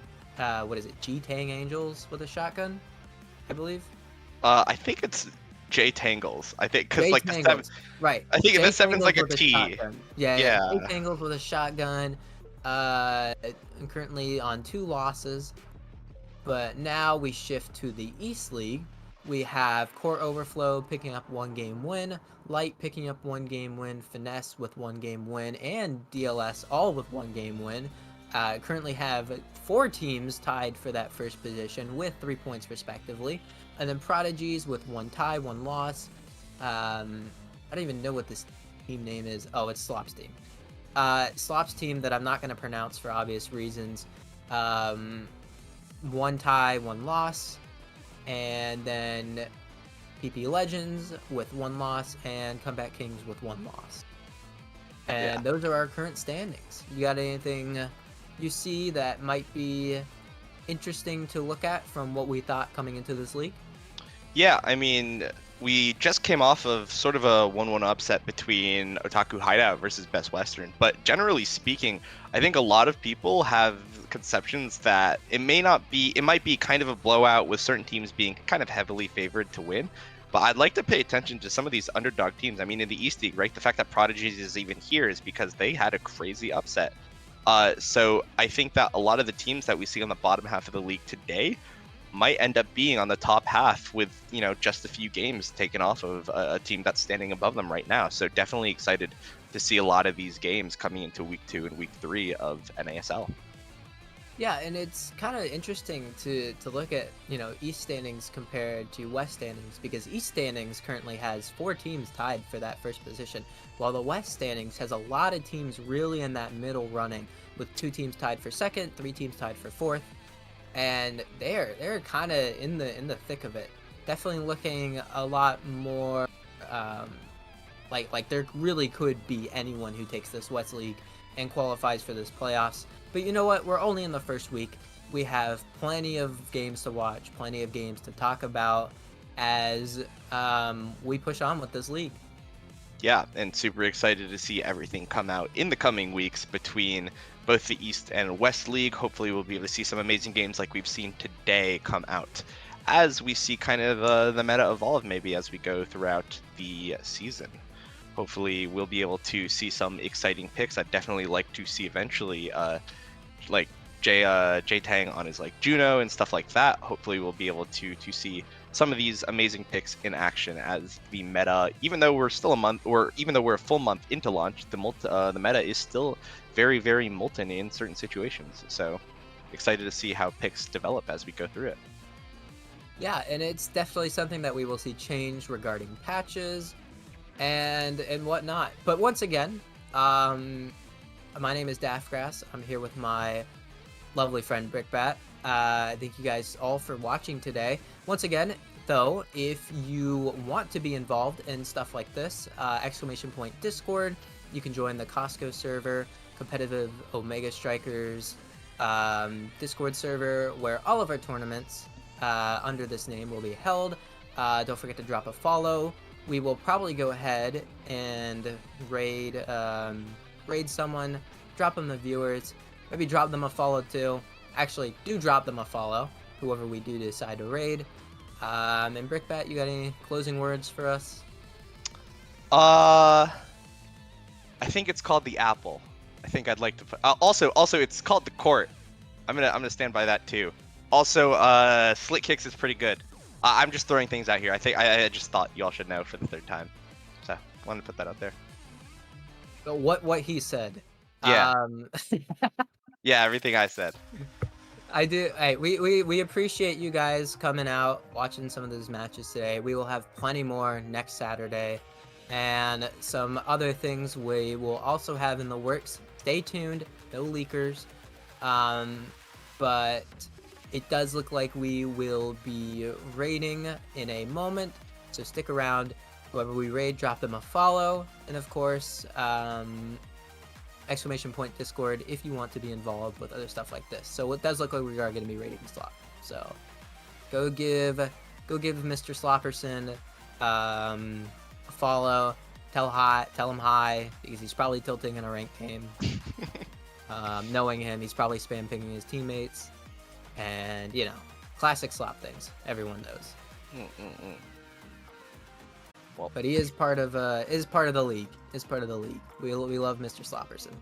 G-Tang Angels with a shotgun, I believe? I think it's J-Tangles. I think, because the 7... Right. I think the 7's like a T. Yeah. J-Tangles with a shotgun. I'm currently on 2 losses. But now we shift to the East League. We have Core Overflow picking up 1 game win, Light picking up 1 game win, Finesse with 1 game win, and DLS all with 1 game win. Currently have 4 teams tied for that first position with 3 points respectively. And then Prodigies with 1 tie, 1 loss. I don't even know what this team name is. Oh, it's Slop's team. Slop's team that I'm not going to pronounce for obvious reasons. 1 tie, 1 loss. And then PP Legends with 1 loss, and Comeback Kings with 1 loss. And those are our current standings. You got anything you see that might be interesting to look at from what we thought coming into this league? Yeah, I mean, we just came off of sort of a 1-1 upset between Otaku Hideout versus Best Western. But generally speaking, I think a lot of people have conceptions that it might be kind of a blowout with certain teams being kind of heavily favored to win. But I'd like to pay attention to some of these underdog teams. I mean, in the East League, right? The fact that Prodigy is even here is because they had a crazy upset. So I think that a lot of the teams that we see on the bottom half of the league today might end up being on the top half with, just a few games taken off of a team that's standing above them right now. So definitely excited to see a lot of these games coming into week 2 and week 3 of NASL. Yeah, and it's kind of interesting to look at, East standings compared to West standings, because East standings currently has 4 teams tied for that first position, while the West standings has a lot of teams really in that middle running, with 2 teams tied for second, 3 teams tied for fourth, and they're kind of in the thick of it. Definitely looking a lot more like there really could be anyone who takes this West League and qualifies for this playoffs. But you know what? We're only in the first week. We have plenty of games to watch, plenty of games to talk about as we push on with this league. Yeah, and super excited to see everything come out in the coming weeks between both the East and West League. Hopefully we'll be able to see some amazing games like we've seen today come out as we see kind of the meta evolve maybe as we go throughout the season. Hopefully we'll be able to see some exciting picks. I'd definitely like to see eventually like J Tang on his like Juno and stuff like that. Hopefully we'll be able to see some of these amazing picks in action as the meta, even though we're still a month, or even though we're a full month into launch, the meta is still very, very molten in certain situations. So excited to see how picks develop as we go through it. Yeah, and it's definitely something that we will see change regarding patches and whatnot. But once again, my name is Daftgrass. I'm here with my lovely friend Brickbat. Thank you guys all for watching today. Once again, though, if you want to be involved in stuff like this, !Discord, you can join the Costco server, competitive Omega Strikers Discord server, where all of our tournaments under this name will be held. Don't forget to drop a follow. We will probably go ahead and raid someone, drop them the viewers, maybe drop them a follow too. Actually, do drop them a follow, whoever we do decide to raid. And Brickbat, you got any closing words for us? I think it's called the Apple. I think I'd like to put, also it's called the Court. I'm gonna stand by that too. Also, Slit Kicks is pretty good. I'm just throwing things out here. I just thought y'all should know for the 3rd time, so wanted to put that out there. What he said. Yeah. Yeah, everything I said. I do. Hey, we appreciate you guys coming out, watching some of those matches today. We will have plenty more next Saturday, and some other things we will also have in the works. Stay tuned. No leakers. But it does look like we will be raiding in a moment, so stick around. Whoever we raid, drop them a follow, and of course, !Discord if you want to be involved with other stuff like this. So it does look like we are going to be raiding Slot. So go give Mr. Slopperson a follow. Tell him hi, because he's probably tilting in a ranked game. Knowing him, he's probably spam picking his teammates, and classic Slop things. Everyone knows. Well, but he is part of the league. We love Mr. Slopperson.